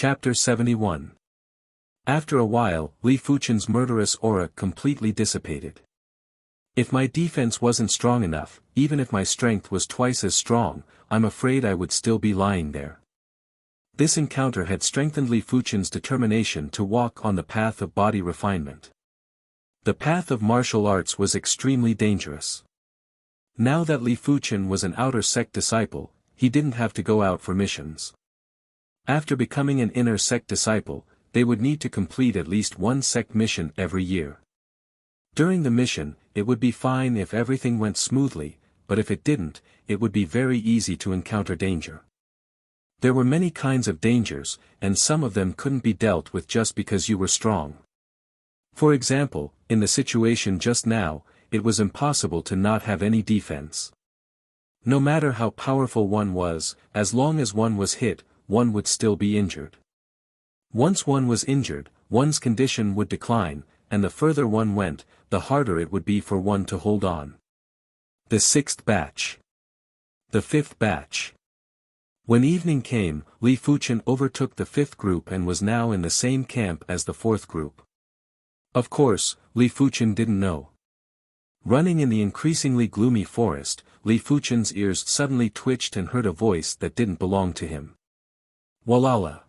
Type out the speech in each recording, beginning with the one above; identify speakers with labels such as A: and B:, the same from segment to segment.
A: Chapter 71. After a while, Li Fuchen's murderous aura completely dissipated. If my defense wasn't strong enough, even if my strength was twice as strong, I'm afraid I would still be lying there. This encounter had strengthened Li Fuchen's determination to walk on the path of body refinement. The path of martial arts was extremely dangerous. Now that Li Fuchen was an outer sect disciple, he didn't have to go out for missions. After becoming an inner sect disciple, they would need to complete at least one sect mission every year. During the mission, it would be fine if everything went smoothly, but if it didn't, it would be very easy to encounter danger. There were many kinds of dangers, and some of them couldn't be dealt with just because you were strong. For example, in the situation just now, it was impossible to not have any defense. No matter how powerful one was, as long as one was hit, one would still be injured. Once one was injured, one's condition would decline, and the further one went, the harder it would be for one to hold on. The sixth batch. The fifth batch. When evening came, Li Fuchen overtook the fifth group and was now in the same camp as the fourth group. Of course, Li Fuchen didn't know. Running in the increasingly gloomy forest, Li Fuchen's ears suddenly twitched and heard a voice that didn't belong to him. Walala.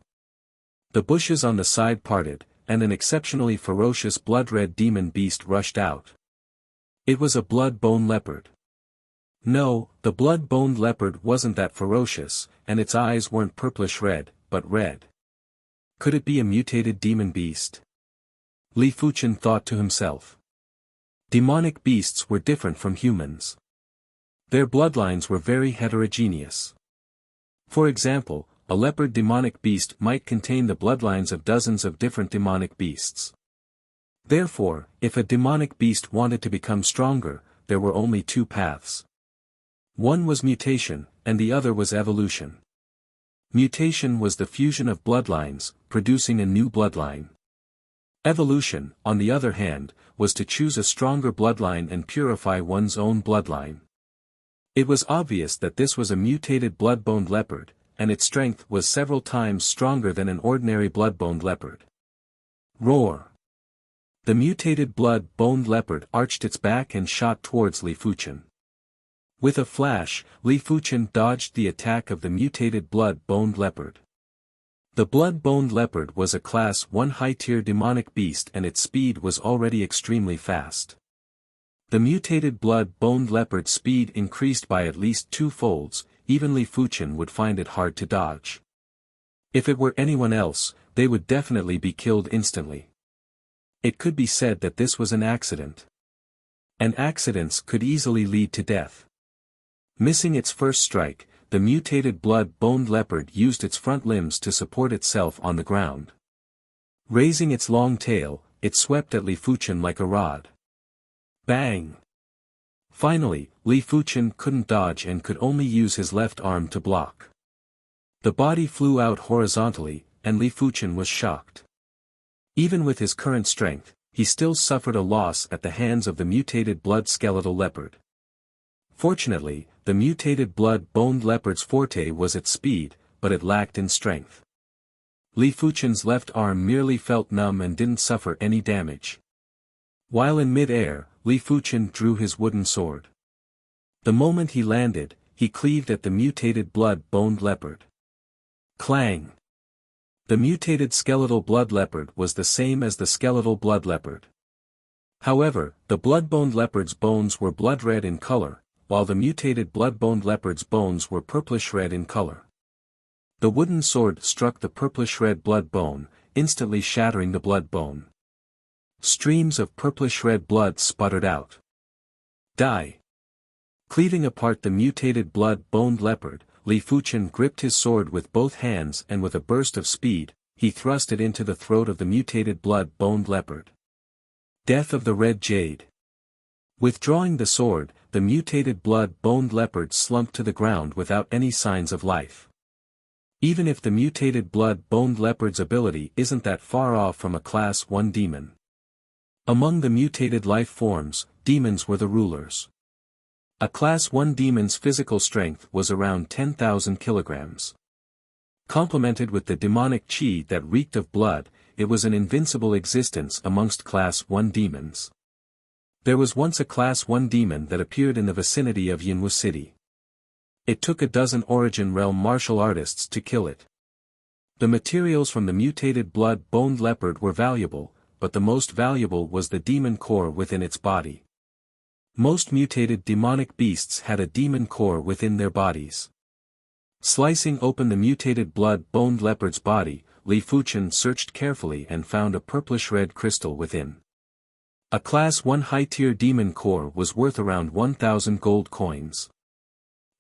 A: The bushes on the side parted, and an exceptionally ferocious blood-red demon beast rushed out. It was a blood-bone leopard. No, the blood-boned leopard wasn't that ferocious, and its eyes weren't purplish-red, but red. Could it be a mutated demon beast? Li Fuchen thought to himself. Demonic beasts were different from humans. Their bloodlines were very heterogeneous. For example, a leopard demonic beast might contain the bloodlines of dozens of different demonic beasts. Therefore, if a demonic beast wanted to become stronger, there were only two paths. One was mutation, and the other was evolution. Mutation was the fusion of bloodlines, producing a new bloodline. Evolution, on the other hand, was to choose a stronger bloodline and purify one's own bloodline. It was obvious that this was a mutated blood-boned leopard, and its strength was several times stronger than an ordinary blood-boned leopard. Roar! The mutated blood-boned leopard arched its back and shot towards Li Fuchen. With a flash, Li Fuchen dodged the attack of the mutated blood-boned leopard. The blood-boned leopard was a Class 1 high-tier demonic beast and its speed was already extremely fast. The mutated blood-boned leopard's speed increased by at least 2 folds, even Li Fuchen would find it hard to dodge. If it were anyone else, they would definitely be killed instantly. It could be said that this was an accident. And accidents could easily lead to death. Missing its first strike, the mutated blood-boned leopard used its front limbs to support itself on the ground. Raising its long tail, it swept at Li Fuchen like a rod. Bang! Finally, Li Fuchen couldn't dodge and could only use his left arm to block. The body flew out horizontally, and Li Fuchen was shocked. Even with his current strength, he still suffered a loss at the hands of the mutated blood-skeletal leopard. Fortunately, the mutated blood-boned leopard's forte was its speed, but it lacked in strength. Li Fuchen's left arm merely felt numb and didn't suffer any damage. While in mid-air, Li Fuchen drew his wooden sword. The moment he landed, he cleaved at the mutated blood-boned leopard. Clang! The mutated skeletal blood leopard was the same as the skeletal blood leopard. However, the blood-boned leopard's bones were blood-red in color, while the mutated blood-boned leopard's bones were purplish-red in color. The wooden sword struck the purplish-red blood bone, instantly shattering the blood bone. Streams of purplish-red blood sputtered out. Die! Cleaving apart the mutated blood-boned leopard, Li Fuchen gripped his sword with both hands and with a burst of speed, he thrust it into the throat of the mutated blood-boned leopard. Death of the Red Jade. Withdrawing the sword, the mutated blood-boned leopard slumped to the ground without any signs of life. Even if the mutated blood-boned leopard's ability isn't that far off from a Class 1 demon. Among the mutated life forms, demons were the rulers. A Class 1 demon's physical strength was around 10,000 kilograms. Complemented with the demonic qi that reeked of blood, it was an invincible existence amongst Class 1 demons. There was once a Class 1 demon that appeared in the vicinity of Yinwu City. It took a dozen Origin Realm martial artists to kill it. The materials from the mutated blood-boned leopard were valuable, but the most valuable was the demon core within its body. Most mutated demonic beasts had a demon core within their bodies. Slicing open the mutated blood-boned leopard's body, Li Fuchen searched carefully and found a purplish-red crystal within. A Class 1 high-tier demon core was worth around 1,000 gold coins.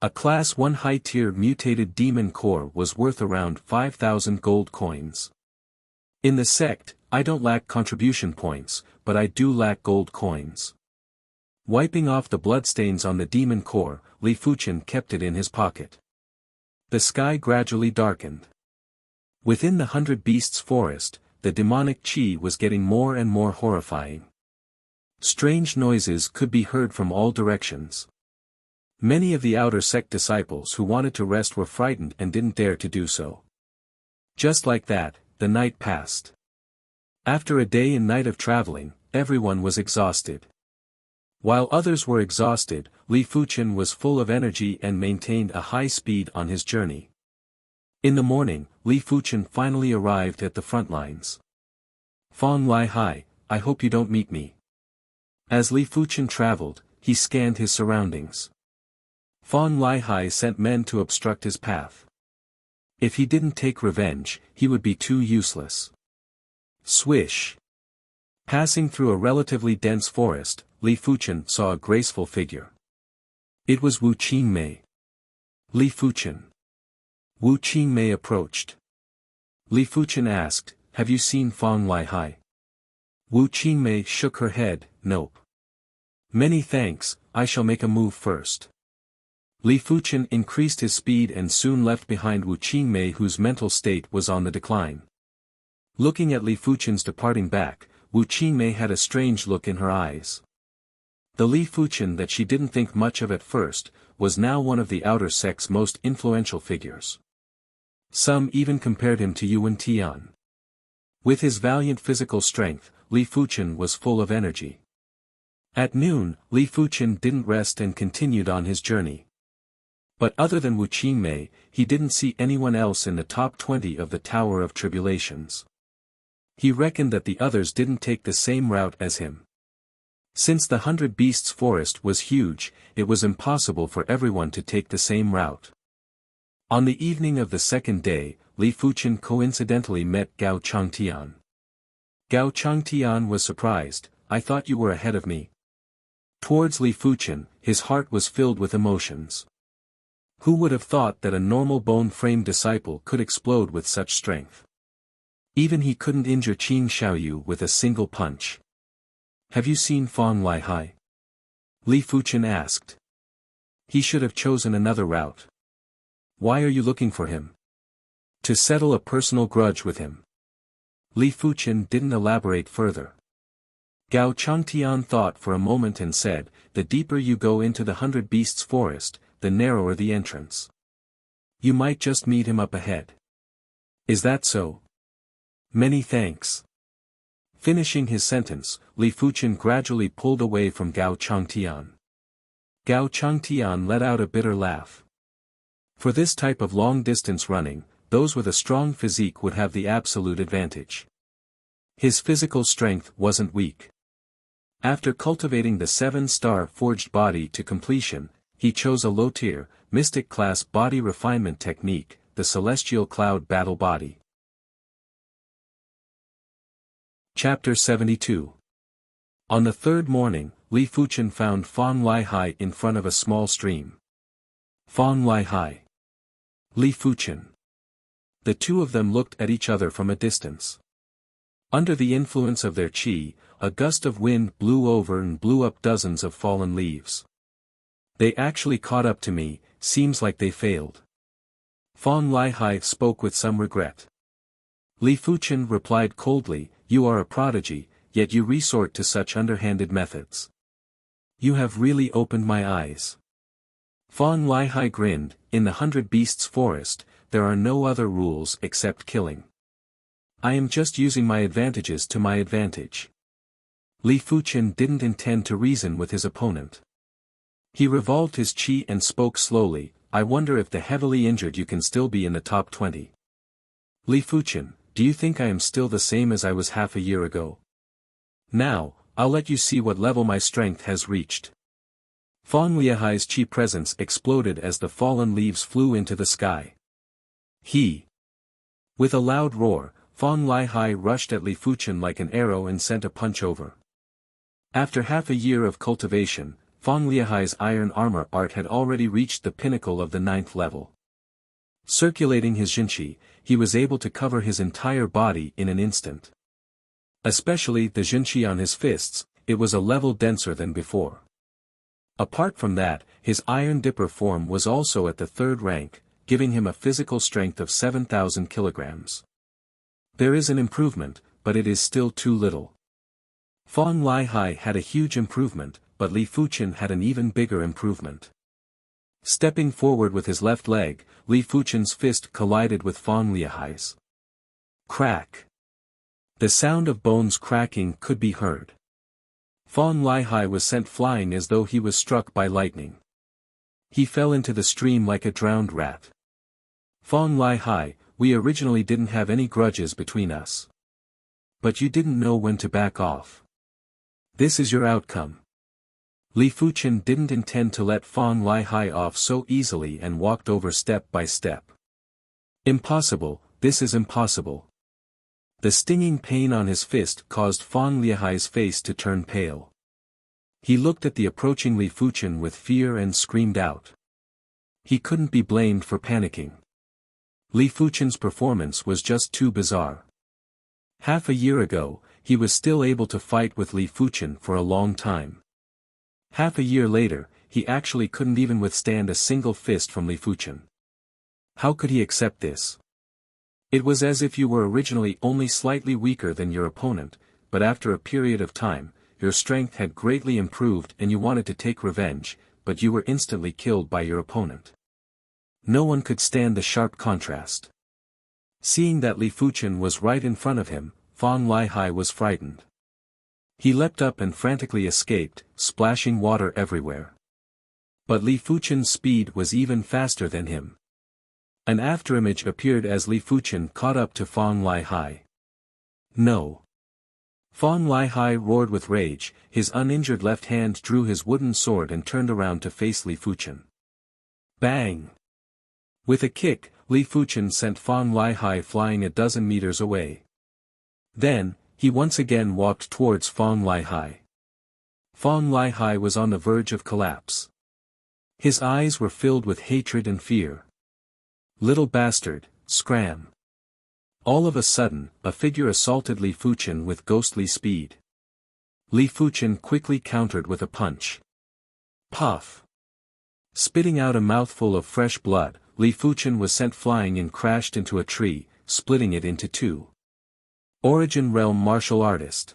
A: A Class 1 high-tier mutated demon core was worth around 5,000 gold coins. In the sect, I don't lack contribution points, but I do lack gold coins. Wiping off the bloodstains on the demon core, Li Fuchen kept it in his pocket. The sky gradually darkened. Within the 100 Beasts forest, the demonic qi was getting more and more horrifying. Strange noises could be heard from all directions. Many of the outer sect disciples who wanted to rest were frightened and didn't dare to do so. Just like that, the night passed. After a day and night of traveling, everyone was exhausted. While others were exhausted, Li Fuchen was full of energy and maintained a high speed on his journey. In the morning, Li Fuchen finally arrived at the front lines. Fong Lai Hai, I hope you don't meet me. As Li Fuchen traveled, he scanned his surroundings. Fong Lai Hai sent men to obstruct his path. If he didn't take revenge, he would be too useless. Swish! Passing through a relatively dense forest, Li Fuchen saw a graceful figure. It was Wu Qingmei. Li Fuchen. Wu Qingmei approached. Li Fuchen asked, "Have you seen Fong Lai Hai?" Wu Qingmei shook her head, "Nope." "Many thanks, I shall make a move first." Li Fuchen increased his speed and soon left behind Wu Qingmei, whose mental state was on the decline. Looking at Li Fuchen's departing back, Wu Qingmei had a strange look in her eyes. The Li Fuchen that she didn't think much of at first, was now one of the outer sect's most influential figures. Some even compared him to Yuan Tian. With his valiant physical strength, Li Fuchen was full of energy. At noon, Li Fuchen didn't rest and continued on his journey. But other than Wu Qingmei, he didn't see anyone else in the top 20 of the Tower of Tribulations. He reckoned that the others didn't take the same route as him. Since the 100 Beasts forest was huge, it was impossible for everyone to take the same route. On the evening of the second day, Li Fuchen coincidentally met Gao Changtian. Gao Changtian was surprised, "I thought you were ahead of me." Towards Li Fuchen, his heart was filled with emotions. Who would have thought that a normal bone-framed disciple could explode with such strength? Even he couldn't injure Qing Xiaoyu with a single punch. "Have you seen Fong Lai Hai?" Li Fuchen asked. "He should have chosen another route." "Why are you looking for him?" "To settle a personal grudge with him." Li Fuchen didn't elaborate further. Gao Changtian thought for a moment and said, "The deeper you go into the 100 Beasts forest, the narrower the entrance. You might just meet him up ahead." "Is that so?" "Many thanks." Finishing his sentence, Li Fuchen gradually pulled away from Gao Changtian. Gao Changtian let out a bitter laugh. For this type of long-distance running, those with a strong physique would have the absolute advantage. His physical strength wasn't weak. After cultivating the 7-star forged body to completion, he chose a low-tier, mystic-class body refinement technique, the Celestial Cloud Battle Body. Chapter 72. On the third morning, Li Fuchen found Fong Lai Hai in front of a small stream. Fong Lai Hai. Li Fuchen. The two of them looked at each other from a distance. Under the influence of their qi, a gust of wind blew over and blew up dozens of fallen leaves. "They actually caught up to me, seems like they failed." Fong Lai Hai spoke with some regret. Li Fuchen replied coldly, "You are a prodigy, yet you resort to such underhanded methods. You have really opened my eyes." Fong Lai Hai grinned. In the 100 Beasts forest, there are no other rules except killing. I am just using my advantages to my advantage. Li Fuqian didn't intend to reason with his opponent. He revolved his chi and spoke slowly, I wonder if the heavily injured you can still be in the top 20. Li Fuqian, do you think I am still the same as I was half a year ago? Now, I'll let you see what level my strength has reached. Fang Liahai's chi presence exploded as the fallen leaves flew into the sky. With a loud roar, Fang Lihai rushed at Li Fuqian like an arrow and sent a punch over. After half a year of cultivation, Fang Liahai's iron armor art had already reached the pinnacle of the 9th level. Circulating his Jinqi, he was able to cover his entire body in an instant. Especially the Jinqi on his fists, it was a level denser than before. Apart from that, his Iron Dipper form was also at the 3rd rank, giving him a physical strength of 7,000 kilograms. There is an improvement, but it is still too little. Fang Lihai had a huge improvement, but Li Fuqian had an even bigger improvement. Stepping forward with his left leg, Li Fuqian's fist collided with Fang Lihai's. Crack! The sound of bones cracking could be heard. Fang Lihai was sent flying as though he was struck by lightning. He fell into the stream like a drowned rat. Fang Lihai, we originally didn't have any grudges between us. But you didn't know when to back off. This is your outcome. Li Fuqian didn't intend to let Fang Lihai off so easily and walked over step by step. Impossible, this is impossible. The stinging pain on his fist caused Fang Lihai's face to turn pale. He looked at the approaching Li Fuqian with fear and screamed out. He couldn't be blamed for panicking. Li Fuqian's performance was just too bizarre. Half a year ago, he was still able to fight with Li Fuqian for a long time. Half a year later, he actually couldn't even withstand a single fist from Li Fuqian. How could he accept this? It was as if you were originally only slightly weaker than your opponent, but after a period of time, your strength had greatly improved and you wanted to take revenge, but you were instantly killed by your opponent. No one could stand the sharp contrast. Seeing that Li Fuqian was right in front of him, Fang Lihai was frightened. He leapt up and frantically escaped, splashing water everywhere. But Li Fuqian's speed was even faster than him. An afterimage appeared as Li Fuqian caught up to Fang Lihai. No! Fang Lihai roared with rage, his uninjured left hand drew his wooden sword and turned around to face Li Fuqian. Bang! With a kick, Li Fuqian sent Fang Lihai flying a dozen meters away. Then, he once again walked towards Fang Lihai. Fang Lihai was on the verge of collapse. His eyes were filled with hatred and fear. Little bastard, scram! All of a sudden, a figure assaulted Li Fuqian with ghostly speed. Li Fuqian quickly countered with a punch. Puff! Spitting out a mouthful of fresh blood, Li Fuqian was sent flying and crashed into a tree, splitting it into two. Origin Realm Martial Artist.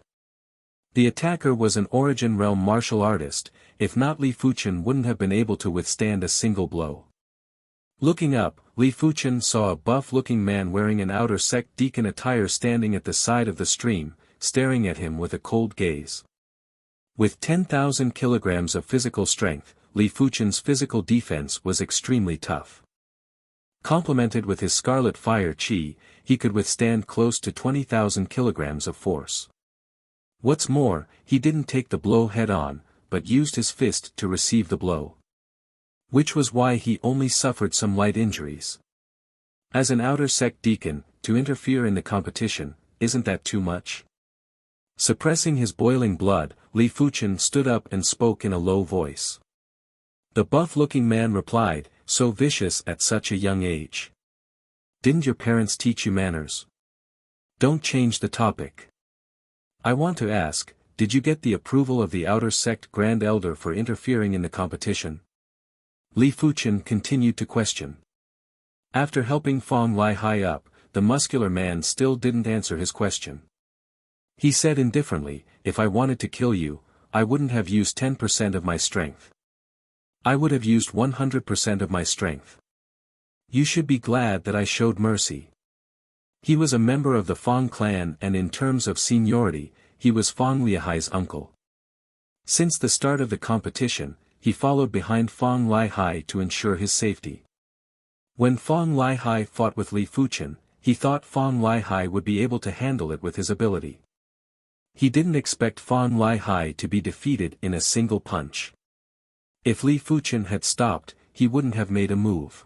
A: The attacker was an Origin Realm martial artist, if not Li Fuqian wouldn't have been able to withstand a single blow. Looking up, Li Fuqian saw a buff-looking man wearing an outer sect deacon attire standing at the side of the stream, staring at him with a cold gaze. With 10,000 kilograms of physical strength, Li Fuqian's physical defense was extremely tough. Complemented with his scarlet fire chi, he could withstand close to 20,000 kilograms of force. What's more, he didn't take the blow head-on, but used his fist to receive the blow. Which was why he only suffered some light injuries. As an outer sect deacon, to interfere in the competition, isn't that too much? Suppressing his boiling blood, Li Fuqian stood up and spoke in a low voice. The buff-looking man replied, so vicious at such a young age. Didn't your parents teach you manners? Don't change the topic. I want to ask, did you get the approval of the outer sect Grand Elder for interfering in the competition? Li Fuqian continued to question. After helping Fang Lihai up, the muscular man still didn't answer his question. He said indifferently, if I wanted to kill you, I wouldn't have used 10% of my strength. I would have used 100% of my strength. You should be glad that I showed mercy. He was a member of the Fong clan and in terms of seniority, he was Fong Liahai's uncle. Since the start of the competition, he followed behind Fong Lihai to ensure his safety. When Fong Lihai fought with Li Fuchen, he thought Fong Lihai would be able to handle it with his ability. He didn't expect Fong Lihai to be defeated in a single punch. If Li Fuchen had stopped, he wouldn't have made a move.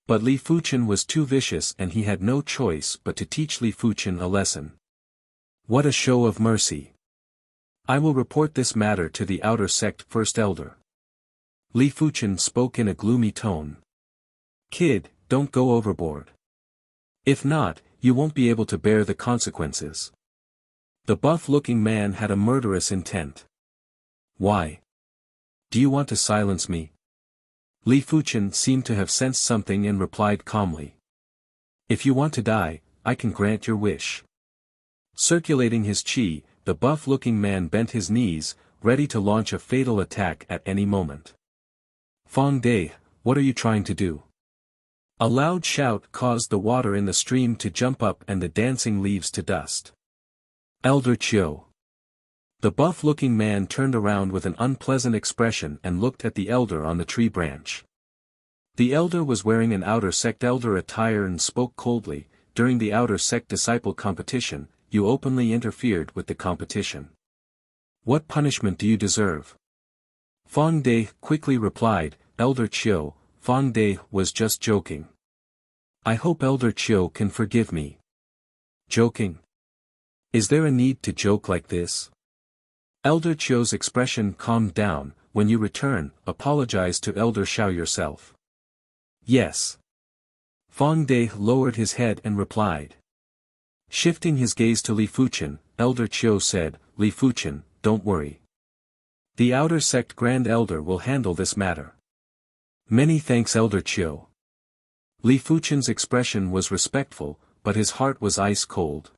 A: But Li Fuchen was too vicious and he had no choice but to teach Li Fuchen a lesson. What a show of mercy! I will report this matter to the outer sect first elder. Li Fuchen spoke in a gloomy tone. Kid, don't go overboard. If not, you won't be able to bear the consequences. The buff-looking man had a murderous intent. Why? Do you want to silence me? Li Fuchen seemed to have sensed something and replied calmly. If you want to die, I can grant your wish. Circulating his chi, the buff-looking man bent his knees, ready to launch a fatal attack at any moment. Fong Dai, what are you trying to do? A loud shout caused the water in the stream to jump up and the dancing leaves to dust. Elder Chiu. The buff-looking man turned around with an unpleasant expression and looked at the elder on the tree branch. The elder was wearing an outer sect elder attire and spoke coldly. During the outer sect disciple competition, you openly interfered with the competition. What punishment do you deserve? Fong Dai quickly replied, Elder Chiu, Fong Dai was just joking. I hope Elder Chiu can forgive me. Joking? Is there a need to joke like this? Elder Chiu's expression calmed down. When you return, apologize to Elder Xiao yourself. Yes. Fong Dai lowered his head and replied. Shifting his gaze to Li Fuchen, Elder Chiu said, Li Fuchen, don't worry. The outer sect Grand Elder will handle this matter. Many thanks Elder Chiu. Li Fuchen's expression was respectful, but his heart was ice cold.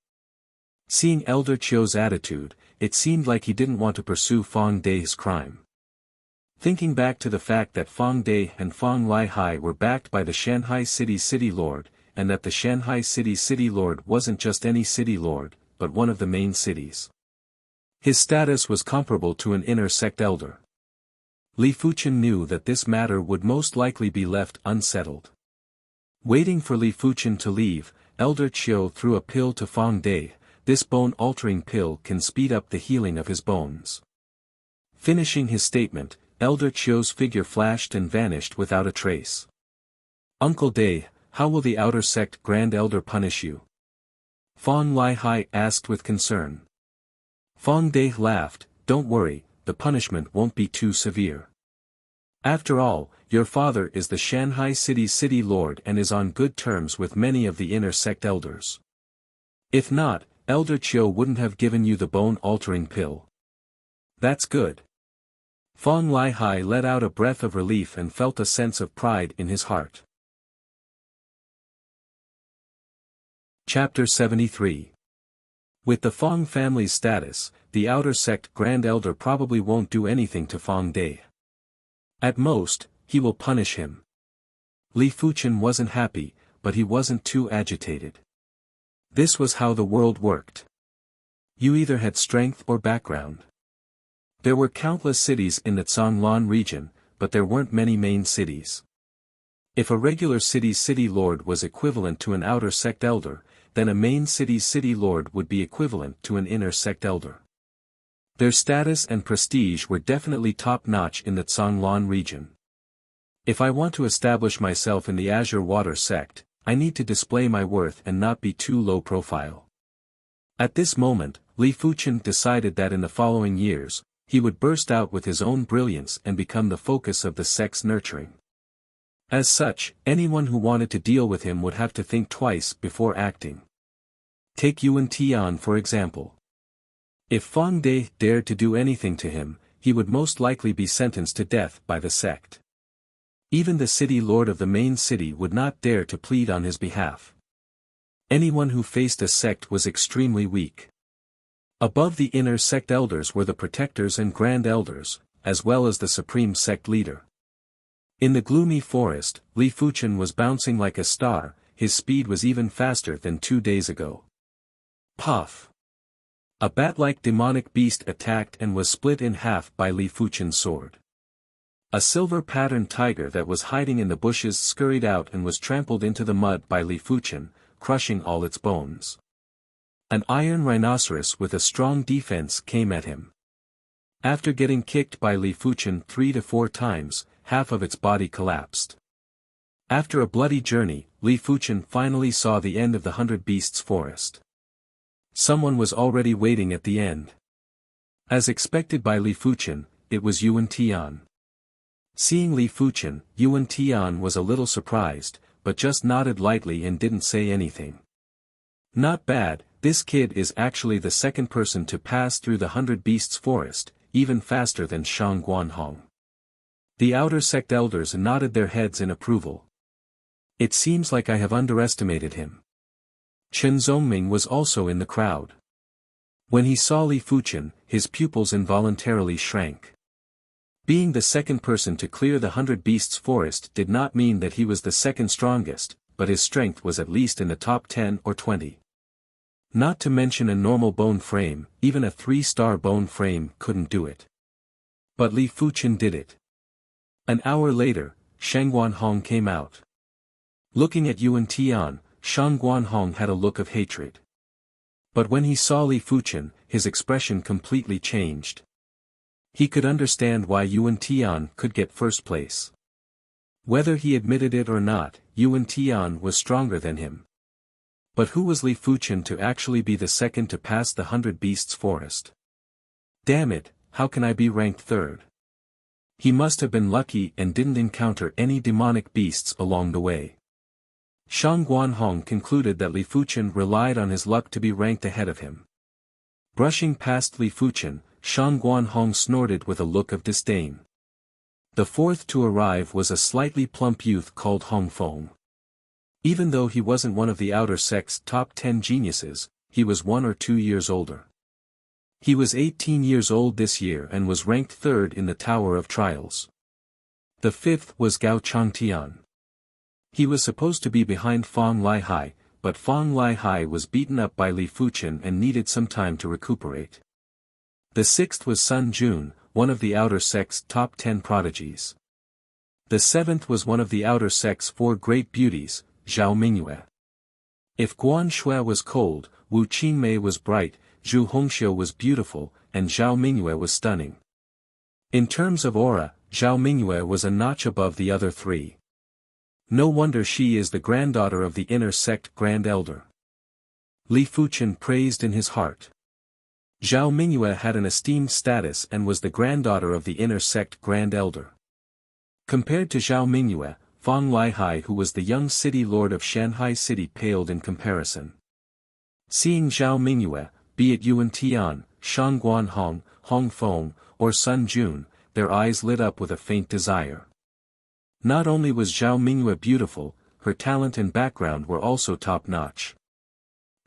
A: Seeing Elder Chiu's attitude, it seemed like he didn't want to pursue Fong Dai's crime. Thinking back to the fact that Fong Dai and Fong Lihai were backed by the Shanghai City Lord, and that the Shanghai City Lord wasn't just any city lord, but one of the main cities. His status was comparable to an inner sect elder. Li Fuchen knew that this matter would most likely be left unsettled. Waiting for Li Fuchen to leave, Elder Chiu threw a pill to Fong Dai. This bone-altering pill can speed up the healing of his bones. Finishing his statement, Elder Chiu's figure flashed and vanished without a trace. Uncle Dai, how will the outer sect Grand Elder punish you? Fong Lihai asked with concern. Fong Dai laughed, don't worry, the punishment won't be too severe. After all, your father is the Shanghai City Lord and is on good terms with many of the inner sect elders. If not, Elder Chiu wouldn't have given you the bone-altering pill. That's good. Fong Lihai let out a breath of relief and felt a sense of pride in his heart. Chapter 73. With the Fong family's status, the outer sect Grand Elder probably won't do anything to Fong Dai. At most, he will punish him. Li Fuchen wasn't happy, but he wasn't too agitated. This was how the world worked. You either had strength or background. There were countless cities in the Zhonglan region, but there weren't many main cities. If a regular city's city lord was equivalent to an outer sect elder, then a main city's city lord would be equivalent to an inner sect elder. Their status and prestige were definitely top-notch in the Zhonglan region. If I want to establish myself in the Azure Water sect, I need to display my worth and not be too low profile. At this moment, Li Fuchen decided that in the following years, he would burst out with his own brilliance and become the focus of the sect's nurturing. As such, anyone who wanted to deal with him would have to think twice before acting. Take Yuan Tian for example. If Fong Dai dared to do anything to him, he would most likely be sentenced to death by the sect. Even the city lord of the main city would not dare to plead on his behalf. Anyone who faced a sect was extremely weak. Above the inner sect elders were the protectors and grand elders, as well as the supreme sect leader. In the gloomy forest, Li Fuchen was bouncing like a star, his speed was even faster than 2 days ago. Puff! A bat-like demonic beast attacked and was split in half by Li Fuchen's sword. A silver-patterned tiger that was hiding in the bushes scurried out and was trampled into the mud by Li Fuchen, crushing all its bones. An iron rhinoceros with a strong defense came at him. After getting kicked by Li Fuchen 3 to 4 times, half of its body collapsed. After a bloody journey, Li Fuchen finally saw the end of the 100 Beasts forest. Someone was already waiting at the end. As expected by Li Fuchen, it was Yuan Tian. Seeing Li Fuchen, Yuan Tian was a little surprised, but just nodded lightly and didn't say anything. Not bad, this kid is actually the second person to pass through the 100 Beasts forest, even faster than Shang Guanhong. The outer sect elders nodded their heads in approval. It seems like I have underestimated him. Chen Zongming was also in the crowd. When he saw Li Fuchen, his pupils involuntarily shrank. Being the second person to clear the 100 Beasts forest did not mean that he was the second strongest, but his strength was at least in the top 10 or 20. Not to mention a normal bone frame, even a 3-star bone frame couldn't do it. But Li Fuchen did it. An hour later, Shang Guanhong came out. Looking at Yuan Tian, Shang Guanhong had a look of hatred. But when he saw Li Fuchen, his expression completely changed. He could understand why Yuan Tian could get first place. Whether he admitted it or not, Yuan Tian was stronger than him. But who was Li Fuchen to actually be the second to pass the 100 Beasts forest? Damn it, how can I be ranked third? He must have been lucky and didn't encounter any demonic beasts along the way. Shang Guanhong concluded that Li Fuchen relied on his luck to be ranked ahead of him. Brushing past Li Fuchen, Shang Guanhong snorted with a look of disdain. The fourth to arrive was a slightly plump youth called Hong Feng. Even though he wasn't one of the outer sect's top 10 geniuses, he was 1 or 2 years older. He was 18 years old this year and was ranked third in the Tower of Trials. The fifth was Gao Changtian. He was supposed to be behind Fang Lihai, but Fang Lihai was beaten up by Li Fuchen and needed some time to recuperate. The sixth was Sun Jun, one of the outer sect's top 10 prodigies. The seventh was one of the outer sect's 4 great beauties, Zhao Mingyue. If Guan Shui was cold, Wu Qingmei was bright, Zhu Hongxiu was beautiful, and Zhao Mingyue was stunning. In terms of aura, Zhao Mingyue was a notch above the other 3. No wonder she is the granddaughter of the inner sect Grand Elder. Li Fuchen praised in his heart. Zhao Mingyue had an esteemed status and was the granddaughter of the inner sect Grand Elder. Compared to Zhao Mingyue, Fang Lihai, who was the young city lord of Shanghai City, paled in comparison. Seeing Zhao Mingyue, be it Yuan Tian, Shang Guanhong, Hong Feng, or Sun Jun, their eyes lit up with a faint desire. Not only was Zhao Mingyue beautiful, her talent and background were also top-notch.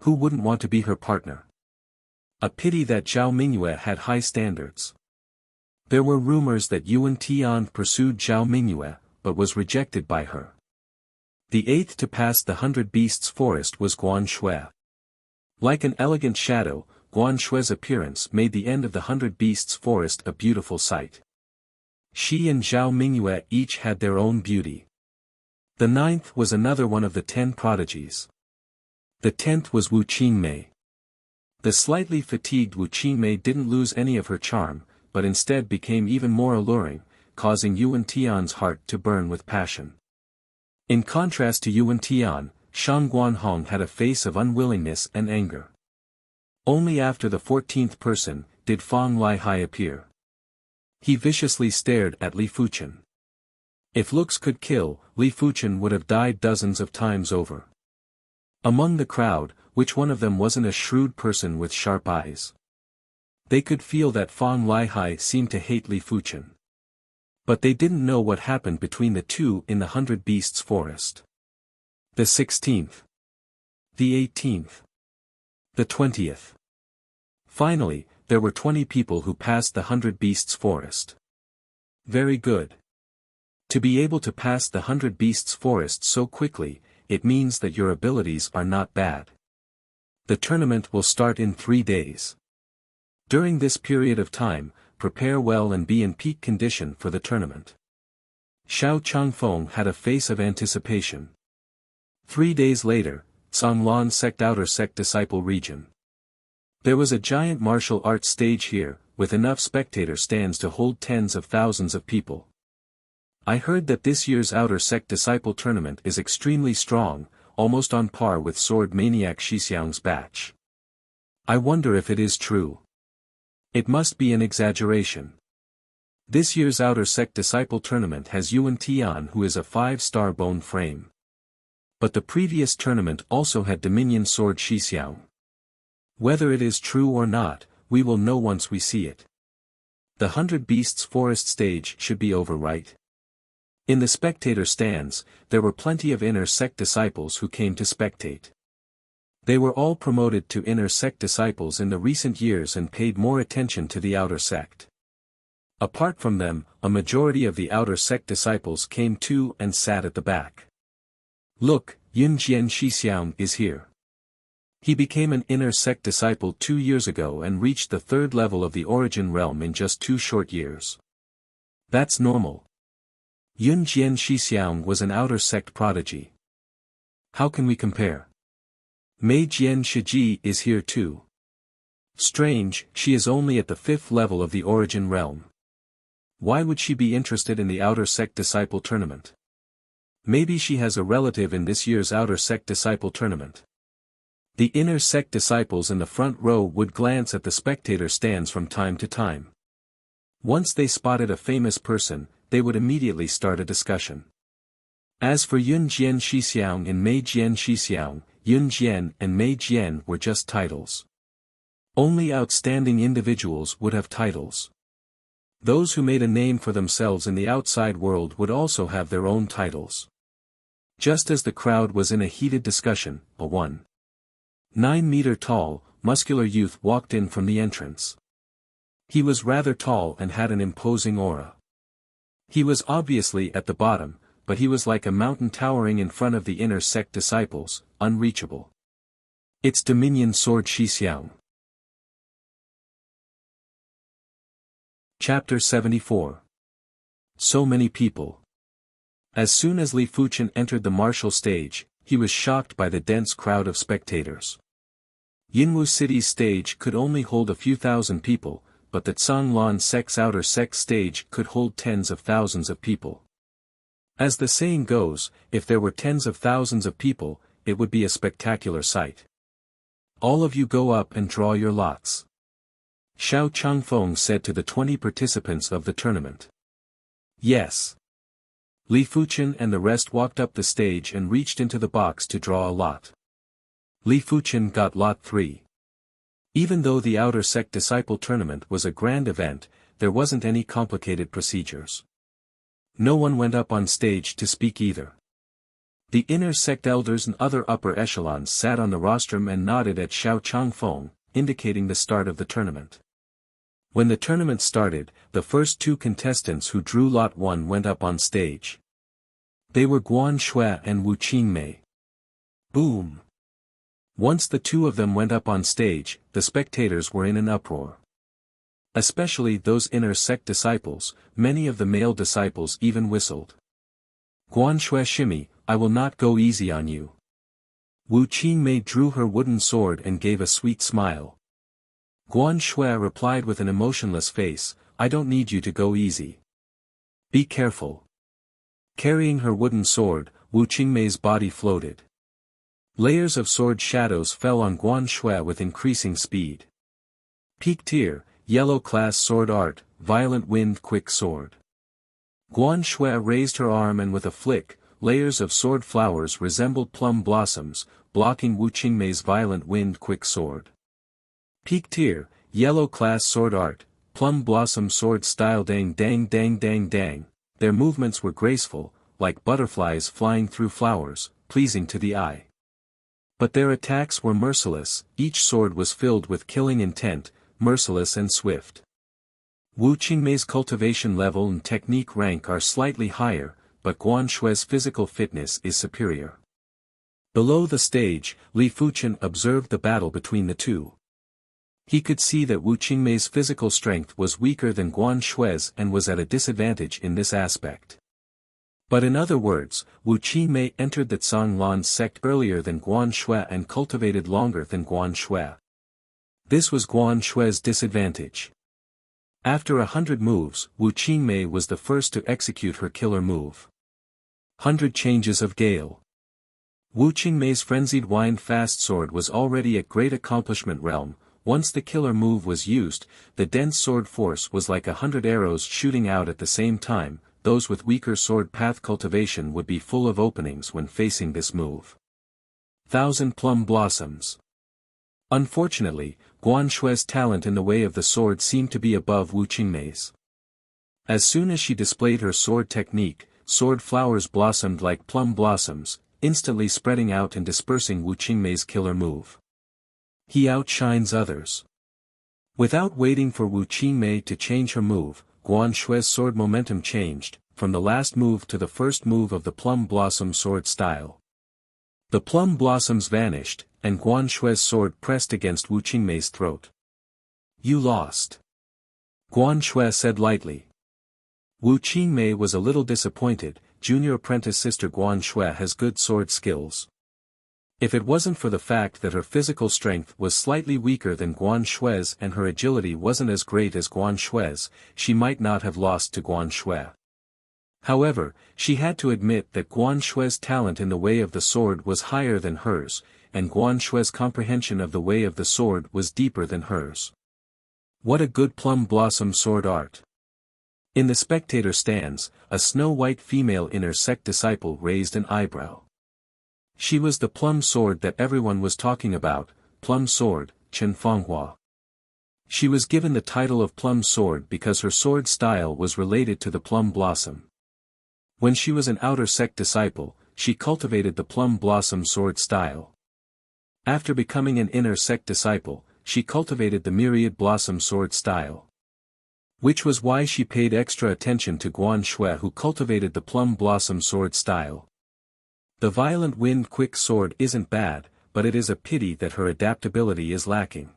A: Who wouldn't want to be her partner? A pity that Zhao Mingyue had high standards. There were rumors that Yuan Tian pursued Zhao Mingyue, but was rejected by her. The eighth to pass the 100 Beasts forest was Guan Shui. Like an elegant shadow, Guan Shui's appearance made the end of the 100 Beasts forest a beautiful sight. She and Zhao Mingyue each had their own beauty. The ninth was another one of the 10 prodigies. The 10th was Wu Qingmei. The slightly fatigued Wu Qingmei didn't lose any of her charm, but instead became even more alluring, causing Yuan Tian's heart to burn with passion. In contrast to Yuan Tian, Shang Guanhong had a face of unwillingness and anger. Only after the 14th person did Fang Lihai appear. He viciously stared at Li Fuchen. If looks could kill, Li Fuchen would have died dozens of times over. Among the crowd, which one of them wasn't a shrewd person with sharp eyes? They could feel that Fang Lihai seemed to hate Li Fuchen. But they didn't know what happened between the two in the 100 Beasts forest. The 16th. The 18th. The 20th. Finally, there were 20 people who passed the 100 Beasts forest. Very good. To be able to pass the 100 Beasts forest so quickly, it means that your abilities are not bad. The tournament will start in 3 days. During this period of time, prepare well and be in peak condition for the tournament. Xiao Changfeng had a face of anticipation. 3 days later, Songlan Sect Outer Sect Disciple Region. There was a giant martial arts stage here, with enough spectator stands to hold tens of thousands of people. I heard that this year's Outer Sect Disciple Tournament is extremely strong, almost on par with Sword Maniac Shixiang's batch. I wonder if it is true. It must be an exaggeration. This year's Outer Sect Disciple Tournament has Yuan Tian, who is a 5-star bone frame. But the previous tournament also had Dominion Sword Shixiang. Whether it is true or not, we will know once we see it. The 100 Beasts Forest stage should be over, right? In the spectator stands, there were plenty of inner sect disciples who came to spectate. They were all promoted to inner sect disciples in the recent years and paid more attention to the outer sect. Apart from them, a majority of the outer sect disciples came too and sat at the back. Look, Yun Jian Shixiang is here. He became an inner sect disciple 2 years ago and reached the 3rd level of the origin realm in just 2 short years. That's normal. Yun Jian Shixiang was an outer sect prodigy. How can we compare? Mei Jian Shiji is here too. Strange, she is only at the 5th level of the origin realm. Why would she be interested in the outer sect disciple tournament? Maybe she has a relative in this year's outer sect disciple tournament. The inner sect disciples in the front row would glance at the spectator stands from time to time. Once they spotted a famous person, they would immediately start a discussion. As for Yun Jian Shixiang and Mei Jian Shixiang, Yun Jian and Mei Jian were just titles. Only outstanding individuals would have titles. Those who made a name for themselves in the outside world would also have their own titles. Just as the crowd was in a heated discussion, a 1.9-meter tall, muscular youth walked in from the entrance. He was rather tall and had an imposing aura. He was obviously at the bottom, but he was like a mountain towering in front of the inner sect disciples, unreachable. It's Dominion Sword Shixiang. Chapter 74. So many people. As soon as Li Fuchen entered the martial stage, he was shocked by the dense crowd of spectators. Yinwu City's stage could only hold a few thousand people, but the Canglan Sect's outer sect stage could hold tens of thousands of people. As the saying goes, if there were tens of thousands of people, it would be a spectacular sight. All of you go up and draw your lots. Xiao Changfeng said to the 20 participants of the tournament. Yes. Li Fuchen and the rest walked up the stage and reached into the box to draw a lot. Li Fuchen got lot 3. Even though the outer sect disciple tournament was a grand event, there wasn't any complicated procedures. No one went up on stage to speak either. The inner sect elders and other upper echelons sat on the rostrum and nodded at Xiao Changfeng, indicating the start of the tournament. When the tournament started, the first 2 contestants who drew lot 1 went up on stage. They were Guan Shui and Wu Qingmei. Boom! Once the 2 of them went up on stage, the spectators were in an uproar. Especially those inner sect disciples, many of the male disciples even whistled. Guan Shui shimmy, I will not go easy on you. Wu Qingmei drew her wooden sword and gave a sweet smile. Guan Shui replied with an emotionless face, I don't need you to go easy. Be careful. Carrying her wooden sword, Wu Qingmei's body floated. Layers of sword shadows fell on Guan Shui with increasing speed. Peak tier, yellow class sword art, violent wind quick sword. Guan Shui raised her arm and with a flick, layers of sword flowers resembled plum blossoms, blocking Wu Qingmei's violent wind quick sword. Peak tier, yellow class sword art, plum blossom sword style dang dang dang dang dang. Their movements were graceful, like butterflies flying through flowers, pleasing to the eye. But their attacks were merciless, each sword was filled with killing intent, merciless and swift. Wu Qingmei's cultivation level and technique rank are slightly higher, but Guan Xue's physical fitness is superior. Below the stage, Li Fuchen observed the battle between the two. He could see that Wu Qingmei's physical strength was weaker than Guan Xue's and was at a disadvantage in this aspect. But in other words, Wu Qingmei entered the Zhanglan sect earlier than Guan Xue and cultivated longer than Guan Xue. This was Guan Xue's disadvantage. After 100 moves, Wu Qingmei was the first to execute her killer move. 100 changes of gale. Wu Qingmei's frenzied wind fast sword was already at great accomplishment realm. Once the killer move was used, the dense sword force was like 100 arrows shooting out at the same time. Those with weaker sword path cultivation would be full of openings when facing this move. 1,000 plum blossoms. Unfortunately, Guan Xue's talent in the way of the sword seemed to be above Wu Qingmei's. As soon as she displayed her sword technique, sword flowers blossomed like plum blossoms, instantly spreading out and dispersing Wu Qingmei's killer move. He outshines others. Without waiting for Wu Qingmei to change her move, Guan Xue's sword momentum changed, from the last move to the first move of the plum blossom sword style. The plum blossoms vanished, and Guan Xue's sword pressed against Wu Qingmei's throat. You lost. Guan Xue said lightly. Wu Qingmei was a little disappointed. Junior apprentice sister Guan Xue has good sword skills. If it wasn't for the fact that her physical strength was slightly weaker than Guan Xue's and her agility wasn't as great as Guan Xue's, she might not have lost to Guan Xue. However, she had to admit that Guan Xue's talent in the way of the sword was higher than hers, and Guan Xue's comprehension of the way of the sword was deeper than hers. What a good plum blossom sword art! In the spectator stands, a snow-white female inner sect disciple raised an eyebrow. She was the plum sword that everyone was talking about, plum sword, Chen Fenghua. She was given the title of plum sword because her sword style was related to the plum blossom. When she was an outer sect disciple, she cultivated the plum blossom sword style. After becoming an inner sect disciple, she cultivated the myriad blossom sword style. Which was why she paid extra attention to Guan Xue, who cultivated the plum blossom sword style. The violent wind quick sword isn't bad, but it is a pity that her adaptability is lacking.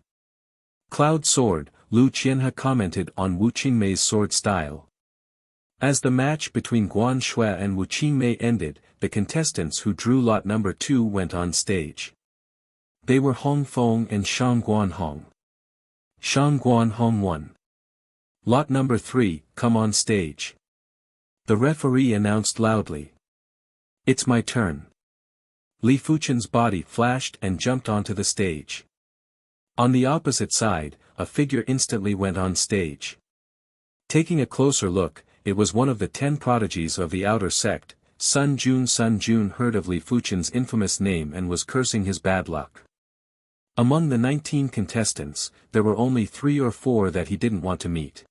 A: Cloud sword, Lu Qianhe commented on Wu Qingmei's sword style. As the match between Guan Xue and Wu Qingmei ended, the contestants who drew lot number 2 went on stage. They were Hong Feng and Shang Guanhong. Shang Guanhong won. Lot number 3, come on stage. The referee announced loudly. It's my turn. Li Fuchen's body flashed and jumped onto the stage. On the opposite side, a figure instantly went on stage. Taking a closer look, it was one of the 10 prodigies of the outer sect. Sun Jun heard of Li Fuchen's infamous name and was cursing his bad luck. Among the 19 contestants, there were only 3 or 4 that he didn't want to meet.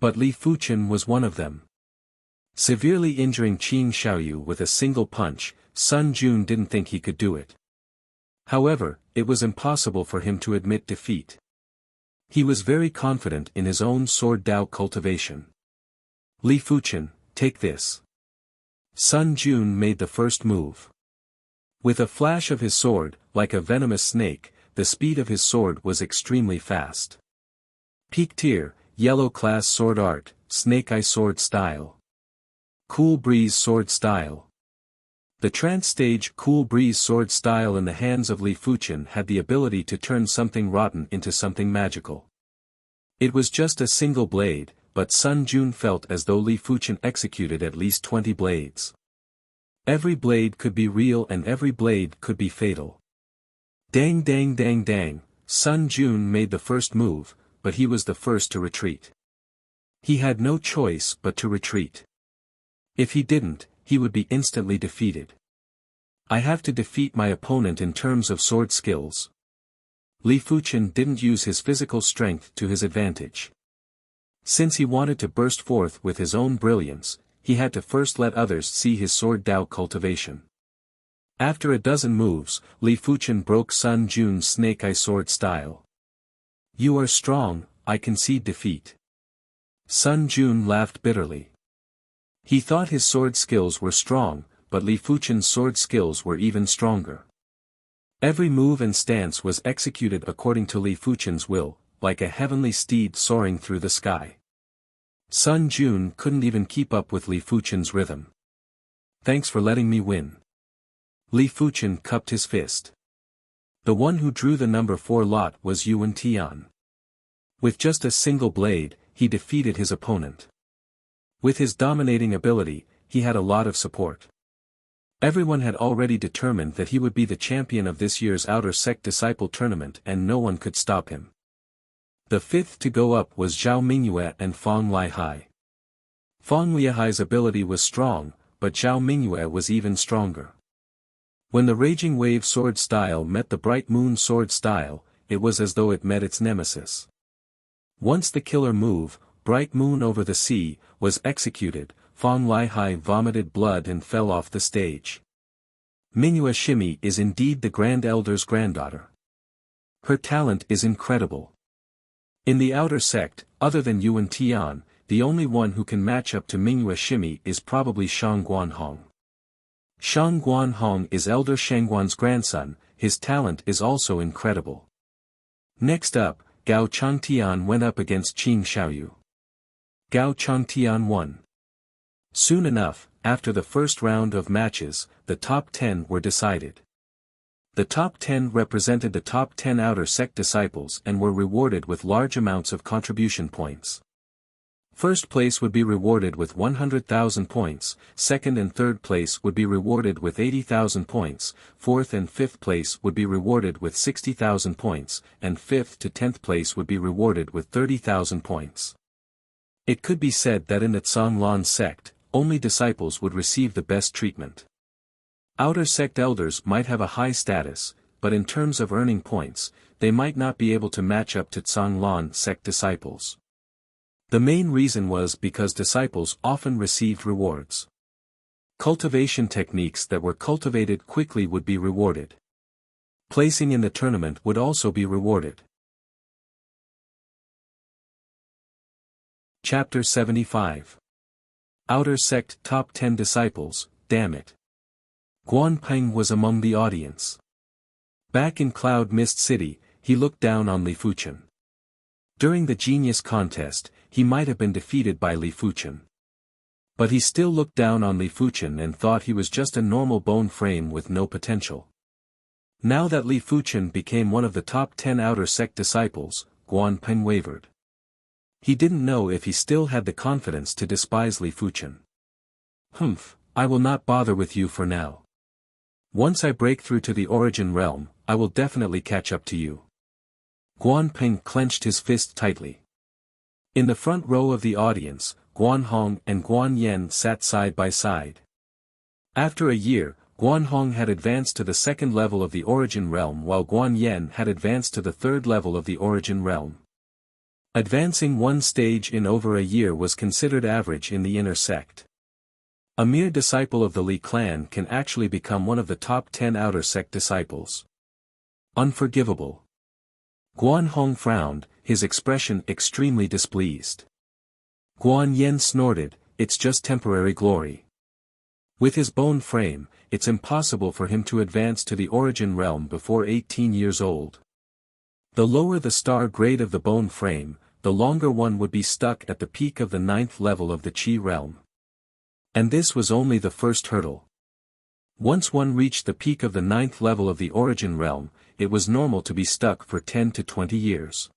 A: But Li Fuchen was one of them. Severely injuring Qin Xiaoyu with a single punch, Sun Jun didn't think he could do it. However, it was impossible for him to admit defeat. He was very confident in his own sword Dao cultivation. Li Fuchen, take this. Sun Jun made the first move. With a flash of his sword, like a venomous snake, the speed of his sword was extremely fast. Peak tier, yellow class sword art, snake eye sword style. Cool breeze sword style. The trance stage cool breeze sword style in the hands of Li Fuchen had the ability to turn something rotten into something magical. It was just a single blade, but Sun Jun felt as though Li Fuchen executed at least 20 blades. Every blade could be real and every blade could be fatal. Dang dang dang dang, Sun Jun made the first move, but he was the first to retreat. He had no choice but to retreat. If he didn't, he would be instantly defeated. I have to defeat my opponent in terms of sword skills. Li Fuchen didn't use his physical strength to his advantage. Since he wanted to burst forth with his own brilliance, he had to first let others see his sword Dao cultivation. After a dozen moves, Li Fuchen broke Sun Jun's snake eye sword style. You are strong, I concede defeat. Sun Jun laughed bitterly. He thought his sword skills were strong, but Li Fuchen's sword skills were even stronger. Every move and stance was executed according to Li Fuchen's will, like a heavenly steed soaring through the sky. Sun Jun couldn't even keep up with Li Fuchen's rhythm. "Thanks for letting me win." Li Fuchen cupped his fist. The one who drew the number 4 lot was Yuan Tian. With just a single blade, he defeated his opponent. With his dominating ability, he had a lot of support. Everyone had already determined that he would be the champion of this year's Outer Sect Disciple Tournament and no one could stop him. The fifth to go up was Zhao Mingyue and Fang Lihai. Fang Lihai's ability was strong, but Zhao Mingyue was even stronger. When the Raging Wave sword style met the Bright Moon sword style, it was as though it met its nemesis. Once the killer move, Bright Moon over the Sea, was executed, Fang Lihai vomited blood and fell off the stage. Mingyue Shimi is indeed the Grand Elder's granddaughter. Her talent is incredible. In the Outer Sect, other than Yuan Tian, the only one who can match up to Mingyue Shimi is probably Shang Guanhong. Shang Guanhong is Elder Shangguan's grandson, his talent is also incredible. Next up, Gao Changtian went up against Qing Xiaoyu. Gao Changtian won. Soon enough, after the first round of matches, the top 10 were decided. The top 10 represented the top 10 Outer Sect disciples and were rewarded with large amounts of contribution points. First place would be rewarded with 100,000 points, second and third place would be rewarded with 80,000 points, fourth and fifth place would be rewarded with 60,000 points, and fifth to 10th place would be rewarded with 30,000 points. It could be said that in the Zhanglan sect, only disciples would receive the best treatment. Outer Sect elders might have a high status, but in terms of earning points, they might not be able to match up to Zhanglan sect disciples. The main reason was because disciples often received rewards. Cultivation techniques that were cultivated quickly would be rewarded. Placing in the tournament would also be rewarded. Chapter 75. Outer Sect Top 10 Disciples, damn it. Guan Peng was among the audience. Back in Cloud Mist City, he looked down on Li Fuchen. During the genius contest, he might have been defeated by Li Fuchen. But he still looked down on Li Fuchen and thought he was just a normal bone frame with no potential. Now that Li Fuchen became one of the top 10 Outer Sect disciples, Guan Peng wavered. He didn't know if he still had the confidence to despise Li Fuchen. I will not bother with you for now. Once I break through to the Origin Realm, I will definitely catch up to you. Guan Peng clenched his fist tightly. In the front row of the audience, Guan Hong and Guan Yen sat side by side. After a year, Guan Hong had advanced to the second level of the Origin Realm while Guan Yen had advanced to the third level of the Origin Realm. Advancing one stage in over a year was considered average in the inner sect. A mere disciple of the Li clan can actually become one of the top 10 Outer Sect disciples. Unforgivable. Guan Hong frowned, his expression extremely displeased. Guan Yen snorted, "It's just temporary glory." With his bone frame, it's impossible for him to advance to the Origin Realm before 18 years old. The lower the star grade of the bone frame, the longer one would be stuck at the peak of the 9th level of the Qi realm. And this was only the first hurdle. Once one reached the peak of the 9th level of the Origin Realm, it was normal to be stuck for 10 to 20 years.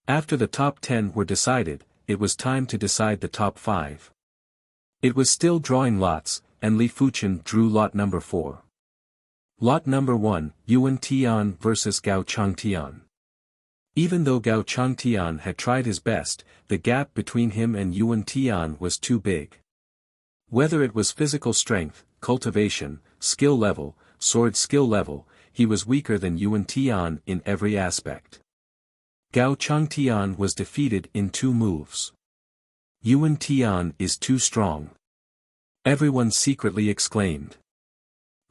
A: After the top 10 were decided, it was time to decide the top 5. It was still drawing lots, and Li Fuchen drew lot number 4. Lot number 1, Yuan Tian versus Gao Changtian. Even though Gao Changtian had tried his best, the gap between him and Yuan Tian was too big. Whether it was physical strength, cultivation, skill level, sword skill level, he was weaker than Yuan Tian in every aspect. Gao Changtian was defeated in 2 moves. Yuan Tian is too strong. Everyone secretly exclaimed.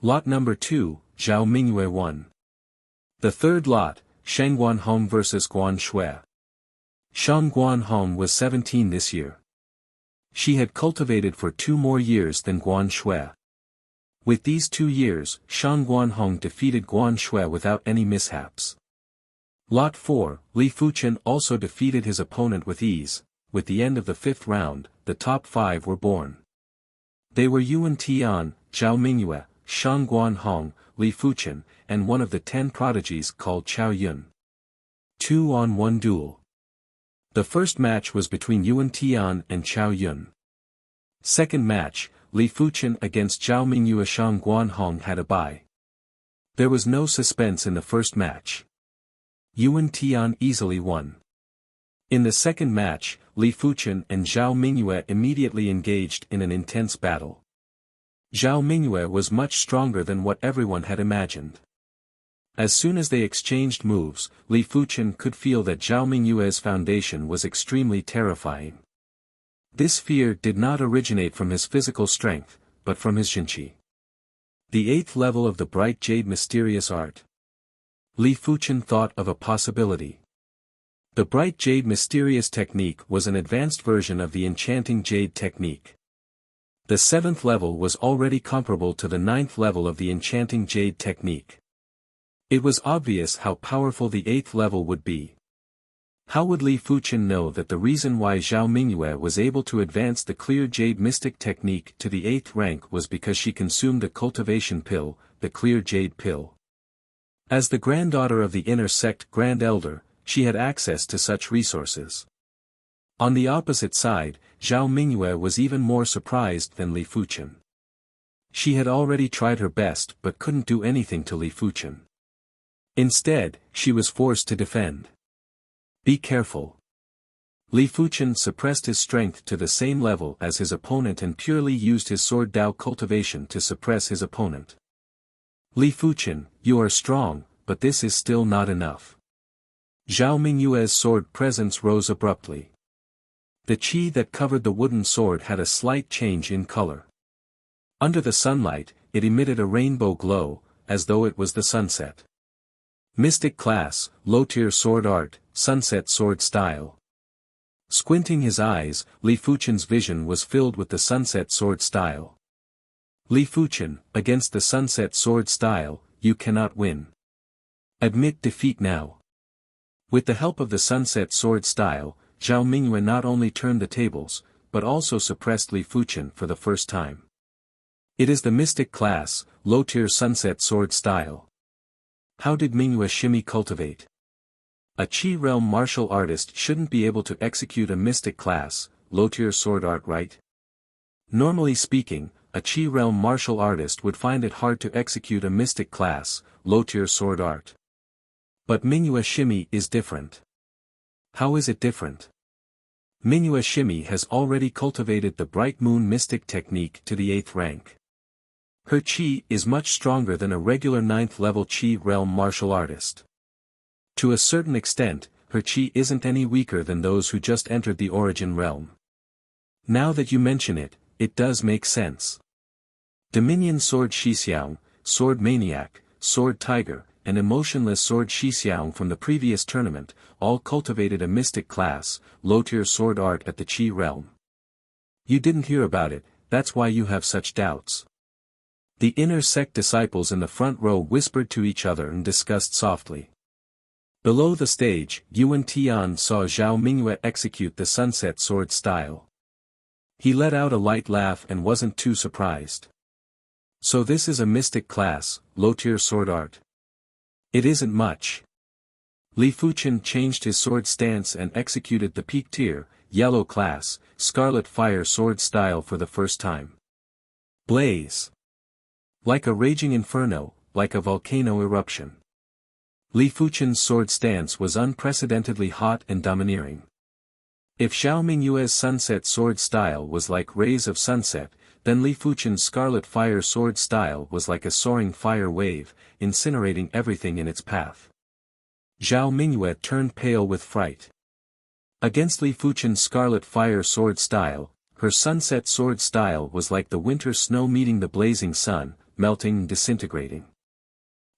A: Lot number 2, Zhao Mingyue won. The third lot, Shang Guanhong vs Guan Shui. Shang Guanhong was 17 this year. She had cultivated for 2 more years than Guan Shui. With these 2 years, Shang Guanhong defeated Guan Shui without any mishaps. Lot 4, Li Fuchen also defeated his opponent with ease. With the end of the 5th round, the top 5 were born. They were Yuan Tian, Zhao Mingyue, Shang Guanhong, Li Fuchen, and one of the 10 prodigies called Chao Yun. 2-on-1 duel. The first match was between Yuan Tian and Chao Yun. Second match, Li Fuchen against Zhao Mingyue. Shang Guanhong had a bye. There was no suspense in the first match. Yuan Tian easily won. In the second match, Li Fuchen and Zhao Mingyue immediately engaged in an intense battle. Zhao Mingyue was much stronger than what everyone had imagined. As soon as they exchanged moves, Li Fuchen could feel that Zhao Mingyue's foundation was extremely terrifying. This fear did not originate from his physical strength, but from his jinqi. The 8th level of the bright jade mysterious art. Li Fuchen thought of a possibility. The bright jade mysterious technique was an advanced version of the enchanting jade technique. The 7th level was already comparable to the 9th level of the enchanting jade technique. It was obvious how powerful the 8th level would be. How would Li Fuchen know that the reason why Zhao Mingyue was able to advance the clear jade mystic technique to the 8th rank was because she consumed the cultivation pill, the clear jade pill. As the granddaughter of the inner sect Grand Elder, she had access to such resources. On the opposite side, Zhao Mingyue was even more surprised than Li Fuchen. She had already tried her best but couldn't do anything to Li Fuchen. Instead, she was forced to defend. Be careful. Li Fuchen suppressed his strength to the same level as his opponent and purely used his sword Dao cultivation to suppress his opponent. Li Fuchen, you are strong, but this is still not enough. Zhao Mingyue's sword presence rose abruptly. The qi that covered the wooden sword had a slight change in color. Under the sunlight, it emitted a rainbow glow, as though it was the sunset. Mystic class, low-tier sword art, sunset sword style. Squinting his eyes, Li Fuchen's vision was filled with the sunset sword style. Li Fuchen, against the sunset sword style, you cannot win. Admit defeat now. With the help of the sunset sword style, Zhao Mingyue not only turned the tables, but also suppressed Li Fuchen for the first time. It is the mystic class, low-tier sunset sword style. How did Mingyue shimmy cultivate? A Qi realm martial artist shouldn't be able to execute a mystic class, low-tier sword art, right? Normally speaking, a Qi realm martial artist would find it hard to execute a mystic class, low-tier sword art. But Mingyue shimmy is different. How is it different? Mingyue shimmy has already cultivated the bright moon mystic technique to the 8th rank. Her qi is much stronger than a regular 9th level qi realm martial artist. To a certain extent, her qi isn't any weaker than those who just entered the origin realm. Now that you mention it, it does make sense. Dominion sword Shixiang, sword maniac, sword tiger, and emotionless sword Shixiang from the previous tournament, all cultivated a mystic class, low-tier sword art at the qi realm. You didn't hear about it, that's why you have such doubts. The inner sect disciples in the front row whispered to each other and discussed softly. Below the stage, Yuan Tian saw Zhao Mingyue execute the sunset sword style. He let out a light laugh and wasn't too surprised. So this is a mystic class, low-tier sword art. It isn't much. Li Fuchen changed his sword stance and executed the peak tier, yellow class, scarlet fire sword style for the first time. Blaze. Like a raging inferno, like a volcano eruption. Li Fuchen's sword stance was unprecedentedly hot and domineering. If Zhao Mingyue's sunset sword style was like rays of sunset, then Li Fuchen's scarlet fire sword style was like a soaring fire wave, incinerating everything in its path. Zhao Mingyue turned pale with fright. Against Li Fuchen's scarlet fire sword style, her sunset sword style was like the winter snow meeting the blazing sun, melting and disintegrating.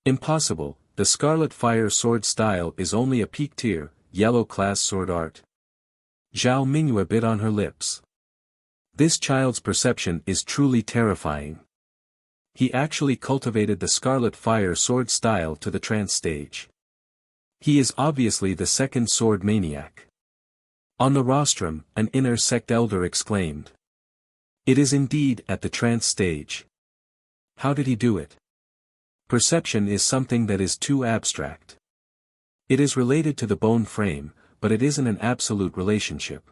A: Impossible, the scarlet fire sword style is only a peak tier, yellow class sword art. Zhao Mingyue bit on her lips. This child's perception is truly terrifying. He actually cultivated the Scarlet Fire sword style to the trance stage. He is obviously the second sword maniac. On the rostrum, an inner sect elder exclaimed. It is indeed at the trance stage. How did he do it? Perception is something that is too abstract. It is related to the bone frame, but it isn't an absolute relationship.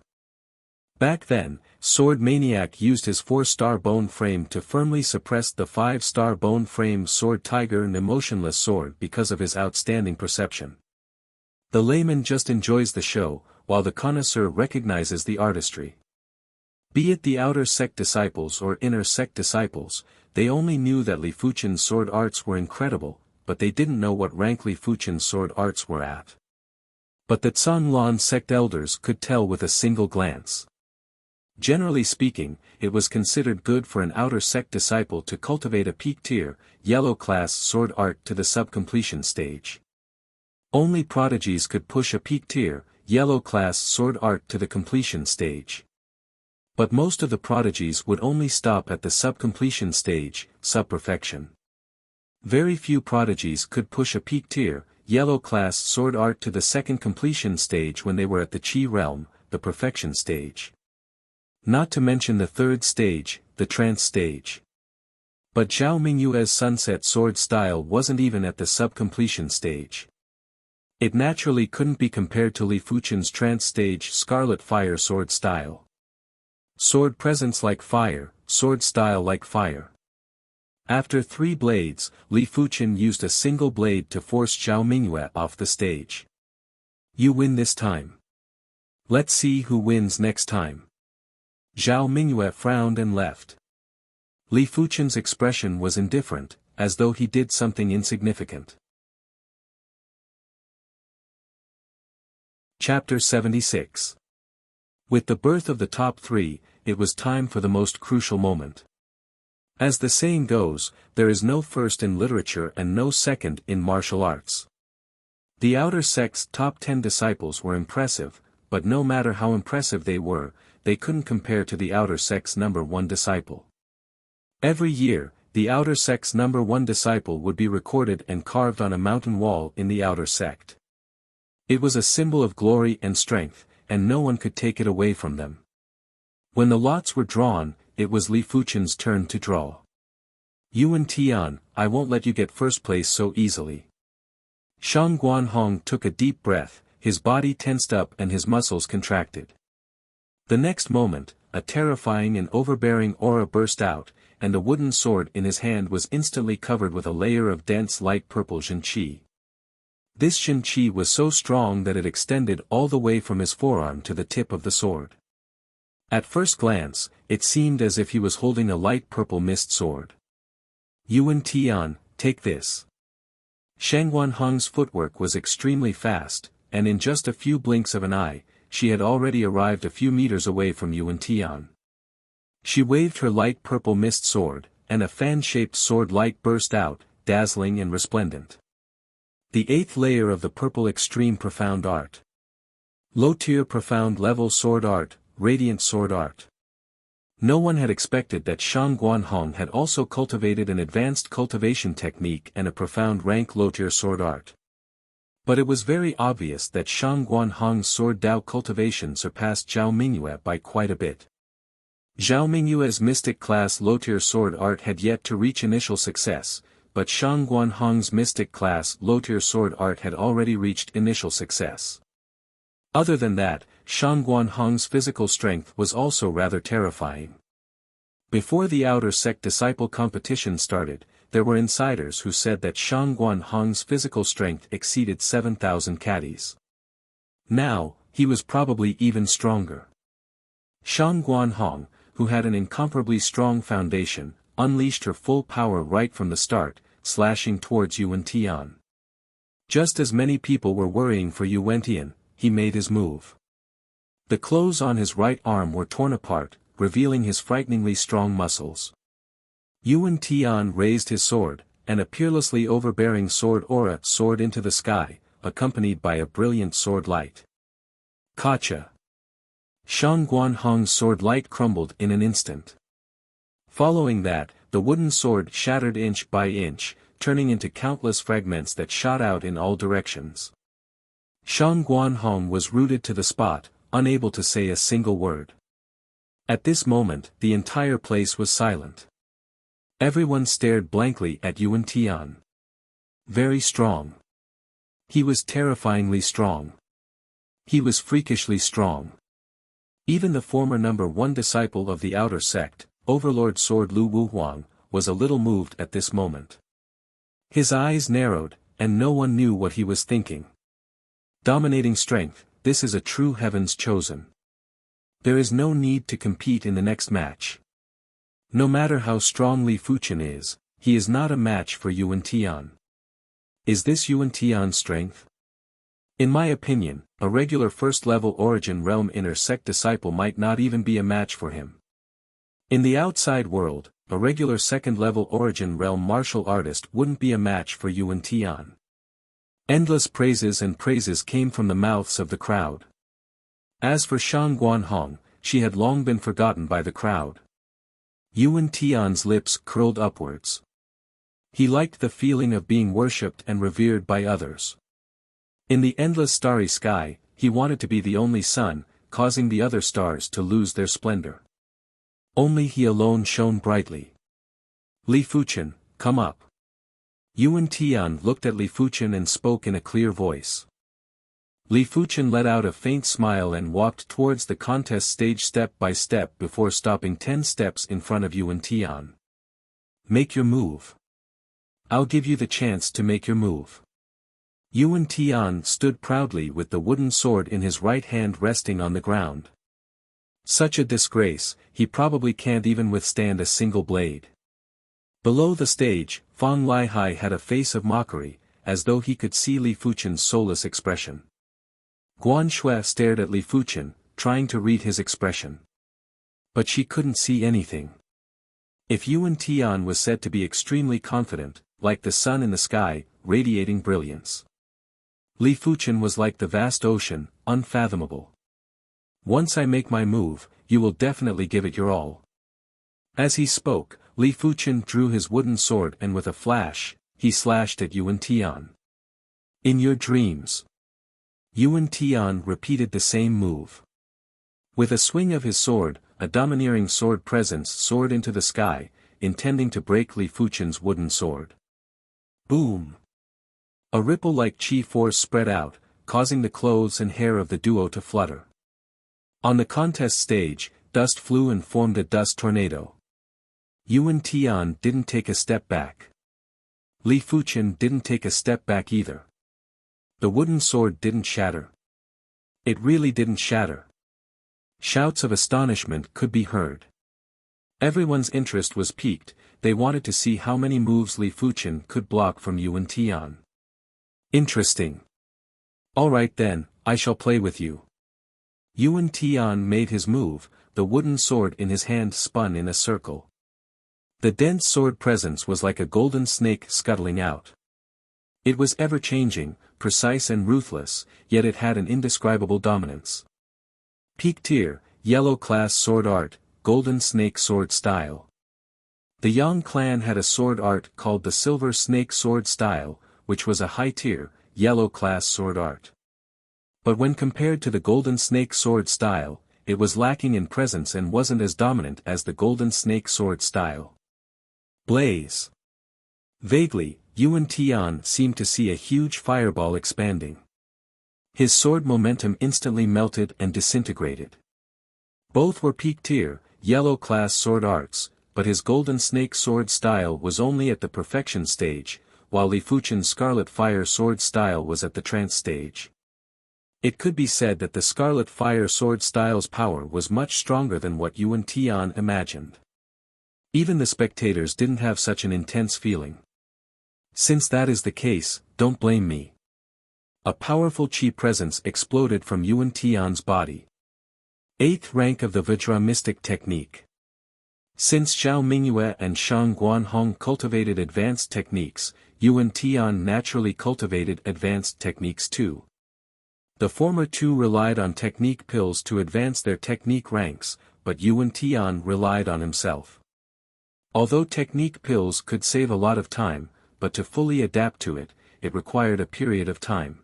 A: Back then, Sword Maniac used his 4-star bone frame to firmly suppress the 5-star bone frame Sword Tiger and Emotionless Sword because of his outstanding perception. The layman just enjoys the show, while the connoisseur recognizes the artistry. Be it the outer sect disciples or inner sect disciples, they only knew that Li Fuchen's sword arts were incredible, but they didn't know what rank Li Fuchen's sword arts were at. But the Canglan sect elders could tell with a single glance. Generally speaking, it was considered good for an outer sect disciple to cultivate a peak-tier, yellow-class sword art to the sub-completion stage. Only prodigies could push a peak-tier, yellow-class sword art to the completion stage. But most of the prodigies would only stop at the sub-completion stage, sub-perfection. Very few prodigies could push a peak-tier, yellow-class sword art to the second completion stage when they were at the Qi realm, the perfection stage. Not to mention the third stage, the trance stage. But Zhao Mingyue's sunset sword style wasn't even at the sub-completion stage. It naturally couldn't be compared to Li Fuchen's trance stage Scarlet Fire sword style. Sword presence like fire, sword style like fire. After 3 blades, Li Fuchen used a single blade to force Zhao Mingyue off the stage. You win this time. Let's see who wins next time. Zhao Mingyue frowned and left. Li Fuchen's expression was indifferent, as though he did something insignificant. Chapter 76. With the birth of the top 3, it was time for the most crucial moment. As the saying goes, there is no first in literature and no second in martial arts. The outer sect's top 10 disciples were impressive, but no matter how impressive they were, they couldn't compare to the outer sect's number 1 disciple. Every year, the outer sect's number 1 disciple would be recorded and carved on a mountain wall in the outer sect. It was a symbol of glory and strength, and no one could take it away from them. When the lots were drawn, it was Li Fuchen's turn to draw. Yuan Tian, I won't let you get first place so easily. Shang Guanhong took a deep breath, his body tensed up and his muscles contracted. The next moment, a terrifying and overbearing aura burst out, and a wooden sword in his hand was instantly covered with a layer of dense light purple Zhen Qi. This Zhen Qi was so strong that it extended all the way from his forearm to the tip of the sword. At first glance, it seemed as if he was holding a light purple mist sword. Yuan Tian, take this. Shang Guanhong's footwork was extremely fast, and in just a few blinks of an eye, she had already arrived a few meters away from Yuan Tian. She waved her light purple mist sword, and a fan-shaped sword light burst out, dazzling and resplendent. The 8th layer of the purple extreme profound art. Low-tier profound level sword art, radiant sword art. No one had expected that Shang Guanhong had also cultivated an advanced cultivation technique and a profound rank low-tier sword art. But it was very obvious that Shang Guanhong's sword Dao cultivation surpassed Zhao Mingyue by quite a bit. Zhao Mingyue's mystic class low-tier sword art had yet to reach initial success, but Shang Guanhong's mystic class low-tier sword art had already reached initial success. Other than that, Shang Guanhong's physical strength was also rather terrifying. Before the outer sect disciple competition started, there were insiders who said that Shang Guanhong's physical strength exceeded 7,000 caddies. Now, he was probably even stronger. Shang Guanhong, who had an incomparably strong foundation, unleashed her full power right from the start, slashing towards Yuan Tian. Just as many people were worrying for Yuan Tian, he made his move. The clothes on his right arm were torn apart, revealing his frighteningly strong muscles. Yuan Tian raised his sword, and a peerlessly overbearing sword aura soared into the sky, accompanied by a brilliant sword light. Kacha! Shang Guanhong's sword light crumbled in an instant. Following that, the wooden sword shattered inch by inch, turning into countless fragments that shot out in all directions. Shang Guanhong was rooted to the spot, unable to say a single word. At this moment, the entire place was silent. Everyone stared blankly at Yuan Tian. Very strong. He was terrifyingly strong. He was freakishly strong. Even the former number 1 disciple of the outer sect, Overlord Sword Lu Wuhuang, was a little moved at this moment. His eyes narrowed, and no one knew what he was thinking. Dominating strength, this is a true heaven's chosen. There is no need to compete in the next match. No matter how strong Li Fuchen is, he is not a match for Yuan Tian. Is this Yuan Tian's strength? In my opinion, a regular first-level Origin Realm inner sect disciple might not even be a match for him. In the outside world, a regular second-level Origin Realm martial artist wouldn't be a match for Yuan Tian. Endless praises and praises came from the mouths of the crowd. As for Shang Guanhong, she had long been forgotten by the crowd. Yuan Tian's lips curled upwards. He liked the feeling of being worshipped and revered by others. In the endless starry sky, he wanted to be the only sun, causing the other stars to lose their splendor. Only he alone shone brightly. Li Fuchen, come up. Yuan Tian looked at Li Fuchen and spoke in a clear voice. Li Fuchen let out a faint smile and walked towards the contest stage step by step before stopping 10 steps in front of Yuan Tian. Make your move. I'll give you the chance to make your move. Yuan Tian stood proudly with the wooden sword in his right hand resting on the ground. Such a disgrace, he probably can't even withstand a single blade. Below the stage, Fang Lihai had a face of mockery, as though he could see Li Fuchen's soulless expression. Guan Shui stared at Li Fuchen, trying to read his expression. But she couldn't see anything. If Yuan Tian was said to be extremely confident, like the sun in the sky, radiating brilliance, Li Fuchen was like the vast ocean, unfathomable. Once I make my move, you will definitely give it your all. As he spoke, Li Fuchen drew his wooden sword and with a flash, he slashed at Yuan Tian. In your dreams. Yuan Tian repeated the same move. With a swing of his sword, a domineering sword presence soared into the sky, intending to break Li Fuchen's wooden sword. Boom! A ripple-like chi force spread out, causing the clothes and hair of the duo to flutter. On the contest stage, dust flew and formed a dust tornado. Yuan Tian didn't take a step back. Li Fuchen didn't take a step back either. The wooden sword didn't shatter. It really didn't shatter. Shouts of astonishment could be heard. Everyone's interest was piqued, they wanted to see how many moves Li Fuchen could block from Yuan Tian. Interesting. Alright then, I shall play with you. Yuan Tian made his move, the wooden sword in his hand spun in a circle. The dense sword presence was like a golden snake scuttling out. It was ever-changing, precise and ruthless, yet it had an indescribable dominance. Peak tier, yellow class sword art, golden snake sword style. The Yang clan had a sword art called the silver snake sword style, which was a high tier, yellow class sword art. But when compared to the golden snake sword style, it was lacking in presence and wasn't as dominant as the golden snake sword style. Blaze. Vaguely, Yuan Tian seemed to see a huge fireball expanding. His sword momentum instantly melted and disintegrated. Both were peak tier, yellow class sword arts, but his golden snake sword style was only at the perfection stage, while Li Fuchen's scarlet fire sword style was at the trance stage. It could be said that the scarlet fire sword style's power was much stronger than what Yuan Tian imagined. Even the spectators didn't have such an intense feeling. Since that is the case, don't blame me. A powerful chi presence exploded from Yuan Tian's body. 8th rank of the Vajra mystic technique. Since Zhao Mingyue and Shang Guanhong cultivated advanced techniques, Yuan Tian naturally cultivated advanced techniques too. The former two relied on technique pills to advance their technique ranks, but Yuan Tian relied on himself. Although technique pills could save a lot of time, but to fully adapt to it, it required a period of time.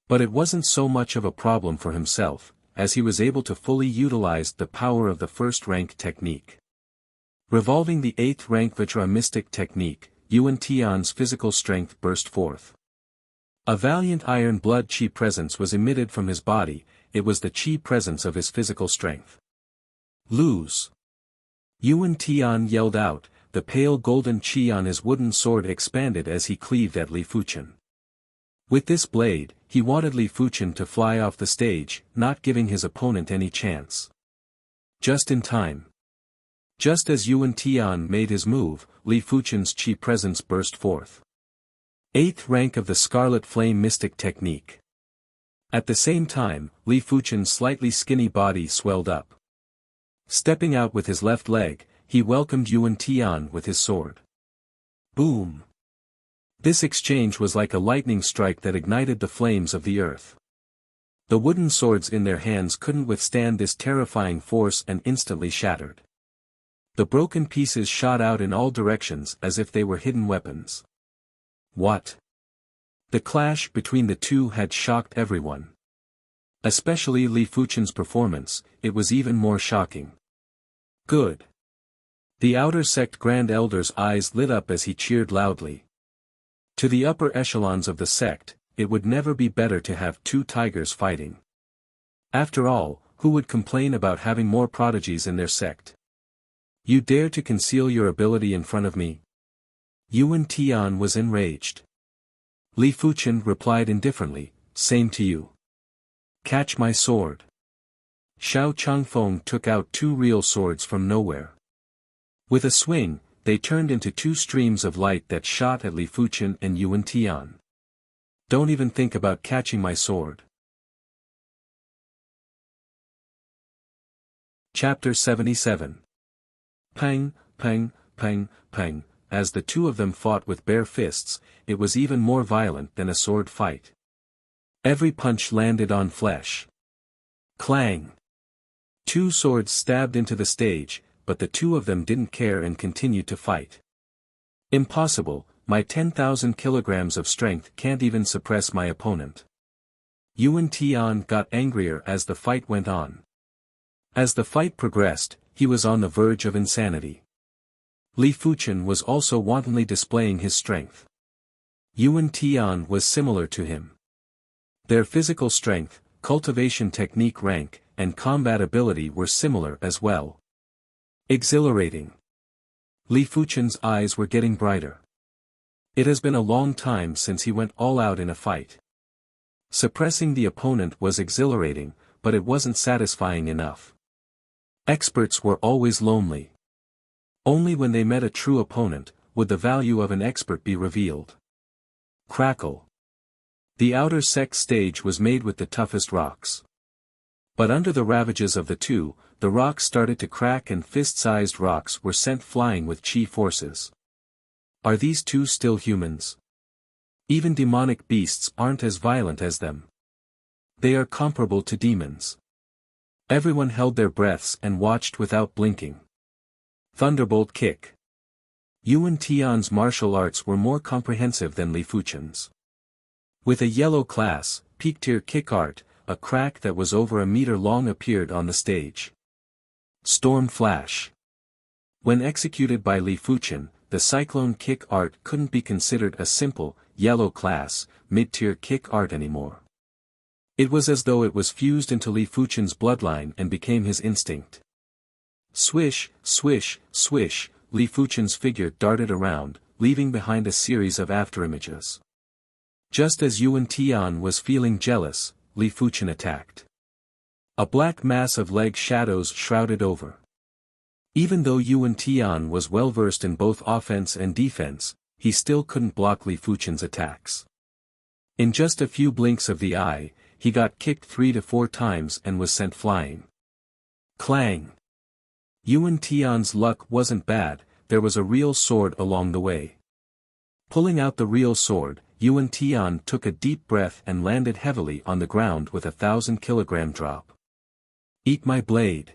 A: But it wasn't so much of a problem for himself, as he was able to fully utilize the power of the first-rank technique. Revolving the 8th rank Vajra mystic technique, Yuan Tian's physical strength burst forth. A valiant iron blood chi presence was emitted from his body, it was the chi presence of his physical strength. Lose! Yuan Tian yelled out, the pale golden chi on his wooden sword expanded as he cleaved at Li Fuchen. With this blade, he wanted Li Fuchen to fly off the stage, not giving his opponent any chance. Just in time. Just as Yuan Tian made his move, Li Fuchen's chi presence burst forth. 8th rank of the Scarlet Flame Mystic Technique. At the same time, Li Fuchen's slightly skinny body swelled up. Stepping out with his left leg, he welcomed Yuan Tian with his sword. Boom! This exchange was like a lightning strike that ignited the flames of the earth. The wooden swords in their hands couldn't withstand this terrifying force and instantly shattered. The broken pieces shot out in all directions as if they were hidden weapons. What? The clash between the two had shocked everyone. Especially Li Fuchen's performance, it was even more shocking. Good. The outer sect Grand Elder's eyes lit up as he cheered loudly. To the upper echelons of the sect, it would never be better to have two tigers fighting. After all, who would complain about having more prodigies in their sect? You dare to conceal your ability in front of me? Yuan Tian was enraged. Li Fuchen replied indifferently, same to you. Catch my sword. Xiao Changfeng took out two real swords from nowhere. With a swing, they turned into two streams of light that shot at Li Fuchen and Yuan Tian. Don't even think about catching my sword. Chapter 77. Pang, pang, pang, pang. As the two of them fought with bare fists, it was even more violent than a sword fight. Every punch landed on flesh. Clang! Two swords stabbed into the stage, but the two of them didn't care and continued to fight. Impossible, my 10,000 kilograms of strength can't even suppress my opponent. Yuan Tian got angrier as the fight went on. As the fight progressed, he was on the verge of insanity. Li Fuchen was also wantonly displaying his strength. Yuan Tian was similar to him. Their physical strength, cultivation technique rank, and combat ability were similar as well. Exhilarating. Li Fuchen's eyes were getting brighter. It has been a long time since he went all out in a fight. Suppressing the opponent was exhilarating, but it wasn't satisfying enough. Experts were always lonely. Only when they met a true opponent, would the value of an expert be revealed. Crackle. The outer sect stage was made with the toughest rocks. But under the ravages of the two, the rocks started to crack and fist-sized rocks were sent flying with chi forces. Are these two still humans? Even demonic beasts aren't as violent as them. They are comparable to demons. Everyone held their breaths and watched without blinking. Thunderbolt kick. Yuan Tian's martial arts were more comprehensive than Li Fuchen's. With a yellow class, peak-tier kick art, a crack that was over a meter long appeared on the stage. Storm Flash. When executed by Li Fuchen, the cyclone kick art couldn't be considered a simple, yellow class, mid-tier kick art anymore. It was as though it was fused into Li Fuchen's bloodline and became his instinct. Swish, swish, swish, Li Fuchen's figure darted around, leaving behind a series of afterimages. Just as Yuan Tian was feeling jealous, Li Fuchen attacked. A black mass of leg shadows shrouded over. Even though Yuan Tian was well versed in both offense and defense, he still couldn't block Li Fuchen's attacks. In just a few blinks of the eye, he got kicked 3 to 4 times and was sent flying. Clang! Yuan Tian's luck wasn't bad, there was a real sword along the way. Pulling out the real sword, Yuan Tian took a deep breath and landed heavily on the ground with a 1,000-kilogram drop. Eat my blade.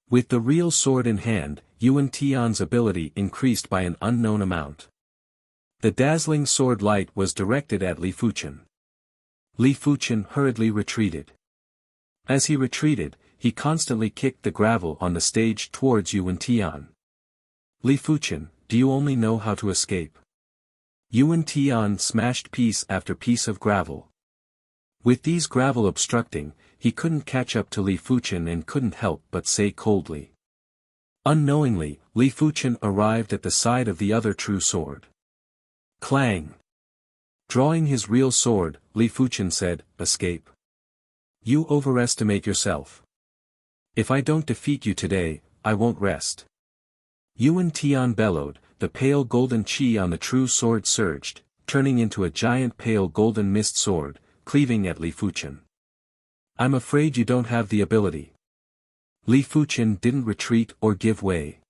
A: With the real sword in hand, Yuan Tian's ability increased by an unknown amount. The dazzling sword light was directed at Li Fuchen. Li Fuchen hurriedly retreated. As he retreated, he constantly kicked the gravel on the stage towards Yuan Tian. Li Fuchen, do you only know how to escape? Yuan Tian smashed piece after piece of gravel. With these gravel obstructing, he couldn't catch up to Li Fuchen and couldn't help but say coldly. Unknowingly, Li Fuchen arrived at the side of the other true sword. Clang! Drawing his real sword, Li Fuchen said, escape. You overestimate yourself. If I don't defeat you today, I won't rest. Yuan Tian bellowed, the pale golden chi on the true sword surged, turning into a giant pale golden mist sword, cleaving at Li Fuchen. I'm afraid you don't have the ability. Li Fuchen didn't retreat or give way.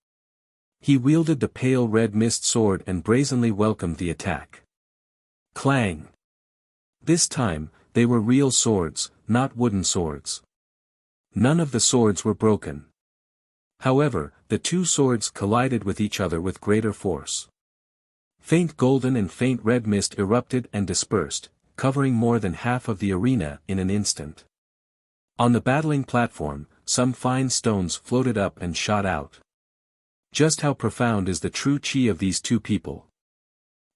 A: He wielded the pale red mist sword and brazenly welcomed the attack. Clang! This time, they were real swords, not wooden swords. None of the swords were broken. However, the two swords collided with each other with greater force. Faint golden and faint red mist erupted and dispersed, covering more than half of the arena in an instant. On the battling platform, some fine stones floated up and shot out. Just how profound is the true chi of these two people?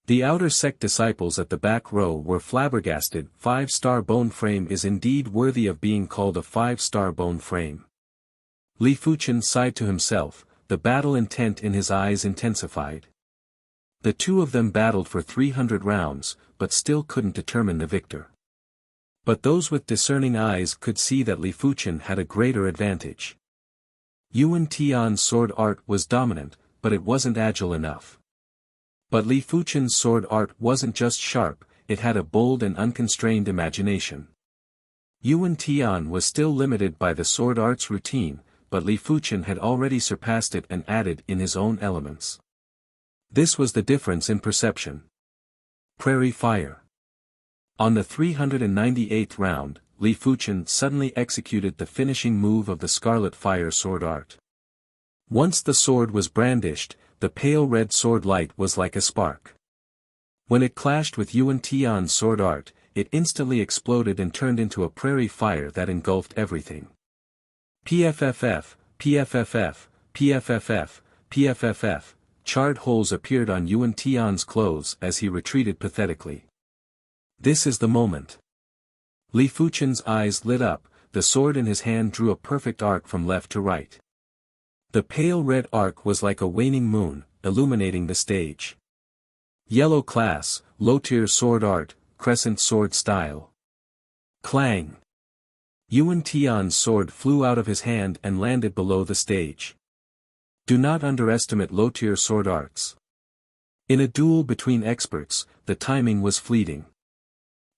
A: The outer sect disciples at the back row were flabbergasted. 5-star bone frame is indeed worthy of being called a 5-star bone frame. Li Fuchen sighed to himself, the battle intent in his eyes intensified. The two of them battled for 300 rounds, but still couldn't determine the victor. But those with discerning eyes could see that Li Fuchen had a greater advantage. Yuan Tian's sword art was dominant, but it wasn't agile enough. But Li Fuchen's sword art wasn't just sharp, it had a bold and unconstrained imagination. Yuan Tian was still limited by the sword art's routine, but Li Fuchen had already surpassed it and added in his own elements. This was the difference in perception. Prairie fire. On the 398th round, Li Fuchen suddenly executed the finishing move of the scarlet fire sword art. Once the sword was brandished, the pale red sword light was like a spark. When it clashed with Yuan Tian's sword art, it instantly exploded and turned into a prairie fire that engulfed everything. PFFF, PFFF, PFFF, PFFF, charred holes appeared on Yuan Tian's clothes as he retreated pathetically. This is the moment. Li Fuchen's eyes lit up, the sword in his hand drew a perfect arc from left to right. The pale red arc was like a waning moon, illuminating the stage. Yellow class, low-tier sword art, crescent sword style. Clang! Yuan Tian's sword flew out of his hand and landed below the stage. Do not underestimate low-tier sword arts. In a duel between experts, the timing was fleeting.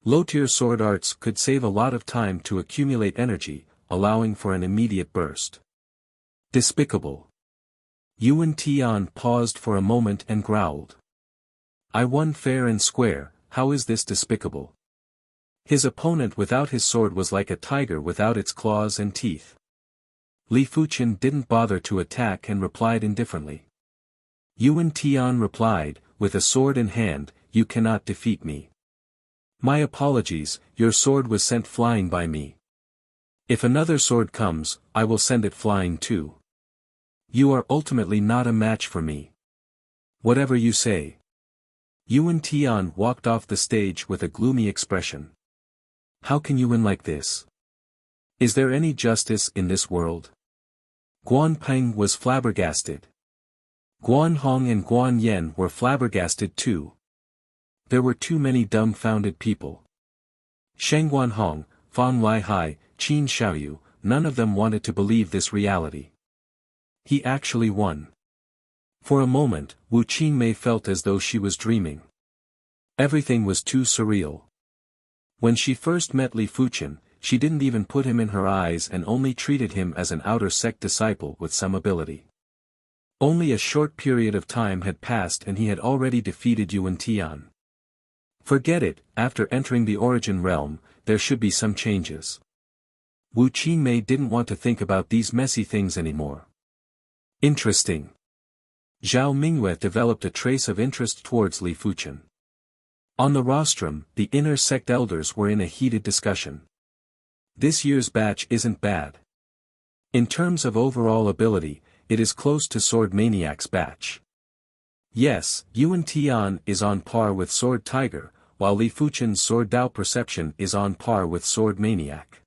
A: Low-tier sword arts could save a lot of time to accumulate energy, allowing for an immediate burst. Despicable. Yuan Tian paused for a moment and growled. I won fair and square, how is this despicable? His opponent without his sword was like a tiger without its claws and teeth. Li Fuchen didn't bother to attack and replied indifferently. Yuan Tian replied, with a sword in hand, you cannot defeat me. My apologies, your sword was sent flying by me. If another sword comes, I will send it flying too. You are ultimately not a match for me. Whatever you say. Yuan Tian walked off the stage with a gloomy expression. How can you win like this? Is there any justice in this world? Guan Peng was flabbergasted. Guan Hong and Guan Yen were flabbergasted too. There were too many dumbfounded people. Sheng Guan Hong, Fang Lai Hai, Qin Xiaoyu, none of them wanted to believe this reality. He actually won. For a moment, Wu Qinmei felt as though she was dreaming. Everything was too surreal. When she first met Li Fuchen, she didn't even put him in her eyes and only treated him as an outer sect disciple with some ability. Only a short period of time had passed and he had already defeated Yuan Tian. Forget it, after entering the origin realm, there should be some changes. Wu Qingmei didn't want to think about these messy things anymore. Interesting. Zhao Mingyue developed a trace of interest towards Li Fuchen. On the rostrum, the inner sect elders were in a heated discussion. This year's batch isn't bad. In terms of overall ability, it is close to Sword Maniac's batch. Yes, Yuan Tian is on par with Sword Tiger, while Li Fuchen's Sword Dao Perception is on par with Sword Maniac.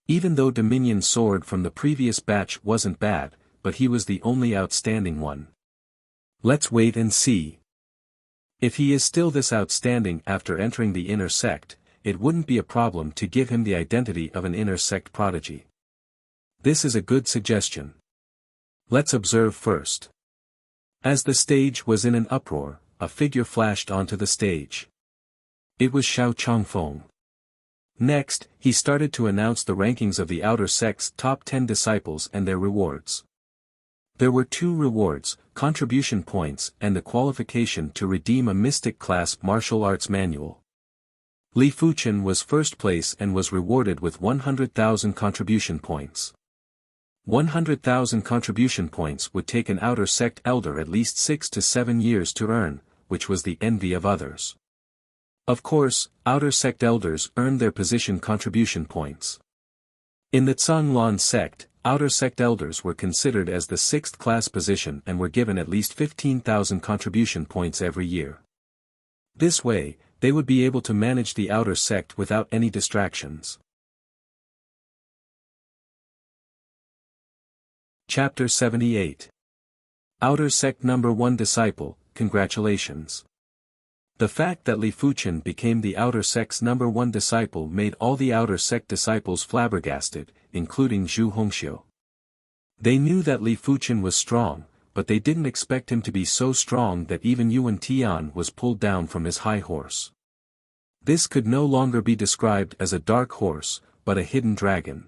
A: Even though Dominion Sword from the previous batch wasn't bad, but he was the only outstanding one. Let's wait and see. If he is still this outstanding after entering the inner sect, it wouldn't be a problem to give him the identity of an inner sect prodigy. This is a good suggestion. Let's observe first. As the stage was in an uproar, a figure flashed onto the stage. It was Xiao Changfeng. Next, he started to announce the rankings of the outer sect's top 10 disciples and their rewards. There were 2 rewards, contribution points and the qualification to redeem a mystic class martial arts manual. Li Fuchen was first place and was rewarded with 100,000 contribution points. 100,000 contribution points would take an outer sect elder at least 6 to 7 years to earn, which was the envy of others. Of course, outer sect elders earned their position contribution points. In the Zhanglan sect, outer sect elders were considered as the 6th class position and were given at least 15,000 contribution points every year. This way, they would be able to manage the outer sect without any distractions. Chapter 78. Outer Sect Number 1 Disciple, Congratulations. The fact that Li Fuchen became the outer sect's number 1 disciple made all the outer sect disciples flabbergasted, including Zhu Hongxiu. They knew that Li Fuchen was strong, but they didn't expect him to be so strong that even Yuan Tian was pulled down from his high horse. This could no longer be described as a dark horse, but a hidden dragon.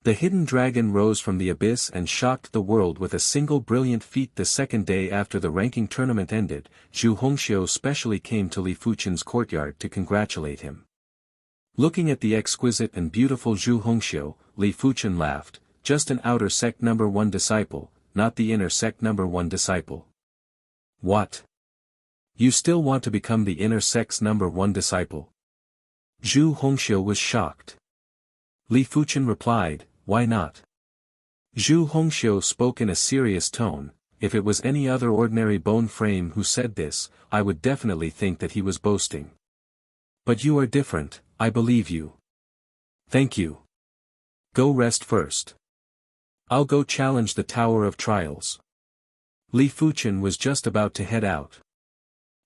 A: The hidden dragon rose from the abyss and shocked the world with a single brilliant feat. The second day after the ranking tournament ended, Zhu Hongxiu specially came to Li Fuchen's courtyard to congratulate him. Looking at the exquisite and beautiful Zhu Hongxiu, Li Fuchen laughed, just an outer sect number 1 disciple, not the inner sect number 1 disciple. What? You still want to become the inner sect's number 1 disciple? Zhu Hongxiu was shocked. Li Fuchen replied, why not? Zhu Hongxiu spoke in a serious tone. If it was any other ordinary bone frame who said this, I would definitely think that he was boasting. But you are different, I believe you. Thank you. Go rest first. I'll go challenge the Tower of Trials. Li Fuchen was just about to head out.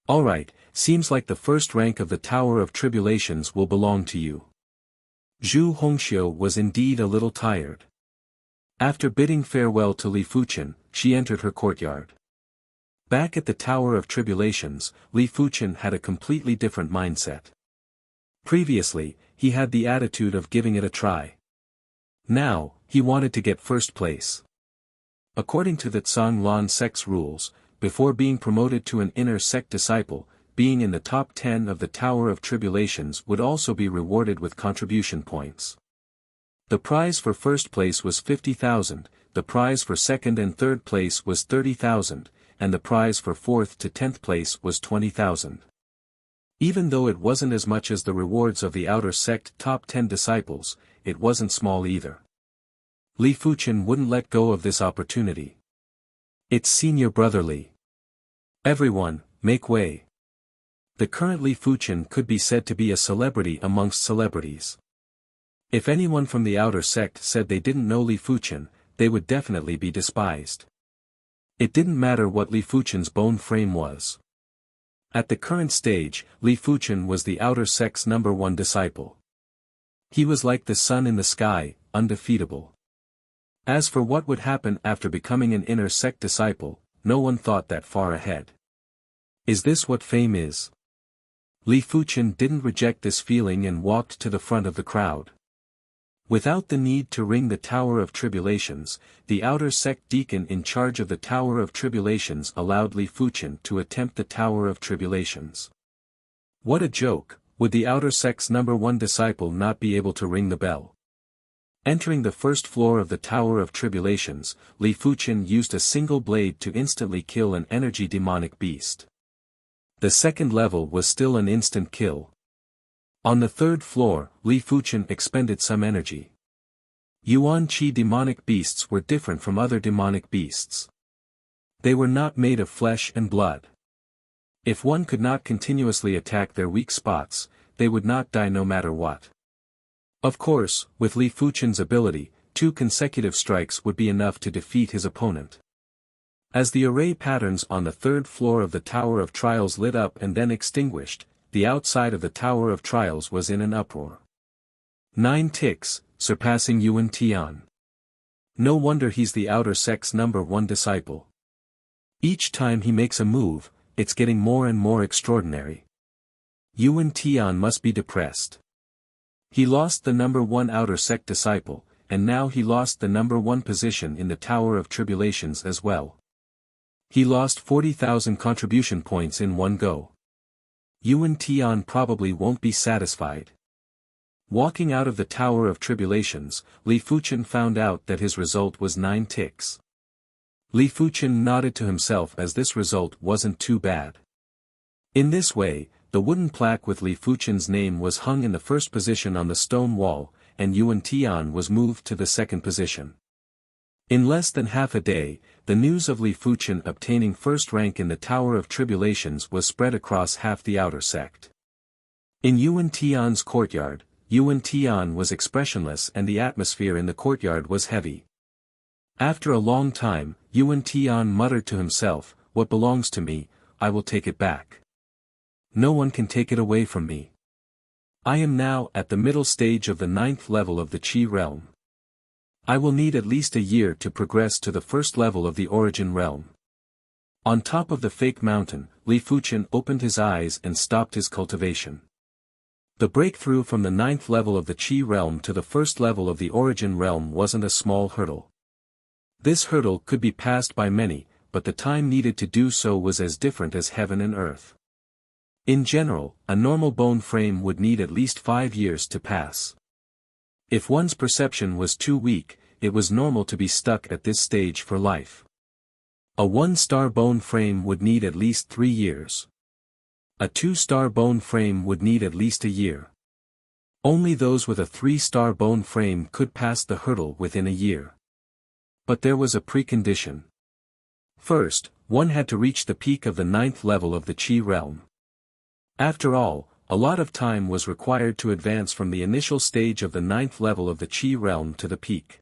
A: Alright, seems like the first rank of the Tower of Tribulations will belong to you. Zhu Hongxiu was indeed a little tired. After bidding farewell to Li Fuchen, she entered her courtyard. Back at the Tower of Tribulations, Li Fuchen had a completely different mindset. Previously, he had the attitude of giving it a try. Now, he wanted to get first place. According to the Zhanglan sect's rules, before being promoted to an inner sect disciple, being in the top 10 of the Tower of Tribulations would also be rewarded with contribution points. The prize for first place was 50,000, the prize for second and third place was 30,000, and the prize for 4th to 10th place was 20,000. Even though it wasn't as much as the rewards of the outer sect top 10 disciples, it wasn't small either. Li Fuchen wouldn't let go of this opportunity. It's senior brotherly. Everyone, make way. The current Li Fuchen could be said to be a celebrity amongst celebrities. If anyone from the outer sect said they didn't know Li Fuchen, they would definitely be despised. It didn't matter what Li Fuchen's bone frame was. At the current stage, Li Fuchen was the outer sect's number 1 disciple. He was like the sun in the sky, undefeatable. As for what would happen after becoming an inner sect disciple, no one thought that far ahead. Is this what fame is? Li Fuchen didn't reject this feeling and walked to the front of the crowd. Without the need to ring the Tower of Tribulations, the outer sect deacon in charge of the Tower of Tribulations allowed Li Fuchen to attempt the Tower of Tribulations. What a joke, would the outer sect's #1 disciple not be able to ring the bell? Entering the first floor of the Tower of Tribulations, Li Fuqian used a single blade to instantly kill an energy demonic beast. The second level was still an instant kill. On the third floor, Li Fuqian expended some energy. Yuan Qi demonic beasts were different from other demonic beasts. They were not made of flesh and blood. If one could not continuously attack their weak spots, they would not die no matter what. Of course, with Li Fuqian's ability, 2 consecutive strikes would be enough to defeat his opponent. As the array patterns on the third floor of the Tower of Trials lit up and then extinguished, the outside of the Tower of Trials was in an uproar. 9 ticks, surpassing Yuan Tian. No wonder he's the outer sect's #1 disciple. Each time he makes a move, it's getting more and more extraordinary. Yuan Tian must be depressed. He lost the #1 outer sect disciple, and now he lost the #1 position in the Tower of Tribulations as well. He lost 40,000 contribution points in one go. Yuan Tian probably won't be satisfied. Walking out of the Tower of Tribulations, Li Fuqian found out that his result was 9 ticks. Li Fuqian nodded to himself as this result wasn't too bad. In this way, the wooden plaque with Li Fuqian's name was hung in the first position on the stone wall, and Yuan Tian was moved to the second position. In less than half a day, the news of Li Fuqian obtaining first rank in the Tower of Tribulations was spread across half the outer sect. In Yuan Tian's courtyard, Yuan Tian was expressionless and the atmosphere in the courtyard was heavy. After a long time, Yuan Tian muttered to himself, "What belongs to me, I will take it back. No one can take it away from me. I am now at the middle stage of the 9th level of the Qi realm. I will need at least a year to progress to the first level of the Origin realm." On top of the fake mountain, Li Fuqian opened his eyes and stopped his cultivation. The breakthrough from the 9th level of the Qi realm to the first level of the Origin realm wasn't a small hurdle. This hurdle could be passed by many, but the time needed to do so was as different as heaven and earth. In general, a normal bone frame would need at least 5 years to pass. If one's perception was too weak, it was normal to be stuck at this stage for life. A 1-star bone frame would need at least 3 years. A 2-star bone frame would need at least a year. Only those with a 3-star bone frame could pass the hurdle within a year. But there was a precondition. First, one had to reach the peak of the 9th level of the Qi realm. After all, a lot of time was required to advance from the initial stage of the 9th level of the Qi realm to the peak.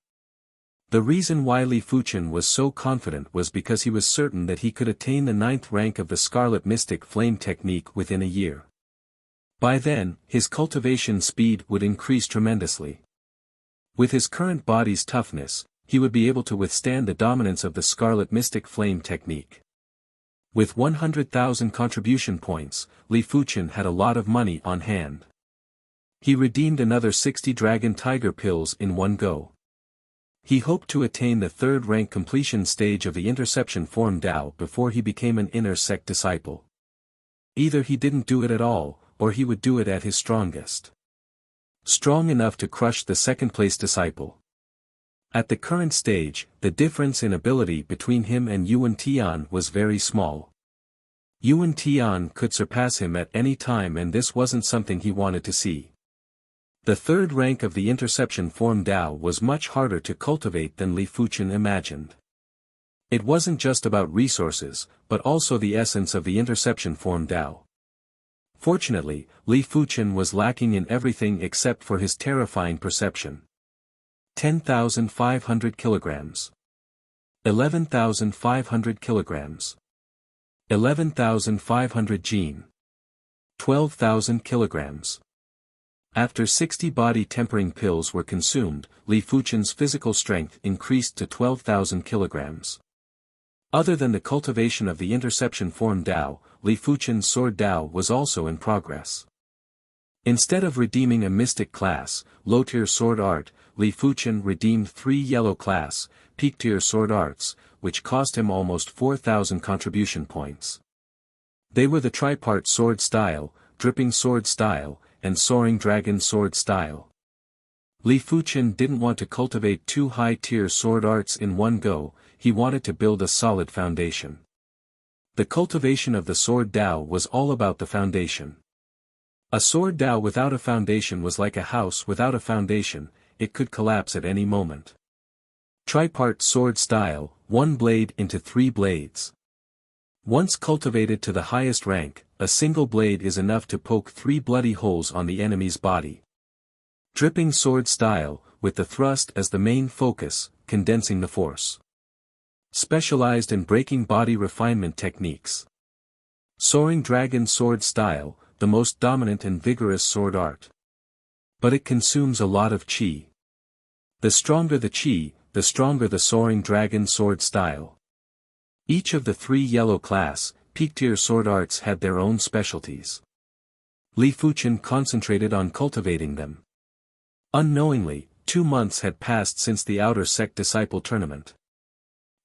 A: The reason why Li Fuqian was so confident was because he was certain that he could attain the 9th rank of the Scarlet Mystic Flame technique within a year. By then, his cultivation speed would increase tremendously. With his current body's toughness, he would be able to withstand the dominance of the Scarlet Mystic Flame technique. With 100,000 contribution points, Li Fuqian had a lot of money on hand. He redeemed another 60 Dragon Tiger pills in one go. He hoped to attain the 3rd rank completion stage of the Interception Form Dao before he became an inner sect disciple. Either he didn't do it at all, or he would do it at his strongest. Strong enough to crush the second-place disciple. At the current stage, the difference in ability between him and Yuan Tian was very small. Yuan Tian could surpass him at any time and this wasn't something he wanted to see. The 3rd rank of the Interception Form Dao was much harder to cultivate than Li Fuqian imagined. It wasn't just about resources, but also the essence of the Interception Form Dao. Fortunately, Li Fuqian was lacking in everything except for his terrifying perception. 10,500 kilograms. 11,500 kilograms. 11,500 gene. 12,000 kilograms. After 60 body-tempering pills were consumed, Li Fuqian's physical strength increased to 12,000 kilograms. Other than the cultivation of the Interception Form Dao, Li Fuqian's Sword Dao was also in progress. Instead of redeeming a mystic class, low-tier sword art, Li Fuqian redeemed 3 yellow class, peak-tier sword arts, which cost him almost 4,000 contribution points. They were the tripart sword style, Dripping Sword Style, and Soaring Dragon Sword Style. Li Fuchen didn't want to cultivate two high-tier sword arts in one go, he wanted to build a solid foundation. The cultivation of the Sword Dao was all about the foundation. A Sword Dao without a foundation was like a house without a foundation, it could collapse at any moment. Tripart Sword Style, one blade into three blades. Once cultivated to the highest rank, a single blade is enough to poke three bloody holes on the enemy's body. Dripping Sword Style, with the thrust as the main focus, condensing the force. Specialized in breaking body refinement techniques. Soaring Dragon Sword Style, the most dominant and vigorous sword art. But it consumes a lot of qi. The stronger the qi, the stronger the Soaring Dragon Sword Style. Each of the three yellow class, peak-tier sword arts had their own specialties. Li Fuchen concentrated on cultivating them. Unknowingly, 2 months had passed since the Outer Sect Disciple Tournament.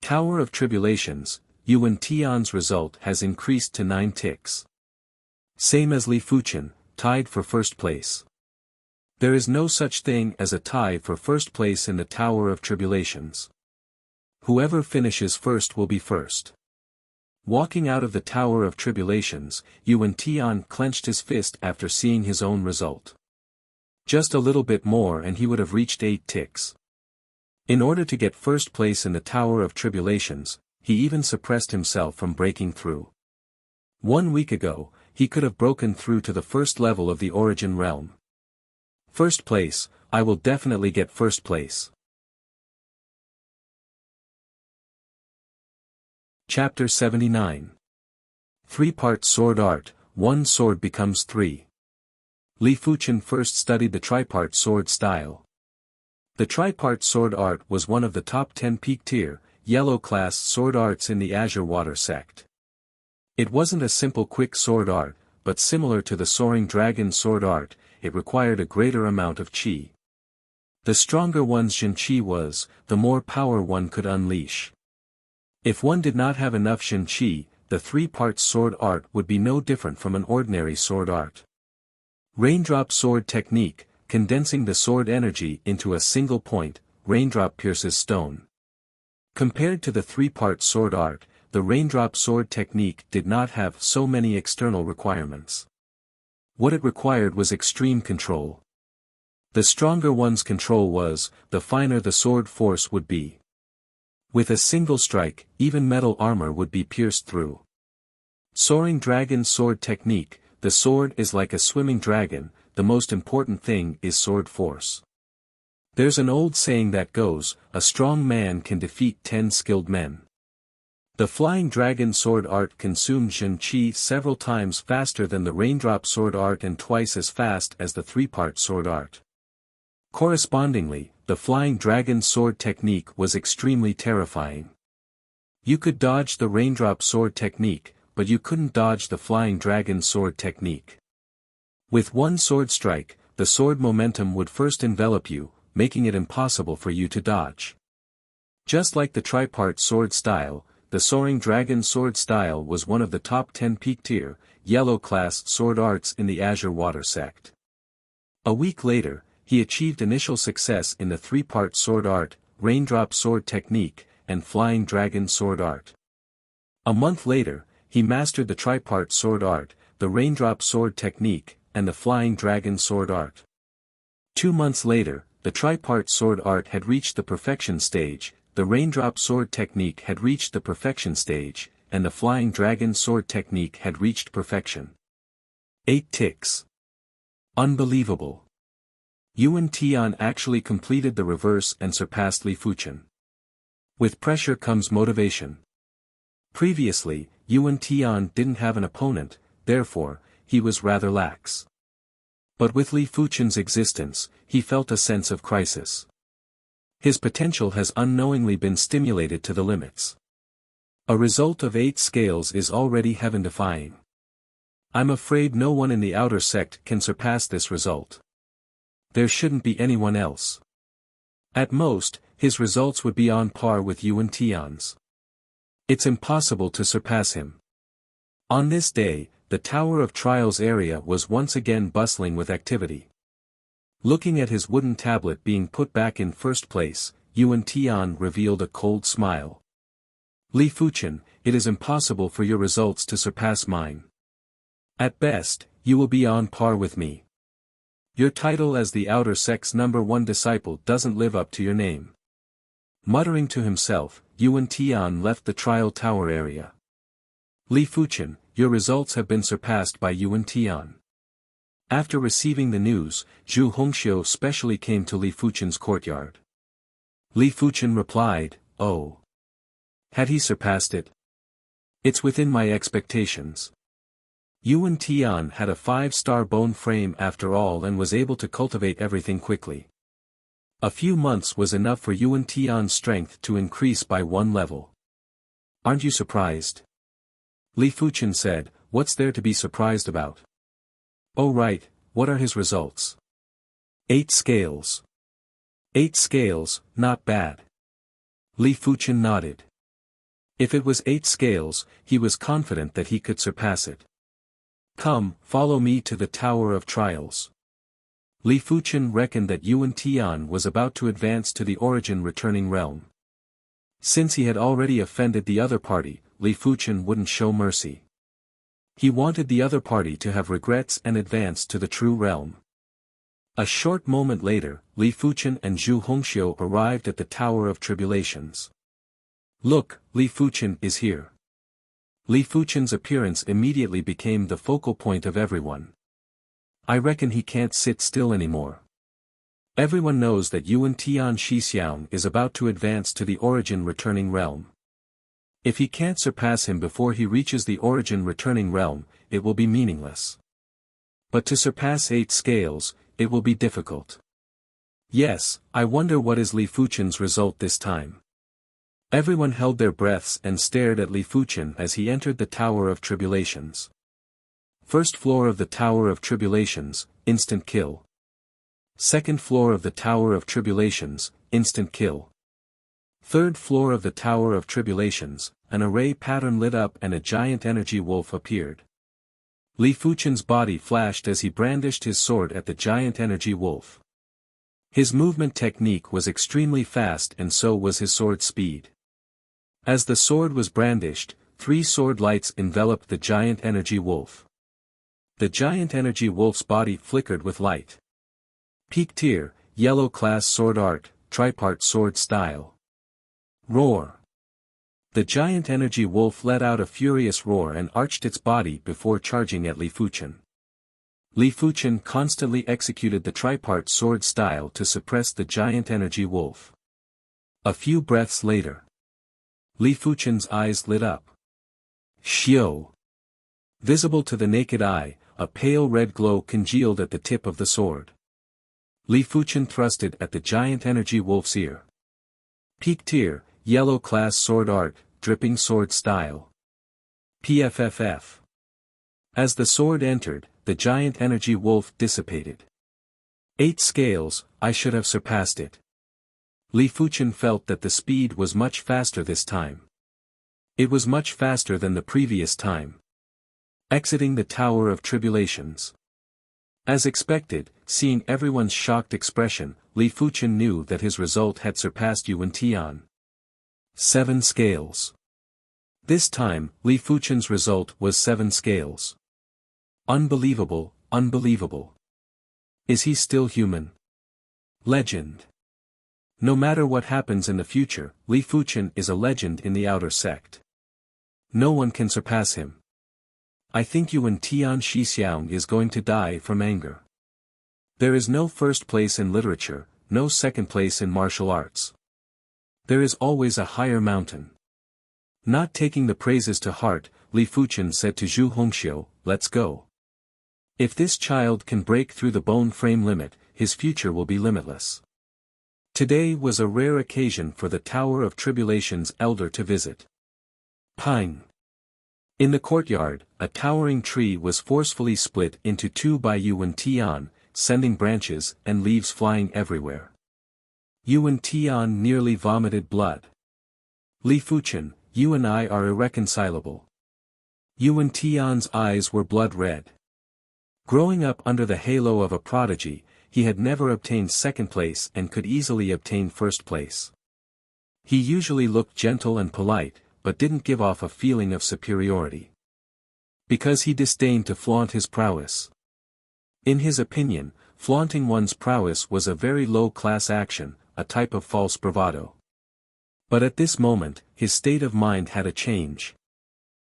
A: Tower of Tribulations, Yuan Tian's result has increased to 9 ticks. Same as Li Fuchen, tied for first place. There is no such thing as a tie for first place in the Tower of Tribulations. Whoever finishes first will be first. Walking out of the Tower of Tribulations, Yuan Tian clenched his fist after seeing his own result. Just a little bit more and he would have reached 8 ticks. In order to get first place in the Tower of Tribulations, he even suppressed himself from breaking through. 1 week ago, he could have broken through to the first level of the Origin Realm. First place, I will definitely get first place. Chapter 79. 3-part Sword Art, 1 sword becomes 3. Li Fuchen first studied the tripart sword style. The tripart sword art was one of the top 10 peak-tier, yellow-class sword arts in the Azure Water sect. It wasn't a simple quick sword art, but similar to the Soaring Dragon sword art, it required a greater amount of qi. The stronger one's Jin qi was, the more power one could unleash. If one did not have enough Jin qi, the 3-part sword art would be no different from an ordinary sword art. Raindrop Sword Technique, condensing the sword energy into a single point, raindrop pierces stone. Compared to the 3-part sword art, the raindrop sword technique did not have so many external requirements. What it required was extreme control. The stronger one's control was, the finer the sword force would be. With a single strike, even metal armor would be pierced through. Soaring Dragon Sword Technique, the sword is like a swimming dragon, the most important thing is sword force. There's an old saying that goes, a strong man can defeat 10 skilled men. The Flying Dragon sword art consumed Jin qi several times faster than the Raindrop sword art and twice as fast as the 3-part sword art. Correspondingly, the Flying Dragon sword technique was extremely terrifying. You could dodge the Raindrop sword technique, but you couldn't dodge the Flying Dragon sword technique. With one sword strike, the sword momentum would first envelop you, making it impossible for you to dodge. Just like the tripart sword style, the Soaring Dragon sword style was one of the top 10 peak-tier, yellow-class sword arts in the Azure Water sect. A week later, he achieved initial success in the 3-part sword art, Raindrop sword technique, and Flying Dragon sword art. A month later, he mastered the tripart sword art, the Raindrop sword technique, and the Flying Dragon sword art. 2 months later, the tripart sword art had reached the perfection stage, the Raindrop sword technique had reached the perfection stage, and the Flying Dragon sword technique had reached perfection. 8 ticks. Unbelievable. Yuan Tian actually completed the reverse and surpassed Li Fuchen. With pressure comes motivation. Previously, Yuan Tian didn't have an opponent, therefore, he was rather lax. But with Li Fuchen's existence, he felt a sense of crisis. His potential has unknowingly been stimulated to the limits. A result of 8 scales is already heaven-defying. I'm afraid no one in the outer sect can surpass this result. There shouldn't be anyone else. At most, his results would be on par with Yuan Tian's. It's impossible to surpass him. On this day, the Tower of Trials area was once again bustling with activity. Looking at his wooden tablet being put back in first place, Yuan Tian revealed a cold smile. Li Fuchen, it is impossible for your results to surpass mine. At best, you will be on par with me. Your title as the outer sect's #1 disciple doesn't live up to your name. Muttering to himself, Yuan Tian left the trial tower area. Li Fuchen, your results have been surpassed by Yuan Tian. After receiving the news, Zhu Hongxiu specially came to Li Fuchen's courtyard. Li Fuchen replied, "Oh. Had he surpassed it? It's within my expectations." Yuan Tian had a 5-star bone frame after all and was able to cultivate everything quickly. A few months was enough for Yuan Tian's strength to increase by 1 level. Aren't you surprised? Li Fuchen said, what's there to be surprised about? Oh right, what are his results? 8 scales. 8 scales, not bad. Li Fuchen nodded. If it was 8 scales, he was confident that he could surpass it. Come, follow me to the Tower of Trials. Li Fuchen reckoned that Yuan Tian was about to advance to the origin returning realm. Since he had already offended the other party, Li Fuchen wouldn't show mercy. He wanted the other party to have regrets and advance to the true realm. A short moment later, Li Fuchen and Zhu Hongxiu arrived at the Tower of Tribulations. Look, Li Fuchen is here. Li Fuchen's appearance immediately became the focal point of everyone. I reckon he can't sit still anymore. Everyone knows that Yuan Tian Shixiang is about to advance to the origin returning realm. If he can't surpass him before he reaches the origin returning realm, it will be meaningless. But to surpass 8 scales, it will be difficult. Yes, I wonder what is Li Fuchen's result this time. Everyone held their breaths and stared at Li Fuchen as he entered the Tower of Tribulations. First floor of the Tower of Tribulations, instant kill. Second floor of the Tower of Tribulations, instant kill. Third floor of the Tower of Tribulations, an array pattern lit up and a giant energy wolf appeared. Li Fuchen's body flashed as he brandished his sword at the giant energy wolf. His movement technique was extremely fast and so was his sword speed. As the sword was brandished, 3 sword lights enveloped the giant energy wolf. The giant energy wolf's body flickered with light. Peak tier, yellow class sword art, tripart sword style. Roar. The giant energy wolf let out a furious roar and arched its body before charging at Li Fuchen. Li Fuchen constantly executed the tripart sword style to suppress the giant energy wolf. A few breaths later, Li Fuchen's eyes lit up. Xiao. Visible to the naked eye, a pale red glow congealed at the tip of the sword. Li Fuchen thrust it at the giant energy wolf's ear. Peak tier, yellow class sword art, dripping sword style. PFFF. As the sword entered, the giant energy wolf dissipated. 8 scales, I should have surpassed it. Li Fuchen felt that the speed was much faster this time. It was much faster than the previous time. Exiting the Tower of Tribulations. As expected, seeing everyone's shocked expression, Li Fuchen knew that his result had surpassed Yuan Tian. 7 scales. This time, Li Fuchen's result was 7 scales. Unbelievable, unbelievable. Is he still human? Legend. No matter what happens in the future, Li Fuchen is a legend in the outer sect. No one can surpass him. I think Yuan Tian Shixiang is going to die from anger. There is no first place in literature, no second place in martial arts. There is always a higher mountain. Not taking the praises to heart, Li Fuchen said to Zhu Hongxiu, let's go. If this child can break through the bone frame limit, his future will be limitless. Today was a rare occasion for the Tower of Tribulations elder to visit. Pine. In the courtyard, a towering tree was forcefully split into 2 by Yuan Tian, sending branches and leaves flying everywhere. Yuan Tian nearly vomited blood. Li Fuchen, you and I are irreconcilable. Yuan Tian's eyes were blood red. Growing up under the halo of a prodigy, he had never obtained second place and could easily obtain first place. He usually looked gentle and polite, but didn't give off a feeling of superiority. Because he disdained to flaunt his prowess. In his opinion, flaunting one's prowess was a very low-class action, a type of false bravado. But at this moment, his state of mind had a change.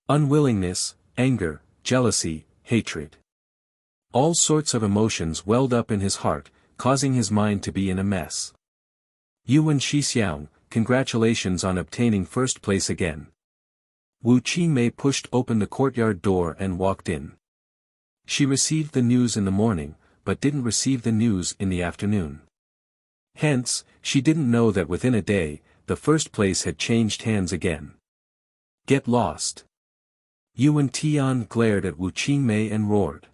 A: Unwillingness, anger, jealousy, hatred. All sorts of emotions welled up in his heart, causing his mind to be in a mess. Yuan Shixiang, congratulations on obtaining first place again. Wu Qingmei pushed open the courtyard door and walked in. She received the news in the morning, but didn't receive the news in the afternoon. Hence, she didn't know that within a day, the first place had changed hands again. Get lost. Yuan Tian glared at Wu Qingmei and roared.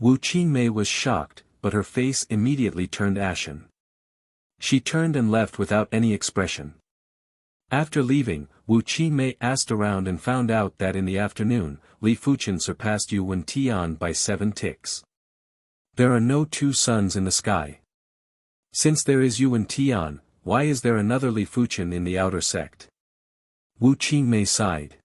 A: Wu Qingmei was shocked, but her face immediately turned ashen. She turned and left without any expression. After leaving, Wu Qingmei asked around and found out that in the afternoon, Li Fuchen surpassed Yuan Tian by 7 ticks. There are no two suns in the sky. Since there is Yuan Tian, why is there another Li Fuchen in the outer sect? Wu Qingmei sighed.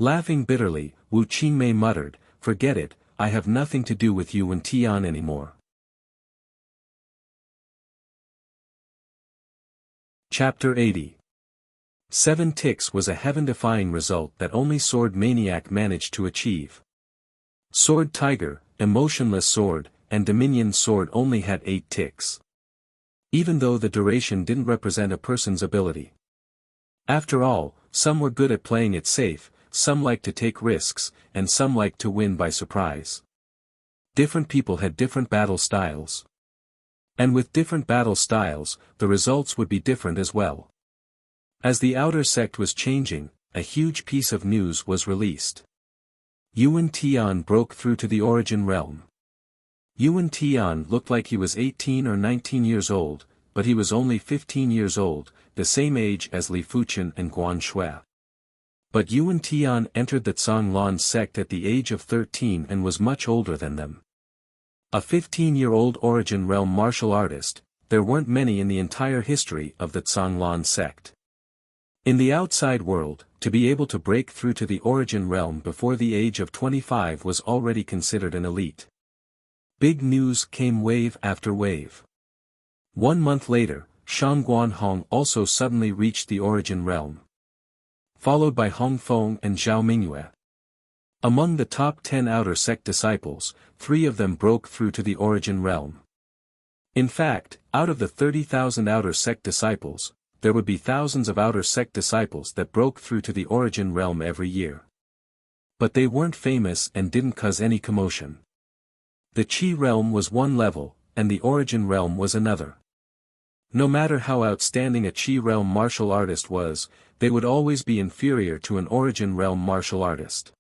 A: Laughing bitterly, Wu Qingmei muttered, "Forget it, I have nothing to do with Yuan Tian anymore." Chapter 80. 7 ticks was a heaven-defying result that only Sword Maniac managed to achieve. Sword Tiger, Emotionless Sword, and Dominion Sword only had 8 ticks. Even though the duration didn't represent a person's ability. After all, some were good at playing it safe, some liked to take risks, and some liked to win by surprise. Different people had different battle styles. And with different battle styles, the results would be different as well. As the outer sect was changing, a huge piece of news was released. Yuan Tian broke through to the Origin Realm. Yuan Tian looked like he was 18 or 19 years old, but he was only 15 years old, the same age as Li Fuchen and Guan Shui. But Yuan Tian entered the Zhanglan sect at the age of 13 and was much older than them. A 15-year-old Origin Realm martial artist, there weren't many in the entire history of the Zhanglan sect. In the outside world, to be able to break through to the Origin Realm before the age of 25 was already considered an elite. Big news came wave after wave. 1 month later, Shang Guanhong also suddenly reached the Origin Realm. Followed by Hong Feng and Zhao Mingyue. Among the top 10 outer sect disciples, 3 of them broke through to the Origin Realm. In fact, out of the 30,000 outer sect disciples, there would be thousands of outer sect disciples that broke through to the Origin Realm every year. But they weren't famous and didn't cause any commotion. The Qi Realm was one level, and the Origin Realm was another. No matter how outstanding a Qi Realm martial artist was, they would always be inferior to an Origin Realm martial artist.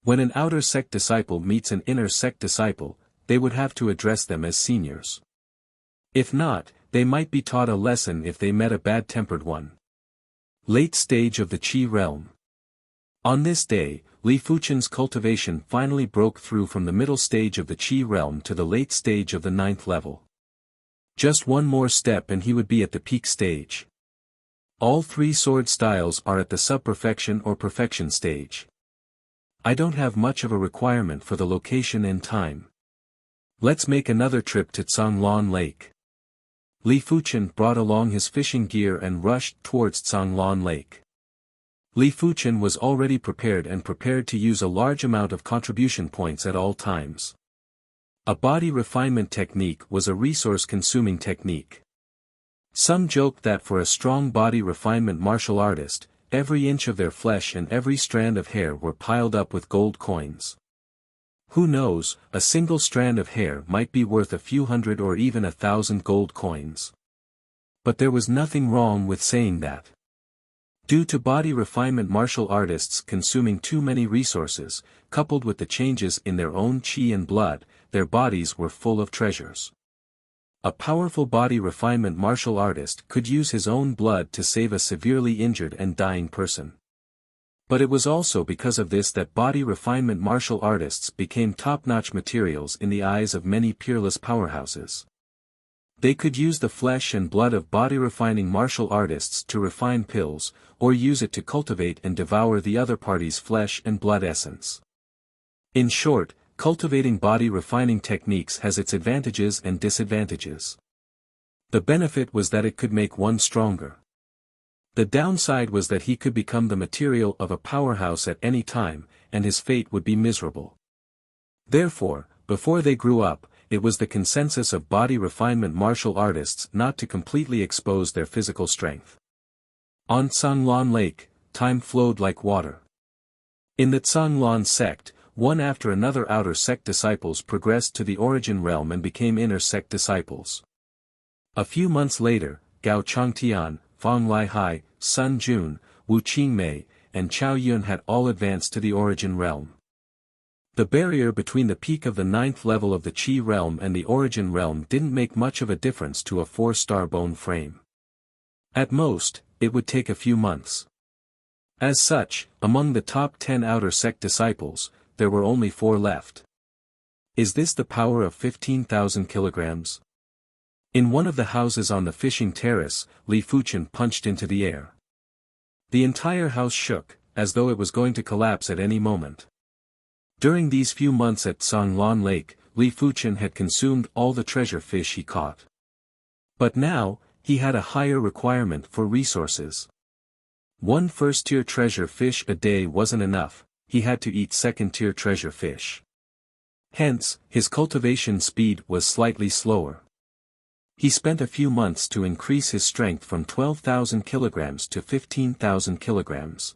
A: When an outer sect disciple meets an inner sect disciple, they would have to address them as seniors. If not, they might be taught a lesson if they met a bad-tempered one. Late stage of the Qi Realm. On this day, Li Fuchen's cultivation finally broke through from the middle stage of the Qi Realm to the late stage of the 9th level. Just one more step and he would be at the peak stage. All 3 sword styles are at the sub-perfection or perfection stage. I don't have much of a requirement for the location and time. Let's make another trip to Zhanglan Lake. Li Fuchen brought along his fishing gear and rushed towards Zhanglan Lake. Li Fuchen was already prepared to use a large amount of contribution points at all times. A body refinement technique was a resource-consuming technique. Some joked that for a strong body refinement martial artist, every inch of their flesh and every strand of hair were piled up with gold coins. Who knows, a single strand of hair might be worth a few hundred or even 1,000 gold coins. But there was nothing wrong with saying that. Due to body refinement martial artists consuming too many resources, coupled with the changes in their own qi and blood, their bodies were full of treasures. A powerful body refinement martial artist could use his own blood to save a severely injured and dying person. But it was also because of this that body refinement martial artists became top-notch materials in the eyes of many peerless powerhouses. They could use the flesh and blood of body-refining martial artists to refine pills, or use it to cultivate and devour the other party's flesh and blood essence. In short, cultivating body-refining techniques has its advantages and disadvantages. The benefit was that it could make one stronger. The downside was that he could become the material of a powerhouse at any time, and his fate would be miserable. Therefore, before they grew up, it was the consensus of body refinement martial artists not to completely expose their physical strength. On Tsanglan Lake, time flowed like water. In the Tsanglan sect, one after another outer sect disciples progressed to the origin realm and became inner sect disciples. A few months later, Gao Changtian, Fang Lihai, Sun Jun, Wu Qingmei, and Chao Yun had all advanced to the origin realm. The barrier between the peak of the 9th level of the Qi realm and the origin realm didn't make much of a difference to a 4-star bone frame. At most, it would take a few months. As such, among the top 10 outer sect disciples, there were only 4 left. Is this the power of 15,000 kilograms? In one of the houses on the fishing terrace, Li Fuchen punched into the air. The entire house shook, as though it was going to collapse at any moment. During these few months at Tsanglan Lake, Li Fuchen had consumed all the treasure fish he caught. But now, he had a higher requirement for resources. One first-tier treasure fish a day wasn't enough, he had to eat second-tier treasure fish. Hence, his cultivation speed was slightly slower. He spent a few months to increase his strength from 12,000 kilograms to 15,000 kilograms.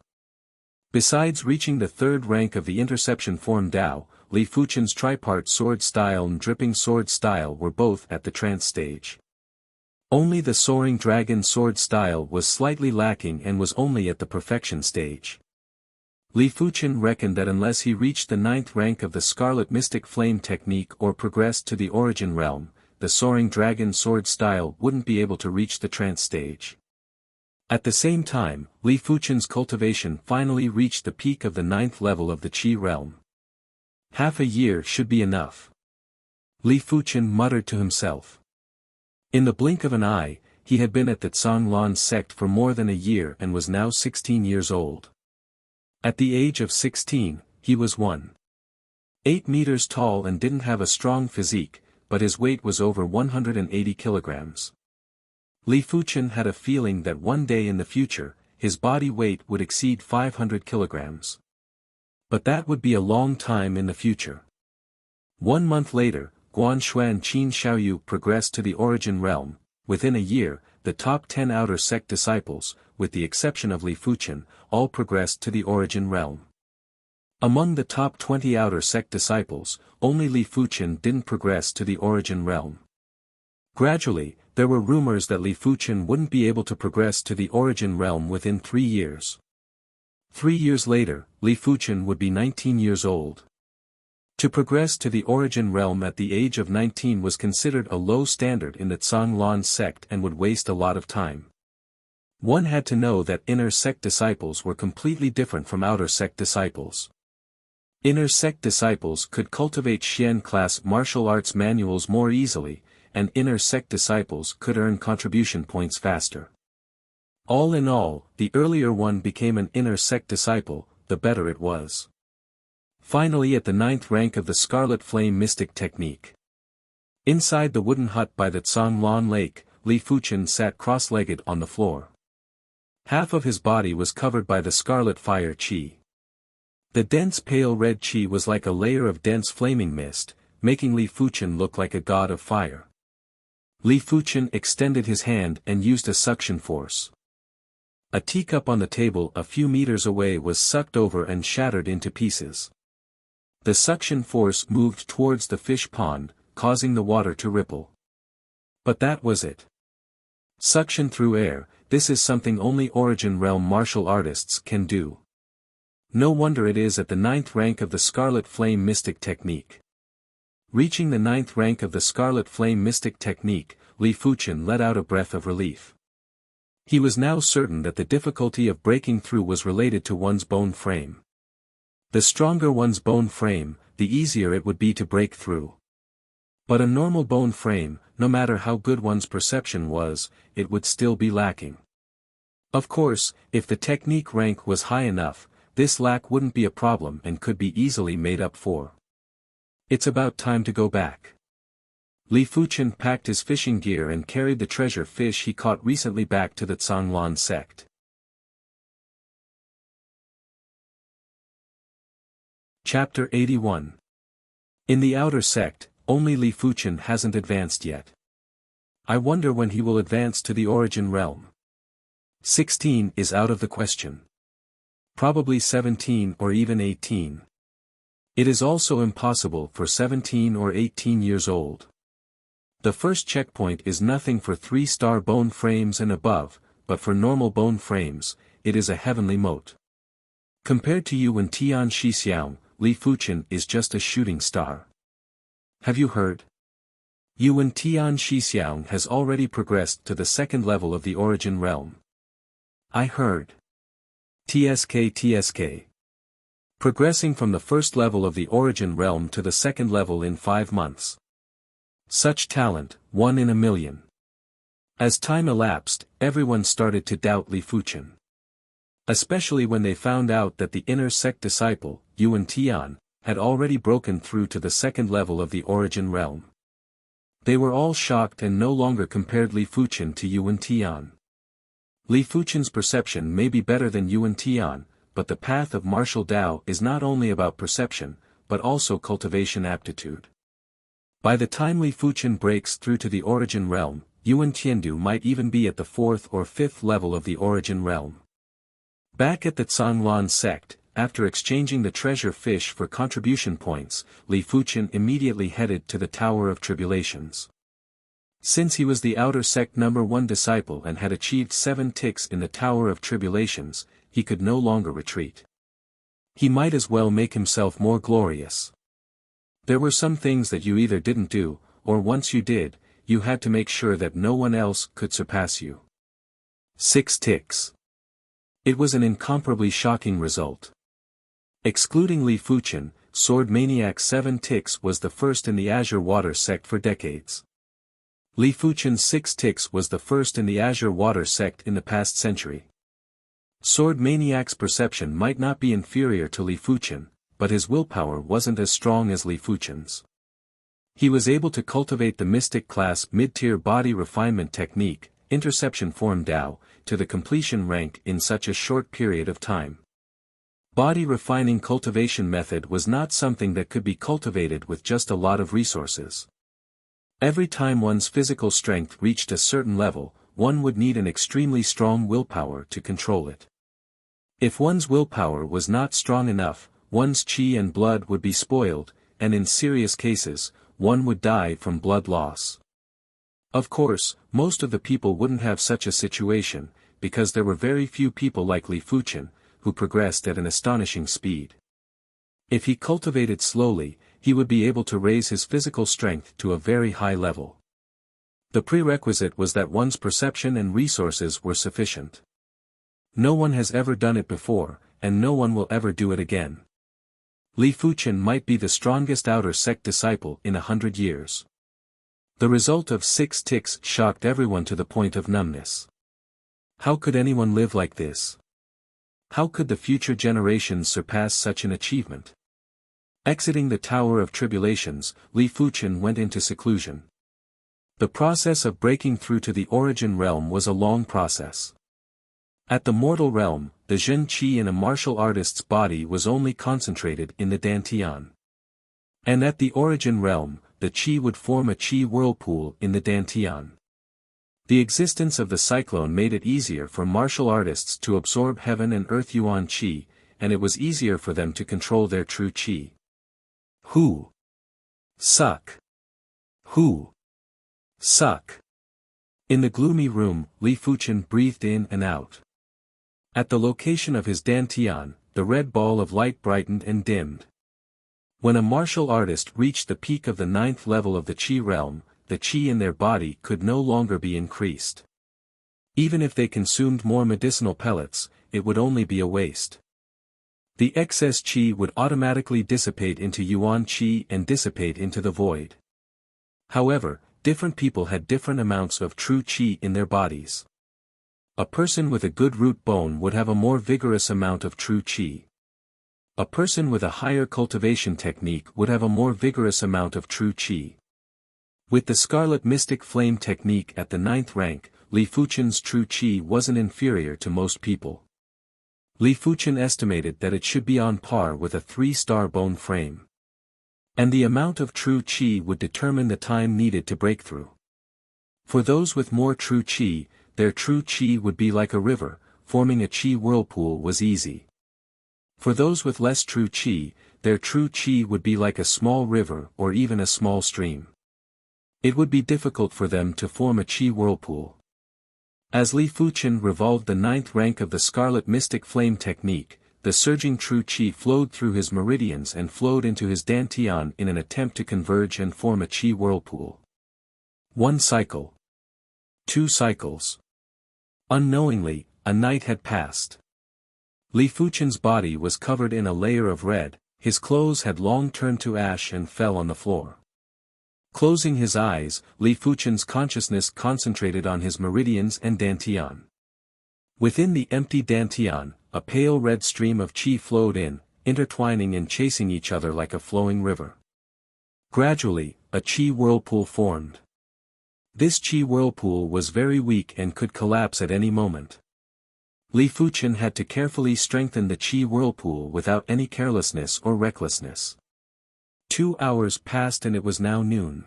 A: Besides reaching the 3rd rank of the interception form Dao, Li Fuchen's tripart sword style and dripping sword style were both at the trance stage. Only the soaring dragon sword style was slightly lacking and was only at the perfection stage. Li Fuchen reckoned that unless he reached the 9th rank of the Scarlet Mystic Flame technique or progressed to the origin realm, the soaring dragon sword style wouldn't be able to reach the trance stage. At the same time, Li Fuchen's cultivation finally reached the peak of the 9th level of the Qi realm. Half a year should be enough. Li Fuchen muttered to himself. In the blink of an eye, he had been at the Tsanglan sect for more than a year and was now 16 years old. At the age of 16, he was 1.8 meters tall and didn't have a strong physique, but his weight was over 180 kilograms. Li Fuchen had a feeling that one day in the future, his body weight would exceed 500 kilograms. But that would be a long time in the future. 1 month later, Guanshuan and Qin Xiaoyu progressed to the origin realm. Within a year, the top 10 outer sect disciples, with the exception of Li Fuchen, all progressed to the origin realm. Among the top 20 outer sect disciples, only Li Fuchen didn't progress to the origin realm. Gradually, there were rumors that Li Fuchen wouldn't be able to progress to the origin realm within 3 years. 3 years later, Li Fuchen would be 19 years old. To progress to the origin realm at the age of 19 was considered a low standard in the Tsanglan sect and would waste a lot of time. One had to know that inner sect disciples were completely different from outer sect disciples. Inner sect disciples could cultivate Xian class martial arts manuals more easily, and inner sect disciples could earn contribution points faster. All in all, the earlier one became an inner sect disciple, the better it was. Finally at the 9th rank of the Scarlet Flame Mystic Technique. Inside the wooden hut by the Tsanglan Lake, Li Fuchen sat cross-legged on the floor. Half of his body was covered by the Scarlet Fire Qi. The dense pale red Qi was like a layer of dense flaming mist, making Li Fuchen look like a god of fire. Li Fuchen extended his hand and used a suction force. A teacup on the table a few meters away was sucked over and shattered into pieces. The suction force moved towards the fish pond, causing the water to ripple. But that was it. Suction through air, this is something only origin realm martial artists can do. No wonder it is at the 9th rank of the Scarlet Flame Mystic Technique. Reaching the 9th rank of the Scarlet Flame Mystic Technique, Li Fuchen let out a breath of relief. He was now certain that the difficulty of breaking through was related to one's bone frame. The stronger one's bone frame, the easier it would be to break through. But a normal bone frame, no matter how good one's perception was, it would still be lacking. Of course, if the technique rank was high enough, this lack wouldn't be a problem and could be easily made up for. It's about time to go back. Li Fuchen packed his fishing gear and carried the treasure fish he caught recently back to the Zhanglan sect. Chapter 81. In the outer sect, only Li Fuchen hasn't advanced yet. I wonder when he will advance to the origin realm. 16 is out of the question. Probably 17 or even 18. It is also impossible for 17 or 18 years old. The first checkpoint is nothing for 3-star bone frames and above, but for normal bone frames, it is a heavenly moat. Compared to Yuan Tian Shixiang, Li Fuchen is just a shooting star. Have you heard? Yuan Tian Shixiang has already progressed to the second level of the origin realm. I heard. TSK. Progressing from the first level of the origin realm to the second level in 5 months. Such talent, 1 in a million. As time elapsed, everyone started to doubt Li Fuchen. Especially when they found out that the inner sect disciple, Yuan Tian, had already broken through to the second level of the origin realm. They were all shocked and no longer compared Li Fuchen to Yuan Tian. Li Fuchen's perception may be better than Yuan Tian, but the path of martial Tao is not only about perception, but also cultivation aptitude. By the time Li Fuchen breaks through to the origin realm, Yuan Tiandu might even be at the 4th or 5th level of the origin realm. Back at the Zhanglan sect, after exchanging the treasure fish for contribution points, Li Fuchen immediately headed to the Tower of Tribulations. Since he was the outer sect number 1 disciple and had achieved 7 ticks in the Tower of Tribulations, he could no longer retreat. He might as well make himself more glorious. There were some things that you either didn't do, or once you did, you had to make sure that no one else could surpass you. 6 ticks. It was an incomparably shocking result. Excluding Li Fuchen, Sword Maniac 7 ticks was the first in the Azure Water sect for decades. Li Fuchen's 6 ticks was the first in the Azure Water sect in the past century. Sword Maniac's perception might not be inferior to Li Fuchen, but his willpower wasn't as strong as Li Fuchen's. He was able to cultivate the Mystic class mid-tier body refinement technique, Interception Form Dao, to the completion rank in such a short period of time. Body refining cultivation method was not something that could be cultivated with just a lot of resources. Every time one's physical strength reached a certain level, one would need an extremely strong willpower to control it. If one's willpower was not strong enough, one's qi and blood would be spoiled, and in serious cases, one would die from blood loss. Of course, most of the people wouldn't have such a situation, because there were very few people like Li Fuchen, who progressed at an astonishing speed. If he cultivated slowly, he would be able to raise his physical strength to a very high level. The prerequisite was that one's perception and resources were sufficient. No one has ever done it before, and no one will ever do it again. Li Fuchen might be the strongest outer sect disciple in 100 years. The result of 6 ticks shocked everyone to the point of numbness. How could anyone live like this? How could the future generations surpass such an achievement? Exiting the Tower of Tribulations, Li Fuchen went into seclusion. The process of breaking through to the origin realm was a long process. At the mortal realm, the Zhen Qi in a martial artist's body was only concentrated in the Dantian. And at the origin realm, the Qi would form a Qi whirlpool in the Dantian. The existence of the cyclone made it easier for martial artists to absorb heaven and earth Yuan Qi, and it was easier for them to control their true Qi. Who? Suck. Who? Suck. In the gloomy room, Li Fuchen breathed in and out. At the location of his Dantian, the red ball of light brightened and dimmed. When a martial artist reached the peak of the 9th level of the Qi realm, the Qi in their body could no longer be increased. Even if they consumed more medicinal pellets, it would only be a waste. The excess qi would automatically dissipate into yuan qi and dissipate into the void. However, different people had different amounts of true qi in their bodies. A person with a good root bone would have a more vigorous amount of true qi. A person with a higher cultivation technique would have a more vigorous amount of true qi. With the Scarlet Mystic Flame technique at the 9th rank, Li Fuchen's true qi wasn't inferior to most people. Li Fuchen estimated that it should be on par with a 3-star bone frame. And the amount of true qi would determine the time needed to break through. For those with more true qi, their true qi would be like a river, forming a qi whirlpool was easy. For those with less true qi, their true qi would be like a small river or even a small stream. It would be difficult for them to form a qi whirlpool. As Li Fuchen revolved the 9th rank of the Scarlet Mystic Flame technique, the surging true qi flowed through his meridians and flowed into his dantian in an attempt to converge and form a qi whirlpool. 1 cycle. 2 cycles. Unknowingly, a night had passed. Li Fuchen's body was covered in a layer of red, his clothes had long turned to ash and fell on the floor. Closing his eyes, Li Fuchen's consciousness concentrated on his meridians and dantian. Within the empty dantian, a pale red stream of qi flowed in, intertwining and chasing each other like a flowing river. Gradually, a qi whirlpool formed. This qi whirlpool was very weak and could collapse at any moment. Li Fuchen had to carefully strengthen the qi whirlpool without any carelessness or recklessness. 2 hours passed and it was now noon.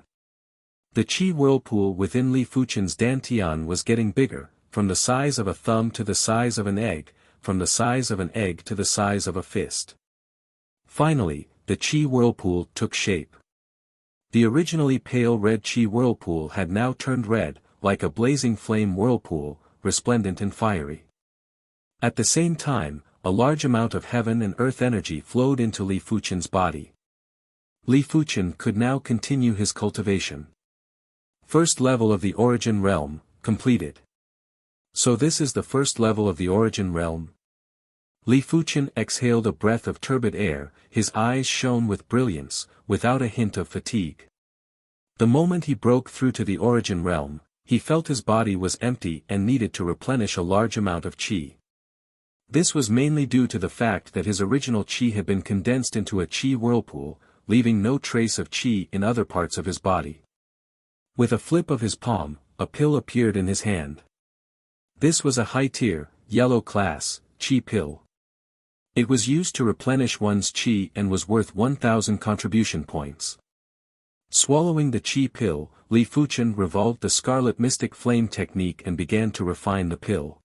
A: The qi whirlpool within Li Fuchen's dantian was getting bigger, from the size of a thumb to the size of an egg, from the size of an egg to the size of a fist. Finally, the qi whirlpool took shape. The originally pale red qi whirlpool had now turned red, like a blazing flame whirlpool, resplendent and fiery. At the same time, a large amount of heaven and earth energy flowed into Li Fuchen's body. Li Fuchen could now continue his cultivation. First level of the origin realm, completed. So this is the first level of the origin realm? Li Fuchen exhaled a breath of turbid air, his eyes shone with brilliance, without a hint of fatigue. The moment he broke through to the origin realm, he felt his body was empty and needed to replenish a large amount of qi. This was mainly due to the fact that his original qi had been condensed into a qi whirlpool, leaving no trace of qi in other parts of his body. With a flip of his palm, a pill appeared in his hand. This was a high-tier, yellow class, qi pill. It was used to replenish one's qi and was worth 1,000 contribution points. Swallowing the qi pill, Li Fuchen revolved the Scarlet Mystic Flame technique and began to refine the pill.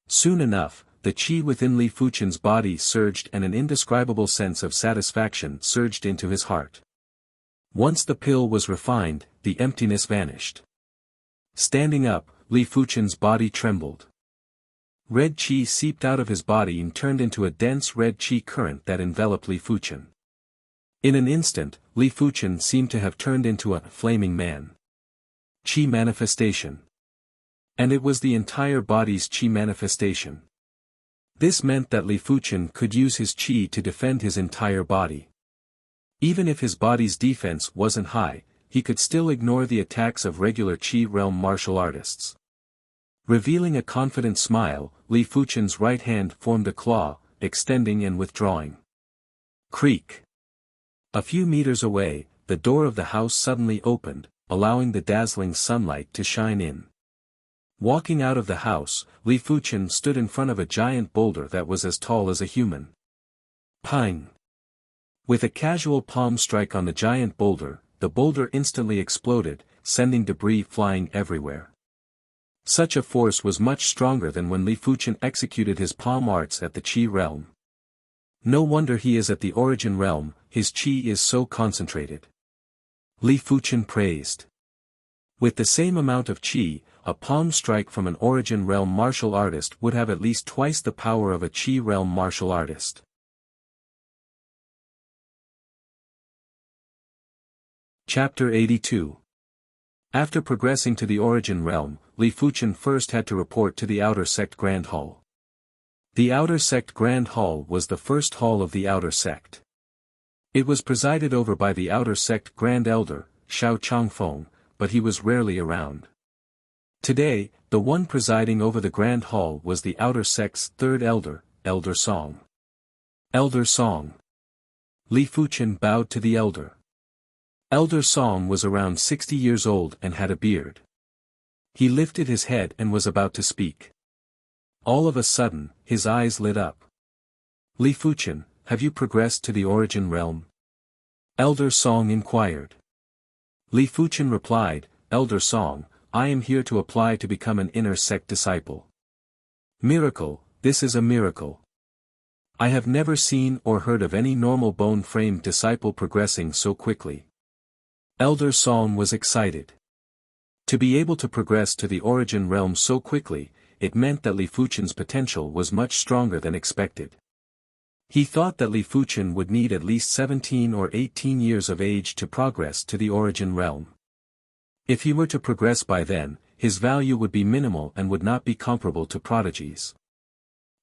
A: Soon enough, the qi within Li Fuchen's body surged and an indescribable sense of satisfaction surged into his heart. Once the pill was refined, the emptiness vanished. Standing up, Li Fuchen's body trembled. Red qi seeped out of his body and turned into a dense red qi current that enveloped Li Fuchen. In an instant, Li Fuchen seemed to have turned into a flaming man. Qi manifestation. And it was the entire body's qi manifestation. This meant that Li Fuchen could use his qi to defend his entire body. Even if his body's defense wasn't high, he could still ignore the attacks of regular qi realm martial artists. Revealing a confident smile, Li Fuchen's right hand formed a claw, extending and withdrawing. Creak. A few meters away, the door of the house suddenly opened, allowing the dazzling sunlight to shine in. Walking out of the house, Li Fuchen stood in front of a giant boulder that was as tall as a human. Ping! With a casual palm strike on the giant boulder, the boulder instantly exploded, sending debris flying everywhere. Such a force was much stronger than when Li Fuchen executed his palm arts at the Qi realm. No wonder he is at the origin realm, his Qi is so concentrated. Li Fuchen praised. With the same amount of Qi, a palm strike from an origin realm martial artist would have at least twice the power of a Qi realm martial artist. Chapter 82. After progressing to the origin realm, Li Fuchen first had to report to the Outer Sect Grand Hall. The Outer Sect Grand Hall was the first hall of the Outer Sect. It was presided over by the Outer Sect Grand Elder, Xiao Changfeng, but he was rarely around. Today, the one presiding over the Grand Hall was the Outer Sect's third elder, Elder Song. Elder Song. Li Fuchen bowed to the elder. Elder Song was around 60 years old and had a beard. He lifted his head and was about to speak. All of a sudden, his eyes lit up. Li Fuchen, have you progressed to the Origin Realm? Elder Song inquired. Li Fuchen replied, Elder Song, I am here to apply to become an inner sect disciple. Miracle, this is a miracle. I have never seen or heard of any normal bone-framed disciple progressing so quickly. Elder Song was excited. To be able to progress to the Origin Realm so quickly, it meant that Li Fuchen's potential was much stronger than expected. He thought that Li Fuchen would need at least 17 or 18 years of age to progress to the Origin Realm. If he were to progress by then, his value would be minimal and would not be comparable to prodigies.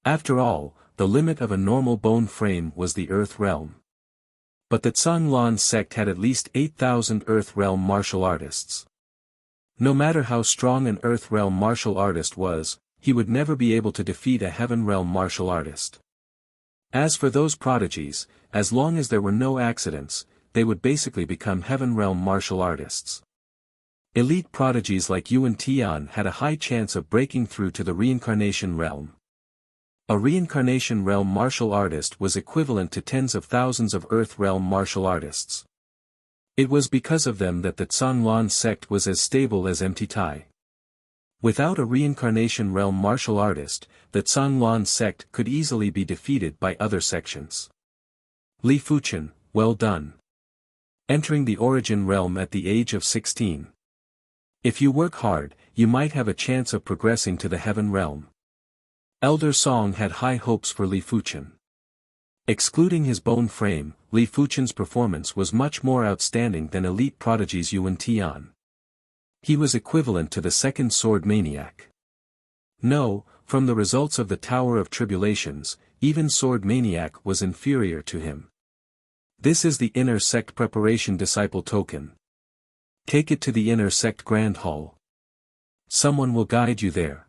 A: After all, the limit of a normal bone frame was the Earth Realm. But the Zhanglan sect had at least 8,000 Earth Realm martial artists. No matter how strong an Earth Realm martial artist was, he would never be able to defeat a Heaven Realm martial artist. As for those prodigies, as long as there were no accidents, they would basically become Heaven Realm martial artists. Elite prodigies like Yuan Tian had a high chance of breaking through to the Reincarnation Realm. A Reincarnation Realm martial artist was equivalent to tens of thousands of Earth Realm martial artists. It was because of them that the Zhanglan sect was as stable as empty Tai. Without a Reincarnation Realm martial artist, the Zhanglan sect could easily be defeated by other sections. Li Fuchen, well done. Entering the Origin Realm at the age of 16. If you work hard, you might have a chance of progressing to the Heaven Realm. Elder Song had high hopes for Li Fuchen. Excluding his bone frame, Li Fuchen's performance was much more outstanding than elite prodigies Yuan Tian. He was equivalent to the second sword maniac. No, from the results of the Tower of Tribulations, even sword maniac was inferior to him. This is the Inner Sect Preparation Disciple Token. Take it to the Inner Sect Grand Hall. Someone will guide you there.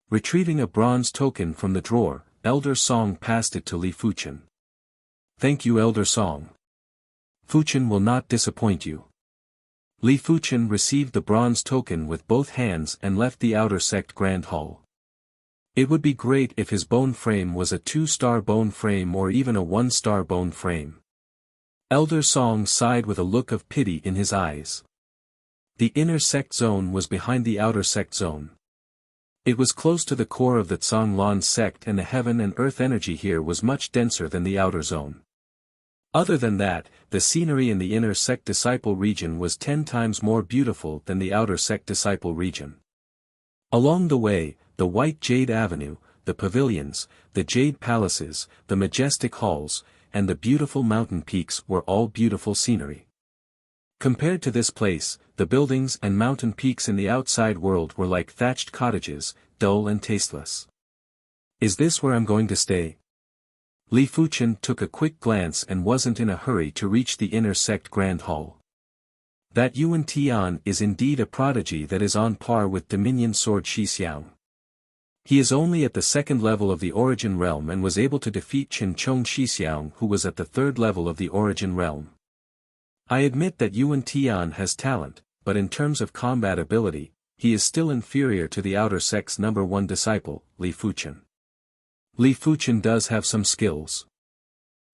A: Retrieving a bronze token from the drawer, Elder Song passed it to Li Fuchen. Thank you, Elder Song. Fuchen will not disappoint you. Li Fuchen received the bronze token with both hands and left the Outer Sect Grand Hall. It would be great if his bone frame was a 2-star bone frame or even a 1-star bone frame. Elder Song sighed with a look of pity in his eyes. The Inner Sect Zone was behind the Outer Sect Zone. It was close to the core of the Zhanglan sect, and the heaven and earth energy here was much denser than the outer zone. Other than that, the scenery in the Inner Sect Disciple region was 10 times more beautiful than the Outer Sect Disciple region. Along the way, the White Jade Avenue, the pavilions, the Jade Palaces, the majestic halls, and the beautiful mountain peaks were all beautiful scenery. Compared to this place, the buildings and mountain peaks in the outside world were like thatched cottages, dull and tasteless. Is this where I'm going to stay? Li Fuchen took a quick glance and wasn't in a hurry to reach the Inner Sect Grand Hall. That Yuan Tian is indeed a prodigy that is on par with Dominion Sword Shixiang. He is only at the 2nd level of the Origin Realm and was able to defeat Qin Chong Shixiang, who was at the 3rd level of the Origin Realm. I admit that Yuan Tian has talent, but in terms of combat ability, he is still inferior to the Outer Sect's number 1 disciple, Li Fuchen. Li Fuchen does have some skills.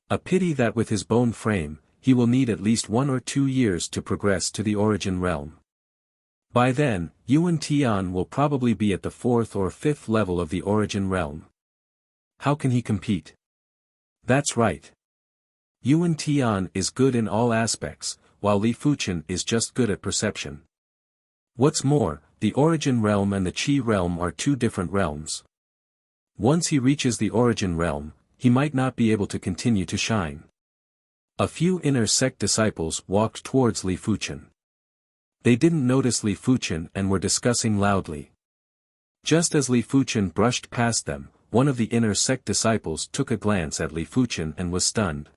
A: A pity that with his bone frame, he will need at least 1 or 2 years to progress to the Origin Realm. By then, Yuan Tian will probably be at the 4th or 5th level of the Origin Realm. How can he compete? That's right. Yuan Tian is good in all aspects, while Li Fuchen is just good at perception. What's more, the Origin Realm and the Qi Realm are 2 different realms. Once he reaches the Origin Realm, he might not be able to continue to shine. A few Inner Sect disciples walked towards Li Fuchen. They didn't notice Li Fuchen and were discussing loudly. Just as Li Fuchen brushed past them, one of the inner sect disciples took a glance at Li Fuchen and was stunned.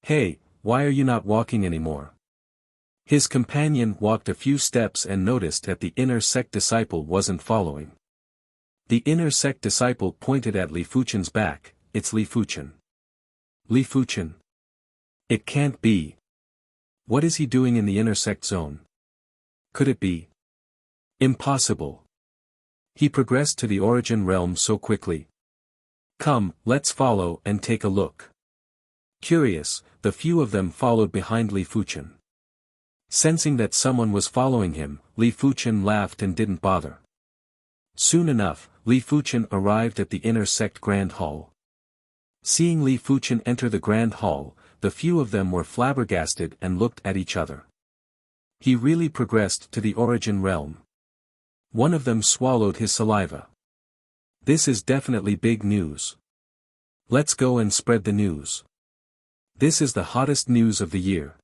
A: "Hey, why are you not walking anymore?" His companion walked a few steps and noticed that the inner sect disciple wasn't following. The inner sect disciple pointed at Li Fuchen's back. "It's Li Fuchen." "Li Fuchen? It can't be. What is he doing in the inner sect zone? Could it be? Impossible. He progressed to the origin realm so quickly. Come, let's follow and take a look." Curious, the few of them followed behind Li Fuchen. Sensing that someone was following him, Li Fuchen laughed and didn't bother. Soon enough, Li Fuchen arrived at the inner sect grand hall. Seeing Li Fuchen enter the grand hall, the few of them were flabbergasted and looked at each other. He really progressed to the origin realm. One of them swallowed his saliva. This is definitely big news. Let's go and spread the news. This is the hottest news of the year.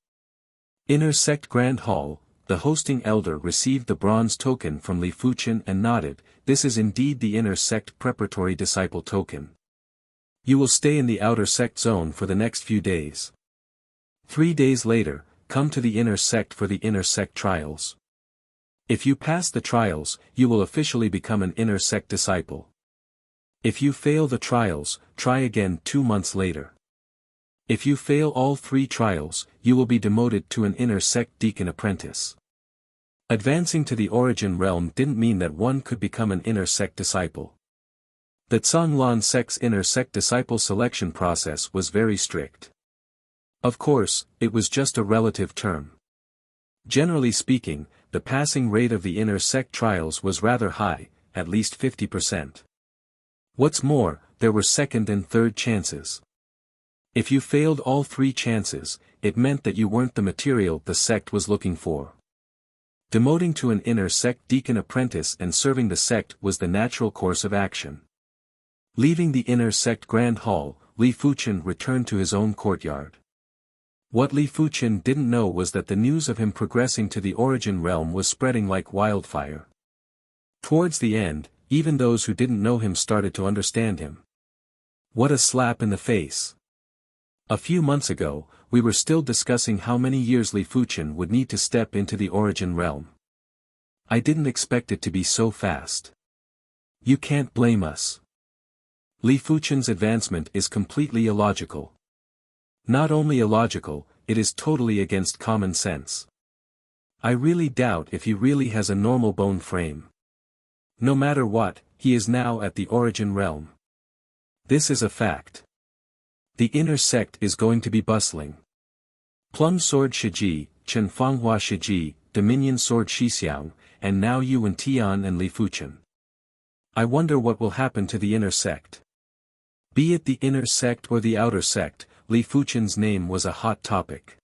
A: Inner sect grand hall, the hosting elder received the bronze token from Li Fuchen and nodded. "This is indeed the inner sect preparatory disciple token. You will stay in the outer sect zone for the next few days. 3 days later, come to the inner sect for the inner sect trials. If you pass the trials, you will officially become an inner sect disciple. If you fail the trials, try again 2 months later. If you fail all 3 trials, you will be demoted to an inner sect deacon apprentice." Advancing to the origin realm didn't mean that one could become an inner sect disciple. The Zhonglan sect's inner sect disciple selection process was very strict. Of course, it was just a relative term. Generally speaking, the passing rate of the inner sect trials was rather high, at least 50%. What's more, there were second and third chances. If you failed all 3 chances, it meant that you weren't the material the sect was looking for. Demoting to an inner sect deacon apprentice and serving the sect was the natural course of action. Leaving the inner sect grand hall, Li Fuchen returned to his own courtyard. What Li Fuchen didn't know was that the news of him progressing to the origin realm was spreading like wildfire. Towards the end, even those who didn't know him started to understand him. What a slap in the face. A few months ago, we were still discussing how many years Li Fuchen would need to step into the origin realm. I didn't expect it to be so fast. You can't blame us. Li Fuchen's advancement is completely illogical. Not only illogical, it is totally against common sense. I really doubt if he really has a normal bone frame. No matter what, he is now at the origin realm. This is a fact. The inner sect is going to be bustling. Plum Sword Shiji, Chen Fanghua Shiji, Dominion Sword Shixiang, and now Yuan Tian and Li Fuchen. I wonder what will happen to the inner sect. Be it the inner sect or the outer sect, Li Fuchen's name was a hot topic.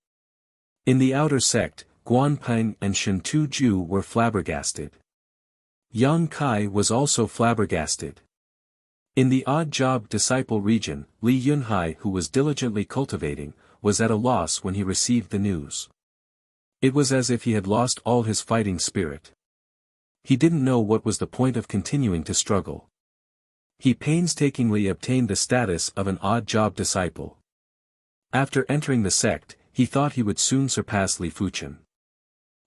A: In the outer sect, Guanping and Shen Tuju were flabbergasted. Yang Kai was also flabbergasted. In the odd job disciple region, Li Yunhai, who was diligently cultivating, was at a loss when he received the news. It was as if he had lost all his fighting spirit. He didn't know what was the point of continuing to struggle. He painstakingly obtained the status of an odd job disciple. After entering the sect, he thought he would soon surpass Li Fuchen.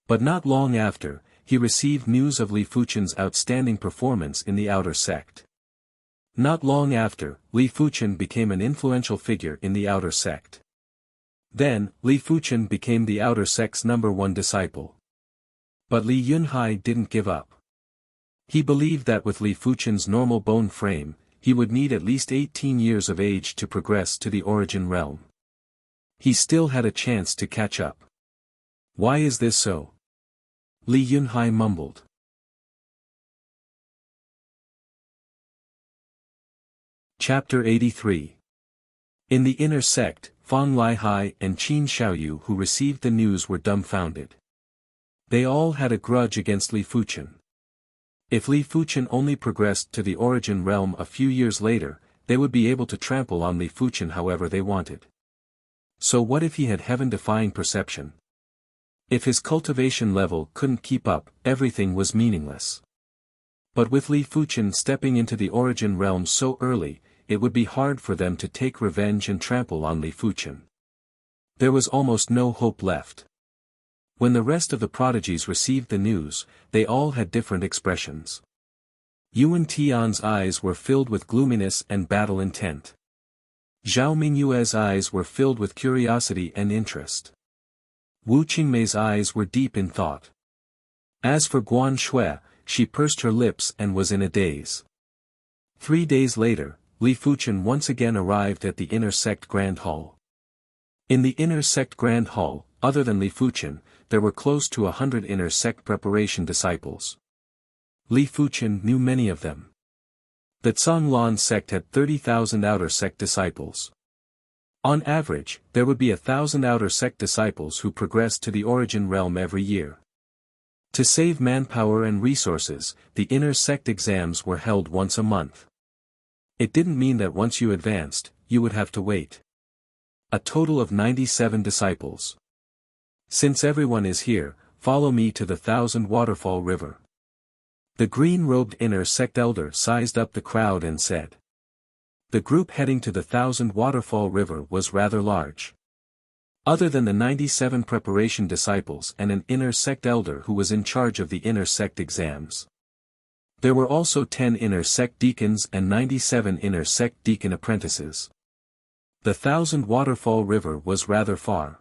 A: But not long after, he received news of Li Fuchen's outstanding performance in the outer sect. Not long after, Li Fuchen became an influential figure in the outer sect. Then, Li Fuchen became the outer sect's #1 disciple. But Li Yunhai didn't give up. He believed that with Li Fuchen's normal bone frame, he would need at least 18 years of age to progress to the origin realm. He still had a chance to catch up. Why is this so? Li Yunhai mumbled. Chapter 83. In the inner sect, Fang Laihai and Qin Xiaoyu who received the news were dumbfounded. They all had a grudge against Li Fuchen. If Li Fuchen only progressed to the origin realm a few years later, they would be able to trample on Li Fuchen however they wanted. So what if he had heaven-defying perception? If his cultivation level couldn't keep up, everything was meaningless. But with Li Fuchen stepping into the origin realm so early, it would be hard for them to take revenge and trample on Li Fuchen. There was almost no hope left. When the rest of the prodigies received the news, they all had different expressions. Yuan Tian's eyes were filled with gloominess and battle intent. Zhao Mingyue's eyes were filled with curiosity and interest. Wu Qingmei's eyes were deep in thought. As for Guan Shui, she pursed her lips and was in a daze. 3 days later, Li Fuchen once again arrived at the Inner Sect Grand Hall. In the Inner Sect Grand Hall, other than Li Fuchen, there were close to 100 Inner Sect preparation disciples. Li Fuchen knew many of them. The Canglan sect had 30,000 outer sect disciples. On average, there would be 1,000 outer sect disciples who progressed to the origin realm every year. To save manpower and resources, the inner sect exams were held once a month. It didn't mean that once you advanced, you would have to wait. A total of 97 disciples. Since everyone is here, follow me to the 1,000 Waterfall River. The green-robed inner sect elder sized up the crowd and said. The group heading to the 1,000 Waterfall River was rather large. Other than the 97 preparation disciples and an inner sect elder who was in charge of the inner sect exams. There were also 10 inner sect deacons and 97 inner sect deacon apprentices. The 1,000 Waterfall River was rather far.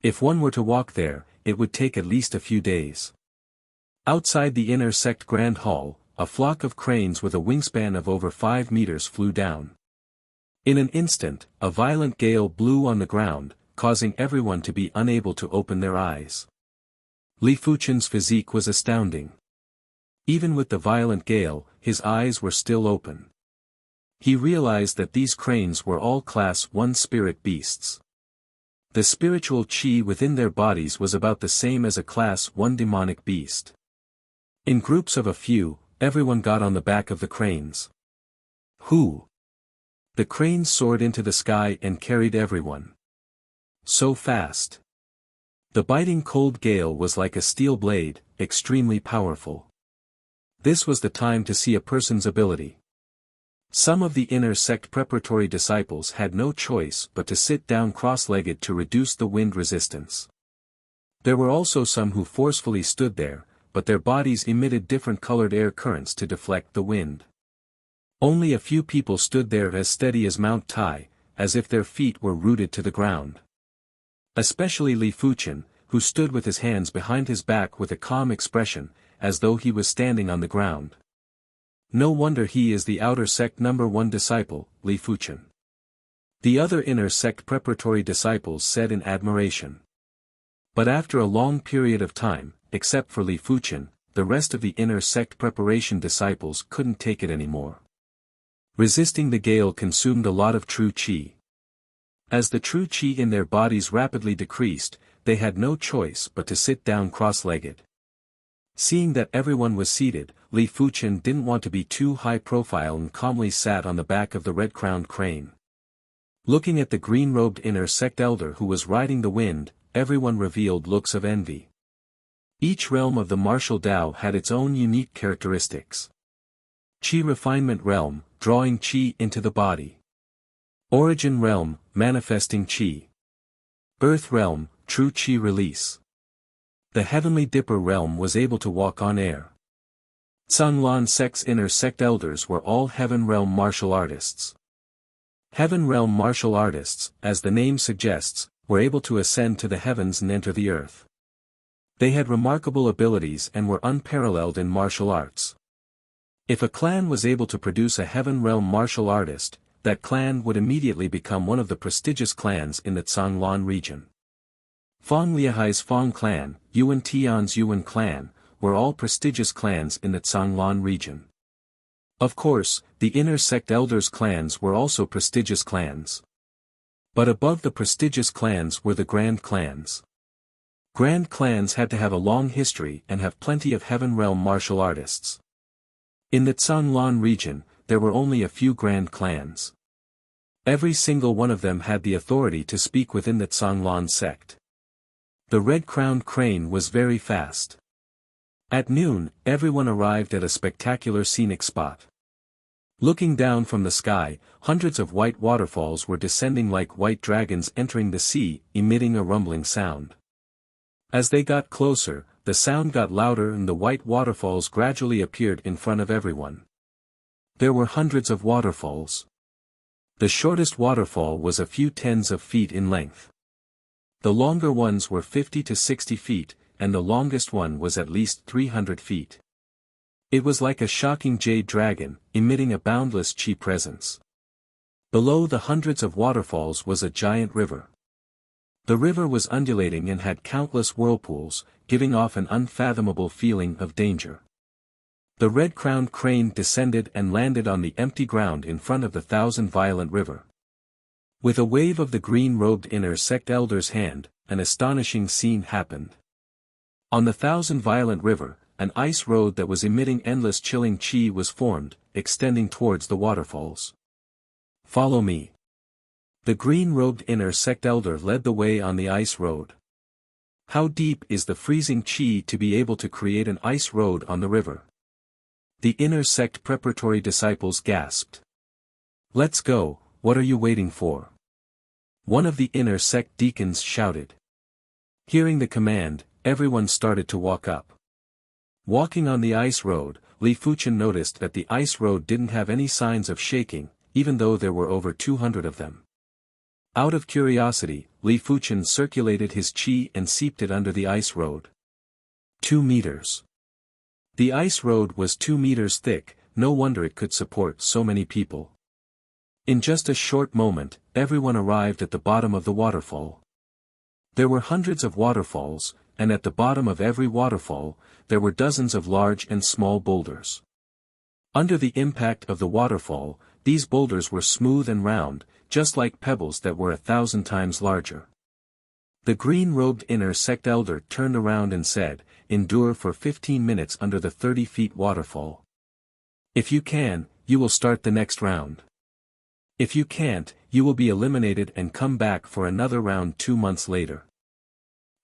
A: If one were to walk there, it would take at least a few days. Outside the inner sect Grand Hall, a flock of cranes with a wingspan of over 5 meters flew down. In an instant, a violent gale blew on the ground, causing everyone to be unable to open their eyes. Li Fuchen's physique was astounding. Even with the violent gale, his eyes were still open. He realized that these cranes were all Class 1 spirit beasts. The spiritual qi within their bodies was about the same as a Class 1 demonic beast. In groups of a few, everyone got on the back of the cranes. Whoo! The cranes soared into the sky and carried everyone. So fast. The biting cold gale was like a steel blade, extremely powerful. This was the time to see a person's ability. Some of the inner sect preparatory disciples had no choice but to sit down cross-legged to reduce the wind resistance. There were also some who forcefully stood there, but their bodies emitted different colored air currents to deflect the wind. Only a few people stood there as steady as Mount Tai, as if their feet were rooted to the ground. Especially Li Fuchen, who stood with his hands behind his back with a calm expression, as though he was standing on the ground. No wonder he is the outer sect number 1 disciple, Li Fuchen. The other inner sect preparatory disciples said in admiration. But after a long period of time, except for Li Fuchen, the rest of the inner sect preparation disciples couldn't take it anymore. Resisting the gale consumed a lot of true qi. As the true qi in their bodies rapidly decreased, they had no choice but to sit down cross-legged. Seeing that everyone was seated, Li Fuchen didn't want to be too high-profile and calmly sat on the back of the red-crowned crane. Looking at the green-robed inner sect elder who was riding the wind, everyone revealed looks of envy. Each realm of the martial Tao had its own unique characteristics. Qi refinement realm, drawing qi into the body. Origin realm, manifesting qi. Earth realm, true qi release. The heavenly dipper realm was able to walk on air. Canglan sect's inner sect elders were all heaven realm martial artists. Heaven realm martial artists, as the name suggests, were able to ascend to the heavens and enter the earth. They had remarkable abilities and were unparalleled in martial arts. If a clan was able to produce a heaven realm martial artist, that clan would immediately become one of the prestigious clans in the Canglan region. Fang Liahai's Fang clan, Yuan Tian's Yuan clan, were all prestigious clans in the Canglan region. Of course, the inner sect elders' clans were also prestigious clans. But above the prestigious clans were the grand clans. Grand clans had to have a long history and have plenty of heaven realm martial artists. In the Canglan region, there were only a few grand clans. Every single one of them had the authority to speak within the Canglan sect. The red-crowned crane was very fast. At noon, everyone arrived at a spectacular scenic spot. Looking down from the sky, hundreds of white waterfalls were descending like white dragons entering the sea, emitting a rumbling sound. As they got closer, the sound got louder and the white waterfalls gradually appeared in front of everyone. There were hundreds of waterfalls. The shortest waterfall was a few tens of feet in length. The longer ones were 50 to 60 feet, and the longest one was at least 300 feet. It was like a shocking jade dragon, emitting a boundless chi presence. Below the hundreds of waterfalls was a giant river. The river was undulating and had countless whirlpools, giving off an unfathomable feeling of danger. The red-crowned crane descended and landed on the empty ground in front of the thousand-violent river. With a wave of the green-robed inner sect elder's hand, an astonishing scene happened. On the thousand-violent river, an ice road that was emitting endless chilling chi was formed, extending towards the waterfalls. "Follow me." The green-robed inner sect elder led the way on the ice road. How deep is the freezing chi to be able to create an ice road on the river? The inner sect preparatory disciples gasped. "Let's go, what are you waiting for?" One of the inner sect deacons shouted. Hearing the command, everyone started to walk up. Walking on the ice road, Li Fuchen noticed that the ice road didn't have any signs of shaking, even though there were over 200 of them. Out of curiosity, Li Fuchen circulated his chi and seeped it under the ice road. 2 meters. The ice road was 2 meters thick, no wonder it could support so many people. In just a short moment, everyone arrived at the bottom of the waterfall. There were hundreds of waterfalls, and at the bottom of every waterfall, there were dozens of large and small boulders. Under the impact of the waterfall, these boulders were smooth and round, just like pebbles that were 1,000 times larger. The green-robed inner sect elder turned around and said, "Endure for 15 minutes under the 30-feet waterfall. If you can, you will start the next round. If you can't, you will be eliminated and come back for another round 2 months later."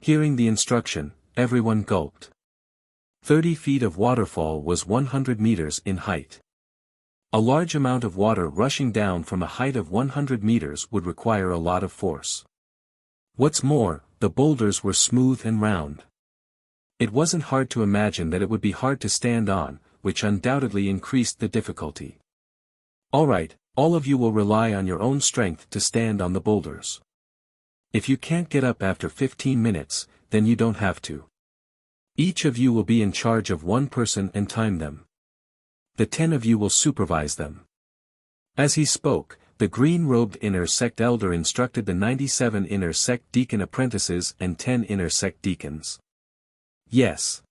A: Hearing the instruction, everyone gulped. 30 feet of waterfall was 100 meters in height. A large amount of water rushing down from a height of 100 meters would require a lot of force. What's more, the boulders were smooth and round. It wasn't hard to imagine that it would be hard to stand on, which undoubtedly increased the difficulty. "Alright, all of you will rely on your own strength to stand on the boulders. If you can't get up after 15 minutes, then you don't have to. Each of you will be in charge of one person and time them. The 10 of you will supervise them." As he spoke, the green-robed inner sect elder instructed the 97 inner sect deacon apprentices and 10 inner sect deacons. Yes.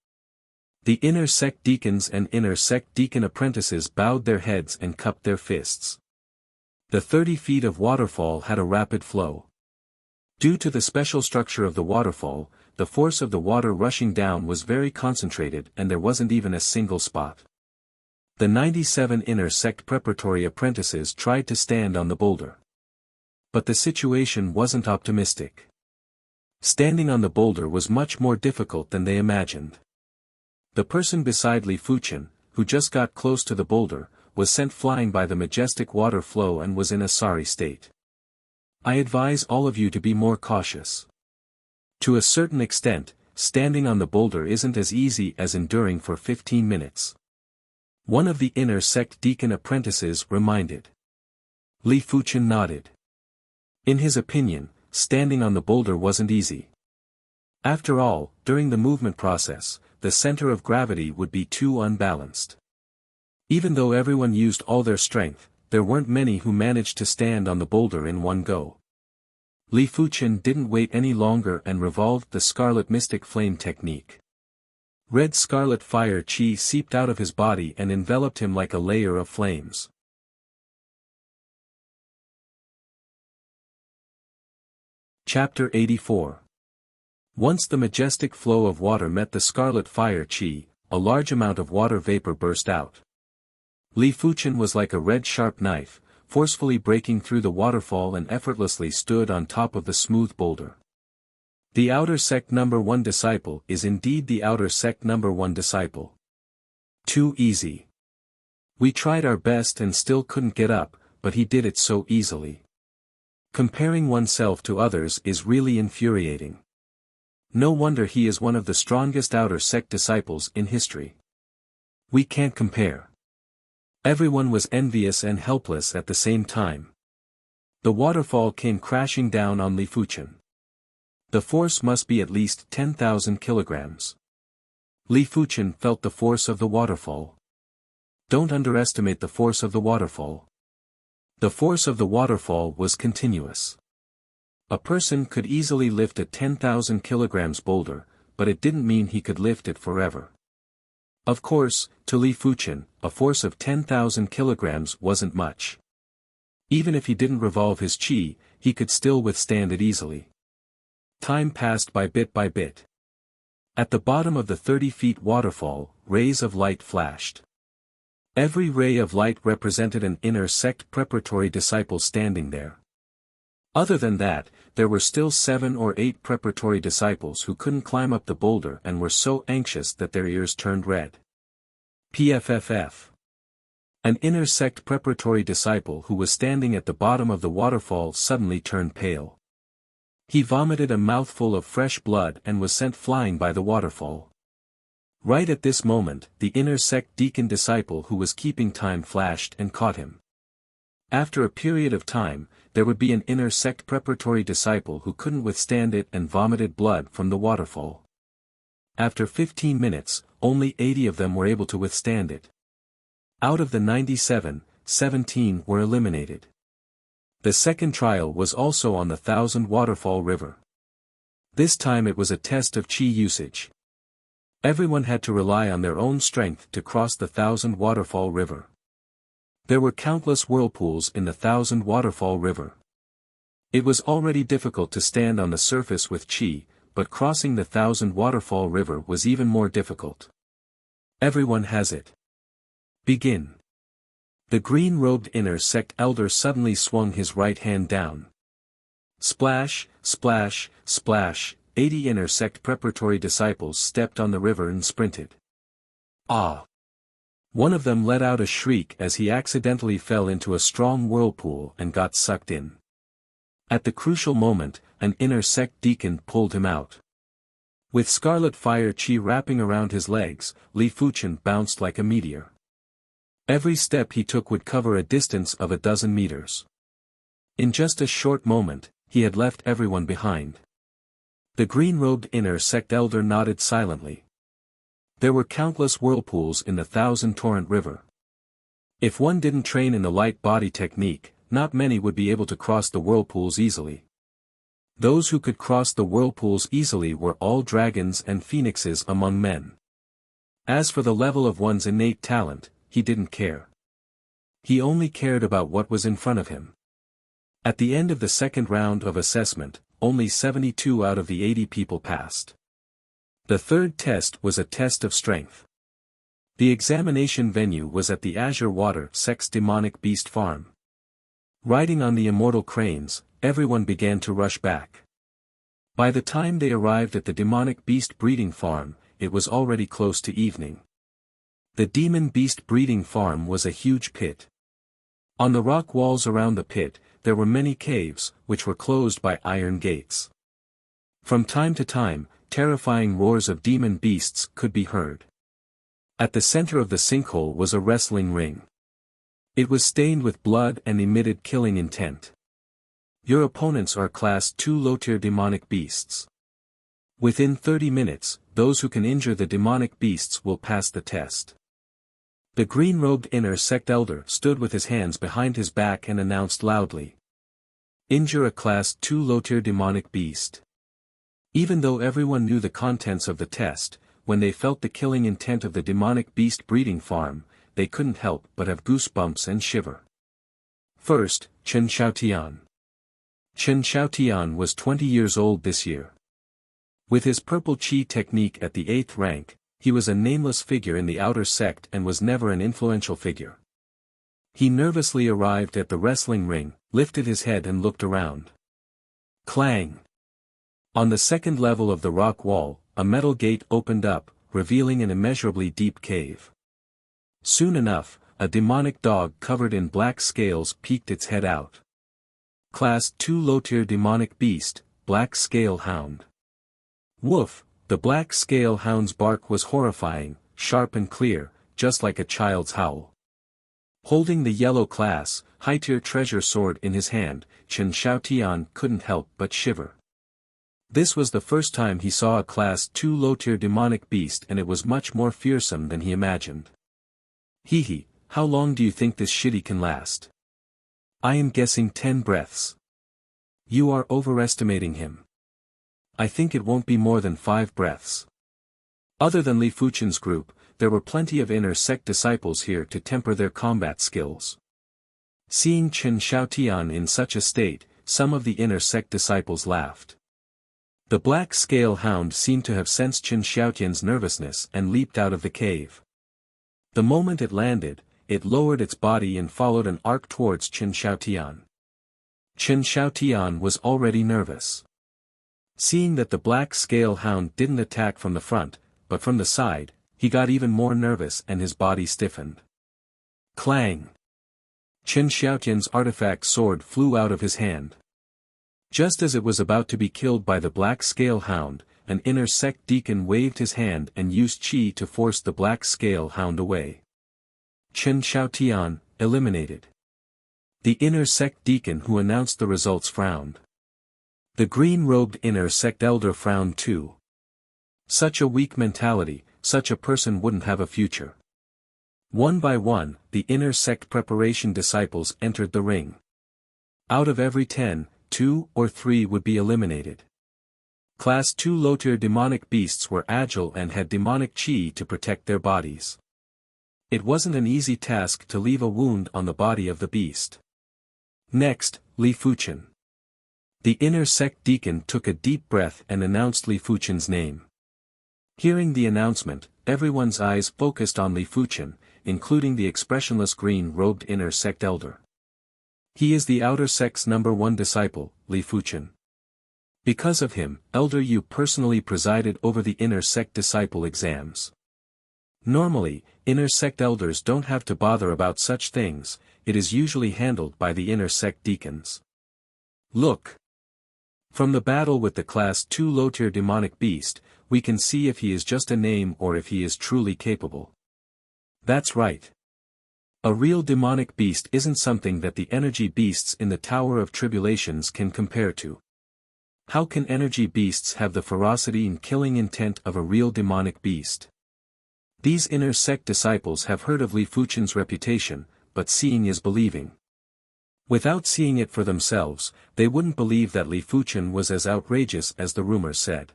A: The inner sect deacons and inner sect deacon apprentices bowed their heads and cupped their fists. The 30 feet of waterfall had a rapid flow. Due to the special structure of the waterfall, the force of the water rushing down was very concentrated and there wasn't even a single spot. The 97 inner sect preparatory apprentices tried to stand on the boulder. But the situation wasn't optimistic. Standing on the boulder was much more difficult than they imagined. The person beside Li Fuchen, who just got close to the boulder, was sent flying by the majestic water flow and was in a sorry state. "I advise all of you to be more cautious. To a certain extent, standing on the boulder isn't as easy as enduring for 15 minutes. One of the inner sect deacon apprentices reminded. Li Fuchen nodded. In his opinion, standing on the boulder wasn't easy. After all, during the movement process, the center of gravity would be too unbalanced. Even though everyone used all their strength, there weren't many who managed to stand on the boulder in one go. Li Fuchen didn't wait any longer and revolved the scarlet mystic flame technique. Red scarlet fire chi seeped out of his body and enveloped him like a layer of flames. Chapter 84. Once the majestic flow of water met the scarlet fire chi, a large amount of water vapor burst out. Li Fuchen was like a red sharp knife, forcefully breaking through the waterfall and effortlessly stood on top of the smooth boulder. The outer sect number 1 disciple is indeed the outer sect number 1 disciple. Too easy. We tried our best and still couldn't get up, but he did it so easily. Comparing oneself to others is really infuriating. No wonder he is one of the strongest outer sect disciples in history. We can't compare. Everyone was envious and helpless at the same time. The waterfall came crashing down on Li Fuchen. The force must be at least 10,000 kilograms. Li Fuchen felt the force of the waterfall. Don't underestimate the force of the waterfall. The force of the waterfall was continuous. A person could easily lift a 10,000 kilograms boulder, but it didn't mean he could lift it forever. Of course, to Li Fuchen, a force of 10,000 kilograms wasn't much. Even if he didn't revolve his qi, he could still withstand it easily. Time passed by bit by bit. At the bottom of the 30-feet waterfall, rays of light flashed. Every ray of light represented an inner sect preparatory disciple standing there. Other than that, there were still 7 or 8 preparatory disciples who couldn't climb up the boulder and were so anxious that their ears turned red. PFFF. An inner sect preparatory disciple who was standing at the bottom of the waterfall suddenly turned pale. He vomited a mouthful of fresh blood and was sent flying by the waterfall. Right at this moment, the inner sect deacon disciple who was keeping time flashed and caught him. After a period of time, there would be an inner sect preparatory disciple who couldn't withstand it and vomited blood from the waterfall. After 15 minutes, only 80 of them were able to withstand it. Out of the 97, 17 were eliminated. The second trial was also on the 1,000 Waterfall River. This time it was a test of qi usage. Everyone had to rely on their own strength to cross the 1,000 Waterfall River. There were countless whirlpools in the 1,000 Waterfall River. It was already difficult to stand on the surface with qi, but crossing the 1,000 Waterfall River was even more difficult. Everyone has it. Begin. The green-robed inner sect elder suddenly swung his right hand down. Splash, splash, splash, 80 inner sect preparatory disciples stepped on the river and sprinted. Ah! One of them let out a shriek as he accidentally fell into a strong whirlpool and got sucked in. At the crucial moment, an inner sect deacon pulled him out. With scarlet fire qi wrapping around his legs, Li Fuchen bounced like a meteor. Every step he took would cover a distance of 12 meters. In just a short moment, he had left everyone behind. The green-robed inner sect elder nodded silently. There were countless whirlpools in the 1,000 Torrent River. If one didn't train in the light body technique, not many would be able to cross the whirlpools easily. Those who could cross the whirlpools easily were all dragons and phoenixes among men. As for the level of one's innate talent, he didn't care. He only cared about what was in front of him. At the end of the second round of assessment, only 72 out of the 80 people passed. The third test was a test of strength. The examination venue was at the Azure Water Sect's demonic beast farm. Riding on the immortal cranes, everyone began to rush back. By the time they arrived at the demonic beast breeding farm, it was already close to evening. The demon beast breeding farm was a huge pit. On the rock walls around the pit, there were many caves, which were closed by iron gates. From time to time, terrifying roars of demon beasts could be heard. At the center of the sinkhole was a wrestling ring. It was stained with blood and emitted killing intent. Your opponents are Class 2 low-tier demonic beasts. Within 30 minutes, those who can injure the demonic beasts will pass the test. The green-robed inner sect elder stood with his hands behind his back and announced loudly. Injure a Class 2 low-tier demonic beast. Even though everyone knew the contents of the test, when they felt the killing intent of the demonic beast breeding farm, they couldn't help but have goosebumps and shiver. First, Chen Xiaotian. Chen Xiaotian was 20 years old this year. With his purple qi technique at the 8th rank, he was a nameless figure in the outer sect and was never an influential figure. He nervously arrived at the wrestling ring, lifted his head and looked around. Clang! On the second level of the rock wall, a metal gate opened up, revealing an immeasurably deep cave. Soon enough, a demonic dog covered in black scales peeked its head out. Class 2 low-tier demonic beast, Black Scale Hound. Woof, the black scale hound's bark was horrifying, sharp and clear, just like a child's howl. Holding the yellow class, high-tier treasure sword in his hand, Chen Xiaotian couldn't help but shiver. This was the first time he saw a class 2 low-tier demonic beast, and it was much more fearsome than he imagined. Hee, how long do you think this shitty can last? I am guessing 10 breaths. You are overestimating him. I think it won't be more than 5 breaths. Other than Li Fuchen's group, there were plenty of inner sect disciples here to temper their combat skills. Seeing Chen Xiaotian in such a state, some of the inner sect disciples laughed. The black scale hound seemed to have sensed Chen Xiaotian's nervousness and leaped out of the cave. The moment it landed, it lowered its body and followed an arc towards Chen Xiaotian. Chen Xiaotian was already nervous. Seeing that the black scale hound didn't attack from the front, but from the side, he got even more nervous and his body stiffened. Clang! Chen Xiaotian's artifact sword flew out of his hand. Just as it was about to be killed by the black scale hound, an inner sect deacon waved his hand and used qi to force the black scale hound away. Chen Xiaotian, eliminated. The inner sect deacon who announced the results frowned. The green-robed inner sect elder frowned too. Such a weak mentality, such a person wouldn't have a future. One by one, the inner sect preparation disciples entered the ring. Out of every 10, 2 or 3 would be eliminated. Class 2 low-tier demonic beasts were agile and had demonic qi to protect their bodies. It wasn't an easy task to leave a wound on the body of the beast. Next, Li Fuchen. The inner sect deacon took a deep breath and announced Li Fuchen's name. Hearing the announcement, everyone's eyes focused on Li Fuchen, including the expressionless green-robed inner sect elder. He is the outer sect's #1 disciple, Li Fuchen. Because of him, Elder Yu personally presided over the inner sect disciple exams. Normally, inner sect elders don't have to bother about such things, it is usually handled by the inner sect deacons. Look! From the battle with the class 2 low-tier demonic beast, we can see if he is just a name or if he is truly capable. That's right. A real demonic beast isn't something that the energy beasts in the Tower of Tribulations can compare to. How can energy beasts have the ferocity and killing intent of a real demonic beast? These inner sect disciples have heard of Li Fuchen's reputation, but seeing is believing. Without seeing it for themselves, they wouldn't believe that Li Fuchen was as outrageous as the rumors said.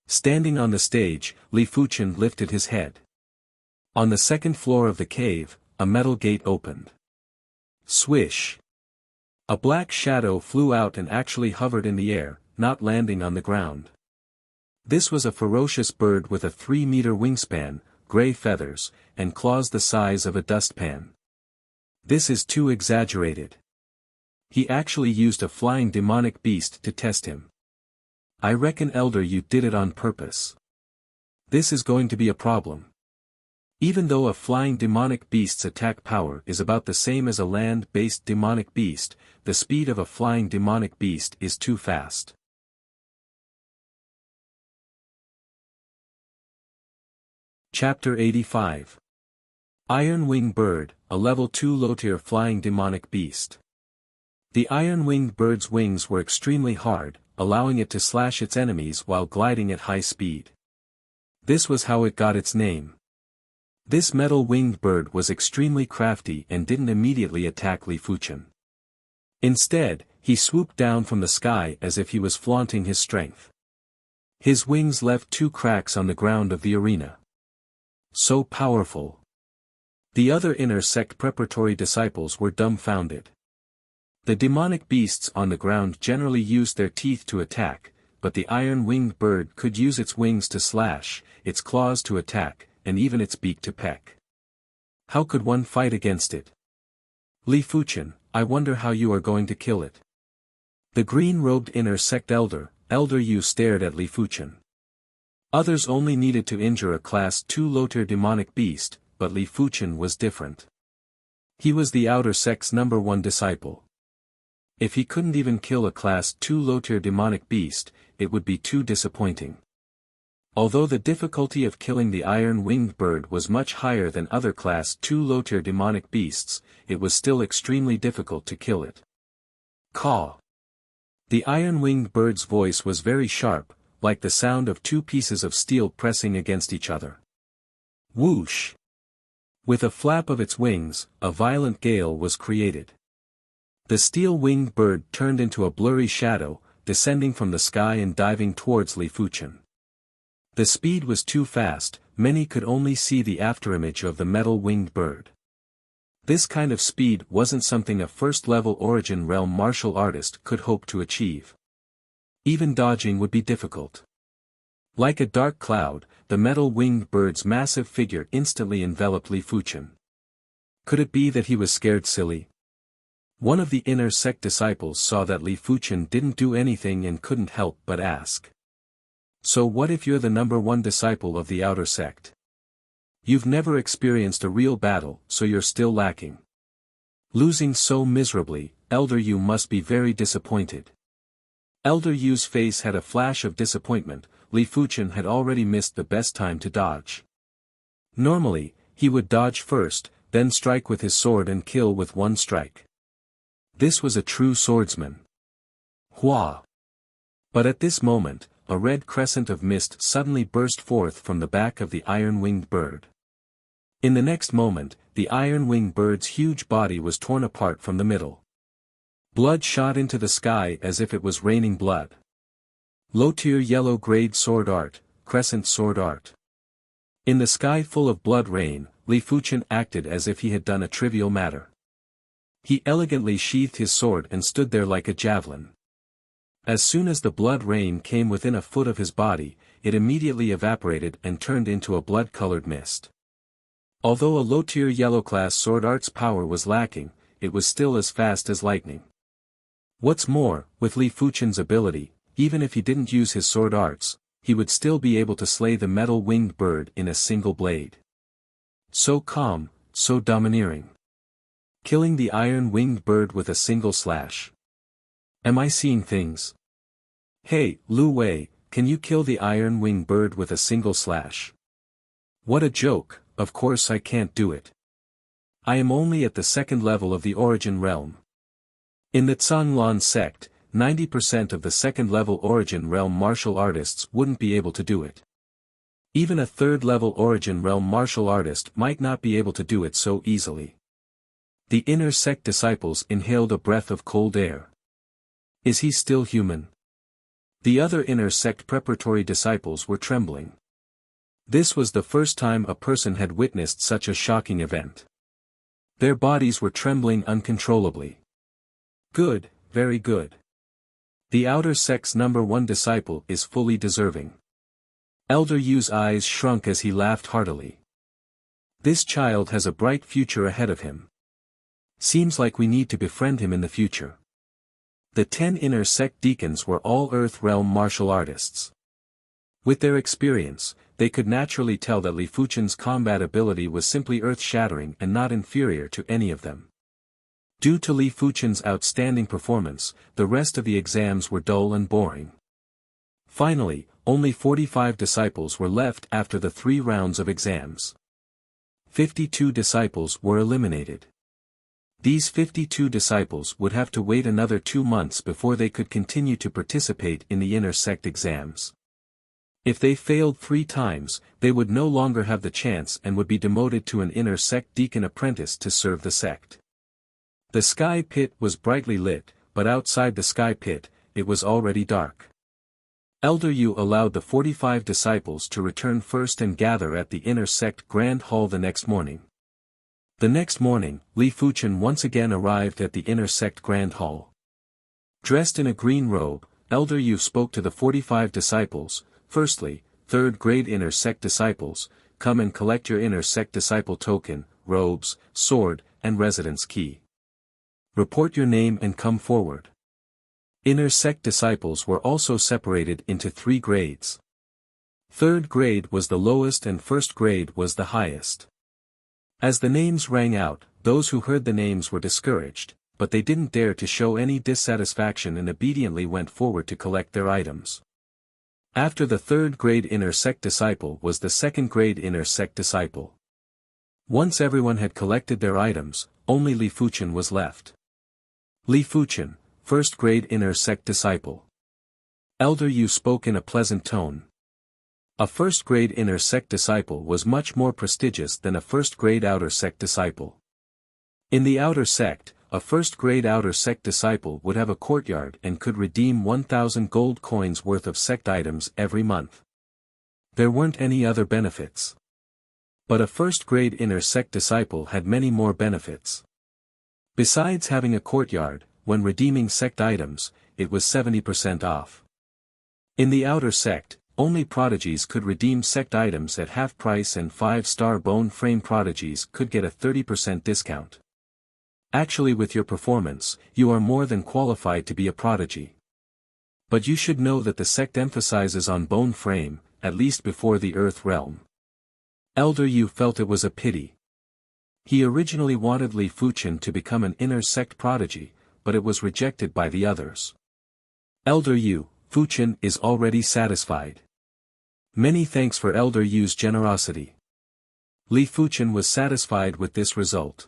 A: Standing on the stage, Li Fuchen lifted his head. On the second floor of the cave, a metal gate opened. Swish! A black shadow flew out and actually hovered in the air, not landing on the ground. This was a ferocious bird with a 3-meter wingspan, gray feathers, and claws the size of a dustpan. This is too exaggerated. He actually used a flying demonic beast to test him. I reckon Elder Yu did it on purpose. This is going to be a problem. Even though a flying demonic beast's attack power is about the same as a land-based demonic beast, the speed of a flying demonic beast is too fast. Chapter 85. Iron-winged bird, a level 2 low-tier flying demonic beast. The iron-winged bird's wings were extremely hard, allowing it to slash its enemies while gliding at high speed. This was how it got its name. This metal-winged bird was extremely crafty and didn't immediately attack Li Fuchen. Instead, he swooped down from the sky as if he was flaunting his strength. His wings left 2 cracks on the ground of the arena. So powerful. The other inner sect preparatory disciples were dumbfounded. The demonic beasts on the ground generally used their teeth to attack, but the iron-winged bird could use its wings to slash, its claws to attack, and even its beak to peck. How could one fight against it? Li Fuchen, I wonder how you are going to kill it. The green-robed inner sect elder, Elder Yu stared at Li Fuchen. Others only needed to injure a Class 2 low-tier demonic beast, but Li Fuchen was different. He was the outer sect's #1 disciple. If he couldn't even kill a Class 2 low-tier demonic beast, it would be too disappointing. Although the difficulty of killing the iron-winged bird was much higher than other Class 2 low-tier demonic beasts, it was still extremely difficult to kill it. Caw! The iron-winged bird's voice was very sharp, like the sound of two pieces of steel pressing against each other. Whoosh! With a flap of its wings, a violent gale was created. The steel-winged bird turned into a blurry shadow, descending from the sky and diving towards Li Fuchen. The speed was too fast, many could only see the afterimage of the metal-winged bird. This kind of speed wasn't something a first-level Origin Realm martial artist could hope to achieve. Even dodging would be difficult. Like a dark cloud, the metal-winged bird's massive figure instantly enveloped Li Fuchen. Could it be that he was scared silly? One of the inner sect disciples saw that Li Fuchen didn't do anything and couldn't help but ask. So what if you're the #1 disciple of the outer sect? You've never experienced a real battle, so you're still lacking. Losing so miserably, Elder Yu must be very disappointed. Elder Yu's face had a flash of disappointment. Li Fuchen had already missed the best time to dodge. Normally, he would dodge first, then strike with his sword and kill with one strike. This was a true swordsman. Hua! But at this moment, a red crescent of mist suddenly burst forth from the back of the iron-winged bird. In the next moment, the iron-winged bird's huge body was torn apart from the middle. Blood shot into the sky as if it was raining blood. Low-tier yellow-grade sword art, crescent sword art. In the sky full of blood rain, Li Fuchen acted as if he had done a trivial matter. He elegantly sheathed his sword and stood there like a javelin. As soon as the blood rain came within a foot of his body, it immediately evaporated and turned into a blood-colored mist. Although a low-tier yellow-class sword art's power was lacking, it was still as fast as lightning. What's more, with Li Fuchen's ability, even if he didn't use his sword arts, he would still be able to slay the metal-winged bird in a single blade. So calm, so domineering. Killing the iron-winged bird with a single slash. Am I seeing things? Hey, Lu Wei, can you kill the iron-winged bird with a single slash? What a joke, of course I can't do it. I am only at the second level of the Origin Realm. In the Zhanglan sect, 90% of the second-level Origin Realm martial artists wouldn't be able to do it. Even a third-level Origin Realm martial artist might not be able to do it so easily. The inner sect disciples inhaled a breath of cold air. Is he still human? The other inner sect preparatory disciples were trembling. This was the first time a person had witnessed such a shocking event. Their bodies were trembling uncontrollably. Good, very good. The outer sect's #1 disciple is fully deserving. Elder Yu's eyes shrunk as he laughed heartily. This child has a bright future ahead of him. Seems like we need to befriend him in the future. The 10 inner sect deacons were all Earth Realm martial artists. With their experience, they could naturally tell that Li Fuchen's combat ability was simply earth-shattering and not inferior to any of them. Due to Li Fuchen's outstanding performance, the rest of the exams were dull and boring. Finally, only 45 disciples were left after the 3 rounds of exams. 52 disciples were eliminated. These 52 disciples would have to wait another 2 months before they could continue to participate in the inner sect exams. If they failed 3 times, they would no longer have the chance and would be demoted to an inner sect deacon apprentice to serve the sect. The sky pit was brightly lit, but outside the sky pit, it was already dark. Elder Yu allowed the 45 disciples to return first and gather at the inner sect grand hall the next morning. The next morning, Li Fuchen once again arrived at the inner sect grand hall. Dressed in a green robe, Elder Yu spoke to the 45 disciples. Firstly, 3rd grade inner sect disciples, come and collect your inner sect disciple token, robes, sword, and residence key. Report your name and come forward. Inner sect disciples were also separated into 3 grades. Third grade was the lowest and first grade was the highest. As the names rang out, those who heard the names were discouraged, but they didn't dare to show any dissatisfaction and obediently went forward to collect their items. After the third grade inner sect disciple was the second grade inner sect disciple. Once everyone had collected their items, only Li Fuchen was left. Li Fuchen, first grade inner sect disciple. Elder Yu spoke in a pleasant tone. A first grade inner sect disciple was much more prestigious than a first grade outer sect disciple. In the outer sect, a first grade outer sect disciple would have a courtyard and could redeem 1,000 gold coins worth of sect items every month. There weren't any other benefits. But a first grade inner sect disciple had many more benefits. Besides having a courtyard, when redeeming sect items, it was 70% off. In the outer sect, only prodigies could redeem sect items at half price and 5-star bone frame prodigies could get a 30% discount. Actually, with your performance, you are more than qualified to be a prodigy. But you should know that the sect emphasizes on bone frame, at least before the earth realm. Elder Yu felt it was a pity. He originally wanted Li Fuchen to become an inner sect prodigy, but it was rejected by the others. Elder Yu, Fuchen is already satisfied. Many thanks for Elder Yu's generosity. Li Fuchen was satisfied with this result.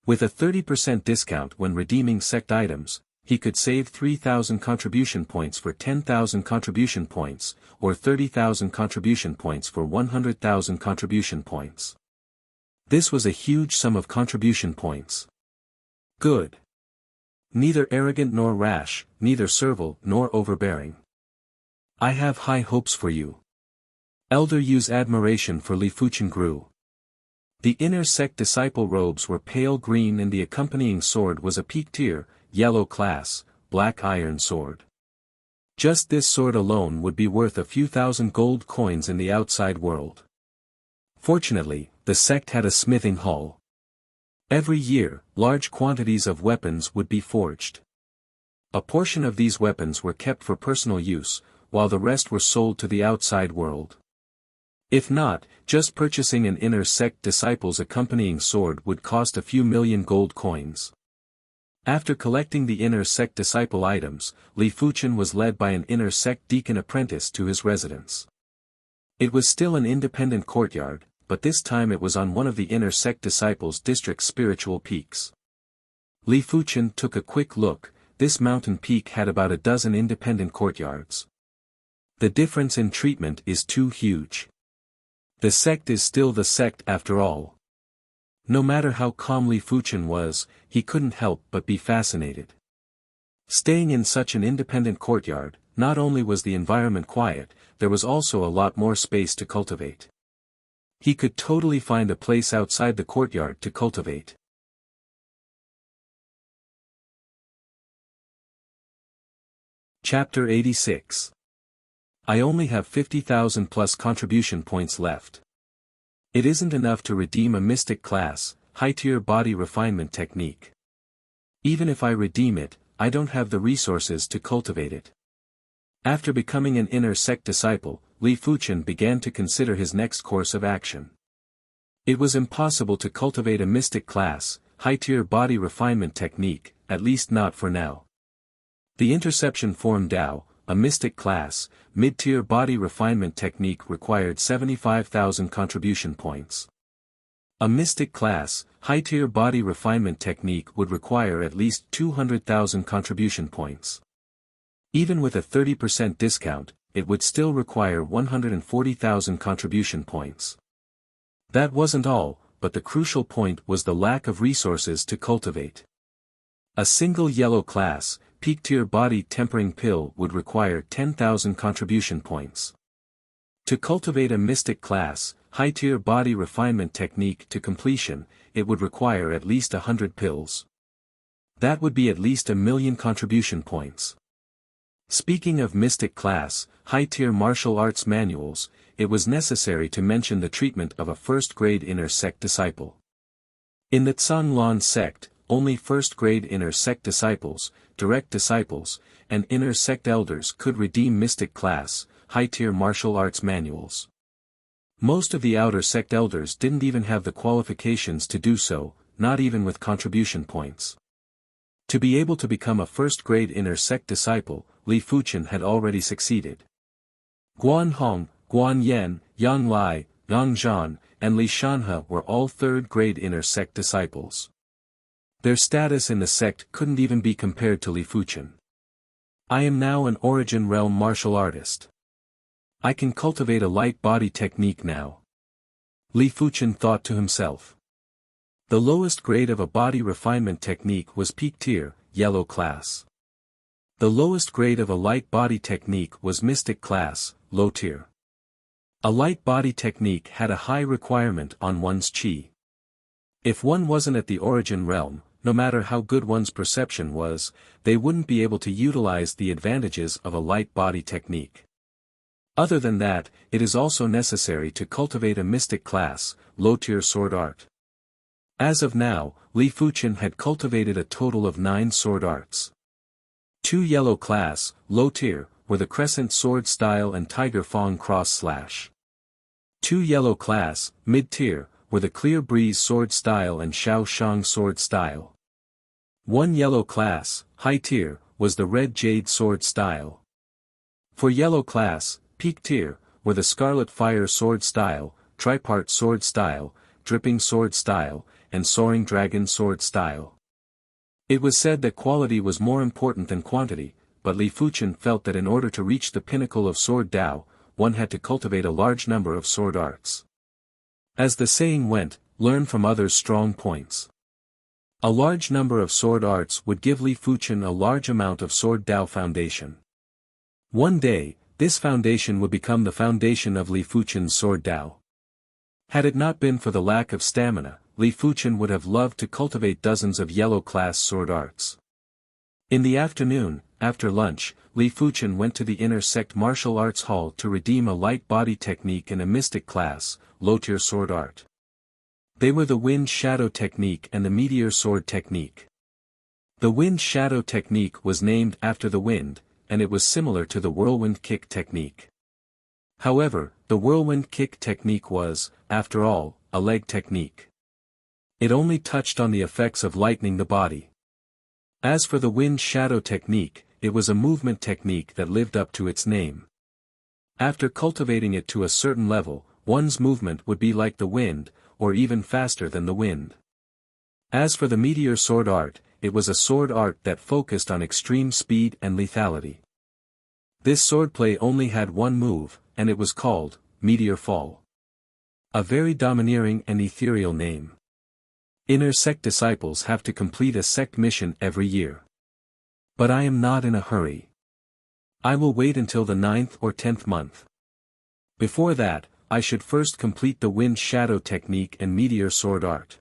A: With a 30% discount when redeeming sect items, he could save 3,000 contribution points for 10,000 contribution points, or 30,000 contribution points for 100,000 contribution points. This was a huge sum of contribution points. Good. Neither arrogant nor rash, neither servile nor overbearing. I have high hopes for you. Elder Yu's admiration for Li Fuchen grew. The inner sect disciple robes were pale green and the accompanying sword was a peak tier, yellow class, black iron sword. Just this sword alone would be worth a few thousand gold coins in the outside world. Fortunately, the sect had a smithing hall. Every year, large quantities of weapons would be forged. A portion of these weapons were kept for personal use, while the rest were sold to the outside world. If not, just purchasing an inner sect disciple's accompanying sword would cost a few million gold coins. After collecting the inner sect disciple items, Li Fuchen was led by an inner sect deacon apprentice to his residence. It was still an independent courtyard, but this time it was on one of the inner sect disciples' district's spiritual peaks. Li Fuchen took a quick look. This mountain peak had about a dozen independent courtyards. The difference in treatment is too huge. The sect is still the sect after all. No matter how calm Li Fuchen was, he couldn't help but be fascinated. Staying in such an independent courtyard, not only was the environment quiet, there was also a lot more space to cultivate. He could totally find a place outside the courtyard to cultivate. Chapter 86. I only have 50,000 plus contribution points left. It isn't enough to redeem a mystic class, high-tier body refinement technique. Even if I redeem it, I don't have the resources to cultivate it. After becoming an inner sect disciple, Li Fuchen began to consider his next course of action. It was impossible to cultivate a mystic class, high-tier body refinement technique, at least not for now. The interception form Dao, a mystic class, mid-tier body refinement technique required 75,000 contribution points. A mystic class, high-tier body refinement technique would require at least 200,000 contribution points. Even with a 30% discount, it would still require 140,000 contribution points. That wasn't all, but the crucial point was the lack of resources to cultivate. A single yellow class, peak-tier body tempering pill would require 10,000 contribution points. To cultivate a mystic class, high-tier body refinement technique to completion, it would require at least 100 pills. That would be at least 1,000,000 contribution points. Speaking of mystic class, high-tier martial arts manuals, it was necessary to mention the treatment of a first-grade inner sect disciple. In the Tsang Lan sect, only first-grade inner sect disciples, direct disciples, and inner sect elders could redeem mystic class, high-tier martial arts manuals. Most of the outer sect elders didn't even have the qualifications to do so, not even with contribution points. To be able to become a first-grade inner sect disciple, Li Fuchen had already succeeded. Guan Hong, Guan Yan, Yang Lai, Yang Zhan, and Li Shanhe were all third-grade inner sect disciples. Their status in the sect couldn't even be compared to Li Fuchen. I am now an origin realm martial artist. I can cultivate a light body technique now. Li Fuchen thought to himself. The lowest grade of a body refinement technique was peak tier, yellow class. The lowest grade of a light body technique was mystic class, low tier. A light body technique had a high requirement on one's chi. If one wasn't at the origin realm, no matter how good one's perception was, they wouldn't be able to utilize the advantages of a light body technique. Other than that, it is also necessary to cultivate a mystic class, low-tier sword art. As of now, Li Fuchen had cultivated a total of 9 sword arts. 2 yellow class, low-tier, were the crescent sword style and tiger fang cross slash. 2 yellow class, mid-tier, were the clear breeze sword style and Xiao Shang sword style. 1 yellow class, high tier, was the red jade sword style. For yellow class, peak tier, were the scarlet fire sword style, tripart sword style, dripping sword style, and soaring dragon sword style. It was said that quality was more important than quantity, but Li Fuchen felt that in order to reach the pinnacle of sword Dao, one had to cultivate a large number of sword arts. As the saying went, learn from others' strong points. A large number of sword arts would give Li Fuchen a large amount of sword Dao foundation. One day, this foundation would become the foundation of Li Fuchen's sword Dao. Had it not been for the lack of stamina, Li Fuchen would have loved to cultivate dozens of yellow class sword arts. In the afternoon, after lunch, Li Fuchen went to the inner sect martial arts hall to redeem a light body technique and a mystic class, low-tier sword art. They were the wind shadow technique and the meteor sword technique. The wind shadow technique was named after the wind, and it was similar to the whirlwind kick technique. However, the whirlwind kick technique was, after all, a leg technique. It only touched on the effects of lightening the body. As for the wind shadow technique, it was a movement technique that lived up to its name. After cultivating it to a certain level, one's movement would be like the wind, or even faster than the wind. As for the meteor sword art, it was a sword art that focused on extreme speed and lethality. This swordplay only had one move, and it was called Meteor Fall. A very domineering and ethereal name. Inner sect disciples have to complete a sect mission every year. But I am not in a hurry. I will wait until the 9th or 10th month. Before that, I should first complete the wind shadow technique and meteor sword art.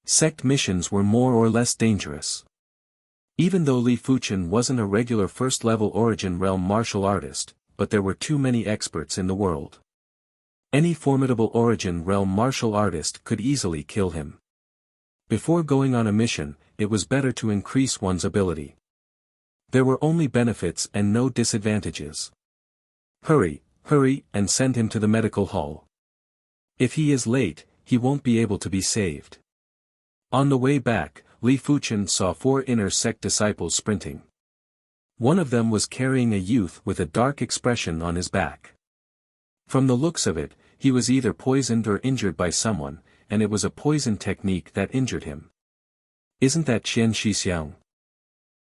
A: Sect missions were more or less dangerous. Even though Li Fuchen wasn't a regular first-level origin realm martial artist, but there were too many experts in the world. Any formidable origin realm martial artist could easily kill him. Before going on a mission, it was better to increase one's ability. There were only benefits and no disadvantages. Hurry, and send him to the medical hall. If he is late, he won't be able to be saved. On the way back, Li Fuchen saw 4 inner sect disciples sprinting. One of them was carrying a youth with a dark expression on his back. From the looks of it, he was either poisoned or injured by someone, and it was a poison technique that injured him. Isn't that Qian Shixiang?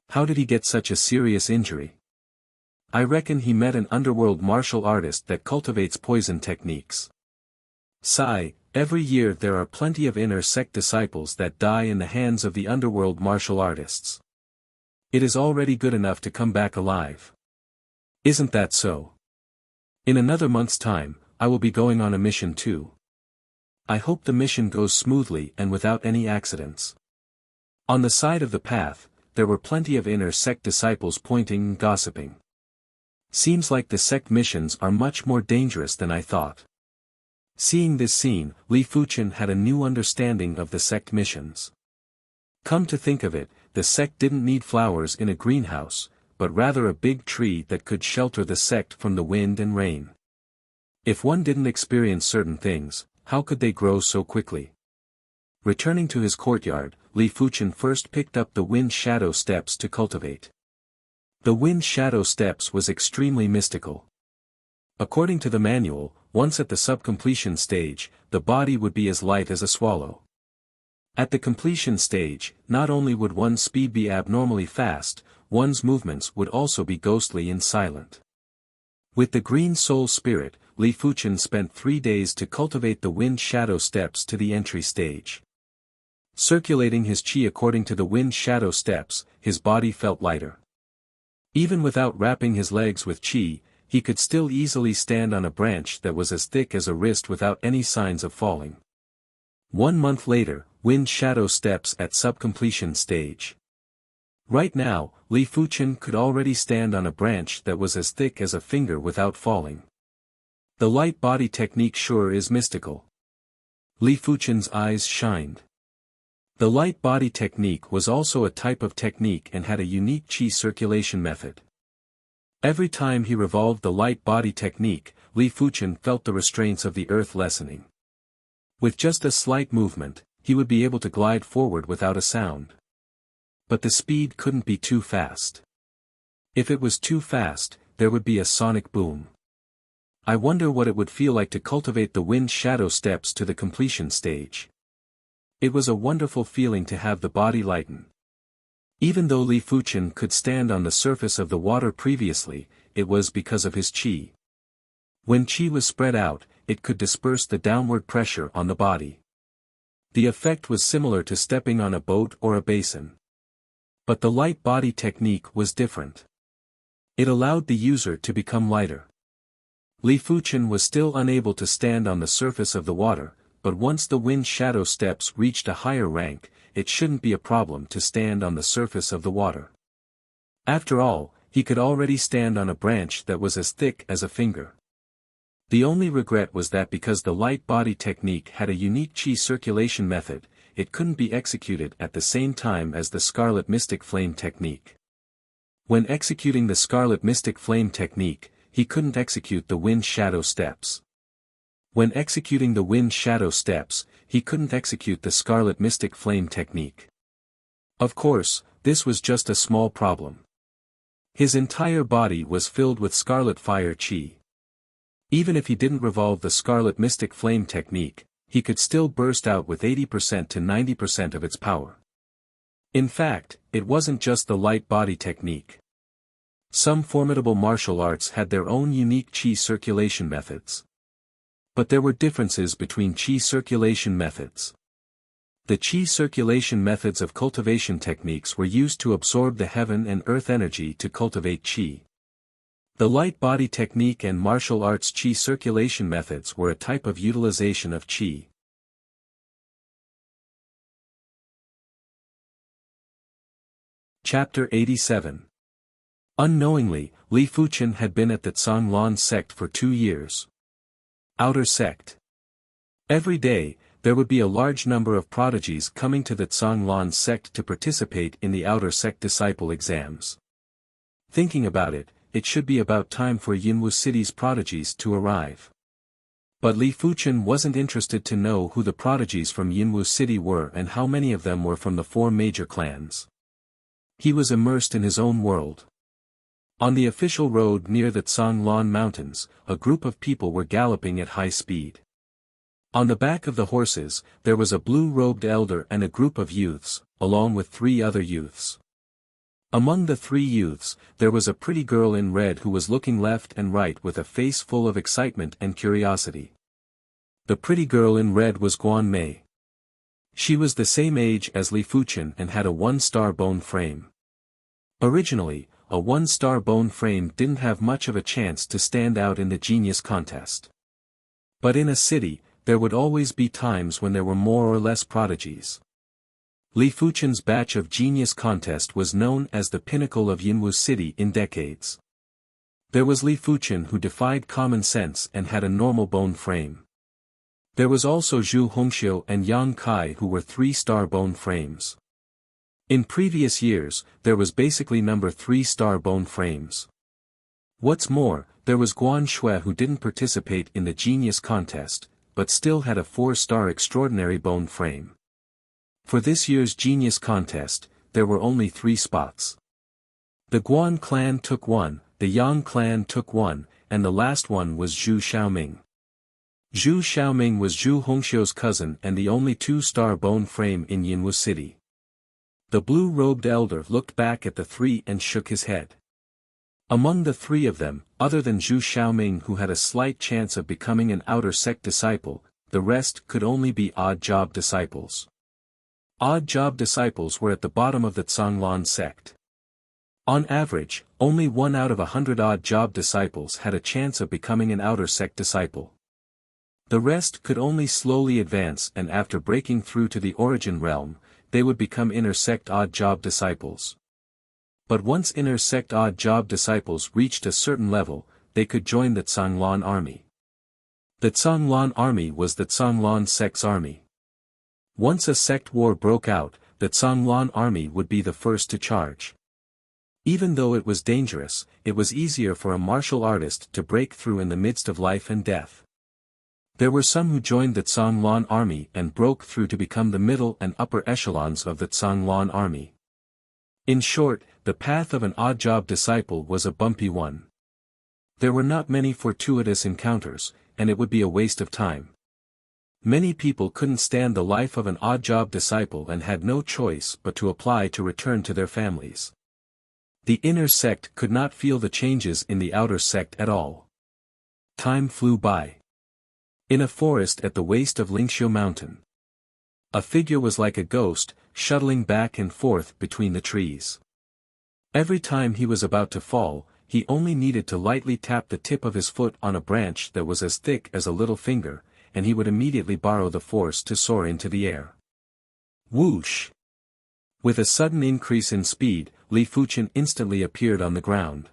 A: How did he get such a serious injury? I reckon he met an underworld martial artist that cultivates poison techniques. Sigh, every year there are plenty of inner sect disciples that die in the hands of the underworld martial artists. It is already good enough to come back alive. Isn't that so? In another month's time, I will be going on a mission too. I hope the mission goes smoothly and without any accidents. On the side of the path, there were plenty of inner sect disciples pointing and gossiping. Seems like the sect missions are much more dangerous than I thought. Seeing this scene, Li Fuchen had a new understanding of the sect missions. Come to think of it, the sect didn't need flowers in a greenhouse, but rather a big tree that could shelter the sect from the wind and rain. If one didn't experience certain things, how could they grow so quickly? Returning to his courtyard, Li Fuchen first picked up the wind shadow steps to cultivate. The wind shadow steps was extremely mystical. According to the manual, once at the subcompletion stage, the body would be as light as a swallow. At the completion stage, not only would one's speed be abnormally fast, one's movements would also be ghostly and silent. With the green soul spirit, Li Fuchen spent 3 days to cultivate the wind shadow steps to the entry stage. Circulating his qi according to the wind shadow steps, his body felt lighter. Even without wrapping his legs with qi, he could still easily stand on a branch that was as thick as a wrist without any signs of falling. 1 month later, wind shadow steps at subcompletion stage. Right now, Li Fuchen could already stand on a branch that was as thick as a finger without falling. The light body technique sure is mystical. Li Fuchen's eyes shined. The light body technique was also a type of technique and had a unique qi circulation method. Every time he revolved the light body technique, Li Fuchen felt the restraints of the earth lessening. With just a slight movement, he would be able to glide forward without a sound. But the speed couldn't be too fast. If it was too fast, there would be a sonic boom. I wonder what it would feel like to cultivate the wind shadow steps to the completion stage. It was a wonderful feeling to have the body lighten. Even though Li Fuchen could stand on the surface of the water previously, it was because of his qi. When qi was spread out, it could disperse the downward pressure on the body. The effect was similar to stepping on a boat or a basin. But the light body technique was different. It allowed the user to become lighter. Li Fuchen was still unable to stand on the surface of the water, but once the wind shadow steps reached a higher rank, it shouldn't be a problem to stand on the surface of the water. After all, he could already stand on a branch that was as thick as a finger. The only regret was that because the light body technique had a unique qi circulation method, it couldn't be executed at the same time as the Scarlet Mystic Flame technique. When executing the Scarlet Mystic Flame technique, he couldn't execute the wind shadow steps. When executing the wind shadow steps, he couldn't execute the Scarlet Mystic Flame technique. Of course, this was just a small problem. His entire body was filled with Scarlet Fire Qi. Even if he didn't revolve the Scarlet Mystic Flame technique, he could still burst out with 80% to 90% of its power. In fact, it wasn't just the light body technique. Some formidable martial arts had their own unique qi circulation methods. But there were differences between qi circulation methods. The qi circulation methods of cultivation techniques were used to absorb the heaven and earth energy to cultivate qi. The light body technique and martial arts qi circulation methods were a type of utilization of qi. Chapter 87. Unknowingly, Li Fuchen had been at the Zhanglan sect for 2 years. Outer sect. Every day, there would be a large number of prodigies coming to the Zhanglan sect to participate in the outer sect disciple exams. Thinking about it, it should be about time for Yinwu City's prodigies to arrive. But Li Fuchen wasn't interested to know who the prodigies from Yinwu City were and how many of them were from the 4 major clans. He was immersed in his own world. On the official road near the Zhanglan Mountains, a group of people were galloping at high speed. On the back of the horses, there was a blue-robed elder and a group of youths, along with 3 other youths. Among the 3 youths, there was a pretty girl in red who was looking left and right with a face full of excitement and curiosity. The pretty girl in red was Guan Mei. She was the same age as Li Fuchen and had a 1-star bone frame. Originally, a 1-star bone frame didn't have much of a chance to stand out in the genius contest. But in a city, there would always be times when there were more or less prodigies. Li Fuchen's batch of genius contest was known as the pinnacle of Yinwu City in decades. There was Li Fuchen who defied common sense and had a normal bone frame. There was also Zhu Hongxiu and Yang Kai who were 3-star bone frames. In previous years, there was basically number 3-star bone frames. What's more, there was Guan Shui who didn't participate in the genius contest, but still had a 4-star extraordinary bone frame. For this year's genius contest, there were only 3 spots. The Guan clan took 1, the Yang clan took 1, and the last one was Zhu Xiaoming. Zhu Xiaoming was Zhu Hongxiu's cousin and the only 2-star bone frame in Yinwu City. The blue-robed elder looked back at the 3 and shook his head. Among the 3 of them, other than Zhu Xiaoming who had a slight chance of becoming an outer sect disciple, the rest could only be odd job disciples. Odd job disciples were at the bottom of the Zhanglan sect. On average, only 1 out of 100 odd job disciples had a chance of becoming an outer sect disciple. The rest could only slowly advance, and after breaking through to the origin realm, they would become inner sect odd job disciples. But once inner sect odd job disciples reached a certain level, they could join the Zhanglan army. The Zhanglan army was the Zhanglan sect's army. Once a sect war broke out, the Zhanglan army would be the first to charge. Even though it was dangerous, it was easier for a martial artist to break through in the midst of life and death. There were some who joined the Zhanglan army and broke through to become the middle and upper echelons of the Zhanglan army. In short, the path of an odd job disciple was a bumpy one. There were not many fortuitous encounters, and it would be a waste of time. Many people couldn't stand the life of an odd job disciple and had no choice but to apply to return to their families. The inner sect could not feel the changes in the outer sect at all. Time flew by. In a forest at the waist of Lingxiu Mountain, a figure was like a ghost, shuttling back and forth between the trees. Every time he was about to fall, he only needed to lightly tap the tip of his foot on a branch that was as thick as a little finger, and he would immediately borrow the force to soar into the air. Whoosh! With a sudden increase in speed, Li Fuqian instantly appeared on the ground.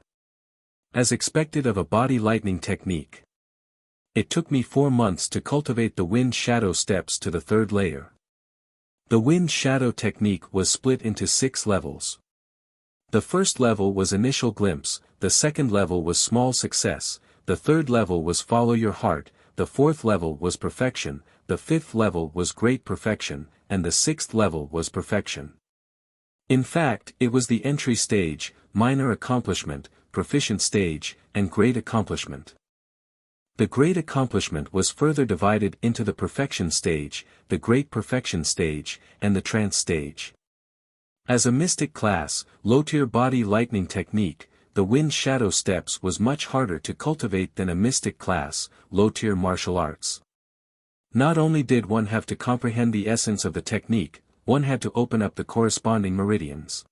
A: As expected of a body lightning technique. It took me 4 months to cultivate the wind shadow steps to the 3rd layer. The wind shadow technique was split into 6 levels. The first level was initial glimpse, the second level was small success, the third level was follow your heart, the fourth level was perfection, the fifth level was great perfection, and the sixth level was perfection. In fact, it was the entry stage, minor accomplishment, proficient stage, and great accomplishment. The great accomplishment was further divided into the perfection stage, the great perfection stage, and the trance stage. As a mystic class, low-tier body lightning technique, the wind shadow steps was much harder to cultivate than a mystic class, low-tier martial arts. Not only did one have to comprehend the essence of the technique, one had to open up the corresponding meridians.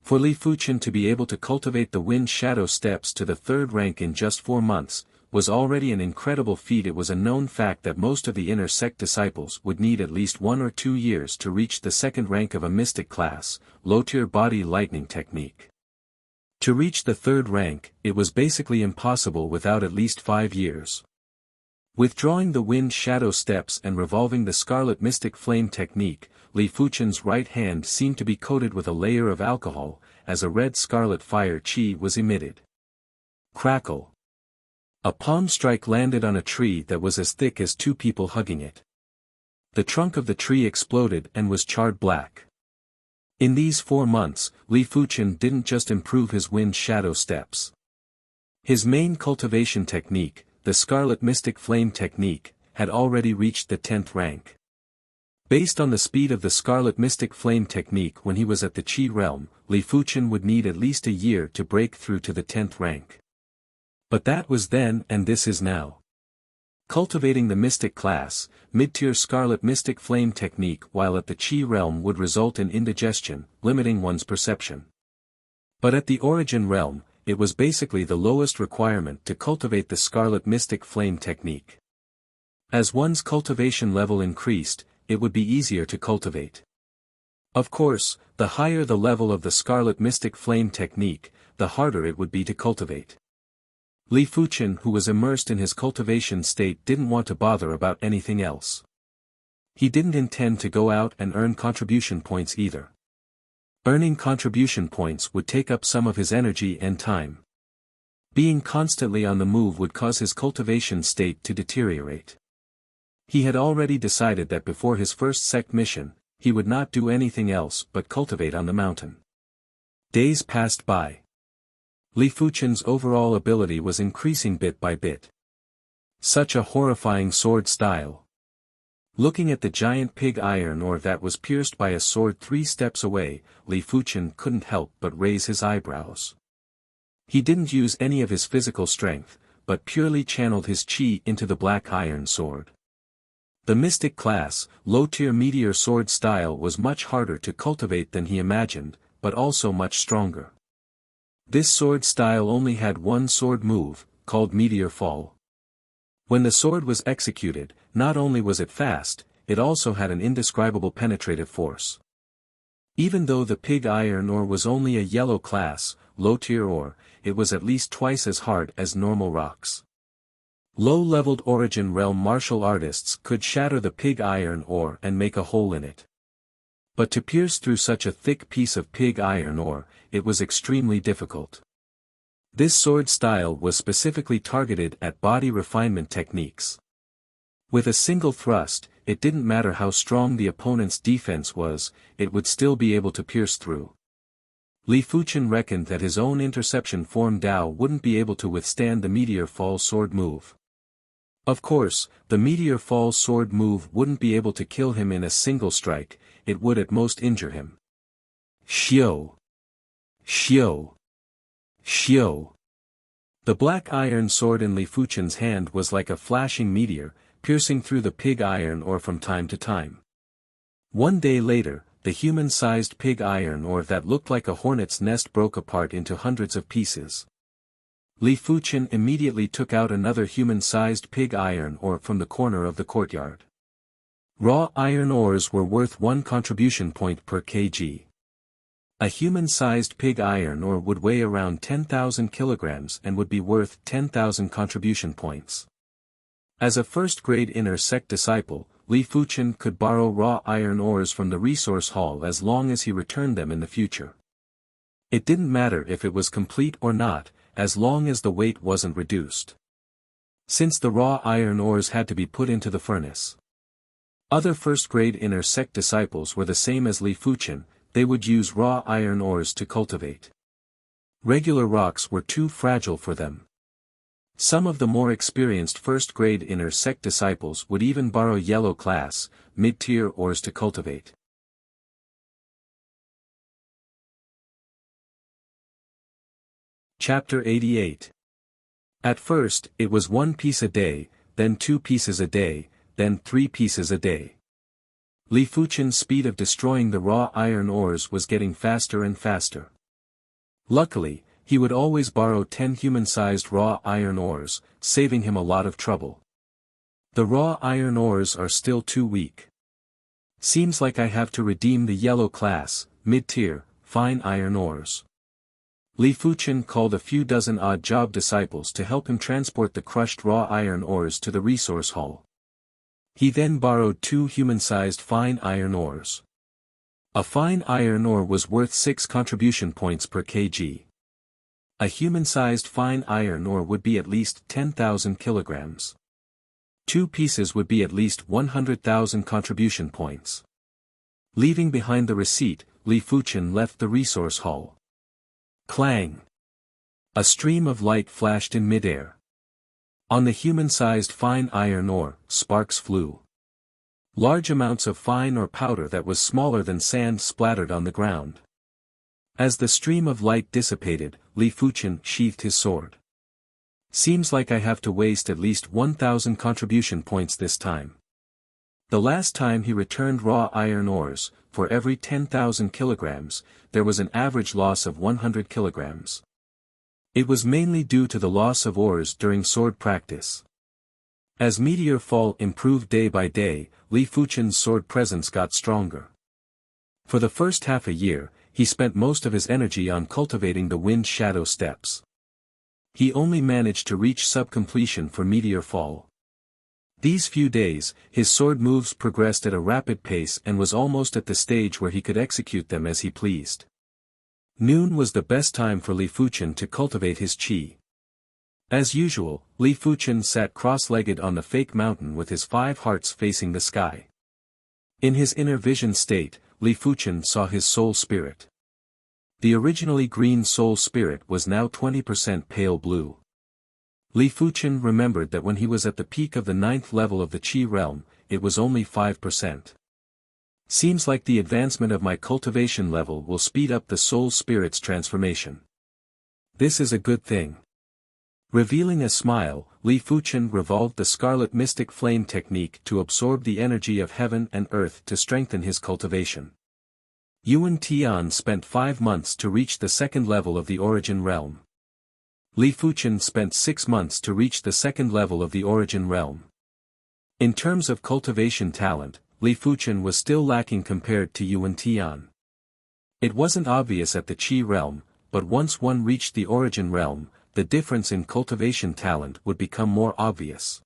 A: For Li Fuqian to be able to cultivate the wind shadow steps to the 3rd rank in just 4 months, was already an incredible feat. It was a known fact that most of the inner sect disciples would need at least 1 or 2 years to reach the 2nd rank of a mystic class, low-tier body lightning technique. To reach the 3rd rank, it was basically impossible without at least 5 years. Withdrawing the wind shadow steps and revolving the scarlet mystic flame technique, Li Fuqian's right hand seemed to be coated with a layer of alcohol, as a red scarlet fire chi was emitted. Crackle! A palm strike landed on a tree that was as thick as 2 people hugging it. The trunk of the tree exploded and was charred black. In these 4 months, Li Fuqian didn't just improve his wind shadow steps. His main cultivation technique, the Scarlet Mystic Flame technique, had already reached the 10th rank. Based on the speed of the Scarlet Mystic Flame technique when he was at the Qi realm, Li Fuqian would need at least a year to break through to the 10th rank. But that was then and this is now. Cultivating the mystic class, mid-tier Scarlet Mystic Flame technique while at the Qi realm would result in indigestion, limiting one's perception. But at the Origin realm, it was basically the lowest requirement to cultivate the Scarlet Mystic Flame technique. As one's cultivation level increased, it would be easier to cultivate. Of course, the higher the level of the Scarlet Mystic Flame technique, the harder it would be to cultivate. Li Fuqian, who was immersed in his cultivation state, didn't want to bother about anything else. He didn't intend to go out and earn contribution points either. Earning contribution points would take up some of his energy and time. Being constantly on the move would cause his cultivation state to deteriorate. He had already decided that before his first sect mission, he would not do anything else but cultivate on the mountain. Days passed by. Li Fuchen's overall ability was increasing bit by bit. Such a horrifying sword style. Looking at the giant pig iron ore that was pierced by a sword 3 steps away, Li Fuchen couldn't help but raise his eyebrows. He didn't use any of his physical strength, but purely channeled his chi into the black iron sword. The mystic class, low-tier meteor sword style was much harder to cultivate than he imagined, but also much stronger. This sword style only had one sword move, called Meteor Fall. When the sword was executed, not only was it fast, it also had an indescribable penetrative force. Even though the pig iron ore was only a yellow class, low-tier ore, it was at least twice as hard as normal rocks. Low-leveled origin realm martial artists could shatter the pig iron ore and make a hole in it. But to pierce through such a thick piece of pig iron ore, it was extremely difficult. This sword style was specifically targeted at body refinement techniques. With a single thrust, it didn't matter how strong the opponent's defense was, it would still be able to pierce through. Li Fuchen reckoned that his own interception form Dao wouldn't be able to withstand the Meteor Fall sword move. Of course, the Meteor Fall sword move wouldn't be able to kill him in a single strike, it would at most injure him. Xiao! Xiao! Xiao! The black iron sword in Li Fuchen's hand was like a flashing meteor, piercing through the pig iron ore from time to time. One day later, the human-sized pig iron ore that looked like a hornet's nest broke apart into hundreds of pieces. Li Fuchen immediately took out another human-sized pig iron ore from the corner of the courtyard. Raw iron ores were worth 1 contribution point per kg. A human-sized pig iron ore would weigh around 10,000 kilograms and would be worth 10,000 contribution points. As a first-grade inner sect disciple, Li Fuchen could borrow raw iron ores from the resource hall as long as he returned them in the future. It didn't matter if it was complete or not, as long as the weight wasn't reduced. Since the raw iron ores had to be put into the furnace. Other first-grade inner sect disciples were the same as Li Fuchen, they would use raw iron ores to cultivate. Regular rocks were too fragile for them. Some of the more experienced first-grade inner sect disciples would even borrow yellow class, mid-tier ores to cultivate. Chapter 88. At first, it was 1 piece a day, then 2 pieces a day, then 3 pieces a day. Li Fuchen's speed of destroying the raw iron ores was getting faster and faster. Luckily, he would always borrow 10 human-sized raw iron ores, saving him a lot of trouble. The raw iron ores are still too weak. Seems like I have to redeem the yellow class, mid-tier, fine iron ores. Li Fuchen called a few dozen odd job disciples to help him transport the crushed raw iron ores to the resource hall. He then borrowed 2 human-sized fine iron ores. A fine iron ore was worth 6 contribution points per kg. A human-sized fine iron ore would be at least 10,000 kilograms. 2 pieces would be at least 100,000 contribution points. Leaving behind the receipt, Li Fuchen left the resource hall. Clang! A stream of light flashed in midair. On the human-sized fine iron ore, sparks flew. Large amounts of fine or powder that was smaller than sand splattered on the ground. As the stream of light dissipated, Li Fuchen sheathed his sword. Seems like I have to waste at least 1,000 contribution points this time. The last time he returned raw iron ores, for every 10,000 kilograms, there was an average loss of 100 kilograms. It was mainly due to the loss of ores during sword practice. As Meteor Fall improved day by day, Li Fuchen's sword presence got stronger. For the first half a year, he spent most of his energy on cultivating the Wind Shadow steps. He only managed to reach sub-completion for Meteor Fall. These few days, his sword moves progressed at a rapid pace and was almost at the stage where he could execute them as he pleased. Noon was the best time for Li Fuchen to cultivate his qi. As usual, Li Fuchen sat cross-legged on the fake mountain with his 5 hearts facing the sky. In his inner vision state, Li Fuchen saw his soul spirit. The originally green soul spirit was now 20% pale blue. Li Fuchen remembered that when he was at the peak of the 9th level of the Qi realm, it was only 5%. Seems like the advancement of my cultivation level will speed up the soul spirit's transformation. This is a good thing. Revealing a smile, Li Fuchen revolved the Scarlet Mystic Flame technique to absorb the energy of heaven and earth to strengthen his cultivation. Yuan Tian spent 5 months to reach the 2nd level of the Origin realm. Li Fuchen spent 6 months to reach the 2nd level of the Origin realm. In terms of cultivation talent, Li Fuchen was still lacking compared to Yuan Tian. It wasn't obvious at the Qi realm, but once one reached the Origin realm, the difference in cultivation talent would become more obvious.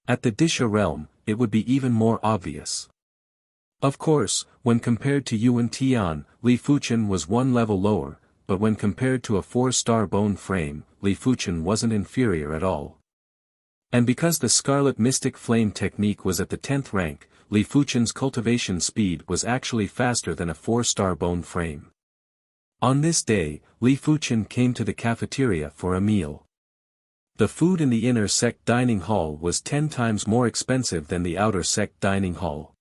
A: At the Disha realm, it would be even more obvious. Of course, when compared to Yuan Tian, Li Fuchen was 1 level lower, but when compared to a 4-star bone frame, Li Fuchen wasn't inferior at all. And because the Scarlet Mystic Flame technique was at the 10th rank, Li Fuchen's cultivation speed was actually faster than a 4-star bone frame. On this day, Li Fuchen came to the cafeteria for a meal. The food in the inner sect dining hall was 10 times more expensive than the outer sect dining hall.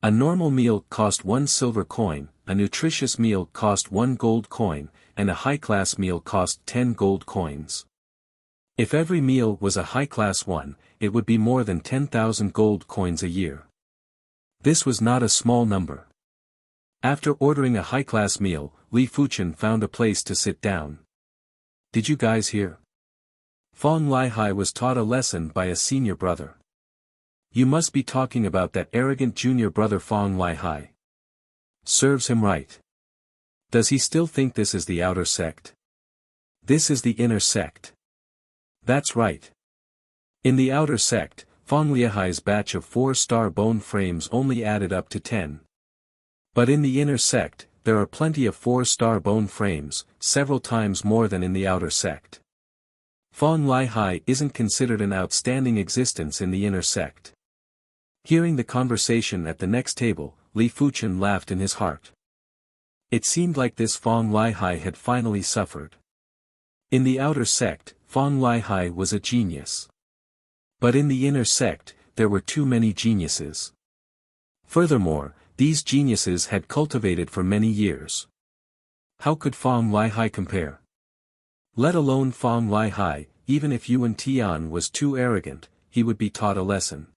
A: A normal meal cost 1 silver coin, a nutritious meal cost 1 gold coin, and a high-class meal cost 10 gold coins. If every meal was a high-class one, it would be more than 10,000 gold coins a year. This was not a small number. After ordering a high-class meal, Li Fuchen found a place to sit down. Did you guys hear? Fong Lihai was taught a lesson by a senior brother. You must be talking about that arrogant junior brother Fong Lihai. Serves him right. Does he still think this is the outer sect? This is the inner sect. That's right. In the outer sect, Fong Lihai's batch of 4-star bone frames only added up to 10. But in the inner sect, there are plenty of 4-star bone frames, several times more than in the outer sect. Fong Lihai isn't considered an outstanding existence in the inner sect. Hearing the conversation at the next table, Li Fuchen laughed in his heart. It seemed like this Fong Lihai had finally suffered. In the outer sect, Fong Lihai was a genius. But in the inner sect, there were too many geniuses. Furthermore, these geniuses had cultivated for many years. How could Fong Lihai compare? Let alone Fong Lihai, even if Yuan Tian was too arrogant, he would be taught a lesson.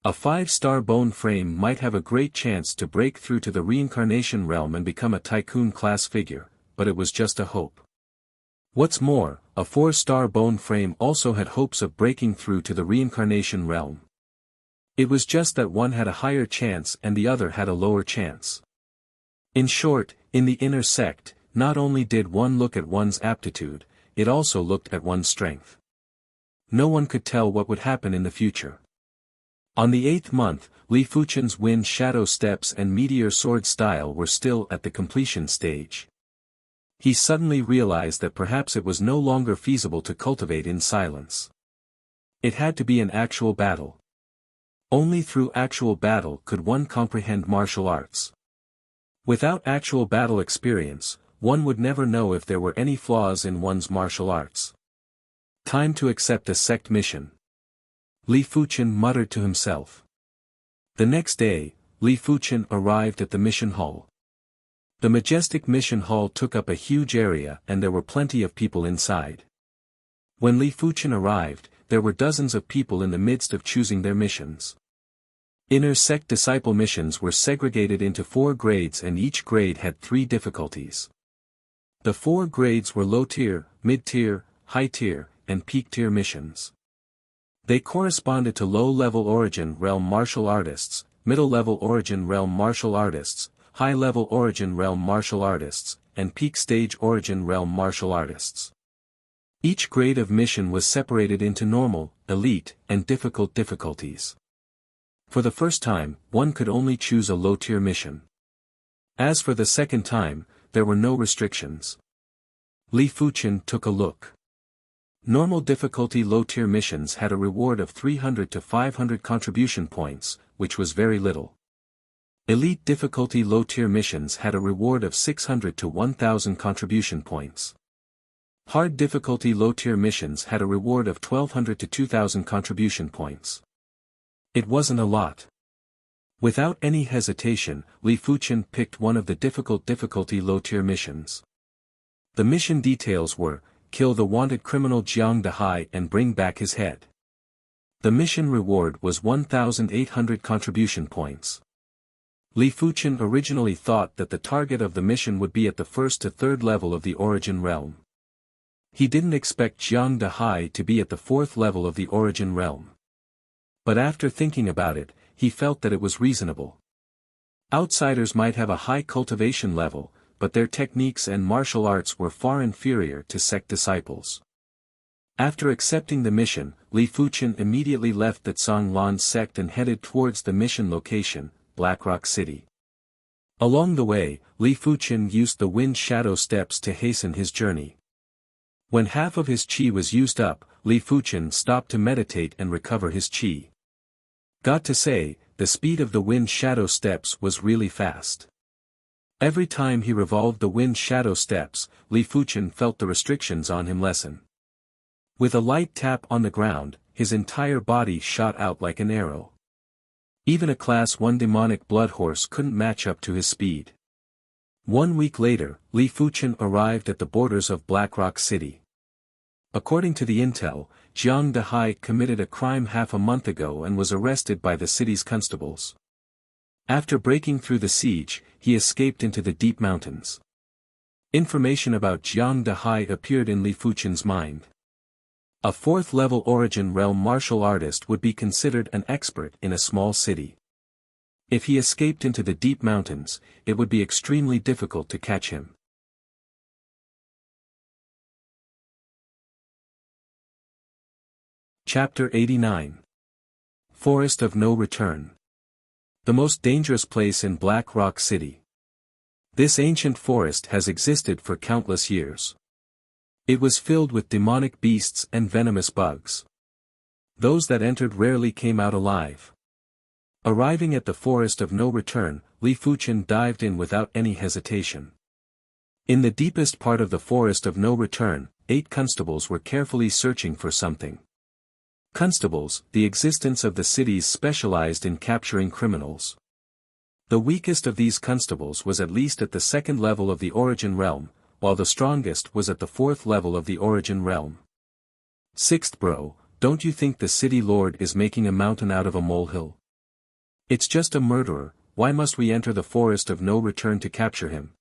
A: A 5-star bone frame might have a great chance to break through to the reincarnation realm and become a tycoon class figure, but it was just a hope. What's more, a 4-star bone frame also had hopes of breaking through to the reincarnation realm. It was just that one had a higher chance and the other had a lower chance. In short, in the inner sect, not only did one look at one's aptitude, it also looked at one's strength. No one could tell what would happen in the future. On the 8th month, Li Fuchen's Wind Shadow Steps and Meteor Sword style were still at the completion stage. He suddenly realized that perhaps it was no longer feasible to cultivate in silence. It had to be an actual battle. Only through actual battle could one comprehend martial arts. Without actual battle experience, one would never know if there were any flaws in one's martial arts. Time to accept a sect mission. Li Fuchen muttered to himself. The next day, Li Fuchen arrived at the mission hall. The majestic mission hall took up a huge area and there were plenty of people inside. When Li Fuchen arrived, there were dozens of people in the midst of choosing their missions. Inner sect disciple missions were segregated into 4 grades and each grade had 3 difficulties. The 4 grades were low-tier, mid-tier, high-tier, and peak-tier missions. They corresponded to low-level origin realm martial artists, middle-level origin realm martial artists, high-level origin realm martial artists, and peak-stage origin realm martial artists. Each grade of mission was separated into normal, elite, and difficult difficulties. For the first time, one could only choose a low-tier mission. As for the second time, there were no restrictions. Li Fuchen took a look. Normal difficulty low-tier missions had a reward of 300 to 500 contribution points, which was very little. Elite difficulty low-tier missions had a reward of 600 to 1000 contribution points. Hard difficulty low-tier missions had a reward of 1200 to 2000 contribution points. It wasn't a lot. Without any hesitation, Li Fuchen picked one of the difficulty low-tier missions. The mission details were, kill the wanted criminal Jiang Dehai and bring back his head. The mission reward was 1,800 contribution points. Li Fuchen originally thought that the target of the mission would be at the first to third level of the origin realm. He didn't expect Jiang Dehai to be at the fourth level of the origin realm. But after thinking about it, he felt that it was reasonable. Outsiders might have a high cultivation level, but their techniques and martial arts were far inferior to sect disciples. After accepting the mission, Li Fuchen immediately left the Zhonglan sect and headed towards the mission location, Blackrock City. Along the way, Li Fuchen used the wind shadow steps to hasten his journey. When half of his qi was used up, Li Fuchen stopped to meditate and recover his qi. Got to say, the speed of the wind shadow steps was really fast. Every time he revolved the wind shadow steps, Li Fuchen felt the restrictions on him lessen. With a light tap on the ground, his entire body shot out like an arrow. Even a Class 1 demonic blood horse couldn't match up to his speed. 1 week later, Li Fuchen arrived at the borders of Blackrock City. According to the intel, Jiang Dehai committed a crime half a month ago and was arrested by the city's constables. After breaking through the siege, he escaped into the deep mountains. Information about Jiang Dehai appeared in Li Fuchen's mind. A fourth-level origin realm martial artist would be considered an expert in a small city. If he escaped into the deep mountains, it would be extremely difficult to catch him. Chapter 89. Forest of No Return. The most dangerous place in Black Rock City. This ancient forest has existed for countless years. It was filled with demonic beasts and venomous bugs. Those that entered rarely came out alive. Arriving at the Forest of No Return, Li Fuchen dived in without any hesitation. In the deepest part of the Forest of No Return, 8 constables were carefully searching for something. Constables, the existence of the cities specialized in capturing criminals. The weakest of these constables was at least at the 2nd level of the origin realm, while the strongest was at the 4th level of the origin realm. 6th bro, don't you think the city lord is making a mountain out of a molehill? It's just a murderer, why must we enter the Forest of No Return to capture him?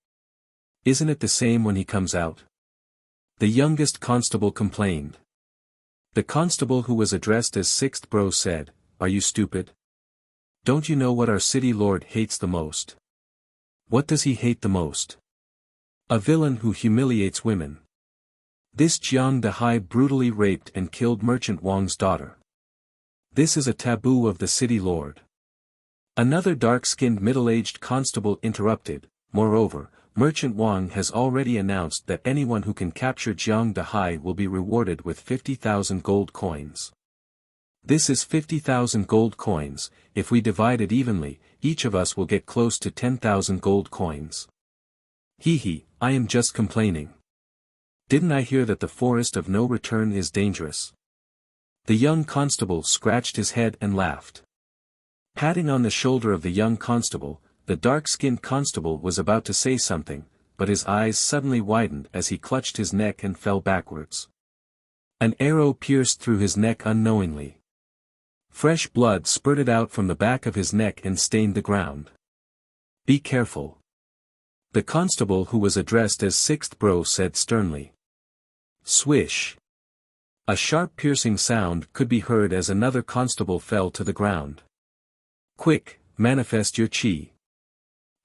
A: Isn't it the same when he comes out? The youngest constable complained. The constable who was addressed as 6th bro said, "Are you stupid? Don't you know what our city lord hates the most? What does he hate the most? A villain who humiliates women. This Jiang Dehai brutally raped and killed Merchant Wang's daughter. This is a taboo of the city lord." Another dark-skinned middle-aged constable interrupted, "Moreover, Merchant Wang has already announced that anyone who can capture Jiang Dehai will be rewarded with 50,000 gold coins. This is 50,000 gold coins, if we divide it evenly, each of us will get close to 10,000 gold coins. Hee, I am just complaining. Didn't I hear that the Forest of No Return is dangerous?" The young constable scratched his head and laughed. Patting on the shoulder of the young constable, the dark-skinned constable was about to say something, but his eyes suddenly widened as he clutched his neck and fell backwards. An arrow pierced through his neck unknowingly. Fresh blood spurted out from the back of his neck and stained the ground. "Be careful." The constable who was addressed as 6th bro said sternly. Swish. A sharp piercing sound could be heard as another constable fell to the ground. "Quick, manifest your chi."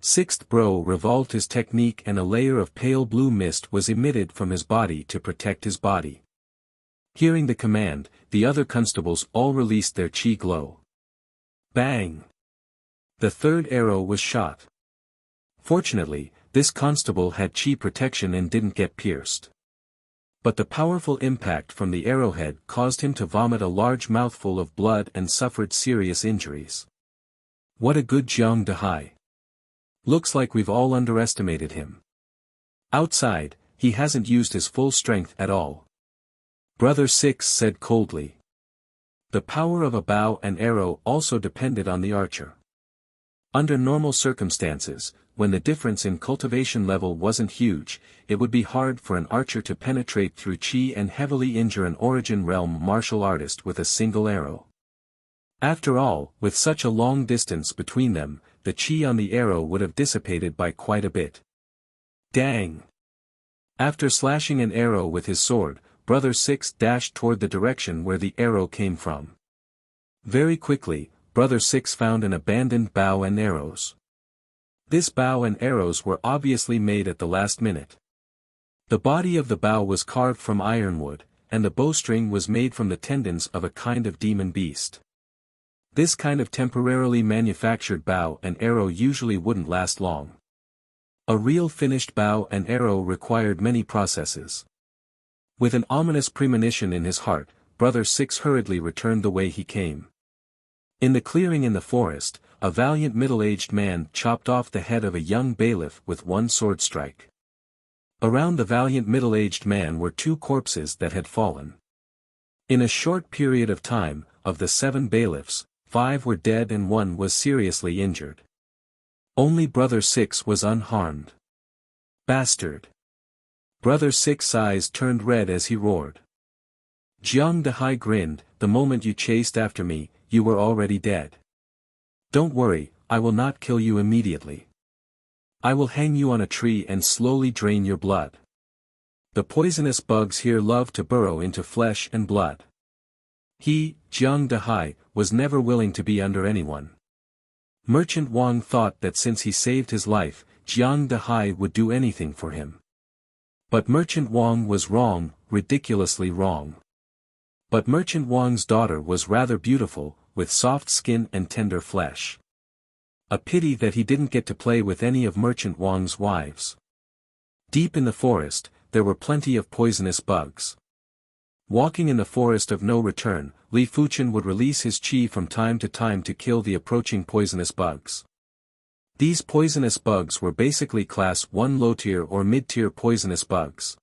A: 6th bro revolved his technique and a layer of pale blue mist was emitted from his body to protect his body. Hearing the command, the other constables all released their chi glow. Bang! The 3rd arrow was shot. Fortunately, This constable had chi protection and didn't get pierced. But the powerful impact from the arrowhead caused him to vomit a large mouthful of blood and suffered serious injuries. What a good Jiang Dehai. Looks like we've all underestimated him. Outside, he hasn't used his full strength at all. Brother Six said coldly. The power of a bow and arrow also depended on the archer. Under normal circumstances, when the difference in cultivation level wasn't huge, it would be hard for an archer to penetrate through chi and heavily injure an Origin Realm martial artist with a single arrow. After all, with such a long distance between them, the chi on the arrow would have dissipated by quite a bit. Dang! After slashing an arrow with his sword, Brother Six dashed toward the direction where the arrow came from. Very quickly, Brother Six found an abandoned bow and arrows. This bow and arrows were obviously made at the last minute. The body of the bow was carved from ironwood, and the bowstring was made from the tendons of a kind of demon beast. This kind of temporarily manufactured bow and arrow usually wouldn't last long. A real finished bow and arrow required many processes. With an ominous premonition in his heart, Brother Six hurriedly returned the way he came. In the clearing in the forest, a valiant middle-aged man chopped off the head of a young bailiff with one sword strike. Around the valiant middle-aged man were 2 corpses that had fallen. In a short period of time, of the 7 bailiffs, 5 were dead and 1 was seriously injured. Only Brother Six was unharmed. Bastard! Brother Six's eyes turned red as he roared. Jiang Dehai grinned, the moment you chased after me, you were already dead. Don't worry, I will not kill you immediately. I will hang you on a tree and slowly drain your blood. The poisonous bugs here love to burrow into flesh and blood. He, Jiang Dehai, was never willing to be under anyone. Merchant Wang thought that since he saved his life, Jiang Dehai would do anything for him. But Merchant Wang was wrong, ridiculously wrong. But Merchant Wang's daughter was rather beautiful, with soft skin and tender flesh. A pity that he didn't get to play with any of Merchant Wang's wives. Deep in the forest, there were plenty of poisonous bugs. Walking in the forest of no return, Li Fuchen would release his chi from time to kill the approaching poisonous bugs. These poisonous bugs were basically class 1 low-tier or mid-tier poisonous bugs.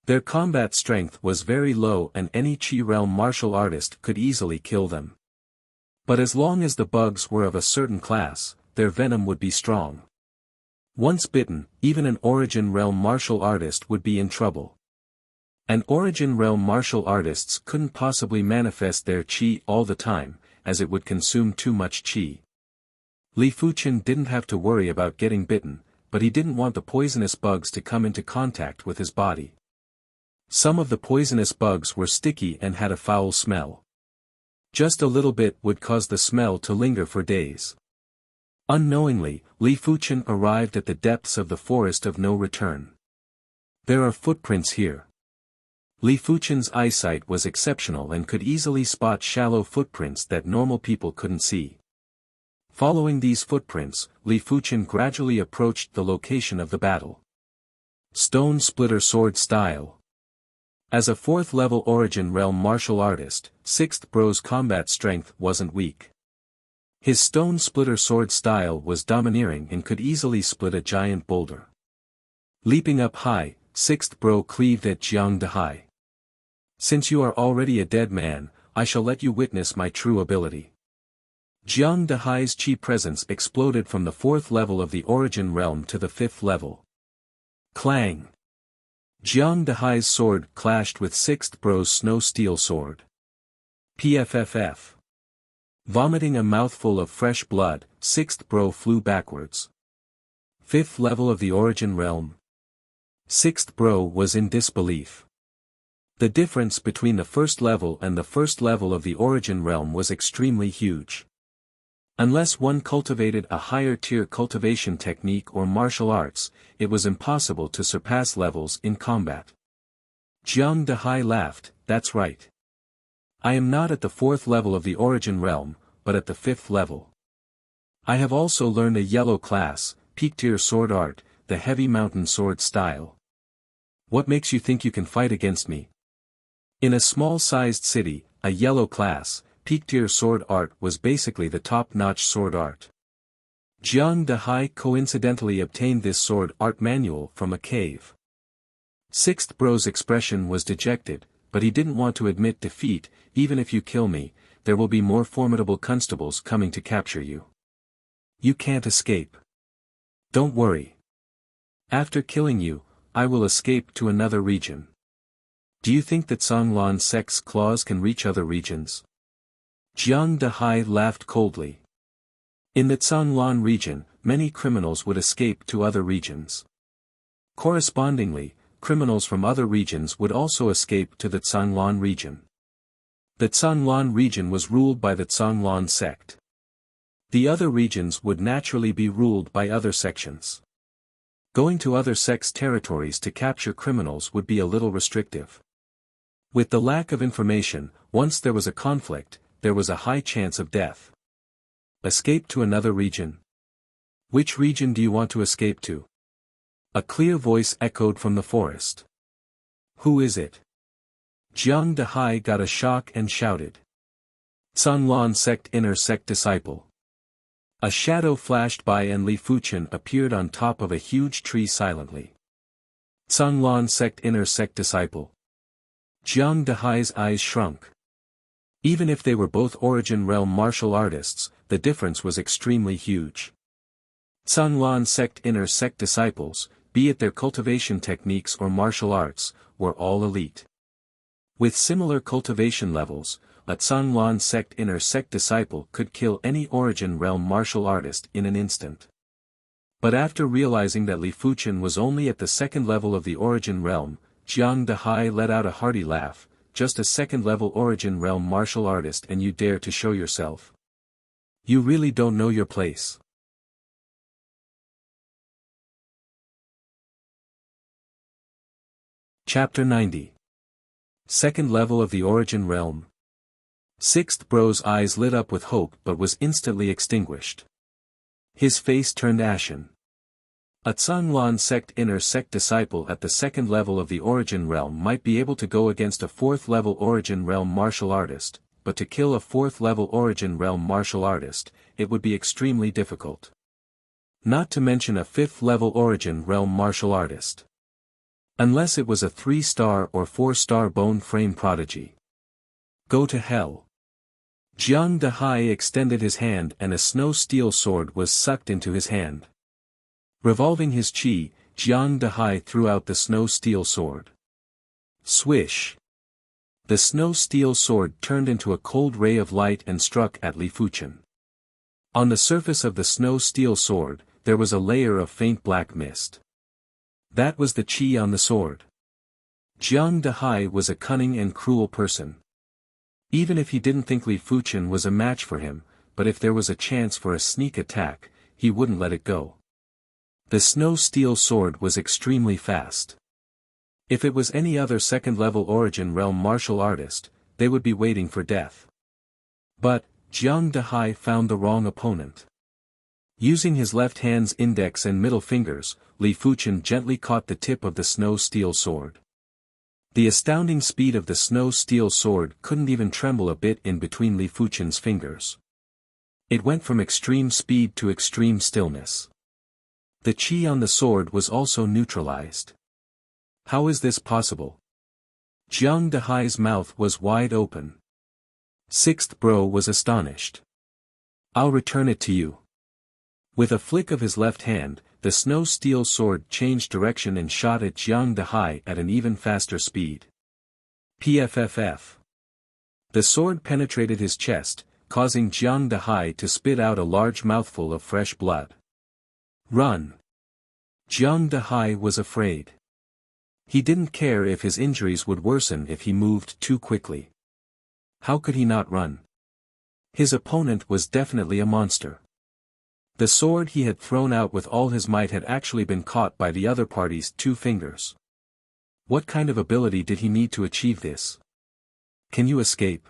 A: Their combat strength was very low and any chi realm martial artist could easily kill them. But as long as the bugs were of a certain class, their venom would be strong. Once bitten, even an Origin Realm martial artist would be in trouble. An Origin Realm martial artists couldn't possibly manifest their chi all the time, as it would consume too much chi. Li Fuchen didn't have to worry about getting bitten, but he didn't want the poisonous bugs to come into contact with his body. Some of the poisonous bugs were sticky and had a foul smell. Just a little bit would cause the smell to linger for days. Unknowingly, Li Fuchen arrived at the depths of the forest of no return. There are footprints here. Li Fuchen's eyesight was exceptional and could easily spot shallow footprints that normal people couldn't see. Following these footprints, Li Fuchen gradually approached the location of the battle. Stone Splitter Sword Style. As a 4th level Origin Realm martial artist, 6th Bro's combat strength wasn't weak. His Stone Splitter Sword style was domineering and could easily split a giant boulder. Leaping up high, 6th Bro cleaved at Jiang Dehai. Since you are already a dead man, I shall let you witness my true ability. Jiang Dehai's chi presence exploded from the 4th level of the Origin Realm to the 5th level. Clang! Jiang Dehai's sword clashed with 6th Bro's snow steel sword. PFFF. Vomiting a mouthful of fresh blood, 6th Bro flew backwards. 5th level of the Origin Realm. 6th Bro was in disbelief. The difference between the 1st level and the 1st level of the Origin Realm was extremely huge. Unless one cultivated a higher tier cultivation technique or martial arts, it was impossible to surpass levels in combat. Jiang Dehai laughed, that's right. I am not at the 4th level of the Origin Realm, but at the 5th level. I have also learned a yellow class, peak tier sword art, the heavy mountain sword style. What makes you think you can fight against me? In a small-sized city, a yellow class, peak-tier sword art was basically the top-notch sword art. Jiang Dehai coincidentally obtained this sword art manual from a cave. Sixth Bro's expression was dejected, but he didn't want to admit defeat. Even if you kill me, there will be more formidable constables coming to capture you. You can't escape. Don't worry. After killing you, I will escape to another region. Do you think that Songlan sect's claws can reach other regions? Jiang Dehai laughed coldly. In the Songlan region, many criminals would escape to other regions. Correspondingly, criminals from other regions would also escape to the Songlan region. The Songlan region was ruled by the Songlan sect. The other regions would naturally be ruled by other sections. Going to other sects' territories to capture criminals would be a little restrictive. With the lack of information, once there was a conflict, there was a high chance of death. Escape to another region? Which region do you want to escape to? A clear voice echoed from the forest. Who is it? Jiang Dehai got a shock and shouted. Songlan sect inner sect disciple. A shadow flashed by and Li Fuchen appeared on top of a huge tree silently. Songlan sect inner sect disciple. Jiang Dehai's eyes shrunk. Even if they were both Origin Realm martial artists, the difference was extremely huge. Songlan sect inner sect disciples, be it their cultivation techniques or martial arts, were all elite. With similar cultivation levels, a Songlan sect inner sect disciple could kill any Origin Realm martial artist in an instant. But after realizing that Li Fuchen was only at the second level of the Origin Realm, Jiang Dehai let out a hearty laugh. Just a second-level Origin Realm martial artist and you dare to show yourself? You really don't know your place. Chapter 90. Second level of the Origin Realm. Sixth Bro's eyes lit up with hope but was instantly extinguished. His face turned ashen. A Songlan sect inner sect disciple at the second level of the Origin Realm might be able to go against a fourth level Origin Realm martial artist, but to kill a fourth level Origin Realm martial artist, it would be extremely difficult. Not to mention a fifth level Origin Realm martial artist. Unless it was a 3-star or 4-star bone frame prodigy. Go to hell. Jiang Dehai extended his hand and a snow steel sword was sucked into his hand. Revolving his chi, Jiang Dehai threw out the snow steel sword. Swish! The snow steel sword turned into a cold ray of light and struck at Li Fuchen. On the surface of the snow steel sword, there was a layer of faint black mist. That was the chi on the sword. Jiang Dehai was a cunning and cruel person. Even if he didn't think Li Fuchen was a match for him, but if there was a chance for a sneak attack, he wouldn't let it go. The snow steel sword was extremely fast. If it was any other second-level Origin Realm martial artist, they would be waiting for death. But, Jiang Dehai found the wrong opponent. Using his left hand's index and middle fingers, Li Fuchen gently caught the tip of the snow steel sword. The astounding speed of the snow steel sword couldn't even tremble a bit in between Li Fuchen's fingers. It went from extreme speed to extreme stillness. The chi on the sword was also neutralized. How is this possible? Jiang Dehai's mouth was wide open. Sixth Bro was astonished. I'll return it to you. With a flick of his left hand, the snow steel sword changed direction and shot at Jiang Dehai at an even faster speed. PFFF. The sword penetrated his chest, causing Jiang Dehai to spit out a large mouthful of fresh blood. Run! Jiang Dehai was afraid. He didn't care if his injuries would worsen if he moved too quickly. How could he not run? His opponent was definitely a monster. The sword he had thrown out with all his might had actually been caught by the other party's 2 fingers. What kind of ability did he need to achieve this? Can you escape?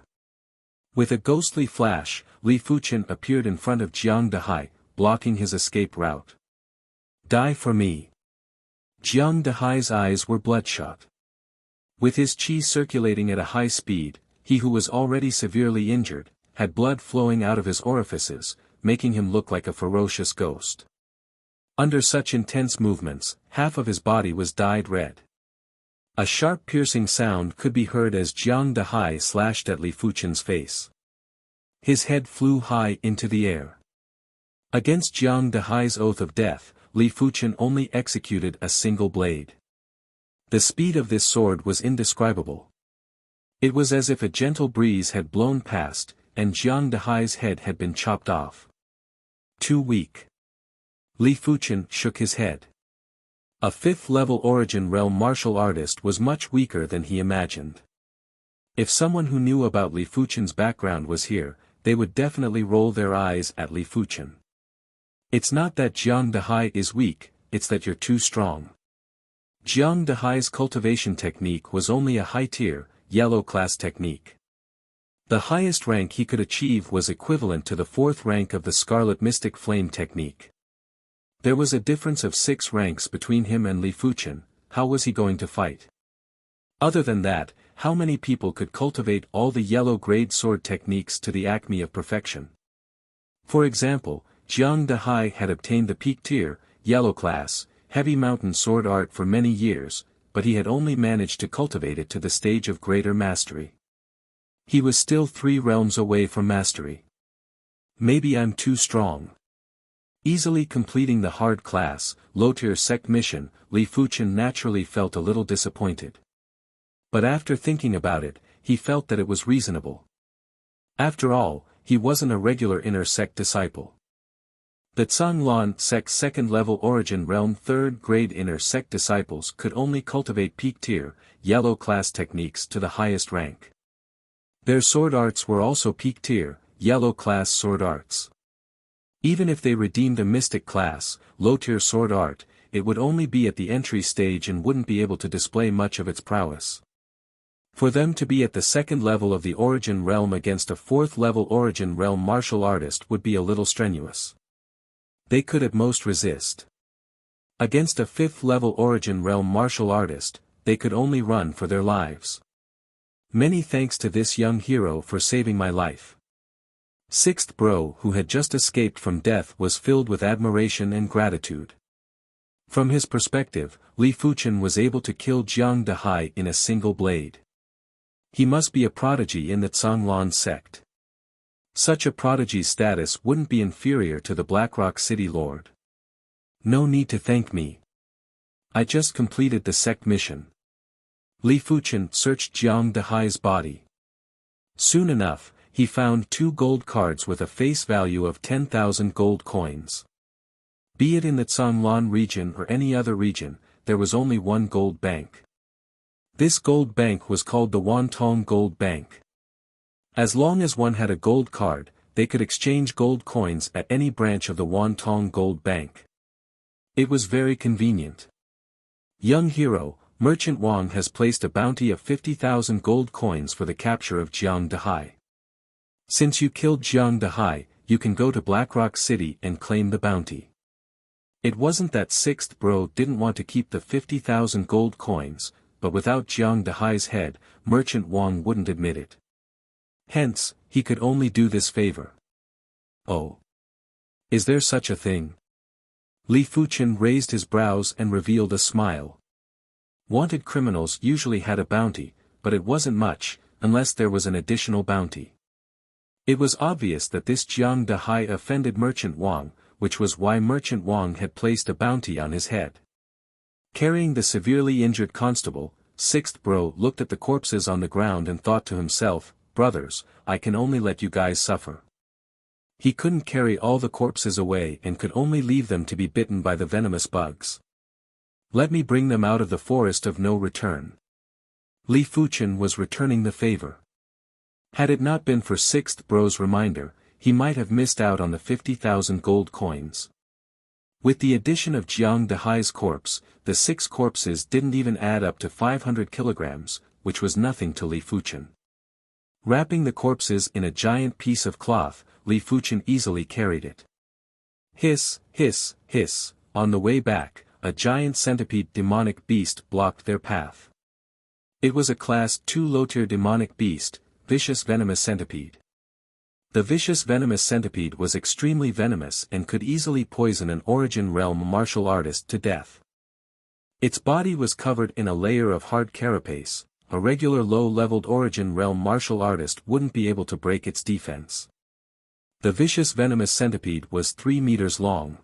A: With a ghostly flash, Li Fuchen appeared in front of Jiang Dehai, blocking his escape route. Die for me. Jiang Dehai's eyes were bloodshot. With his qi circulating at a high speed, he who was already severely injured, had blood flowing out of his orifices, making him look like a ferocious ghost. Under such intense movements, half of his body was dyed red. A sharp piercing sound could be heard as Jiang Dehai slashed at Li Fuchen's face. His head flew high into the air. Against Jiang Dehai's oath of death, Li Fuchen only executed a single blade. The speed of this sword was indescribable. It was as if a gentle breeze had blown past, and Jiang Dehai's head had been chopped off. Too weak. Li Fuchen shook his head. A fifth-level Origin Realm martial artist was much weaker than he imagined. If someone who knew about Li Fuchen's background was here, they would definitely roll their eyes at Li Fuchen. It's not that Jiang Dehai is weak, it's that you're too strong. Jiang Dehai's cultivation technique was only a high-tier, yellow-class technique. The highest rank he could achieve was equivalent to the 4th rank of the Scarlet Mystic Flame technique. There was a difference of 6 ranks between him and Li Fuchen. How was he going to fight? Other than that, how many people could cultivate all the yellow-grade sword techniques to the acme of perfection? For example, Jiang Dehai had obtained the peak tier, yellow class, heavy mountain sword art for many years, but he had only managed to cultivate it to the stage of greater mastery. He was still 3 realms away from mastery. Maybe I'm too strong. Easily completing the hard class, low-tier sect mission, Li Fuchen naturally felt a little disappointed. But after thinking about it, he felt that it was reasonable. After all, he wasn't a regular inner sect disciple. The Zhanglan sect's 2nd-level Origin Realm 3rd-grade inner sect disciples could only cultivate peak-tier, yellow-class techniques to the highest rank. Their sword arts were also peak-tier, yellow-class sword arts. Even if they redeemed a mystic class, low-tier sword art, it would only be at the entry stage and wouldn't be able to display much of its prowess. For them to be at the 2nd level of the Origin Realm against a 4th-level Origin Realm martial artist would be a little strenuous. They could at most resist. Against a 5th-level Origin Realm martial artist, they could only run for their lives. Many thanks to this young hero for saving my life. 6th Bro, who had just escaped from death, was filled with admiration and gratitude. From his perspective, Li Fuchen was able to kill Jiang Dehai in a single blade. He must be a prodigy in the Zhanglan sect. Such a prodigy's status wouldn't be inferior to the Blackrock City Lord. No need to thank me. I just completed the sect mission. Li Fuchen searched Jiang Dehai's body. Soon enough, he found 2 gold cards with a face value of 10,000 gold coins. Be it in the Zhanglan region or any other region, there was only one gold bank. This gold bank was called the Wantong Gold Bank. As long as one had a gold card, they could exchange gold coins at any branch of the Wantong Gold Bank. It was very convenient. Young hero, Merchant Wang has placed a bounty of 50,000 gold coins for the capture of Jiang Dehai. Since you killed Jiang Dehai, you can go to Blackrock City and claim the bounty. It wasn't that 6th Bro didn't want to keep the 50,000 gold coins, but without Jiang Dehai's head, Merchant Wang wouldn't admit it. Hence, he could only do this favor. Oh. Is there such a thing? Li Fuchen raised his brows and revealed a smile. Wanted criminals usually had a bounty, but it wasn't much, unless there was an additional bounty. It was obvious that this Jiang Dehai offended Merchant Wang, which was why Merchant Wang had placed a bounty on his head. Carrying the severely injured constable, 6th Bro looked at the corpses on the ground and thought to himself, brothers, I can only let you guys suffer. He couldn't carry all the corpses away and could only leave them to be bitten by the venomous bugs. Let me bring them out of the forest of no return. Li Fuchen was returning the favor. Had it not been for 6th Bro's reminder, he might have missed out on the 50,000 gold coins. With the addition of Jiang Dehai's corpse, the 6 corpses didn't even add up to 500 kilograms, which was nothing to Li Fuchen. Wrapping the corpses in a giant piece of cloth, Li Fuchen easily carried it. Hiss, hiss, hiss, on the way back, a giant centipede demonic beast blocked their path. It was a Class 2 low-tier demonic beast, vicious venomous centipede. The vicious venomous centipede was extremely venomous and could easily poison an Origin Realm martial artist to death. Its body was covered in a layer of hard carapace. A regular low-leveled Origin Realm martial artist wouldn't be able to break its defense. The vicious venomous centipede was 3 meters long.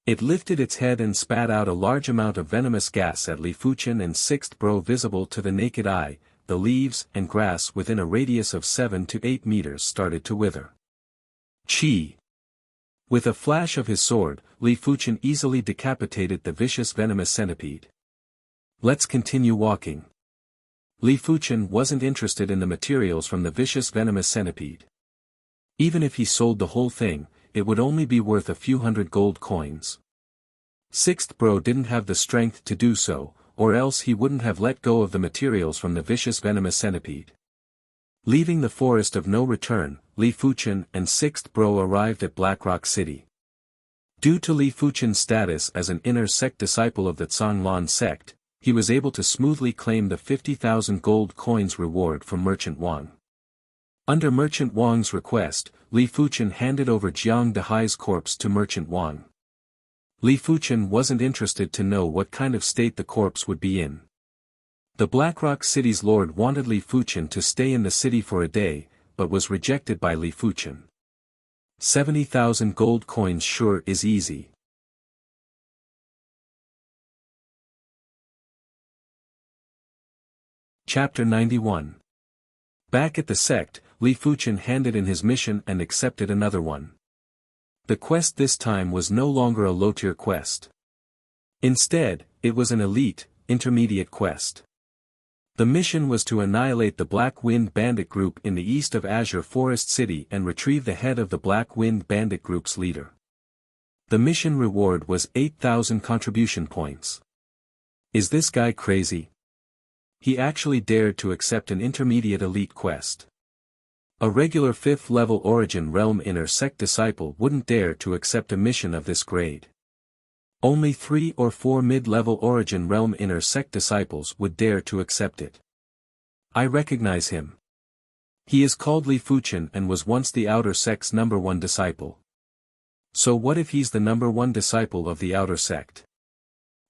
A: It lifted its head and spat out a large amount of venomous gas at Li Fuchen and Sixth Bro. Visible to the naked eye, the leaves and grass within a radius of 7 to 8 meters started to wither. Chi! With a flash of his sword, Li Fuchen easily decapitated the vicious venomous centipede. Let's continue walking. Li Fuchen wasn't interested in the materials from the vicious venomous centipede. Even if he sold the whole thing, it would only be worth a few hundred gold coins. Sixth Bro didn't have the strength to do so, or else he wouldn't have let go of the materials from the vicious venomous centipede. Leaving the forest of no return, Li Fuchen and Sixth Bro arrived at Blackrock City. Due to Li Fuchen's status as an inner sect disciple of the Zhanglan sect, he was able to smoothly claim the 50,000 gold coins reward from Merchant Wang. Under Merchant Wang's request, Li Fuchen handed over Jiang Dehai's corpse to Merchant Wang. Li Fuchen wasn't interested to know what kind of state the corpse would be in. The Blackrock City's lord wanted Li Fuchen to stay in the city for a day, but was rejected by Li Fuchen. 70,000 gold coins sure is easy. Chapter 91. Back at the sect, Li Fuchen handed in his mission and accepted another one. The quest this time was no longer a low-tier quest. Instead, it was an elite, intermediate quest. The mission was to annihilate the Black Wind Bandit Group in the east of Azure Forest City and retrieve the head of the Black Wind Bandit Group's leader. The mission reward was 8,000 contribution points. Is this guy crazy? He actually dared to accept an intermediate elite quest. A regular 5th level Origin Realm inner sect disciple wouldn't dare to accept a mission of this grade. Only 3 or 4 mid-level Origin Realm inner sect disciples would dare to accept it. I recognize him. He is called Li Fuchen and was once the outer sect's #1 disciple. So what if he's the #1 disciple of the outer sect?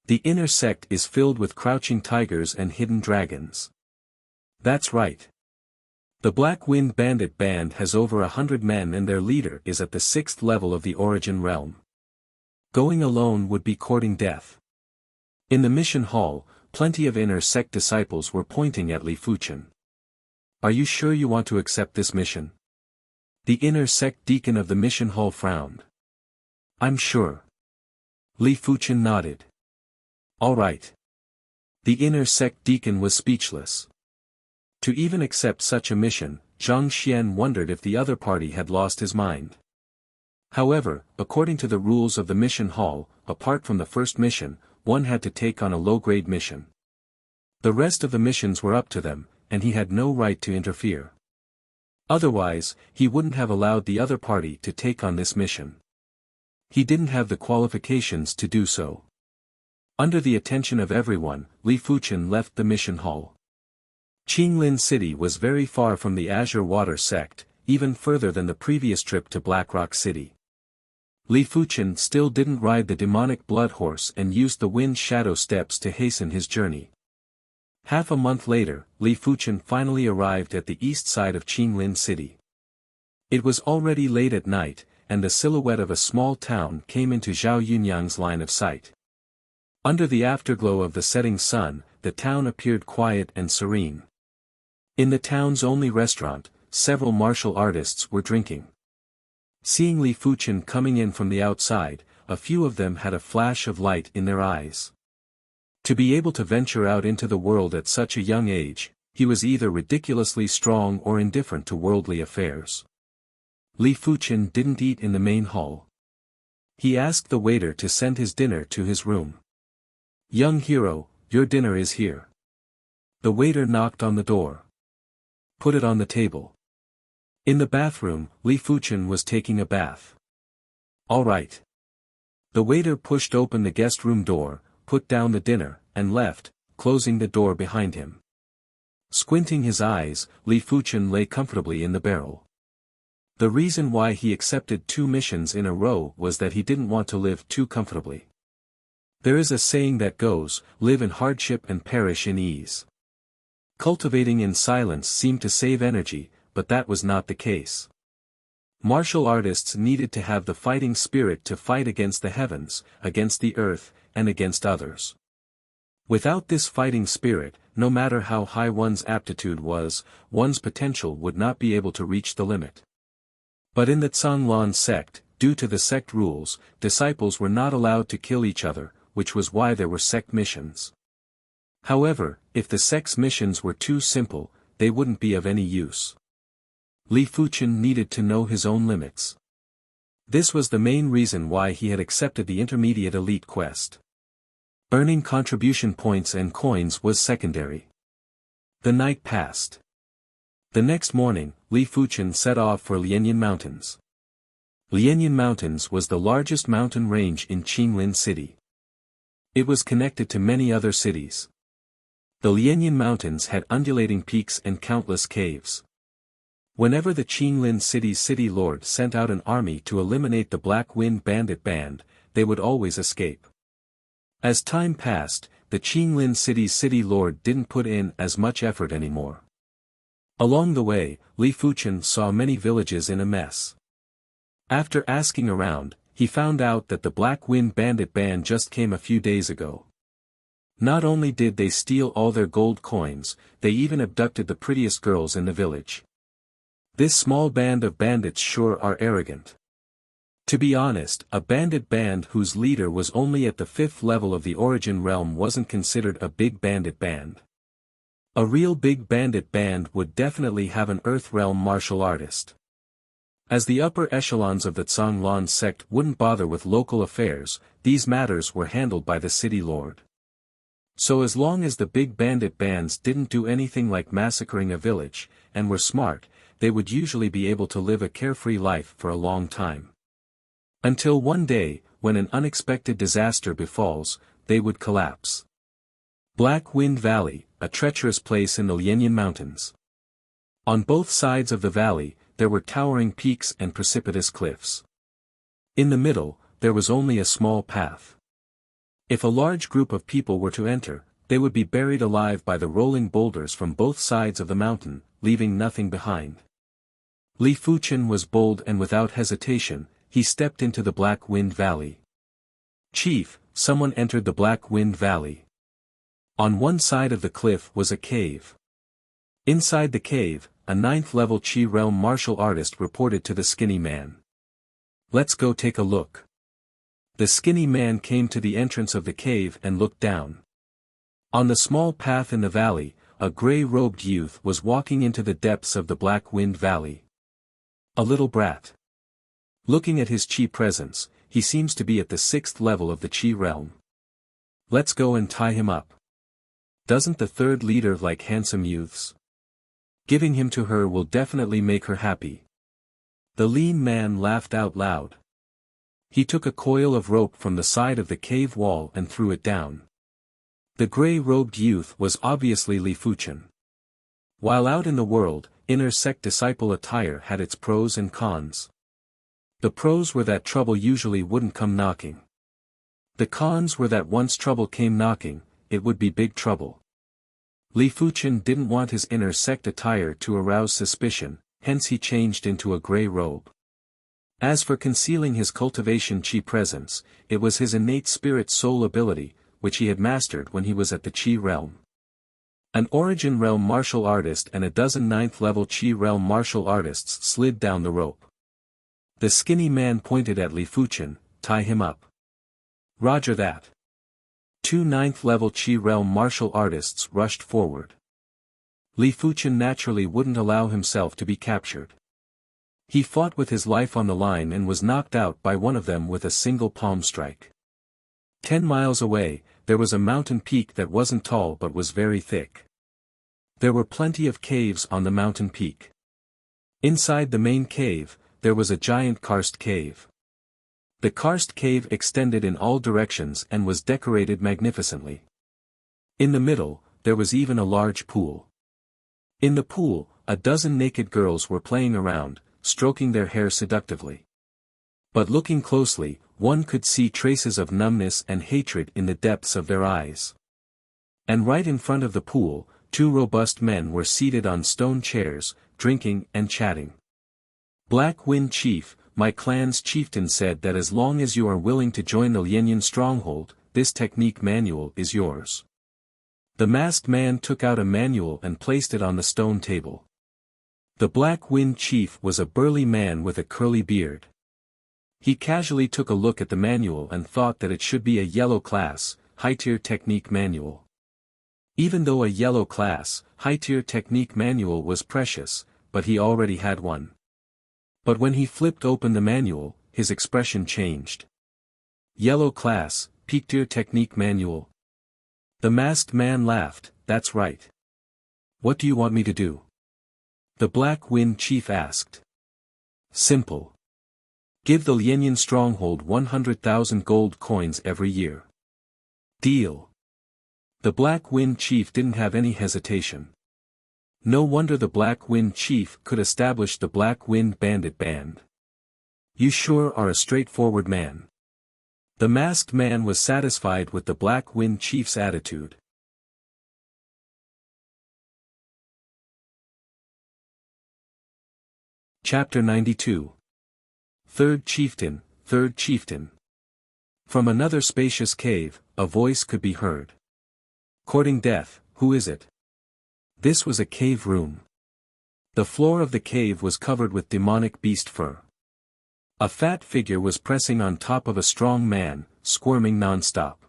A: The inner sect is filled with crouching tigers and hidden dragons. That's right. The Black Wind Bandit Band has over 100 men and their leader is at the 6th level of the Origin Realm. Going alone would be courting death. In the mission hall, plenty of inner sect disciples were pointing at Li Fuchen. Are you sure you want to accept this mission? The inner sect deacon of the mission hall frowned. I'm sure. Li Fuchen nodded. All right. The inner sect deacon was speechless. To even accept such a mission, Zhang Xian wondered if the other party had lost his mind. However, according to the rules of the mission hall, apart from the first mission, one had to take on a low-grade mission. The rest of the missions were up to them, and he had no right to interfere. Otherwise, he wouldn't have allowed the other party to take on this mission. He didn't have the qualifications to do so. Under the attention of everyone, Li Fuchen left the mission hall. Qinglin City was very far from the Azure Water sect, even further than the previous trip to Blackrock City. Li Fuchen still didn't ride the demonic blood horse and used the wind shadow steps to hasten his journey. Half a month later, Li Fuchen finally arrived at the east side of Qinglin City. It was already late at night, and the silhouette of a small town came into Zhao Yunyang's line of sight. Under the afterglow of the setting sun, the town appeared quiet and serene. In the town's only restaurant, several martial artists were drinking. Seeing Li Fuchen coming in from the outside, a few of them had a flash of light in their eyes. To be able to venture out into the world at such a young age, he was either ridiculously strong or indifferent to worldly affairs. Li Fuchen didn't eat in the main hall. He asked the waiter to send his dinner to his room. Young hero, your dinner is here. The waiter knocked on the door. Put it on the table. In the bathroom, Li Fuchen was taking a bath. All right. The waiter pushed open the guest room door, put down the dinner, and left, closing the door behind him. Squinting his eyes, Li Fuchen lay comfortably in the barrel. The reason why he accepted 2 missions in a row was that he didn't want to live too comfortably. There is a saying that goes, live in hardship and perish in ease. Cultivating in silence seemed to save energy, but that was not the case. Martial artists needed to have the fighting spirit to fight against the heavens, against the earth, and against others. Without this fighting spirit, no matter how high one's aptitude was, one's potential would not be able to reach the limit. But in the Zhanglan sect, due to the sect rules, disciples were not allowed to kill each other, which was why there were sect missions. However, if the sect's missions were too simple, they wouldn't be of any use. Li Fuchen needed to know his own limits. This was the main reason why he had accepted the intermediate elite quest. Earning contribution points and coins was secondary. The night passed. The next morning, Li Fuchen set off for Lianyan Mountains. Lianyan Mountains was the largest mountain range in Qinglin City. It was connected to many other cities. The Lianyan Mountains had undulating peaks and countless caves. Whenever the Qinglin City's city lord sent out an army to eliminate the Black Wind Bandit band, they would always escape. As time passed, the Qinglin City's city lord didn't put in as much effort anymore. Along the way, Li Fuchen saw many villages in a mess. After asking around, he found out that the Black Wind Bandit band just came a few days ago. Not only did they steal all their gold coins, they even abducted the prettiest girls in the village. This small band of bandits sure are arrogant. To be honest, a bandit band whose leader was only at the 5th level of the origin realm wasn't considered a big bandit band. A real big bandit band would definitely have an Earth realm martial artist. As the upper echelons of the Zhanglan sect wouldn't bother with local affairs, these matters were handled by the city lord. So as long as the big bandit bands didn't do anything like massacring a village, and were smart, they would usually be able to live a carefree life for a long time. Until one day, when an unexpected disaster befalls, they would collapse. Black Wind Valley, a treacherous place in the Lianyan Mountains. On both sides of the valley, there were towering peaks and precipitous cliffs. In the middle, there was only a small path. If a large group of people were to enter, they would be buried alive by the rolling boulders from both sides of the mountain, leaving nothing behind. Li Fuchen was bold and without hesitation, he stepped into the Black Wind Valley. Chief, someone entered the Black Wind Valley. On one side of the cliff was a cave. Inside the cave, a 9th-level Qi realm martial artist reported to the skinny man. Let's go take a look. The skinny man came to the entrance of the cave and looked down. On the small path in the valley, a gray-robed youth was walking into the depths of the Black Wind Valley. A little brat. Looking at his Qi presence, he seems to be at the 6th level of the Qi realm. Let's go and tie him up. Doesn't the 3rd leader like handsome youths? Giving him to her will definitely make her happy. The lean man laughed out loud. He took a coil of rope from the side of the cave wall and threw it down. The gray-robed youth was obviously Li Fuchen. While out in the world, inner sect disciple attire had its pros and cons. The pros were that trouble usually wouldn't come knocking. The cons were that once trouble came knocking, it would be big trouble. Li Fuchen didn't want his inner sect attire to arouse suspicion, hence he changed into a gray robe. As for concealing his cultivation Qi presence, it was his innate spirit soul ability, which he had mastered when he was at the Qi realm. An origin realm martial artist and a dozen 9th-level Qi realm martial artists slid down the rope. The skinny man pointed at Li Fuchen, tie him up. Roger that. 2 9th-level Qi realm martial artists rushed forward. Li Fuchen naturally wouldn't allow himself to be captured. He fought with his life on the line and was knocked out by one of them with a single palm strike. 10 miles away, there was a mountain peak that wasn't tall but was very thick. There were plenty of caves on the mountain peak. Inside the main cave, there was a giant karst cave. The karst cave extended in all directions and was decorated magnificently. In the middle, there was even a large pool. In the pool, a dozen naked girls were playing around, stroking their hair seductively. But looking closely, one could see traces of numbness and hatred in the depths of their eyes. And right in front of the pool, two robust men were seated on stone chairs, drinking and chatting. Black Wind Chief, my clan's chieftain, said that as long as you are willing to join the Lianyan stronghold, this technique manual is yours. The masked man took out a manual and placed it on the stone table. The Black Wind Chief was a burly man with a curly beard. He casually took a look at the manual and thought that it should be a yellow class, high-tier technique manual. Even though a yellow class, high-tier technique manual was precious, but he already had one. But when he flipped open the manual, his expression changed. Yellow class, peak-tier technique manual. The masked man laughed, that's right. What do you want me to do? The Black Wind Chief asked. Simple. Give the Lianyan stronghold 100,000 gold coins every year. Deal. The Black Wind Chief didn't have any hesitation. No wonder the Black Wind Chief could establish the Black Wind Bandit Band. You sure are a straightforward man. The masked man was satisfied with the Black Wind Chief's attitude. Chapter 92. Third Chieftain, Third Chieftain. From another spacious cave, a voice could be heard. Courting death, who is it? This was a cave room. The floor of the cave was covered with demonic beast fur. A fat figure was pressing on top of a strong man, squirming non-stop.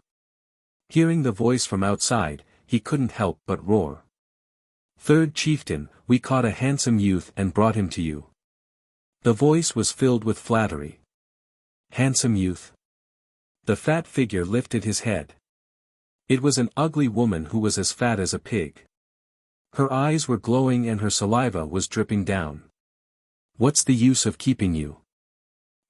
A: Hearing the voice from outside, he couldn't help but roar. Third Chieftain, we caught a handsome youth and brought him to you. The voice was filled with flattery. Handsome youth. The fat figure lifted his head. It was an ugly woman who was as fat as a pig. Her eyes were glowing and her saliva was dripping down. What's the use of keeping you?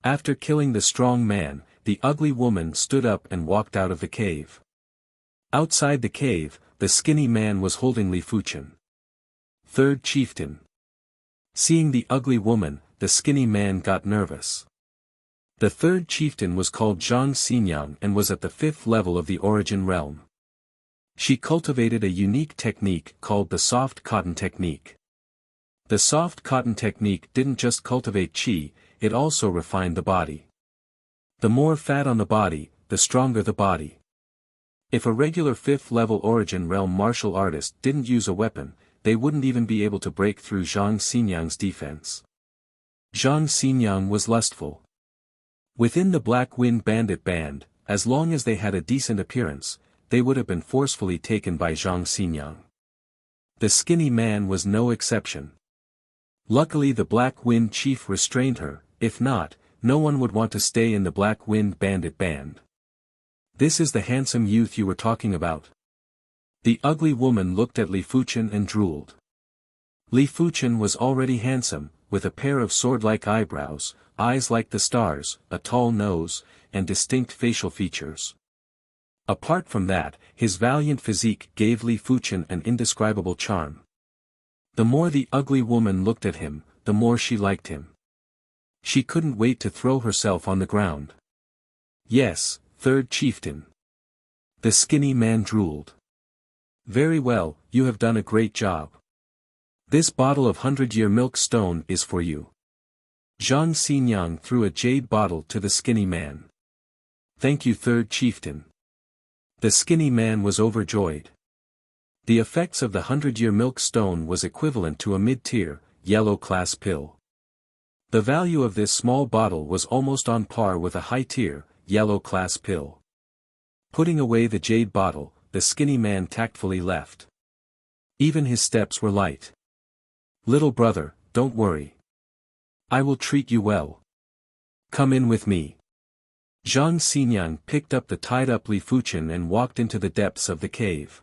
A: After killing the strong man, the ugly woman stood up and walked out of the cave. Outside the cave, the skinny man was holding Li Fuchen. Third Chieftain. Seeing the ugly woman, the skinny man got nervous. The third chieftain was called Zhang Xinyang and was at the 5th level of the Origin realm. She cultivated a unique technique called the soft cotton technique. The soft cotton technique didn't just cultivate qi, it also refined the body. The more fat on the body, the stronger the body. If a regular 5th level Origin realm martial artist didn't use a weapon, they wouldn't even be able to break through Zhang Xinyang's defense. Zhang Xinyang was lustful. Within the Black Wind Bandit Band, as long as they had a decent appearance, they would have been forcefully taken by Zhang Xinyang. The skinny man was no exception. Luckily the Black Wind Chief restrained her, if not, no one would want to stay in the Black Wind Bandit Band. This is the handsome youth you were talking about. The ugly woman looked at Li Fuchen and drooled. Li Fuchen was already handsome, with a pair of sword-like eyebrows, eyes like the stars, a tall nose, and distinct facial features. Apart from that, his valiant physique gave Li Fuchen an indescribable charm. The more the ugly woman looked at him, the more she liked him. She couldn't wait to throw herself on the ground. Yes, Third Chieftain. The skinny man drooled. Very well, you have done a great job. This bottle of 100-year milk stone is for you. Zhang Xinyang threw a jade bottle to the skinny man. Thank you, Third Chieftain. The skinny man was overjoyed. The effects of the 100-year milk stone was equivalent to a mid-tier, yellow-class pill. The value of this small bottle was almost on par with a high-tier, yellow-class pill. Putting away the jade bottle, the skinny man tactfully left. Even his steps were light. Little brother, don't worry. I will treat you well. Come in with me. Zhang Xinyang picked up the tied-up Li Fuchen and walked into the depths of the cave.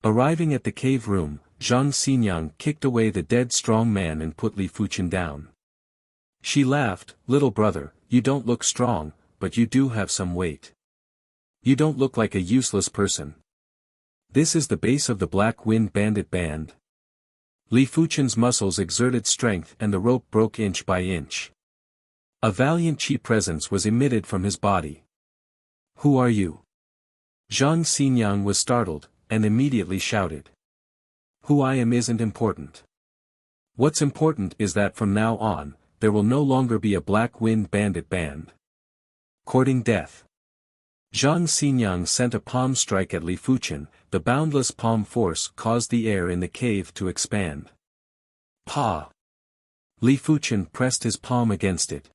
A: Arriving at the cave room, Zhang Xinyang kicked away the dead strong man and put Li Fuchen down. She laughed, little brother, you don't look strong, but you do have some weight. You don't look like a useless person. This is the base of the Black Wind Bandit band. Li Fuchen's muscles exerted strength and the rope broke inch by inch. A valiant chi presence was emitted from his body. Who are you? Zhang Xinyang was startled, and immediately shouted. Who I am isn't important. What's important is that from now on, there will no longer be a Black Wind Bandit band. Courting death. Zhang Xinyang sent a palm strike at Li Fuchen. The boundless palm force caused the air in the cave to expand. Pa! Li Fuchen pressed his palm against it.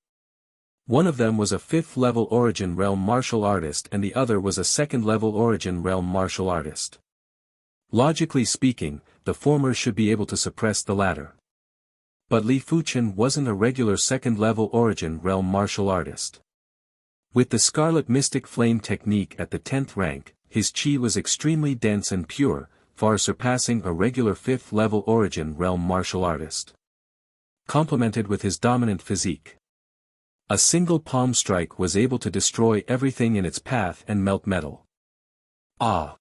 A: One of them was a 5th-level Origin Realm martial artist and the other was a 2nd-level Origin Realm martial artist. Logically speaking, the former should be able to suppress the latter. But Li Fuchen wasn't a regular 2nd-level Origin Realm martial artist. With the Scarlet Mystic Flame technique at the 10th rank, his chi was extremely dense and pure, far surpassing a regular 5th-level Origin Realm martial artist. Complemented with his dominant physique. A single palm strike was able to destroy everything in its path and melt metal. Ah!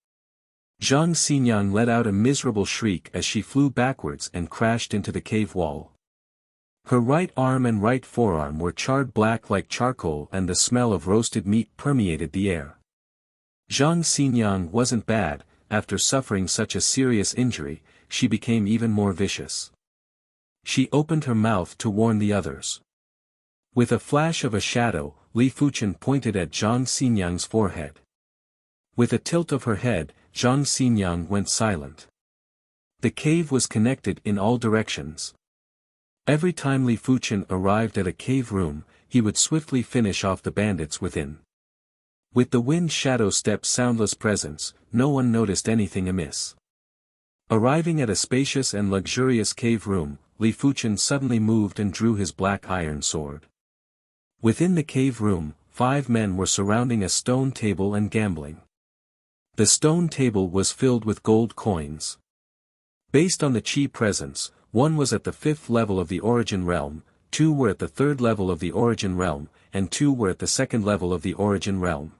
A: Zhang Xinyang let out a miserable shriek as she flew backwards and crashed into the cave wall. Her right arm and right forearm were charred black like charcoal and the smell of roasted meat permeated the air. Zhang Xinyang wasn't bad. After suffering such a serious injury, she became even more vicious. She opened her mouth to warn the others. With a flash of a shadow, Li Fuchen pointed at Zhang Xinyang's forehead. With a tilt of her head, Zhang Xinyang went silent. The cave was connected in all directions. Every time Li Fuchen arrived at a cave room, he would swiftly finish off the bandits within. With the Wind Shadow Step's soundless presence, no one noticed anything amiss. Arriving at a spacious and luxurious cave room, Li Fuchen suddenly moved and drew his black iron sword. Within the cave room, 5 men were surrounding a stone table and gambling. The stone table was filled with gold coins. Based on the chi presence, 1 was at the 5th level of the Origin Realm, 2 were at the 3rd level of the Origin Realm, and 2 were at the 2nd level of the Origin Realm.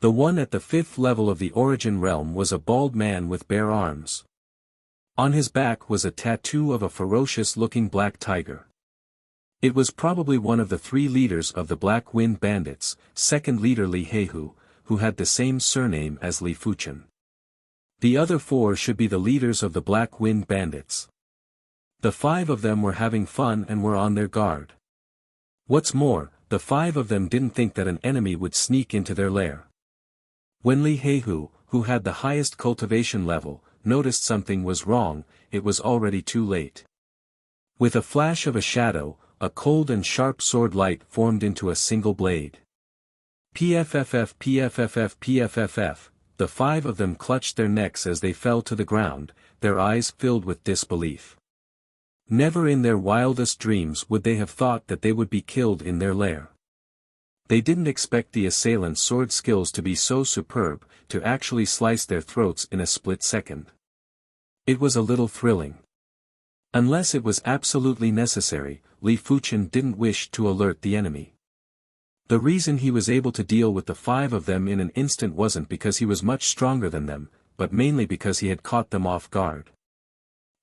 A: The one at the 5th level of the Origin Realm was a bald man with bare arms. On his back was a tattoo of a ferocious-looking black tiger. It was probably one of the 3 leaders of the Black Wind Bandits, 2nd leader Li Heihu, who had the same surname as Li Fuchen. The other 4 should be the leaders of the Black Wind Bandits. The 5 of them were having fun and were on their guard. What's more, the 5 of them didn't think that an enemy would sneak into their lair. When Li Heihu, who had the highest cultivation level, noticed something was wrong, it was already too late. With a flash of a shadow, a cold and sharp sword light formed into a single blade. PFFF PFFF PFFF, the 5 of them clutched their necks as they fell to the ground, their eyes filled with disbelief. Never in their wildest dreams would they have thought that they would be killed in their lair. They didn't expect the assailants' sword skills to be so superb, to actually slice their throats in a split second. It was a little thrilling. Unless it was absolutely necessary, Li Fuchen didn't wish to alert the enemy. The reason he was able to deal with the 5 of them in an instant wasn't because he was much stronger than them, but mainly because he had caught them off guard.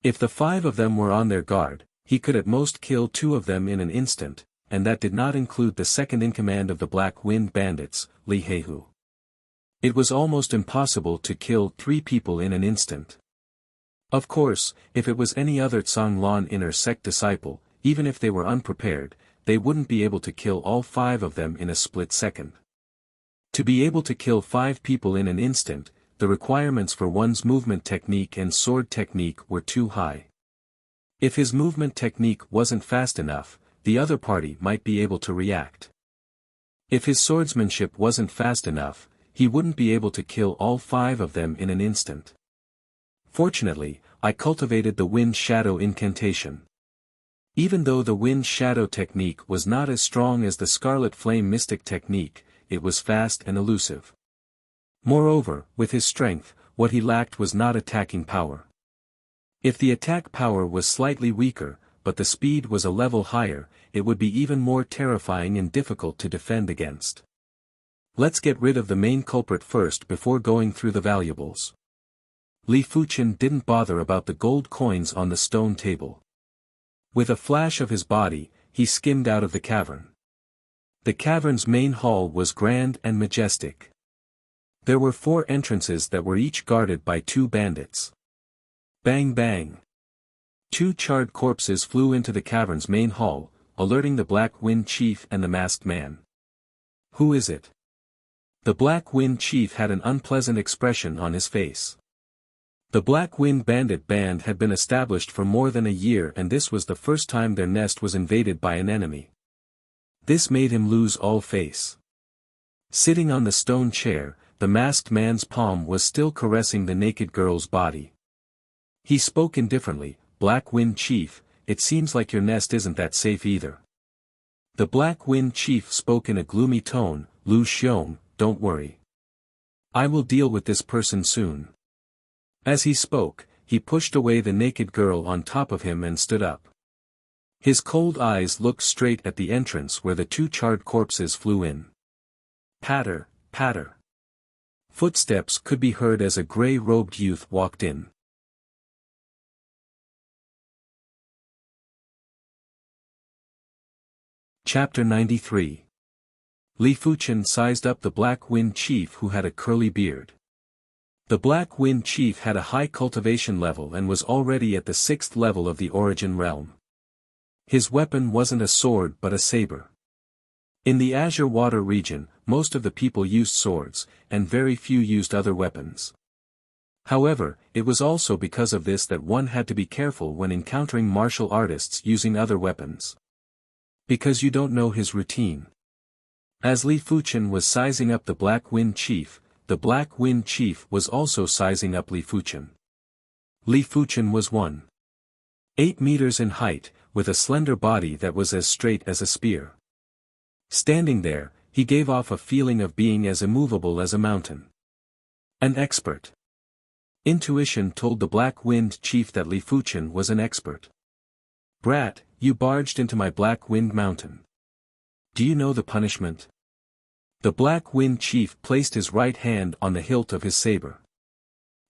A: If the 5 of them were on their guard, he could at most kill 2 of them in an instant, and that did not include the 2nd-in-command of the Black Wind Bandits, Li Heihu. It was almost impossible to kill 3 people in an instant. Of course, if it was any other Zhonglan inner sect disciple, even if they were unprepared, they wouldn't be able to kill all 5 of them in a split second. To be able to kill 5 people in an instant, the requirements for one's movement technique and sword technique were too high. If his movement technique wasn't fast enough, the other party might be able to react. If his swordsmanship wasn't fast enough, he wouldn't be able to kill all 5 of them in an instant. Fortunately, I cultivated the Wind Shadow incantation. Even though the Wind Shadow technique was not as strong as the Scarlet Flame Mystic technique, it was fast and elusive. Moreover, with his strength, what he lacked was not attacking power. If the attack power was slightly weaker, but the speed was a level higher, it would be even more terrifying and difficult to defend against. Let's get rid of the main culprit first before going through the valuables. Li Fuqian didn't bother about the gold coins on the stone table. With a flash of his body, he skimmed out of the cavern. The cavern's main hall was grand and majestic. There were 4 entrances that were each guarded by 2 bandits. Bang bang. 2 charred corpses flew into the cavern's main hall, alerting the Black Wind Chief and the masked man. Who is it? The Black Wind Chief had an unpleasant expression on his face. The Black Wind Bandit Band had been established for more than a year, and this was the first time their nest was invaded by an enemy. This made him lose all face. Sitting on the stone chair, the masked man's palm was still caressing the naked girl's body. He spoke indifferently, "Black Wind Chief, it seems like your nest isn't that safe either." The Black Wind Chief spoke in a gloomy tone, "Lu Xiong, don't worry. I will deal with this person soon." As he spoke, he pushed away the naked girl on top of him and stood up. His cold eyes looked straight at the entrance where the 2 charred corpses flew in. Patter, patter. Footsteps could be heard as a gray-robed youth walked in. Chapter 93. Li Fuqian sized up the Black Wind Chief, who had a curly beard. The Black Wind Chief had a high cultivation level and was already at the 6th level of the Origin Realm. His weapon wasn't a sword but a saber. In the Azure Water region, most of the people used swords, and very few used other weapons. However, it was also because of this that one had to be careful when encountering martial artists using other weapons. Because you don't know his routine. As Li Fuqian was sizing up the Black Wind Chief, the Black Wind Chief was also sizing up Li Fuqian. Li Fuqian was 1.8 meters in height, with a slender body that was as straight as a spear. Standing there, he gave off a feeling of being as immovable as a mountain. An expert. Intuition told the Black Wind Chief that Li Fuqian was an expert. "Brat, you barged into my Black Wind Mountain. Do you know the punishment?" The Black Wind Chief placed his right hand on the hilt of his saber.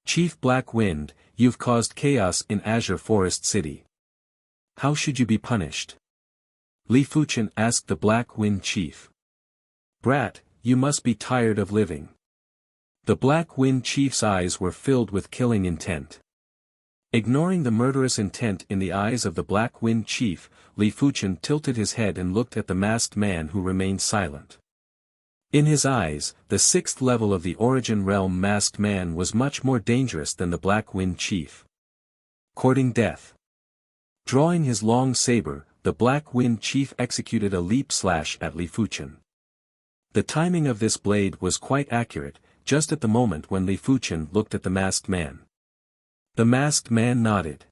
A: "Chief Black Wind, you've caused chaos in Azure Forest City. How should you be punished?" Li Fuqian asked the Black Wind Chief. "Brat, you must be tired of living." The Black Wind Chief's eyes were filled with killing intent. Ignoring the murderous intent in the eyes of the Black Wind Chief, Li Fuqian tilted his head and looked at the masked man, who remained silent. In his eyes, the 6th level of the Origin Realm masked man was much more dangerous than the Black Wind Chief. Courting death. Drawing his long saber, the Black Wind Chief executed a leap slash at Li Fuqian. The timing of this blade was quite accurate, just at the moment when Li Fuqian looked at the masked man. The masked man nodded.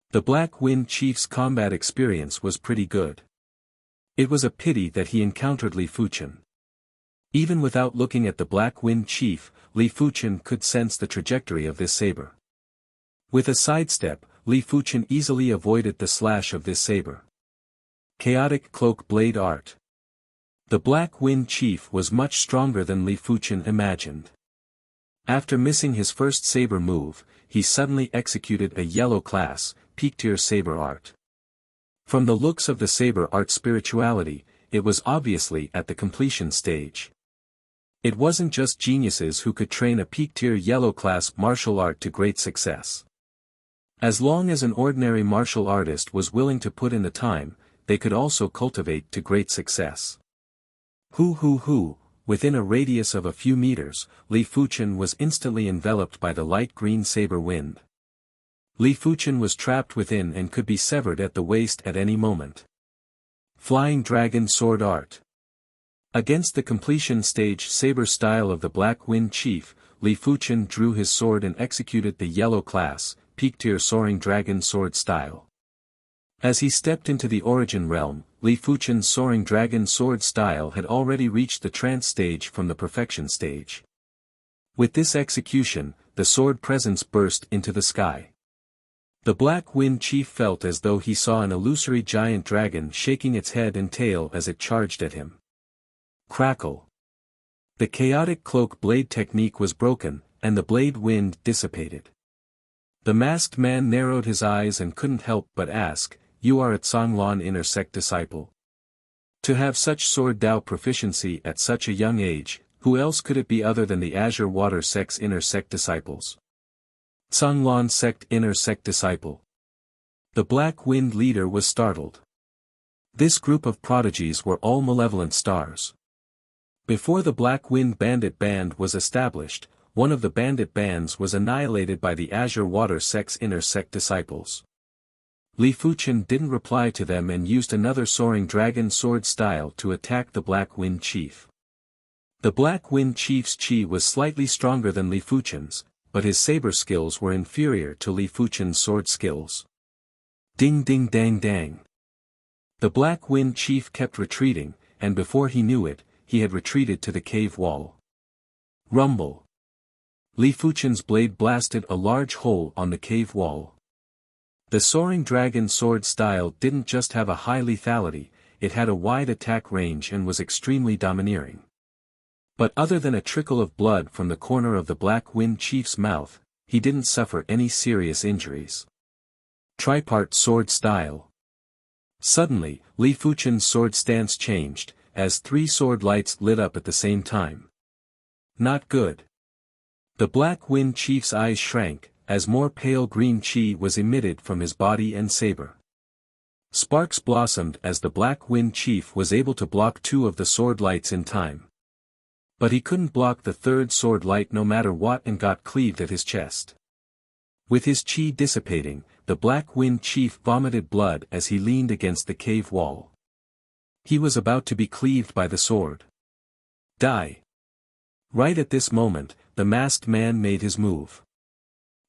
A: The Black Wind Chief's combat experience was pretty good. It was a pity that he encountered Li Fuqian. Even without looking at the Black Wind Chief, Li Fuqian could sense the trajectory of this saber. With a sidestep, Li Fuqian easily avoided the slash of this saber. Chaotic Cloak Blade Art. The Black Wind Chief was much stronger than Li Fuqian imagined. After missing his first saber move, he suddenly executed a yellow class, peak tier saber art. From the looks of the saber art spirituality, it was obviously at the completion stage. It wasn't just geniuses who could train a peak tier yellow class martial art to great success. As long as an ordinary martial artist was willing to put in the time, they could also cultivate to great success. Within a radius of a few meters, Li Fuqian was instantly enveloped by the light green saber wind. Li Fuqian was trapped within and could be severed at the waist at any moment. Flying Dragon Sword Art. Against the completion stage saber style of the Black Wind Chief, Li Fuqian drew his sword and executed the yellow class, peak tier soaring dragon sword style. As he stepped into the Origin Realm, Li Fuqian's soaring dragon sword style had already reached the trance stage from the perfection stage. With this execution, the sword presence burst into the sky. The Black Wind Chief felt as though he saw an illusory giant dragon shaking its head and tail as it charged at him. Crackle. The chaotic cloak blade technique was broken, and the blade wind dissipated. The masked man narrowed his eyes and couldn't help but ask, "You are a Tsonglon inner sect disciple?" To have such sword Dao proficiency at such a young age, who else could it be other than the Azure Water Sect's inner sect disciples? Tsonglon sect inner sect disciple. The Black Wind leader was startled. This group of prodigies were all malevolent stars. Before the Black Wind Bandit Band was established, one of the bandit bands was annihilated by the Azure Water Sect's inner sect disciples. Li Fuchen didn't reply to them and used another soaring dragon sword style to attack the Black Wind Chief. The Black Wind Chief's chi was slightly stronger than Li Fuchen's, but his saber skills were inferior to Li Fuchen's sword skills. Ding ding dang dang. The Black Wind Chief kept retreating, and before he knew it, he had retreated to the cave wall. Rumble. Li Fuchen's blade blasted a large hole on the cave wall. The soaring dragon sword style didn't just have a high lethality, it had a wide attack range and was extremely domineering. But other than a trickle of blood from the corner of the Black Wind Chief's mouth, he didn't suffer any serious injuries. Tripart sword style. Suddenly, Li Fuchen's sword stance changed, as 3 sword lights lit up at the same time. Not good. The Black Wind Chief's eyes shrank, as more pale green chi was emitted from his body and saber. Sparks blossomed as the Black Wind Chief was able to block 2 of the sword lights in time. But he couldn't block the 3rd sword light no matter what and got cleaved at his chest. With his chi dissipating, the Black Wind Chief vomited blood as he leaned against the cave wall. He was about to be cleaved by the sword. Die. Right at this moment, the masked man made his move.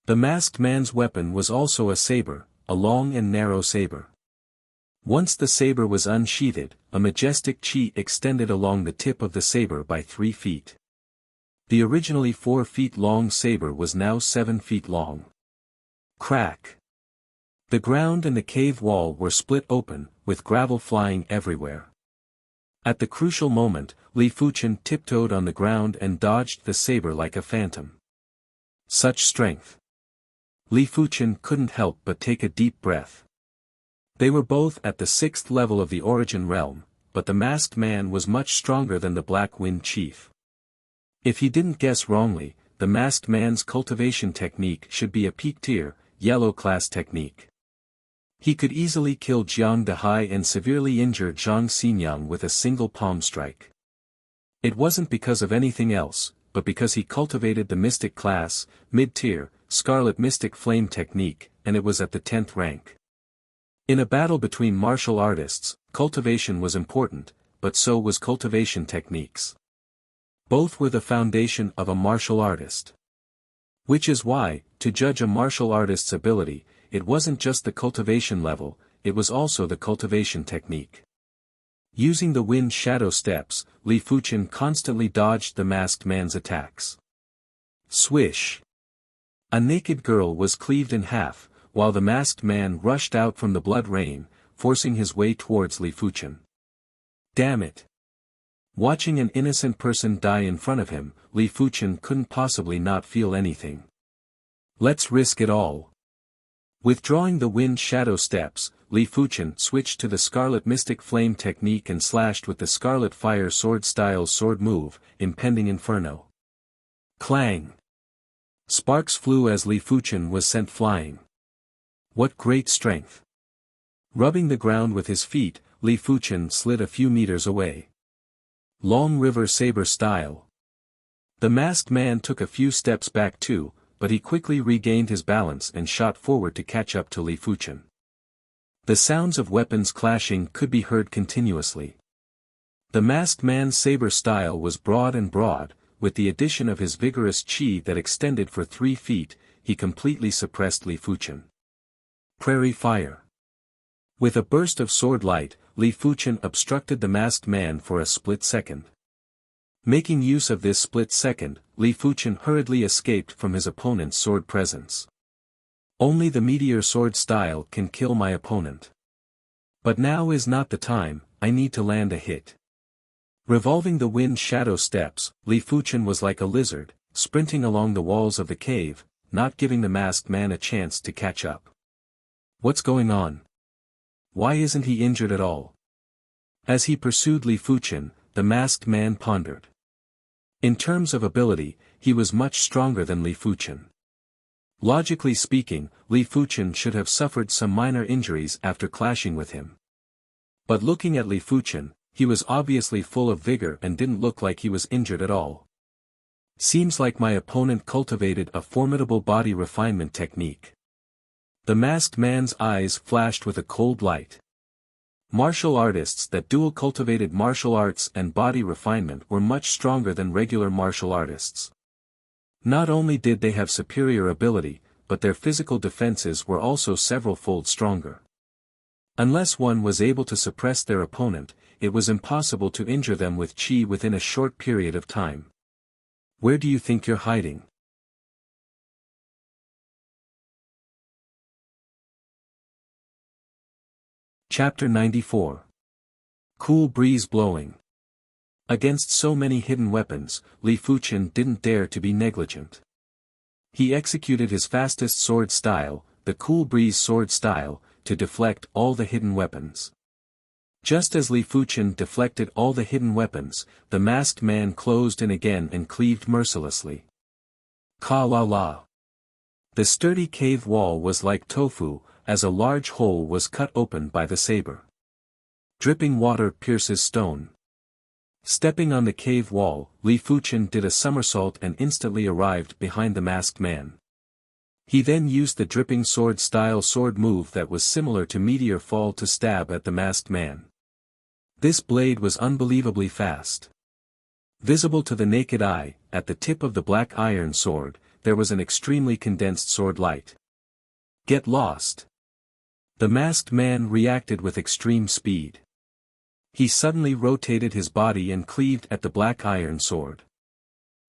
A: The masked man's weapon was also a saber, a long and narrow saber. Once the saber was unsheathed, a majestic chi extended along the tip of the saber by 3 feet. The originally 4 feet long saber was now 7 feet long. Crack. The ground and the cave wall were split open, with gravel flying everywhere. At the crucial moment, Li Fuchen tiptoed on the ground and dodged the saber like a phantom. Such strength. Li Fuchen couldn't help but take a deep breath. They were both at the 6th level of the Origin Realm, but the masked man was much stronger than the Black Wind Chief. If he didn't guess wrongly, the masked man's cultivation technique should be a peak tier, yellow class technique. He could easily kill Jiang Dehai and severely injure Zhang Xinyang with a single palm strike. It wasn't because of anything else, but because he cultivated the Mystic class, mid-tier, Scarlet Mystic Flame technique, and it was at the 10th rank. In a battle between martial artists, cultivation was important, but so was cultivation techniques. Both were the foundation of a martial artist. Which is why, to judge a martial artist's ability, it wasn't just the cultivation level, it was also the cultivation technique. Using the wind shadow steps, Li Fuchen constantly dodged the masked man's attacks. Swish! A naked girl was cleaved in half, while the masked man rushed out from the blood rain, forcing his way towards Li Fuchen. Damn it! Watching an innocent person die in front of him, Li Fuchen couldn't possibly not feel anything. Let's risk it all. Withdrawing the wind shadow steps, Li Fuchen switched to the Scarlet Mystic Flame technique and slashed with the Scarlet Fire Sword style sword move, Impending Inferno. Clang! Sparks flew as Li Fuchen was sent flying. What great strength! Rubbing the ground with his feet, Li Fuchen slid a few meters away. Long River Saber style. The masked man took a few steps back too, but he quickly regained his balance and shot forward to catch up to Li Fuchen. The sounds of weapons clashing could be heard continuously. The masked man's saber style was broad and broad, with the addition of his vigorous chi that extended for 3 feet, he completely suppressed Li Fuchen. Prairie Fire. With a burst of sword light, Li Fuchen obstructed the masked man for a split second. Making use of this split second, Li Fuchen hurriedly escaped from his opponent's sword presence. Only the meteor sword style can kill my opponent. But now is not the time, I need to land a hit. Revolving the wind shadow steps, Li Fuchen was like a lizard, sprinting along the walls of the cave, not giving the masked man a chance to catch up. What's going on? Why isn't he injured at all? As he pursued Li Fuchen, the masked man pondered. In terms of ability, he was much stronger than Li Fuchen. Logically speaking, Li Fuchen should have suffered some minor injuries after clashing with him. But looking at Li Fuchen, he was obviously full of vigor and didn't look like he was injured at all. Seems like my opponent cultivated a formidable body refinement technique. The masked man's eyes flashed with a cold light. Martial artists that dual cultivated martial arts and body refinement were much stronger than regular martial artists. Not only did they have superior ability, but their physical defenses were also several-fold stronger. Unless one was able to suppress their opponent, it was impossible to injure them with chi within a short period of time. Where do you think you're hiding? Chapter 94. Cool breeze blowing. Against so many hidden weapons, Li Fuchen didn't dare to be negligent. He executed his fastest sword style, the cool breeze sword style, to deflect all the hidden weapons. Just as Li Fuchen deflected all the hidden weapons, the masked man closed in again and cleaved mercilessly. Ka la la. The sturdy cave wall was like tofu, as a large hole was cut open by the saber. Dripping water pierces stone. Stepping on the cave wall, Li Fuchen did a somersault and instantly arrived behind the masked man. He then used the dripping sword-style sword move that was similar to meteor fall to stab at the masked man. This blade was unbelievably fast. Visible to the naked eye, at the tip of the black iron sword, there was an extremely condensed sword light. Get lost. The masked man reacted with extreme speed. He suddenly rotated his body and cleaved at the black iron sword.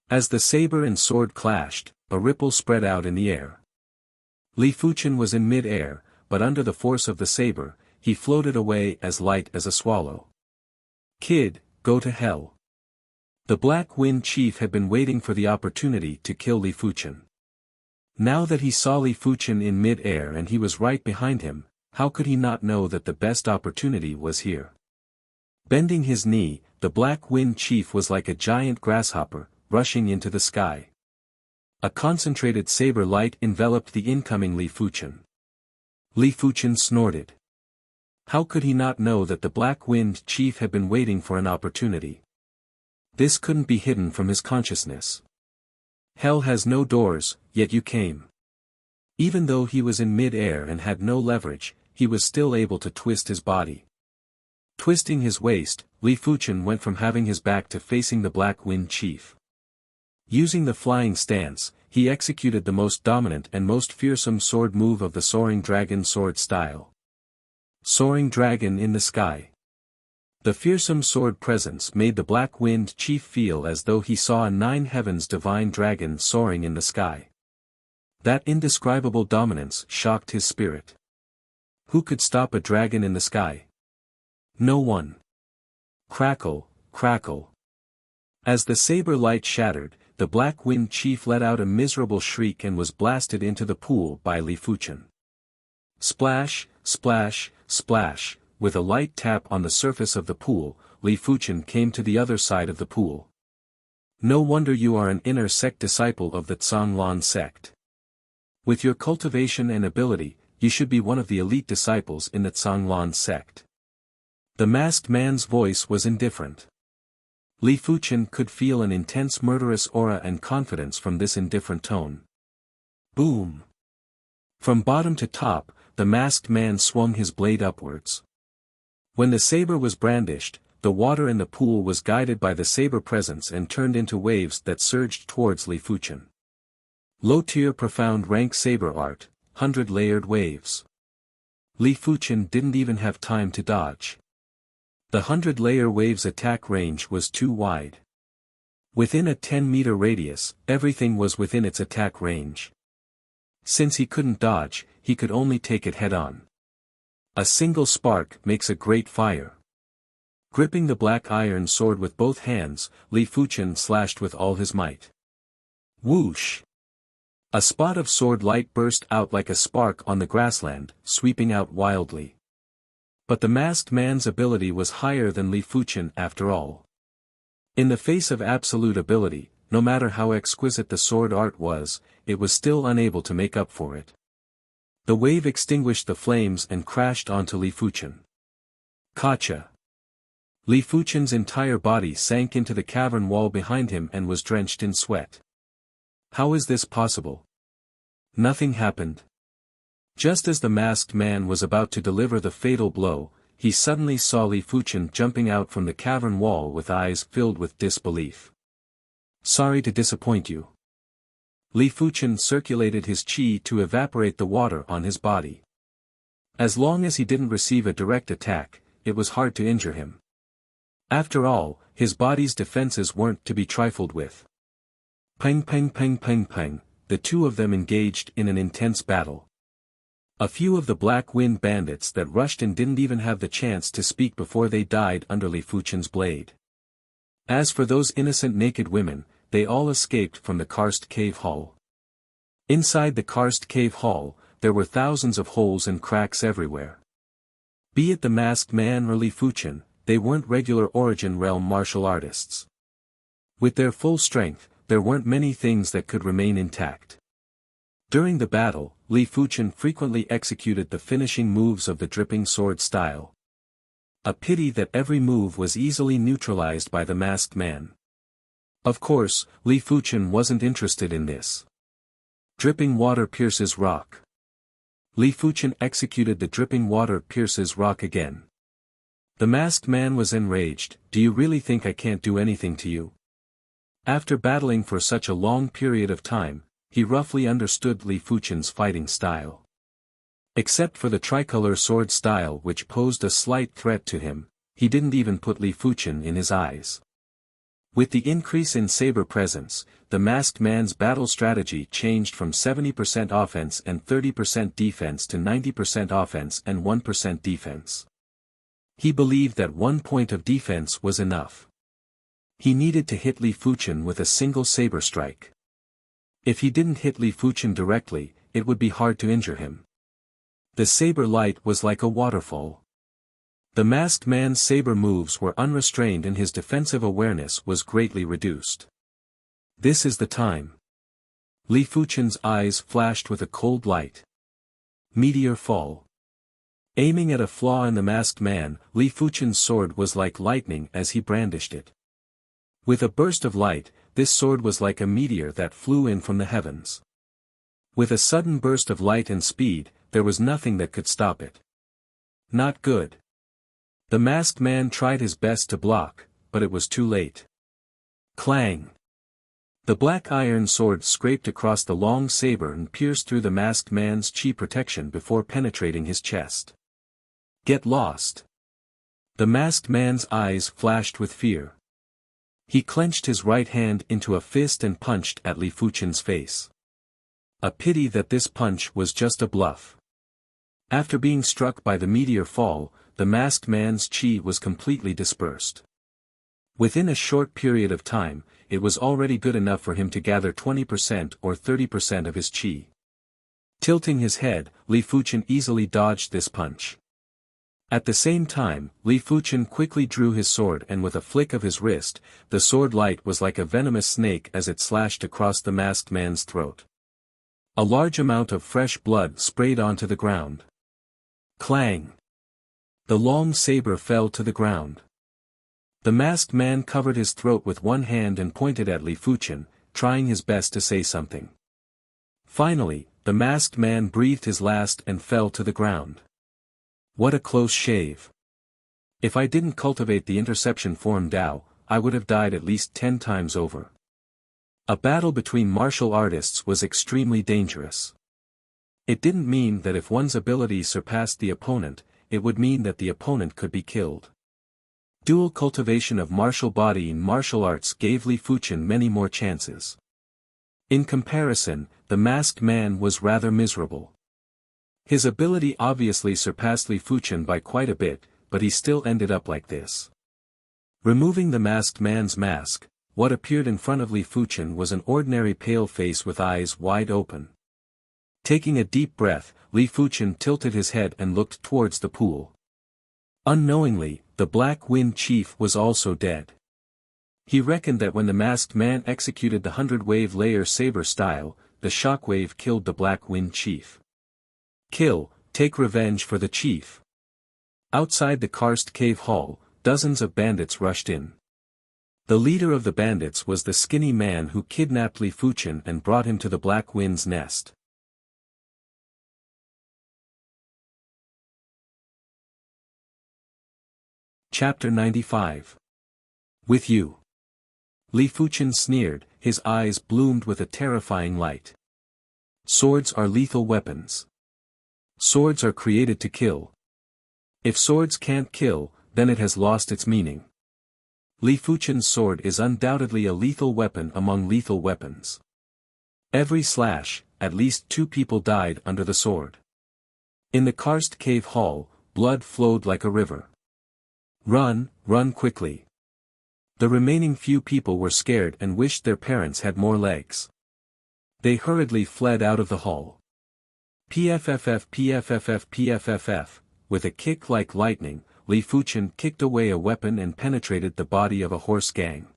A: As the saber and sword clashed, a ripple spread out in the air. Li Fuchen was in mid-air, but under the force of the saber, he floated away as light as a swallow. Kid, go to hell. The Black Wind Chief had been waiting for the opportunity to kill Li Fuchen. Now that he saw Li Fuchen in mid-air and he was right behind him, how could he not know that the best opportunity was here? Bending his knee, the Black Wind Chief was like a giant grasshopper, rushing into the sky. A concentrated saber light enveloped the incoming Li Fuchen. Li Fuchen snorted. How could he not know that the Black Wind Chief had been waiting for an opportunity? This couldn't be hidden from his consciousness. Hell has no doors, yet you came. Even though he was in mid-air and had no leverage, he was still able to twist his body. Twisting his waist, Li Fuchen went from having his back to facing the Black Wind Chief. Using the flying stance, he executed the most dominant and most fearsome sword move of the Soaring Dragon sword style. Soaring Dragon in the sky. The fearsome sword presence made the Black Wind Chief feel as though he saw a nine heavens divine dragon soaring in the sky. That indescribable dominance shocked his spirit. Who could stop a dragon in the sky? No one. Crackle, crackle. As the saber light shattered, the Black Wind Chief let out a miserable shriek and was blasted into the pool by Li Fuchen. Splash, splash, splash, with a light tap on the surface of the pool, Li Fuchen came to the other side of the pool. No wonder you are an inner sect disciple of the Zhanglan sect. With your cultivation and ability, you should be one of the elite disciples in the Zhanglan sect. The masked man's voice was indifferent. Li Fuchen could feel an intense murderous aura and confidence from this indifferent tone. Boom! From bottom to top, the masked man swung his blade upwards. When the saber was brandished, the water in the pool was guided by the saber presence and turned into waves that surged towards Li Fuchen. Low-tier profound rank saber art, 100-layered waves. Li Fuchen didn't even have time to dodge. The 100-layer wave's attack range was too wide. Within a 10-meter radius, everything was within its attack range. Since he couldn't dodge, he could only take it head-on. A single spark makes a great fire. Gripping the black iron sword with both hands, Li Fuchen slashed with all his might. Whoosh! A spot of sword light burst out like a spark on the grassland, sweeping out wildly. But the masked man's ability was higher than Li Fuchen after all. In the face of absolute ability, no matter how exquisite the sword art was, it was still unable to make up for it. The wave extinguished the flames and crashed onto Li Fuchen. Gotcha! Li Fuchen's entire body sank into the cavern wall behind him and was drenched in sweat. How is this possible? Nothing happened. Just as the masked man was about to deliver the fatal blow, he suddenly saw Li Fuchen jumping out from the cavern wall with eyes filled with disbelief. Sorry to disappoint you. Li Fuchen circulated his qi to evaporate the water on his body. As long as he didn't receive a direct attack, it was hard to injure him. After all, his body's defenses weren't to be trifled with. Peng peng peng peng peng, the two of them engaged in an intense battle. A few of the Black Wind bandits that rushed in didn't even have the chance to speak before they died under Li Fuchen's blade. As for those innocent naked women, they all escaped from the karst cave hall. Inside the karst cave hall, there were thousands of holes and cracks everywhere. Be it the masked man or Li Fuchen, they weren't regular Origin Realm martial artists. With their full strength, there weren't many things that could remain intact. During the battle, Li Fuchen frequently executed the finishing moves of the dripping sword style. A pity that every move was easily neutralized by the masked man. Of course, Li Fuchen wasn't interested in this. Dripping water pierces rock. Li Fuchen executed the dripping water pierces rock again. The masked man was enraged. Do you really think I can't do anything to you? After battling for such a long period of time, he roughly understood Li Fuchen's fighting style. Except for the tricolor sword style which posed a slight threat to him, he didn't even put Li Fuchen in his eyes. With the increase in saber presence, the masked man's battle strategy changed from 70% offense and 30% defense to 90% offense and 1% defense. He believed that 1 point of defense was enough. He needed to hit Li Fuchen with a single saber strike. If he didn't hit Li Fuchen directly, it would be hard to injure him. The saber light was like a waterfall. The masked man's saber moves were unrestrained and his defensive awareness was greatly reduced. This is the time. Li Fuchen's eyes flashed with a cold light. Meteor fall. Aiming at a flaw in the masked man, Li Fuchen's sword was like lightning as he brandished it. With a burst of light, this sword was like a meteor that flew in from the heavens. With a sudden burst of light and speed, there was nothing that could stop it. Not good. The masked man tried his best to block, but it was too late. Clang! The black iron sword scraped across the long saber and pierced through the masked man's chi protection before penetrating his chest. Get lost! The masked man's eyes flashed with fear. He clenched his right hand into a fist and punched at Li Fuchen's face. A pity that this punch was just a bluff. After being struck by the meteor fall, the masked man's chi was completely dispersed. Within a short period of time, it was already good enough for him to gather 20% or 30% of his chi. Tilting his head, Li Fuchen easily dodged this punch. At the same time, Li Fuchen quickly drew his sword and with a flick of his wrist, the sword light was like a venomous snake as it slashed across the masked man's throat. A large amount of fresh blood sprayed onto the ground. Clang! The long saber fell to the ground. The masked man covered his throat with one hand and pointed at Li Fuchen, trying his best to say something. Finally, the masked man breathed his last and fell to the ground. What a close shave. If I didn't cultivate the interception form Dao, I would have died at least 10 times over. A battle between martial artists was extremely dangerous. It didn't mean that if one's ability surpassed the opponent, it would mean that the opponent could be killed. Dual cultivation of martial body in martial arts gave Li Fuchen many more chances. In comparison, the masked man was rather miserable. His ability obviously surpassed Li Fuchen by quite a bit, but he still ended up like this. Removing the masked man's mask, what appeared in front of Li Fuchen was an ordinary pale face with eyes wide open. Taking a deep breath, Li Fuchen tilted his head and looked towards the pool. Unknowingly, the Black Wind Chief was also dead. He reckoned that when the masked man executed the 100-wave layer saber style, the shockwave killed the Black Wind Chief. Kill, take revenge for the chief. Outside the karst cave hall, dozens of bandits rushed in. The leader of the bandits was the skinny man who kidnapped Li Fuchen and brought him to the Black Wind's nest. Chapter 95. With you. Li Fuchen sneered, his eyes bloomed with a terrifying light. Swords are lethal weapons. Swords are created to kill. If swords can't kill, then it has lost its meaning. Li Fuchen's sword is undoubtedly a lethal weapon among lethal weapons. Every slash, at least 2 people died under the sword. In the karst cave hall, blood flowed like a river. Run, run quickly. The remaining few people were scared and wished their parents had more legs. They hurriedly fled out of the hall. PFFF PFFF PFFF, with a kick like lightning, Li Fuchen kicked away a weapon and penetrated the body of a horse gang.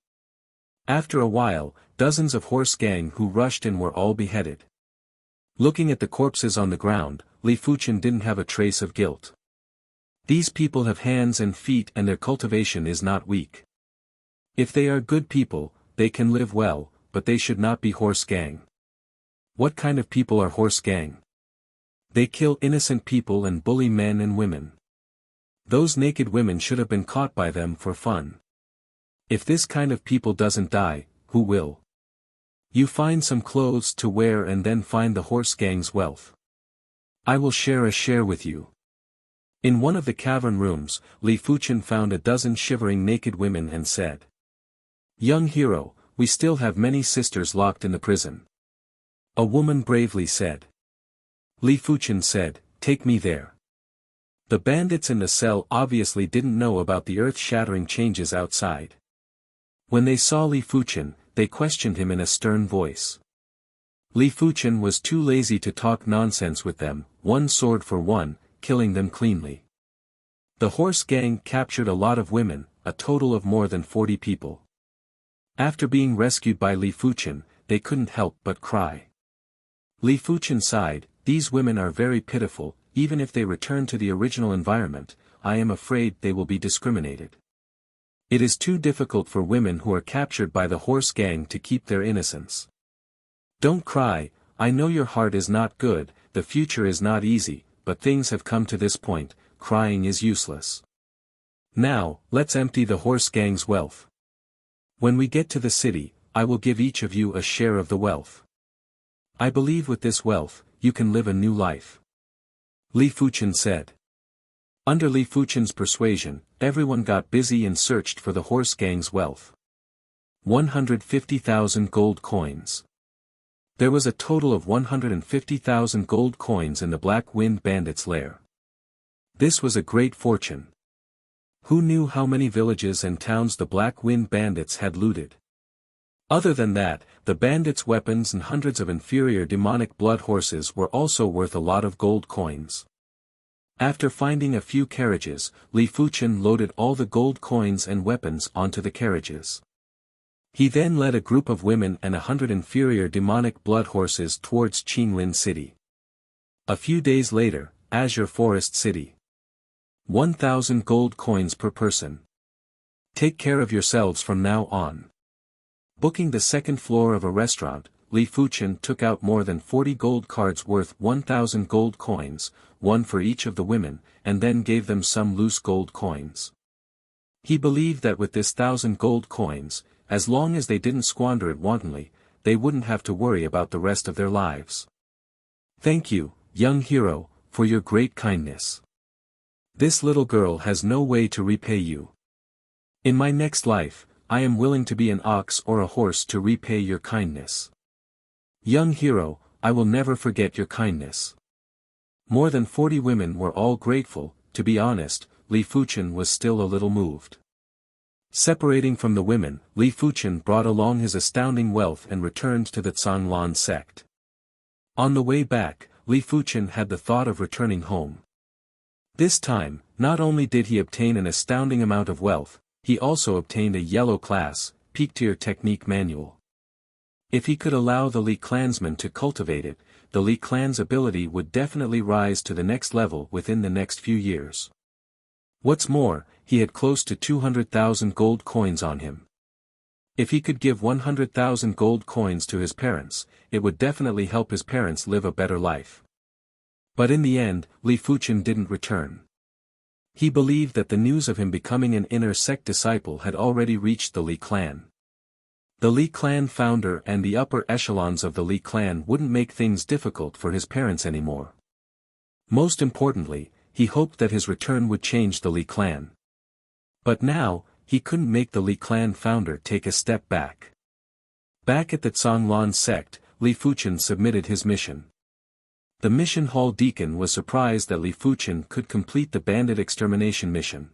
A: After a while, dozens of horse gang who rushed in were all beheaded. Looking at the corpses on the ground, Li Fuchen didn't have a trace of guilt. These people have hands and feet and their cultivation is not weak. If they are good people, they can live well, but they should not be horse gang. What kind of people are horse gang? They kill innocent people and bully men and women. Those naked women should have been caught by them for fun. If this kind of people doesn't die, who will? You find some clothes to wear and then find the horse gang's wealth. I will share a share with you. In one of the cavern rooms, Li Fuchen found a dozen shivering naked women and said, "Young hero, we still have many sisters locked in the prison." A woman bravely said. Li Fuchen said, "Take me there." The bandits in the cell obviously didn't know about the earth-shattering changes outside. When they saw Li Fuchen, they questioned him in a stern voice. Li Fuchen was too lazy to talk nonsense with them, 1 sword for 1, killing them cleanly. The horse gang captured a lot of women, a total of more than 40 people. After being rescued by Li Fuchen, they couldn't help but cry. Li Fuchen sighed, "These women are very pitiful, even if they return to the original environment, I am afraid they will be discriminated. It is too difficult for women who are captured by the horse gang to keep their innocence. Don't cry, I know your heart is not good, the future is not easy, but things have come to this point, crying is useless. Now, let's empty the horse gang's wealth. When we get to the city, I will give each of you a share of the wealth. I believe with this wealth, you can live a new life." Li Fuchen said. Under Li Fuchen's persuasion, everyone got busy and searched for the horse gang's wealth. 150,000 gold coins. There was a total of 150,000 gold coins in the Black Wind Bandits' lair. This was a great fortune. Who knew how many villages and towns the Black Wind Bandits had looted? Other than that, the bandits' weapons and hundreds of inferior demonic blood horses were also worth a lot of gold coins. After finding a few carriages, Li Fuchen loaded all the gold coins and weapons onto the carriages. He then led a group of women and 100 inferior demonic blood horses towards Qinglin City. A few days later, Azure Forest City. 1,000 gold coins per person. Take care of yourselves from now on. Booking the second floor of a restaurant, Li Fuchen took out more than 40 gold cards worth 1,000 gold coins, 1 for each of the women, and then gave them some loose gold coins. He believed that with this 1,000 gold coins, as long as they didn't squander it wantonly, they wouldn't have to worry about the rest of their lives. "Thank you, young hero, for your great kindness. This little girl has no way to repay you. In my next life, I am willing to be an ox or a horse to repay your kindness. Young hero, I will never forget your kindness." More than 40 women were all grateful. To be honest, Li Fuchen was still a little moved. Separating from the women, Li Fuchen brought along his astounding wealth and returned to the Zhanglan sect. On the way back, Li Fuchen had the thought of returning home. This time, not only did he obtain an astounding amount of wealth, he also obtained a yellow class, peak-tier technique manual. If he could allow the Li clansmen to cultivate it, the Li clan's ability would definitely rise to the next level within the next few years. What's more, he had close to 200,000 gold coins on him. If he could give 100,000 gold coins to his parents, it would definitely help his parents live a better life. But in the end, Li Fuchen didn't return. He believed that the news of him becoming an inner sect disciple had already reached the Li clan. The Li clan founder and the upper echelons of the Li clan wouldn't make things difficult for his parents anymore. Most importantly, he hoped that his return would change the Li clan. But now, he couldn't make the Li clan founder take a step back. Back at the Zhanglan sect, Li Fuchen submitted his mission. The mission hall deacon was surprised that Li Fuchen could complete the bandit extermination mission.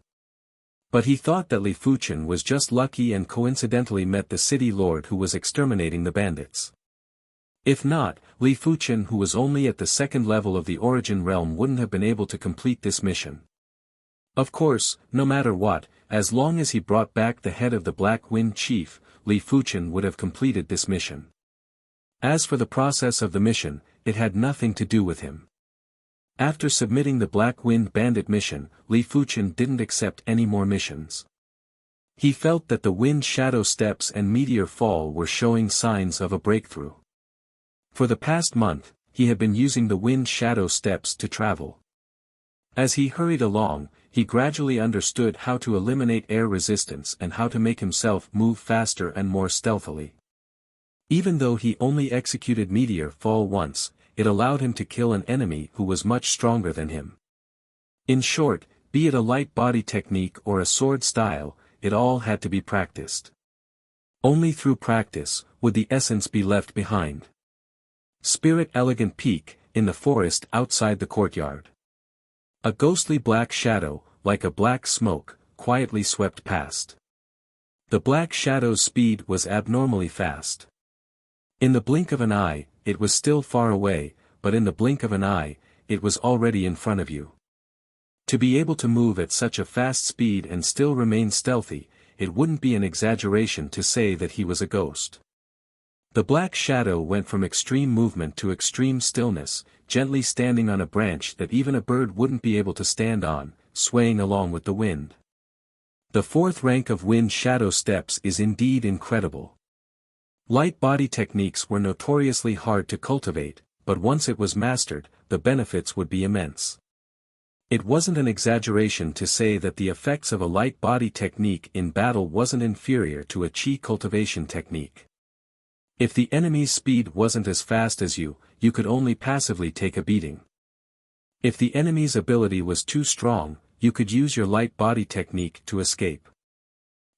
A: But he thought that Li Fuchen was just lucky and coincidentally met the city lord who was exterminating the bandits. If not, Li Fuchen, who was only at the second level of the origin realm, wouldn't have been able to complete this mission. Of course, no matter what, as long as he brought back the head of the Black Wind Chief, Li Fuchen would have completed this mission. As for the process of the mission, it had nothing to do with him. After submitting the Black Wind Bandit mission, Li Fuchen didn't accept any more missions. He felt that the Wind Shadow Steps and Meteor Fall were showing signs of a breakthrough. For the past month, he had been using the Wind Shadow Steps to travel. As he hurried along, he gradually understood how to eliminate air resistance and how to make himself move faster and more stealthily. Even though he only executed Meteor Fall once, it allowed him to kill an enemy who was much stronger than him. In short, be it a light body technique or a sword style, it all had to be practiced. Only through practice would the essence be left behind. Spirit Elegant Peak, in the forest outside the courtyard. A ghostly black shadow, like a black smoke, quietly swept past. The black shadow's speed was abnormally fast. In the blink of an eye, it was still far away, but in the blink of an eye, it was already in front of you. To be able to move at such a fast speed and still remain stealthy, it wouldn't be an exaggeration to say that he was a ghost. The black shadow went from extreme movement to extreme stillness, gently standing on a branch that even a bird wouldn't be able to stand on, swaying along with the wind. The fourth rank of Wind Shadow Steps is indeed incredible. Light body techniques were notoriously hard to cultivate, but once it was mastered, the benefits would be immense. It wasn't an exaggeration to say that the effects of a light body technique in battle wasn't inferior to a chi cultivation technique. If the enemy's speed wasn't as fast as you could only passively take a beating. If the enemy's ability was too strong, you could use your light body technique to escape.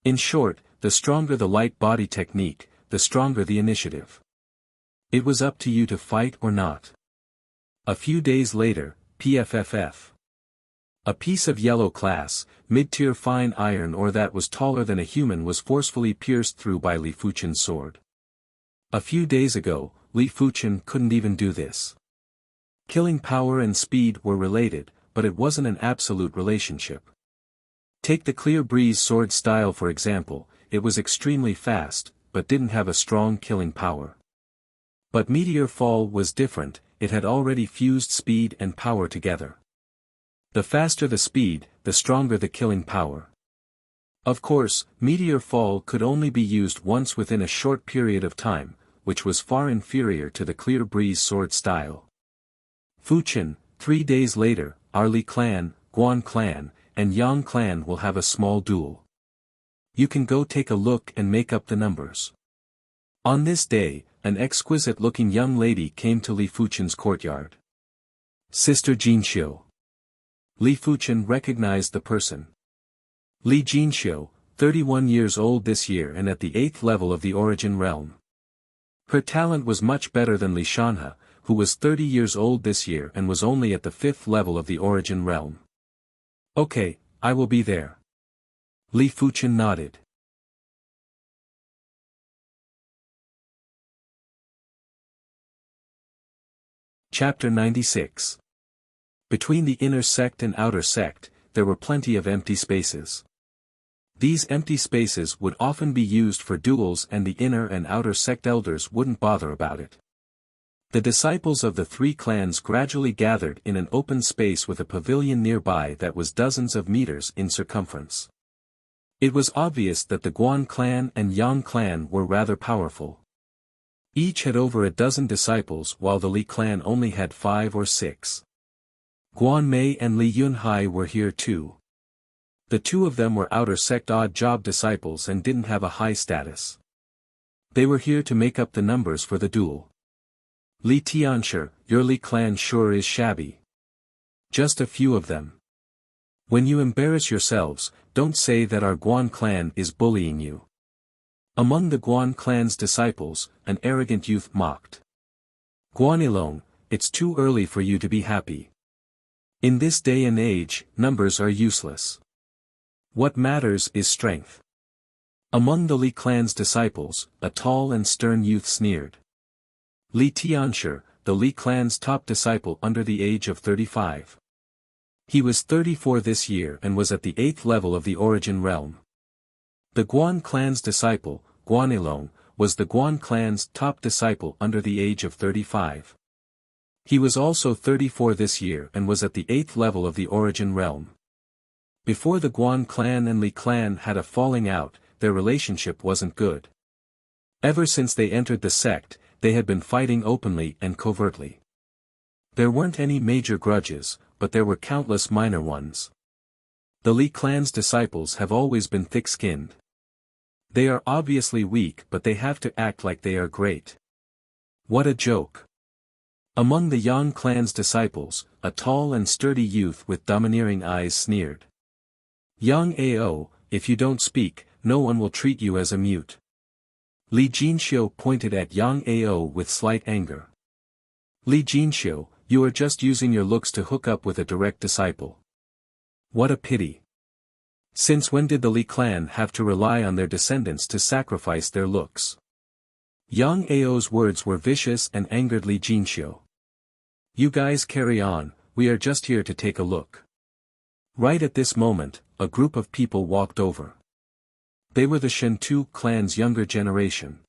A: In short, the stronger the light body technique, the stronger the initiative. It was up to you to fight or not. A few days later, PFFF. A piece of yellow class, mid-tier fine iron ore that was taller than a human was forcefully pierced through by Li Fuchen's sword. A few days ago, Li Fuchen couldn't even do this. Killing power and speed were related, but it wasn't an absolute relationship. Take the Clear Breeze sword style for example, it was extremely fast, but didn't have a strong killing power. But Meteor Fall was different, it had already fused speed and power together. The faster the speed, the stronger the killing power. Of course, Meteor Fall could only be used once within a short period of time, which was far inferior to the Clear Breeze sword style. Fuchen, 3 days later, our Li clan, Guan clan, and Yang clan will have a small duel. You can go take a look and make up the numbers. On this day, an exquisite-looking young lady came to Li Fuchen's courtyard. Sister Jinxiu. Li Fuchen recognized the person. Li Jinxiu, 31 years old this year and at the 8th level of the origin realm. Her talent was much better than Li Shanhe, who was 30 years old this year and was only at the 5th level of the origin realm. Okay, I will be there. Li Fuchen nodded. Chapter 96. Between the inner sect and outer sect, there were plenty of empty spaces. These empty spaces would often be used for duels, and the inner and outer sect elders wouldn't bother about it. The disciples of the three clans gradually gathered in an open space with a pavilion nearby that was dozens of meters in circumference. It was obvious that the Guan clan and Yang clan were rather powerful. Each had over a dozen disciples, while the Li clan only had 5 or 6. Guan Mei and Li Yunhai were here too. The two of them were outer sect odd job disciples and didn't have a high status. They were here to make up the numbers for the duel. Li Tianshi, your Li clan sure is shabby. Just a few of them. When you embarrass yourselves, don't say that our Guan clan is bullying you. Among the Guan clan's disciples, an arrogant youth mocked. Guanilong, it's too early for you to be happy. In this day and age, numbers are useless. What matters is strength. Among the Li clan's disciples, a tall and stern youth sneered. Li Tianshi, the Li clan's top disciple under the age of 35. He was 34 this year and was at the 8th level of the origin realm. The Guan clan's disciple, Guanilong, was the Guan clan's top disciple under the age of 35. He was also 34 this year and was at the 8th level of the origin realm. Before the Guan clan and Li clan had a falling out, their relationship wasn't good. Ever since they entered the sect, they had been fighting openly and covertly. There weren't any major grudges, but there were countless minor ones. The Li clan's disciples have always been thick-skinned. They are obviously weak, but they have to act like they are great. What a joke. Among the Yang clan's disciples, a tall and sturdy youth with domineering eyes sneered. Yang Ao, if you don't speak, no one will treat you as a mute. Li Jinxiu pointed at Yang Ao with slight anger. Li Jinxiu, you are just using your looks to hook up with a direct disciple. What a pity. Since when did the Li clan have to rely on their descendants to sacrifice their looks? Yang Ao's words were vicious and angered Li Jinxiu. You guys carry on, we are just here to take a look. Right at this moment, a group of people walked over. They were the Shentu clan's younger generation.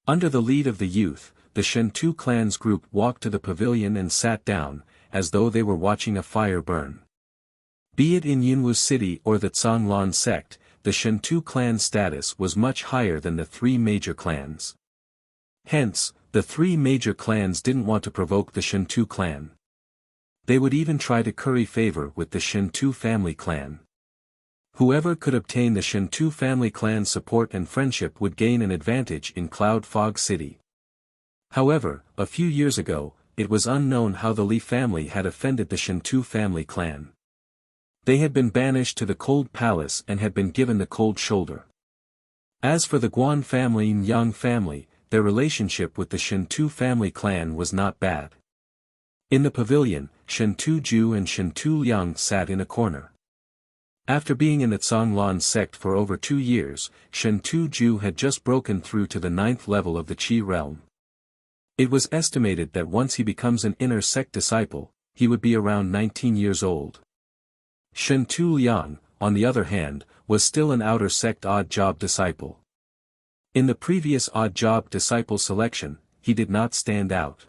A: Under the lead of the youth, the Shentu clan's group walked to the pavilion and sat down, as though they were watching a fire burn. Be it in Yunwu City or the Zhanglan sect, the Shentu clan's status was much higher than the three major clans. Hence, the three major clans didn't want to provoke the Shentu clan. They would even try to curry favor with the Shentu family clan. Whoever could obtain the Shentu family clan's support and friendship would gain an advantage in Cloud Fog City. However, a few years ago, it was unknown how the Li family had offended the Shentu family clan. They had been banished to the Cold Palace and had been given the cold shoulder. As for the Guan family and Yang family, their relationship with the Shentu family clan was not bad. In the pavilion, Shentu Ju and Shentu Liang sat in a corner. After being in the Zhanglan sect for over 2 years, Shentu Ju had just broken through to the 9th level of the Qi realm. It was estimated that once he becomes an inner sect disciple, he would be around 19 years old. Shentu Liang, on the other hand, was still an outer sect odd job disciple. In the previous odd job disciple selection, he did not stand out.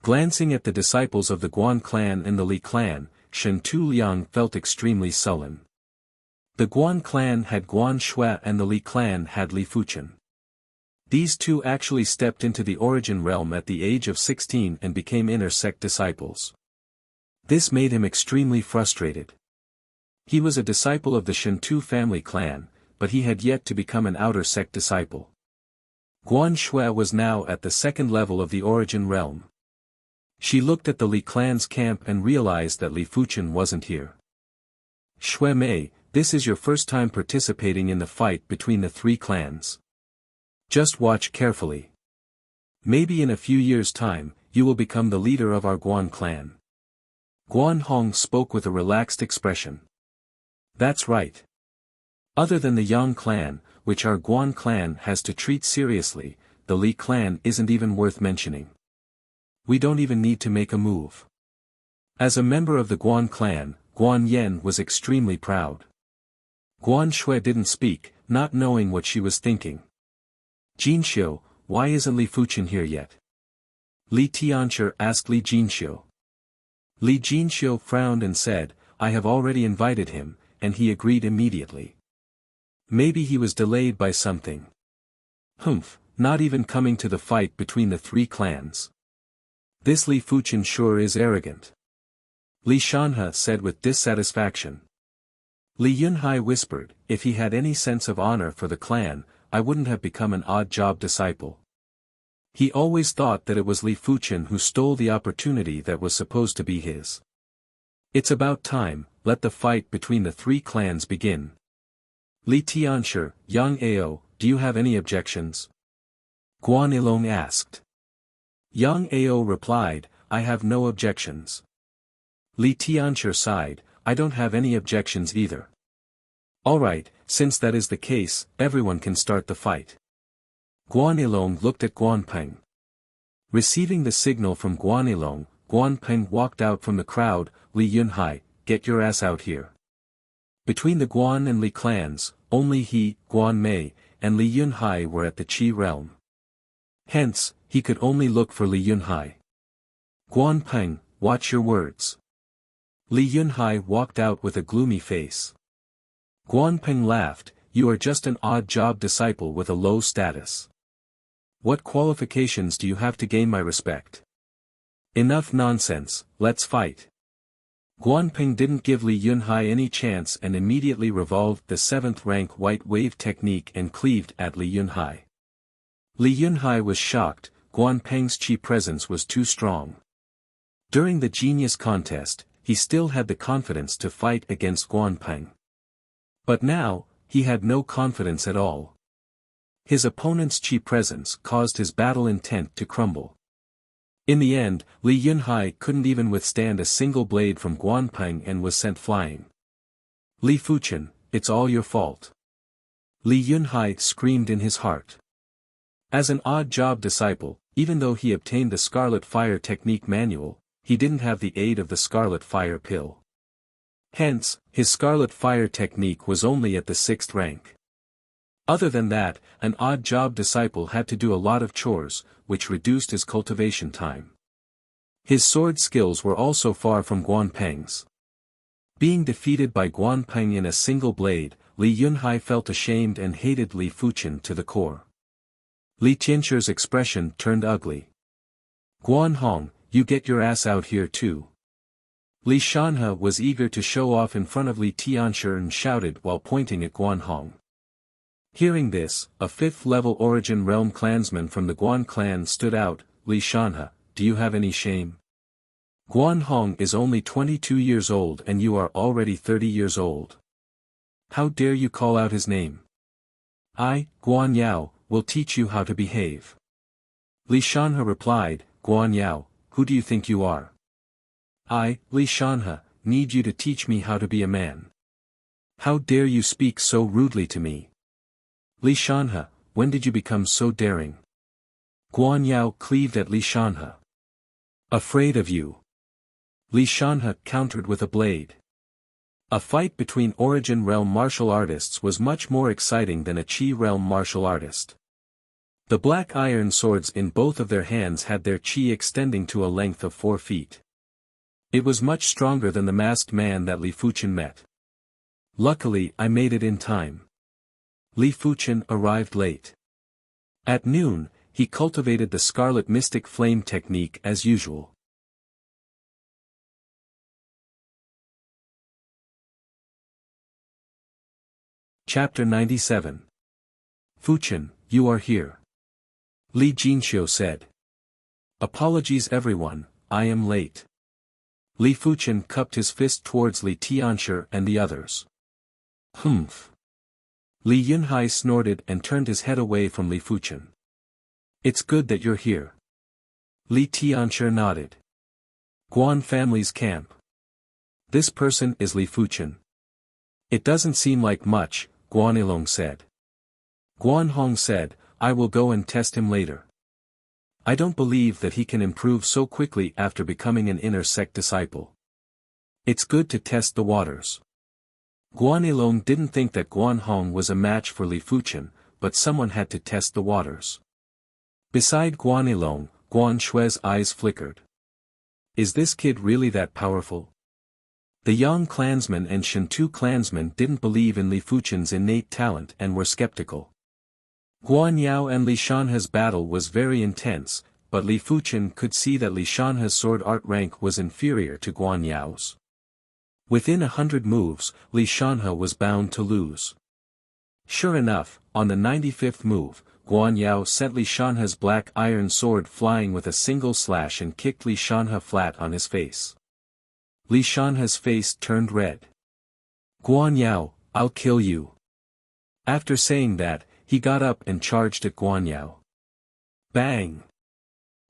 A: Glancing at the disciples of the Guan clan and the Li clan, Shentu Liang felt extremely sullen. The Guan clan had Guan Shui and the Li clan had Li Fuchen. These two actually stepped into the origin realm at the age of 16 and became inner sect disciples. This made him extremely frustrated. He was a disciple of the Shentu family clan, but he had yet to become an outer sect disciple. Guan Shui was now at the 2nd level of the origin realm. She looked at the Li clan's camp and realized that Li Fuchen wasn't here. Shui Mei, this is your first time participating in the fight between the three clans. Just watch carefully. Maybe in a few years' time, you will become the leader of our Guan clan. Guan Hong spoke with a relaxed expression. That's right. Other than the Yang clan, which our Guan clan has to treat seriously, the Li clan isn't even worth mentioning. We don't even need to make a move. As a member of the Guan clan, Guan Yen was extremely proud. Guan Shui didn't speak, not knowing what she was thinking. Jinxiu, why isn't Li Fuchen here yet? Li Tianshi asked Li Jinxiu. Li Jinxiu frowned and said, I have already invited him, and he agreed immediately. Maybe he was delayed by something. Humph, not even coming to the fight between the three clans. This Li Fuchen sure is arrogant. Li Shanhe said with dissatisfaction. Li Yunhai whispered, if he had any sense of honor for the clan, I wouldn't have become an odd job disciple. He always thought that it was Li Fuchen who stole the opportunity that was supposed to be his. It's about time, let the fight between the three clans begin. Li Tianshi, Yang Ao, do you have any objections? Guan Ilong asked. Yang Ao replied, I have no objections. Li Tianshi sighed, I don't have any objections either. Alright, since that is the case, everyone can start the fight. Guan Ilong looked at Guan Peng. Receiving the signal from Guan Ilong, Guan Peng walked out from the crowd. Li Yunhai, get your ass out here. Between the Guan and Li clans, only he, Guan Mei, and Li Yunhai were at the Qi realm. Hence, he could only look for Li Yunhai. Guan Peng, watch your words. Li Yunhai walked out with a gloomy face. Guan Peng laughed, you are just an odd job disciple with a low status. What qualifications do you have to gain my respect? Enough nonsense, let's fight. Guan Peng didn't give Li Yunhai any chance and immediately revolved the 7th rank white wave technique and cleaved at Li Yunhai. Li Yunhai was shocked, Guan Peng's chi presence was too strong. During the genius contest, he still had the confidence to fight against Guan Peng. But now, he had no confidence at all. His opponent's chi presence caused his battle intent to crumble. In the end, Li Yunhai couldn't even withstand a single blade from Guan Peng and was sent flying. Li Fuchen, it's all your fault. Li Yunhai screamed in his heart. As an odd job disciple, even though he obtained the Scarlet Fire Technique manual, he didn't have the aid of the Scarlet Fire pill. Hence, his Scarlet Fire Technique was only at the 6th rank. Other than that, an odd job disciple had to do a lot of chores, which reduced his cultivation time. His sword skills were also far from Guan Peng's. Being defeated by Guan Peng in a single blade, Li Yunhai felt ashamed and hated Li Fuchen to the core. Li Tianxi's expression turned ugly. Guan Hong, you get your ass out here too. Li Shanhe was eager to show off in front of Li Tianshi and shouted while pointing at Guan Hong. Hearing this, a 5th-level Origin Realm clansman from the Guan clan stood out, Li Shanhe, do you have any shame? Guan Hong is only 22 years old and you are already 30 years old. How dare you call out his name? I, Guan Yao, will teach you how to behave. Li Shanhe replied, Guan Yao, who do you think you are? I, Li Shanhe, need you to teach me how to be a man. How dare you speak so rudely to me? Li Shanhe, when did you become so daring? Guan Yao cleaved at Li Shanhe. Afraid of you. Li Shanhe countered with a blade. A fight between Origin Realm martial artists was much more exciting than a Qi Realm martial artist. The black iron swords in both of their hands had their Qi extending to a length of 4 feet. It was much stronger than the masked man that Li Fuchen met. Luckily I made it in time. Li Fuchen arrived late. At noon, he cultivated the Scarlet Mystic Flame technique as usual. Chapter 97. Fuchen, you are here. Li Jinxiu said. Apologies everyone, I am late. Li Fuchen cupped his fist towards Li Tianshi and the others. Humph. Li Yunhai snorted and turned his head away from Li Fuchen. It's good that you're here. Li Tianshi nodded. Guan family's camp. This person is Li Fuchen. It doesn't seem like much, Guan Ilong said. Guan Hong said, I will go and test him later. I don't believe that he can improve so quickly after becoming an inner sect disciple. It's good to test the waters. Guan Yilong didn't think that Guan Hong was a match for Li Fuchen, but someone had to test the waters. Beside Guan Yilong, Guan Shui's eyes flickered. Is this kid really that powerful? The Yang clansmen and Shintu clansmen didn't believe in Li Fuchen's innate talent and were skeptical. Guan Yao and Li Shanhe's battle was very intense, but Li Fuchen could see that Li Shanhe's sword art rank was inferior to Guan Yao's. Within 100 moves, Li Shanhe was bound to lose. Sure enough, on the 95th move, Guan Yao sent Li Shanhe's black iron sword flying with a single slash and kicked Li Shanhe flat on his face. Li Shanhe's face turned red. Guan Yao, I'll kill you. After saying that, he got up and charged at Guan Yao. Bang!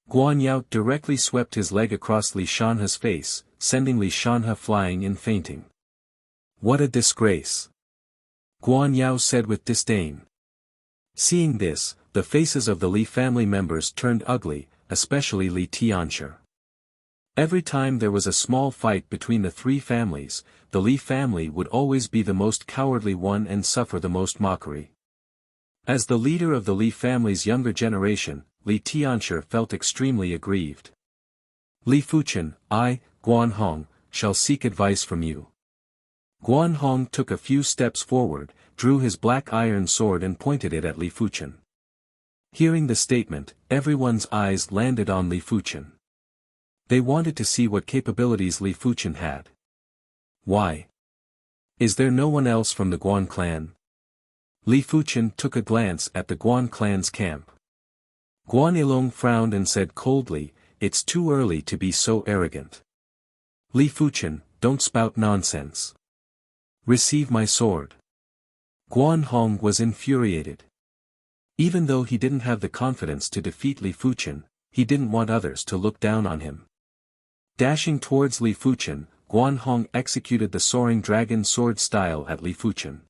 A: Guan Yao directly swept his leg across Li Shanhe's face, sending Li Shanhe flying and fainting. What a disgrace! Guan Yao said with disdain. Seeing this, the faces of the Li family members turned ugly, especially Li Tianshi. Every time there was a small fight between the three families, the Li family would always be the most cowardly one and suffer the most mockery. As the leader of the Li family's younger generation, Li Tianshi felt extremely aggrieved. Li Fuchen, I, Guan Hong, shall seek advice from you. Guan Hong took a few steps forward, drew his black iron sword and pointed it at Li Fuchen. Hearing the statement, everyone's eyes landed on Li Fuchen. They wanted to see what capabilities Li Fuchen had. Why? Is there no one else from the Guan clan? Li Fuchen took a glance at the Guan clan's camp. Guan Yilong frowned and said coldly, it's too early to be so arrogant. Li Fuchen, don't spout nonsense. Receive my sword. Guan Hong was infuriated. Even though he didn't have the confidence to defeat Li Fuchen, he didn't want others to look down on him. Dashing towards Li Fuchen, Guan Hong executed the soaring dragon sword style at Li Fuchen.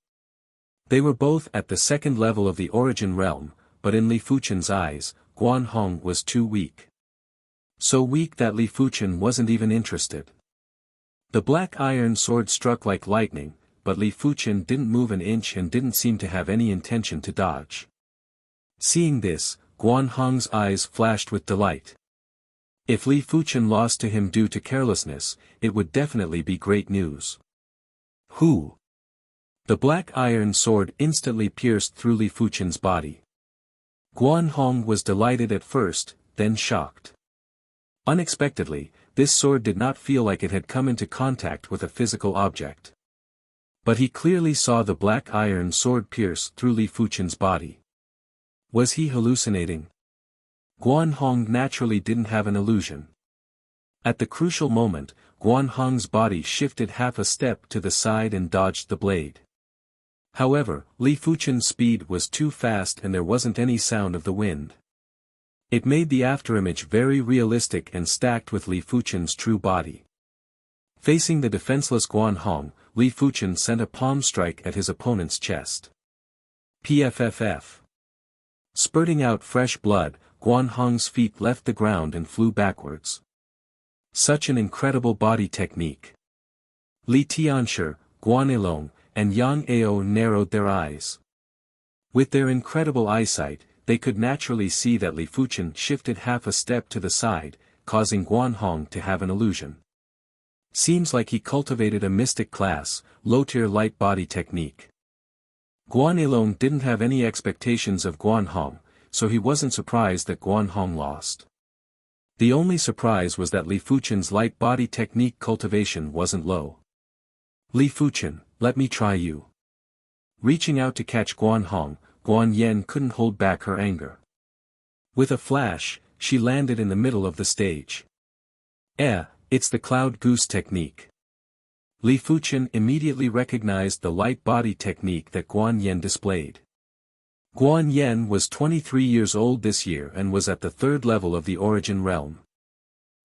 A: They were both at the second level of the origin realm, but in Li Fuchen's eyes, Guan Hong was too weak. So weak that Li Fuchen wasn't even interested. The black iron sword struck like lightning, but Li Fuchen didn't move an inch and didn't seem to have any intention to dodge. Seeing this, Guan Hong's eyes flashed with delight. If Li Fuchen lost to him due to carelessness, it would definitely be great news. Who? The black iron sword instantly pierced through Li Fuchen's body. Guan Hong was delighted at first, then shocked. Unexpectedly, this sword did not feel like it had come into contact with a physical object. But he clearly saw the black iron sword pierce through Li Fuchen's body. Was he hallucinating? Guan Hong naturally didn't have an illusion. At the crucial moment, Guan Hong's body shifted half a step to the side and dodged the blade. However, Li Fuchen's speed was too fast and there wasn't any sound of the wind. It made the afterimage very realistic and stacked with Li Fuchen's true body. Facing the defenseless Guan Hong, Li Fuchen sent a palm strike at his opponent's chest. Pfff. Spurting out fresh blood, Guan Hong's feet left the ground and flew backwards. Such an incredible body technique. Li Tianshi, Guan Yilong, and Yang Ao narrowed their eyes. With their incredible eyesight, they could naturally see that Li Fuchen shifted half a step to the side, causing Guan Hong to have an illusion. Seems like he cultivated a mystic class, low-tier light body technique. Guan Yilong didn't have any expectations of Guan Hong, so he wasn't surprised that Guan Hong lost. The only surprise was that Li Fuchen's light body technique cultivation wasn't low. Li Fuchen, let me try you. Reaching out to catch Guan Hong, Guan Yen couldn't hold back her anger. With a flash, she landed in the middle of the stage. It's the cloud goose technique. Li Fuchen immediately recognized the light body technique that Guan Yen displayed. Guan Yen was 23 years old this year and was at the third level of the origin realm.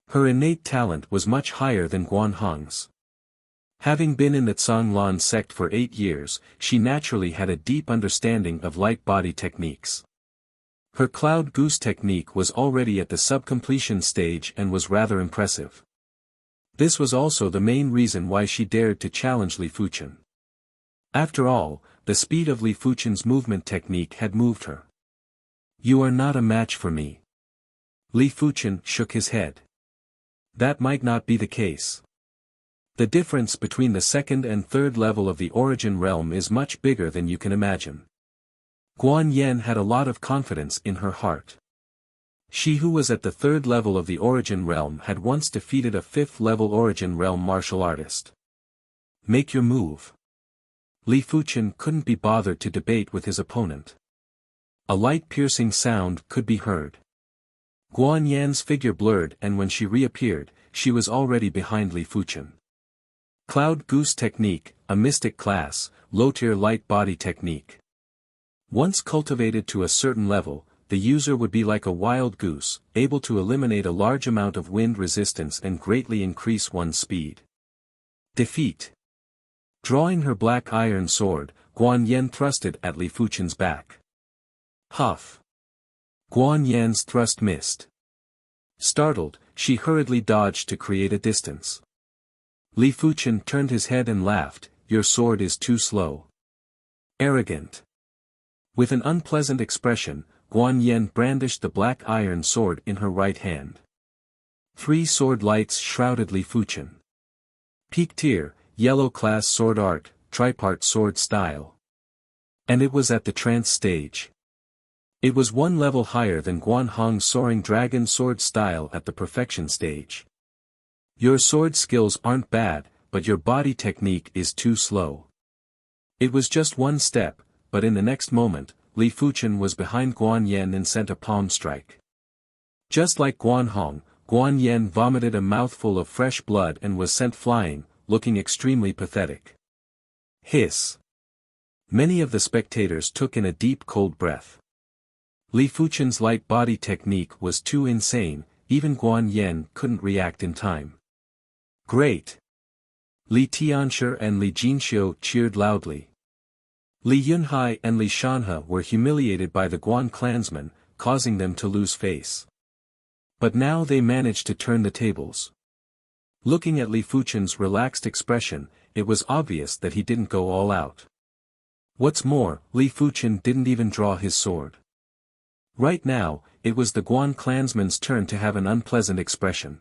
A: Her innate talent was much higher than Guan Hong's. Having been in the Zhonglan sect for 8 years, she naturally had a deep understanding of light body techniques. Her cloud goose technique was already at the sub-completion stage and was rather impressive. This was also the main reason why she dared to challenge Li Fuchen. After all, the speed of Li Fuchen's movement technique had moved her. "You are not a match for me." Li Fuchen shook his head. "That might not be the case. The difference between the second and third level of the origin realm is much bigger than you can imagine." Guan Yen had a lot of confidence in her heart. She who was at the third level of the origin realm had once defeated a fifth-level origin realm martial artist. "Make your move." Li Fuchen couldn't be bothered to debate with his opponent. A light piercing sound could be heard. Guan Yan's figure blurred, and when she reappeared, she was already behind Li Fuchen. Cloud Goose Technique, a mystic class, low-tier light body technique. Once cultivated to a certain level, the user would be like a wild goose, able to eliminate a large amount of wind resistance and greatly increase one's speed. Defeat. Drawing her black iron sword, Guan Yen thrusted at Li Fuchen's back. Huff. Guan Yan's thrust missed. Startled, she hurriedly dodged to create a distance. Li Fuchen turned his head and laughed, "Your sword is too slow." Arrogant. With an unpleasant expression, Guan Yen brandished the black iron sword in her right hand. 3 sword lights shrouded Li Fuchen. Peak tier, yellow class sword art, tripart sword style. And it was at the trance stage. It was 1 level higher than Guan Hong's soaring dragon sword style at the perfection stage. "Your sword skills aren't bad, but your body technique is too slow." It was just 1 step, but in the next moment, Li Fuchen was behind Guan Yen and sent a palm strike. Just like Guan Hong, Guan Yen vomited a mouthful of fresh blood and was sent flying, looking extremely pathetic. Hiss. Many of the spectators took in a deep cold breath. Li Fuchen's light body technique was too insane, even Guan Yen couldn't react in time. "Great!" Li Tianshi and Li Jinxiu cheered loudly. Li Yunhai and Li Shanhe were humiliated by the Guan clansmen, causing them to lose face. But now they managed to turn the tables. Looking at Li Fuchen's relaxed expression, it was obvious that he didn't go all out. What's more, Li Fuchen didn't even draw his sword. Right now, it was the Guan clansman's turn to have an unpleasant expression.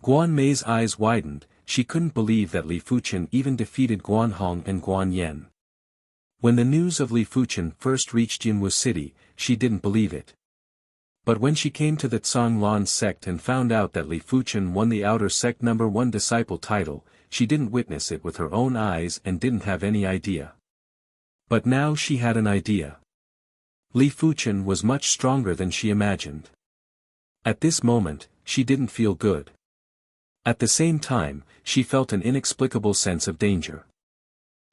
A: Guan Mei's eyes widened, she couldn't believe that Li Fuchen even defeated Guan Hong and Guan Yen. When the news of Li Fuchen first reached Yunwu City, she didn't believe it. But when she came to the Zhonglan sect and found out that Li Fuchen won the outer sect number 1 disciple title, she didn't witness it with her own eyes and didn't have any idea. But now she had an idea. Li Fuchen was much stronger than she imagined. At this moment, she didn't feel good. At the same time, she felt an inexplicable sense of danger.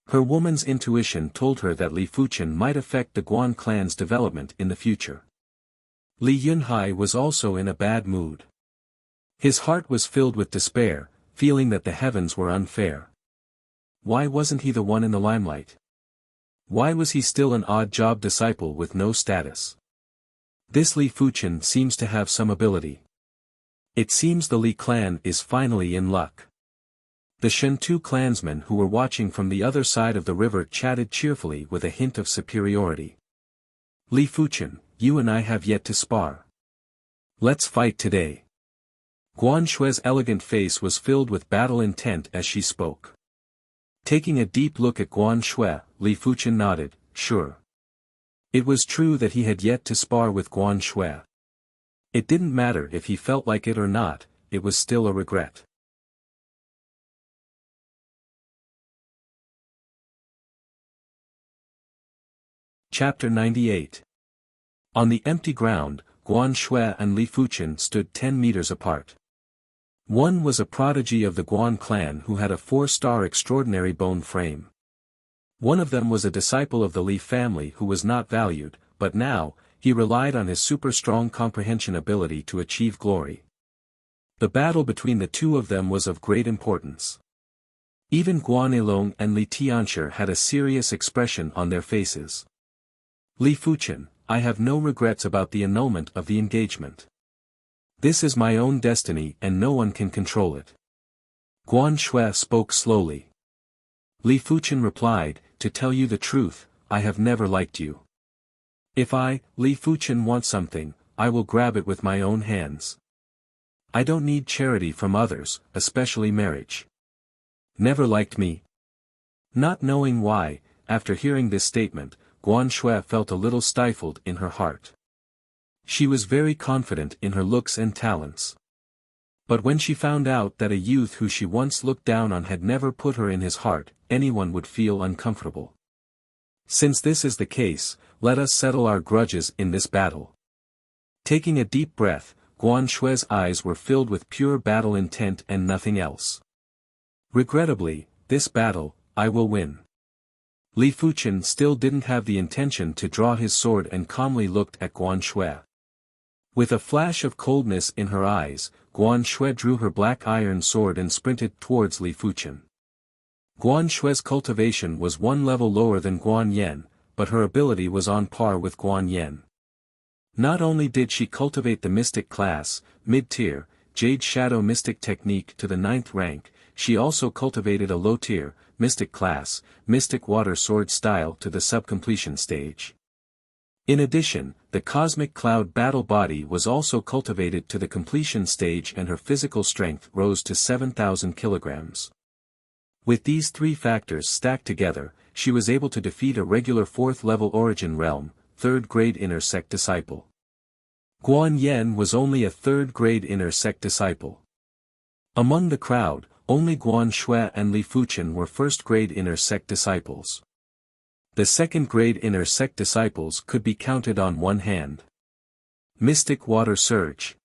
A: Her woman's intuition told her that Li Fuchen might affect the Guan clan's development in the future. Li Yunhai was also in a bad mood. His heart was filled with despair, feeling that the heavens were unfair. Why wasn't he the one in the limelight? Why was he still an odd-job disciple with no status? This Li Fuchen seems to have some ability. It seems the Li clan is finally in luck. The Shentu clansmen who were watching from the other side of the river chatted cheerfully with a hint of superiority. "Li Fuchen, you and I have yet to spar. Let's fight today." Guan Shue's elegant face was filled with battle intent as she spoke. Taking a deep look at Guan Shue, Li Fuchen nodded, "Sure." It was true that he had yet to spar with Guan Shue. It didn't matter if he felt like it or not, it was still a regret. Chapter 98. On the empty ground, Guan Shue and Li Fuchen stood 10 meters apart. One was a prodigy of the Guan clan who had a 4-star extraordinary bone frame. One of them was a disciple of the Li family who was not valued, but now, he relied on his super-strong comprehension ability to achieve glory. The battle between the two of them was of great importance. Even Guan Elong and Li Tianshi had a serious expression on their faces. "Li Fuchen, I have no regrets about the annulment of the engagement. This is my own destiny and no one can control it. Guan Shui spoke slowly. Li Fuchen replied, to tell you the truth, I have never liked you. If I, Li Fuchen, want something, I will grab it with my own hands. I don't need charity from others, especially marriage. Never liked me. Not knowing why, after hearing this statement, Guan Shui felt a little stifled in her heart. She was very confident in her looks and talents. But when she found out that a youth who she once looked down on had never put her in his heart, anyone would feel uncomfortable. Since this is the case, let us settle our grudges in this battle. Taking a deep breath, Guan Shui's eyes were filled with pure battle intent and nothing else. Regrettably, this battle, I will win. Li Fuchen still didn't have the intention to draw his sword and calmly looked at Guan Shui. With a flash of coldness in her eyes, Guan Shui drew her black iron sword and sprinted towards Li Fuchen. Guan Shui's cultivation was one level lower than Guan Yan, but her ability was on par with Guan Yan. Not only did she cultivate the mystic class, mid-tier, Jade Shadow Mystic Technique to the 9th rank, she also cultivated a low-tier, Mystic class, Mystic Water Sword style to the sub-completion stage. In addition, the Cosmic Cloud Battle Body was also cultivated to the completion stage and her physical strength rose to 7,000 kilograms. With these three factors stacked together, she was able to defeat a regular 4th-level Origin Realm, 3rd-grade Inner Sect disciple. Guan Yan was only a 3rd-grade Inner Sect disciple. Among the crowd, only Guan Shui and Li Fuchen were 1st-grade Inner Sect disciples. The 2nd-grade Inner Sect disciples could be counted on one hand. Mystic Water Surge.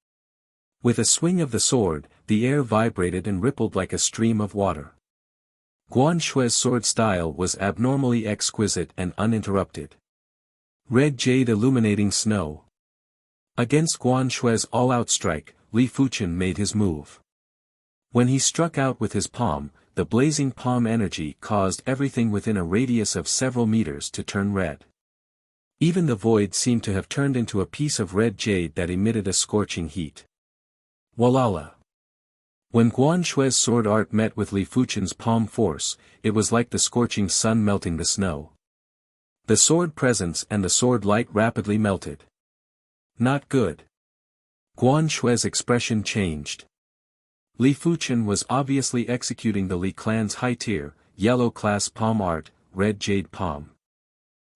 A: With a swing of the sword, the air vibrated and rippled like a stream of water. Guan Shui's sword style was abnormally exquisite and uninterrupted. Red Jade Illuminating Snow. Against Guan Shui's all-out strike, Li Fuchen made his move. When he struck out with his palm, the blazing palm energy caused everything within a radius of several meters to turn red. Even the void seemed to have turned into a piece of red jade that emitted a scorching heat. Walala. When Guan Shui's sword art met with Li Fuchen's palm force, it was like the scorching sun melting the snow. The sword presence and the sword light rapidly melted. Not good. Guan Shui's expression changed. Li Fuchen was obviously executing the Li clan's high-tier, yellow class palm art, red jade palm.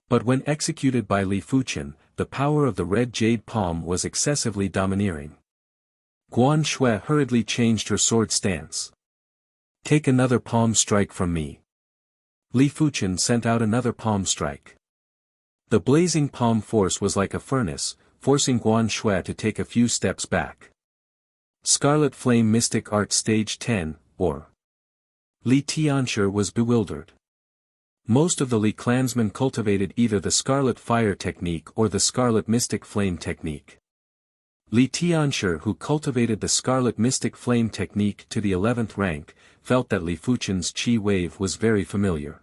A: But when executed by Li Fuchen, the power of the red jade palm was excessively domineering. Guan Shui hurriedly changed her sword stance. Take another palm strike from me. Li Fuchen sent out another palm strike. The blazing palm force was like a furnace, forcing Guan Shui to take a few steps back. Scarlet Flame Mystic Art Stage 10, or Li Tianshi was bewildered. Most of the Li clansmen cultivated either the Scarlet Fire technique or the Scarlet Mystic Flame technique. Li Tianshi, who cultivated the Scarlet Mystic Flame technique to the 11th rank, felt that Li Fuchen's Qi wave was very familiar.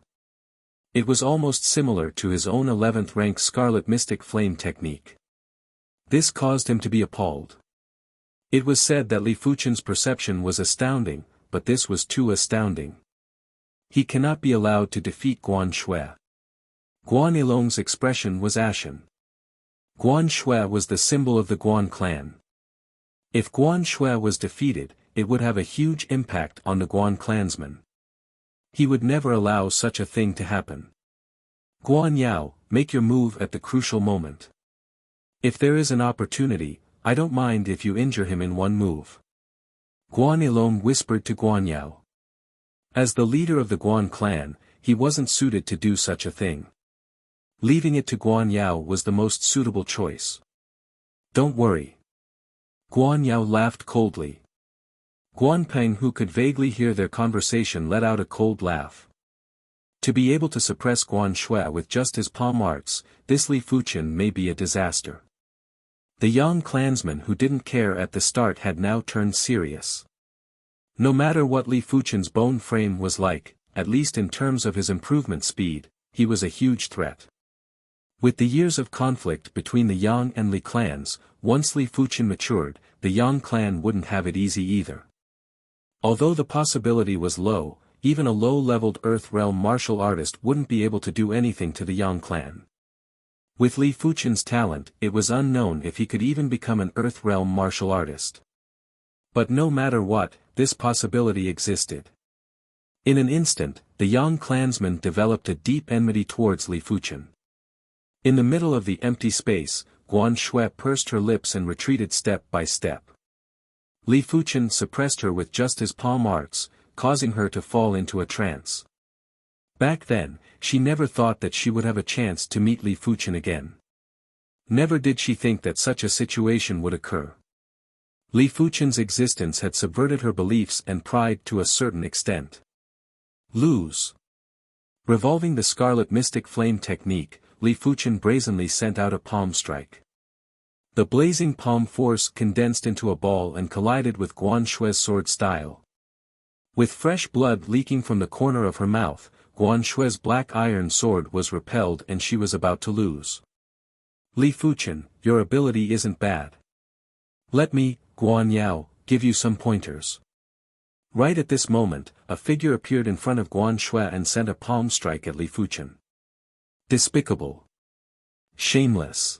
A: It was almost similar to his own 11th rank Scarlet Mystic Flame technique. This caused him to be appalled. It was said that Li Fuchen's perception was astounding, but this was too astounding. He cannot be allowed to defeat Guan Shui. Guan Yilong's expression was ashen. Guan Shui was the symbol of the Guan clan. If Guan Shui was defeated, it would have a huge impact on the Guan clansmen. He would never allow such a thing to happen. Guan Yao, make your move at the crucial moment. If there is an opportunity, I don't mind if you injure him in one move. Guan Yilong whispered to Guan Yao. As the leader of the Guan clan, he wasn't suited to do such a thing. Leaving it to Guan Yao was the most suitable choice. Don't worry. Guan Yao laughed coldly. Guan Peng, who could vaguely hear their conversation, let out a cold laugh. To be able to suppress Guan Shui with just his palm arts, this Li Fuchen may be a disaster. The young clansman who didn't care at the start had now turned serious. No matter what Li Fuchen's bone frame was like, at least in terms of his improvement speed, he was a huge threat. With the years of conflict between the Yang and Li clans, once Li Fuchen matured, the Yang clan wouldn't have it easy either. Although the possibility was low, even a low-leveled Earth Realm martial artist wouldn't be able to do anything to the Yang clan. With Li Fuchen's talent, it was unknown if he could even become an Earth Realm martial artist. But no matter what, this possibility existed. In an instant, the Yang clansmen developed a deep enmity towards Li Fuchen. In the middle of the empty space, Guan Shui pursed her lips and retreated step by step. Li Fuchen suppressed her with just his palm arts, causing her to fall into a trance. Back then, she never thought that she would have a chance to meet Li Fuchen again. Never did she think that such a situation would occur. Li Fuchen's existence had subverted her beliefs and pride to a certain extent. Lose. Revolving the Scarlet Mystic Flame technique, Li Fuchen brazenly sent out a palm strike. The blazing palm force condensed into a ball and collided with Guan Shui's sword style. With fresh blood leaking from the corner of her mouth, Guan Shui's black iron sword was repelled and she was about to lose. Li Fuchen, your ability isn't bad. Let me, Guan Yao, give you some pointers. Right at this moment, a figure appeared in front of Guan Shui and sent a palm strike at Li Fuchen. Despicable. Shameless.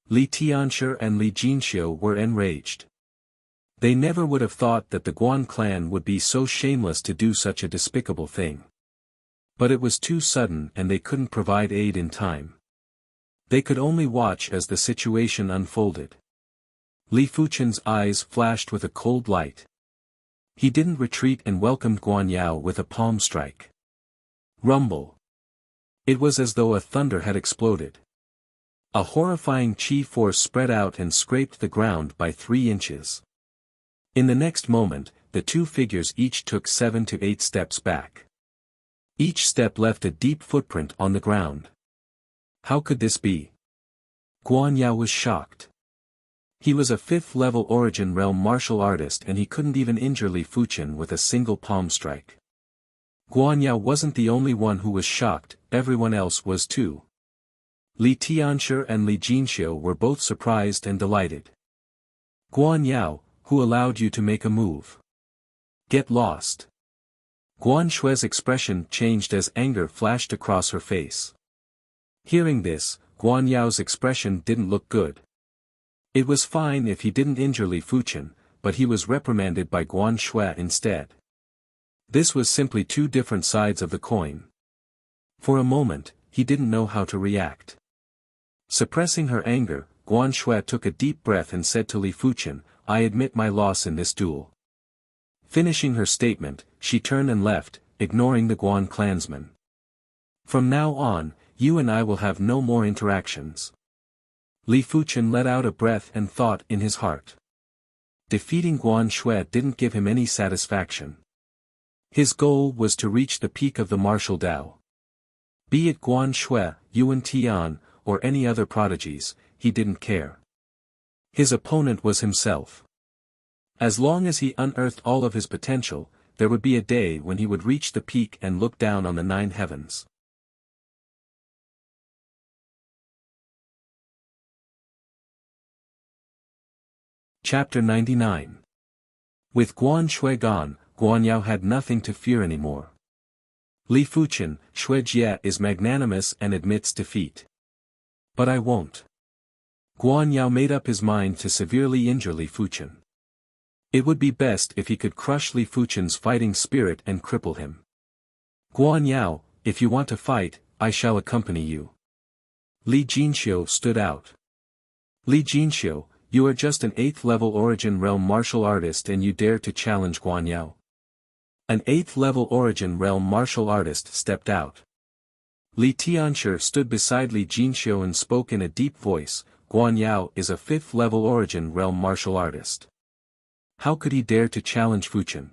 A: Li Tianshi and Li Jinxiu were enraged. They never would have thought that the Guan clan would be so shameless to do such a despicable thing. But it was too sudden and they couldn't provide aid in time. They could only watch as the situation unfolded. Li Fuchen's eyes flashed with a cold light. He didn't retreat and welcomed Guan Yao with a palm strike. Rumble. It was as though a thunder had exploded. A horrifying chi force spread out and scraped the ground by 3 inches. In the next moment, the two figures each took 7 to 8 steps back. Each step left a deep footprint on the ground. How could this be? Guan Yao was shocked. He was a 5th-level Origin Realm martial artist and he couldn't even injure Li Fuchen with a single palm strike. Guan Yao wasn't the only one who was shocked, everyone else was too. Li Tianshi and Li Jinxiu were both surprised and delighted. Guan Yao, who allowed you to make a move? Get lost. Guan Shui's expression changed as anger flashed across her face. Hearing this, Guan Yao's expression didn't look good. It was fine if he didn't injure Li Fuchen, but he was reprimanded by Guan Shui instead. This was simply two different sides of the coin. For a moment, he didn't know how to react. Suppressing her anger, Guan Shui took a deep breath and said to Li Fuchen, I admit my loss in this duel. Finishing her statement, she turned and left, ignoring the Guan clansmen. From now on, you and I will have no more interactions. Li Fuchen let out a breath and thought in his heart. Defeating Guan Shui didn't give him any satisfaction. His goal was to reach the peak of the martial Dao. Be it Guan Shui, Yuan Tian, or any other prodigies, he didn't care. His opponent was himself. As long as he unearthed all of his potential, there would be a day when he would reach the peak and look down on the 9 heavens. Chapter 99. With Guan Shui gone, Guan Yao had nothing to fear anymore. Li Fuchen, Shui Jie is magnanimous and admits defeat. But I won't. Guan Yao made up his mind to severely injure Li Fuchen. It would be best if he could crush Li Fuchen's fighting spirit and cripple him. Guan Yao, if you want to fight, I shall accompany you. Li Jinxiu stood out. Li Jinxiu, you are just an 8th-level Origin Realm martial artist and you dare to challenge Guan Yao. An 8th-level Origin Realm martial artist stepped out. Li Tianshi stood beside Li Jinxiu and spoke in a deep voice, Guan Yao is a 5th-level Origin Realm martial artist. How could he dare to challenge Fuchen?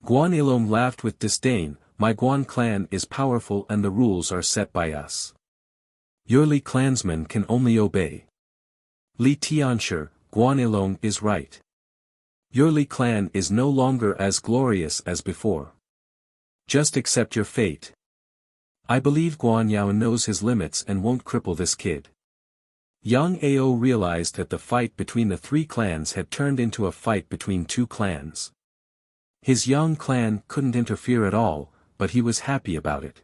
A: Guan Ilong laughed with disdain, my Guan clan is powerful and the rules are set by us. Your Li clansmen can only obey. Li Tianshi, Guan Ilong is right. Your Li clan is no longer as glorious as before. Just accept your fate. I believe Guan Yao knows his limits and won't cripple this kid. Yang Ao realized that the fight between the three clans had turned into a fight between two clans. His Yang clan couldn't interfere at all, but he was happy about it.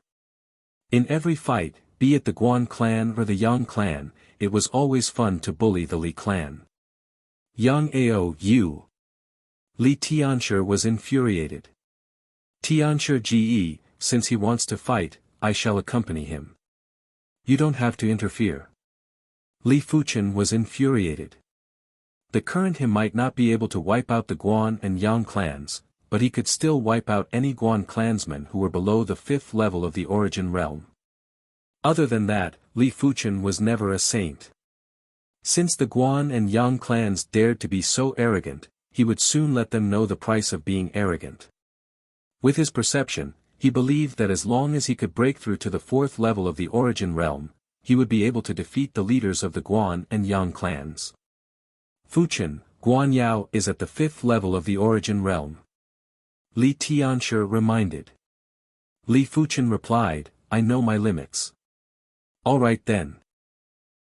A: In every fight, be it the Guan clan or the Yang clan, it was always fun to bully the Li clan. Yang Ao, you. Li Tianshi was infuriated. Tianshi Ge, since he wants to fight, I shall accompany him. You don't have to interfere. Li Fuchen was infuriated. The current him might not be able to wipe out the Guan and Yang clans, but he could still wipe out any Guan clansmen who were below the 5th level of the origin realm. Other than that, Li Fuchen was never a saint. Since the Guan and Yang clans dared to be so arrogant, he would soon let them know the price of being arrogant. With his perception, he believed that as long as he could break through to the 4th level of the origin realm, he would be able to defeat the leaders of the Guan and Yang clans. Fuchen, Guan Yao is at the 5th level of the origin realm. Li Tianshi reminded. Li Fuchen replied, I know my limits. Alright then.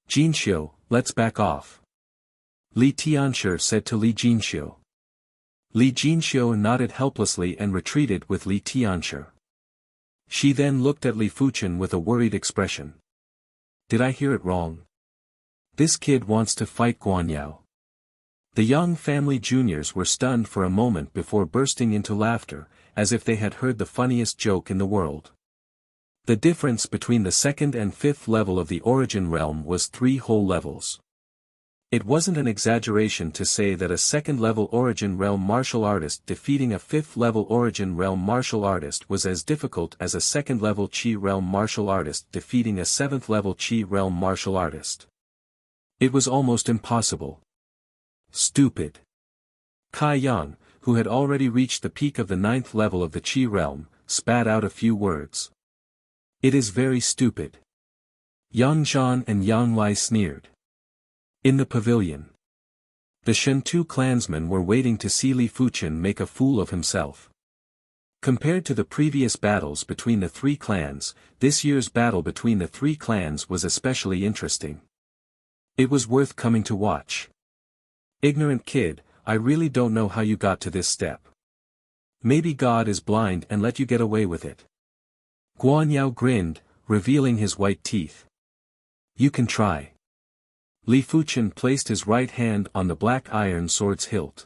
A: Jinxiu, let's back off. Li Tianshi said to Li Jinxiu. Li Jinxiu nodded helplessly and retreated with Li Tianshi. She then looked at Li Fuchen with a worried expression. Did I hear it wrong? This kid wants to fight Guan Yao. The Yang family juniors were stunned for a moment before bursting into laughter, as if they had heard the funniest joke in the world. The difference between the 2nd and 5th level of the origin realm was 3 whole levels. It wasn't an exaggeration to say that a 2nd level origin realm martial artist defeating a 5th level origin realm martial artist was as difficult as a 2nd level Qi realm martial artist defeating a 7th level Qi realm martial artist. It was almost impossible. Stupid. Kai Yang, who had already reached the peak of the 9th level of the Qi realm, spat out a few words. It is very stupid. Yang Zhan and Yang Lai sneered. In the pavilion, the Shentu clansmen were waiting to see Li Fuchen make a fool of himself. Compared to the previous battles between the 3 clans, this year's battle between the 3 clans was especially interesting. It was worth coming to watch. Ignorant kid, I really don't know how you got to this step. Maybe God is blind and let you get away with it. Guan Yao grinned, revealing his white teeth. You can try. Li Fuchen placed his right hand on the black iron sword's hilt.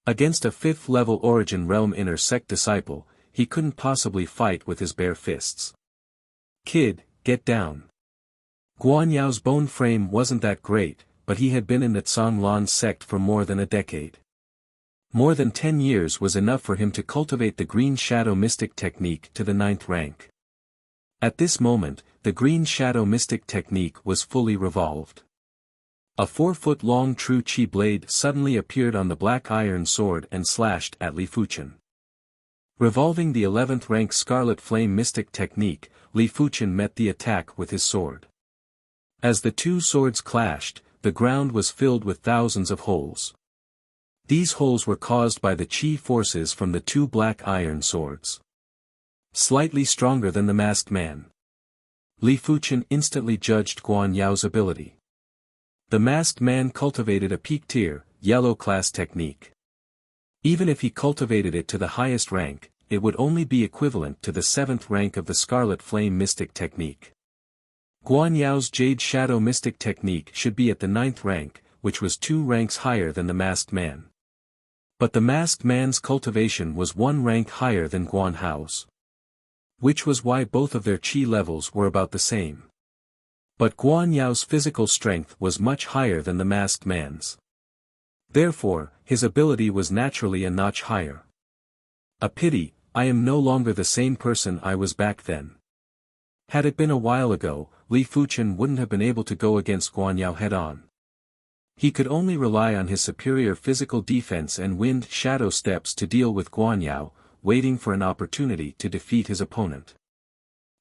A: Against a 5th level origin realm inner sect disciple, he couldn't possibly fight with his bare fists. Kid, get down. Guan Yao's bone frame wasn't that great, but he had been in the Zhonglan sect for more than a decade. More than 10 years was enough for him to cultivate the Green Shadow Mystic Technique to the 9th rank. At this moment, the Green Shadow Mystic Technique was fully revolved. A 4-foot-long true Qi blade suddenly appeared on the black iron sword and slashed at Li Fuchen. Revolving the 11th rank Scarlet Flame Mystic Technique, Li Fuchen met the attack with his sword. As the two swords clashed, the ground was filled with thousands of holes. These holes were caused by the Qi forces from the 2 black iron swords. Slightly stronger than the masked man. Li Fuchen instantly judged Guan Yao's ability. The masked man cultivated a peak tier, yellow class technique. Even if he cultivated it to the highest rank, it would only be equivalent to the 7th rank of the Scarlet Flame Mystic Technique. Guan Yao's Jade Shadow Mystic Technique should be at the 9th rank, which was 2 ranks higher than the masked man. But the masked man's cultivation was 1 rank higher than Guan Hao's. Which was why both of their Qi levels were about the same. But Guan Yao's physical strength was much higher than the masked man's. Therefore, his ability was naturally a notch higher. A pity, I am no longer the same person I was back then. Had it been a while ago, Li Fuchen wouldn't have been able to go against Guan Yao head-on. He could only rely on his superior physical defense and wind shadow steps to deal with Guan Yao, waiting for an opportunity to defeat his opponent.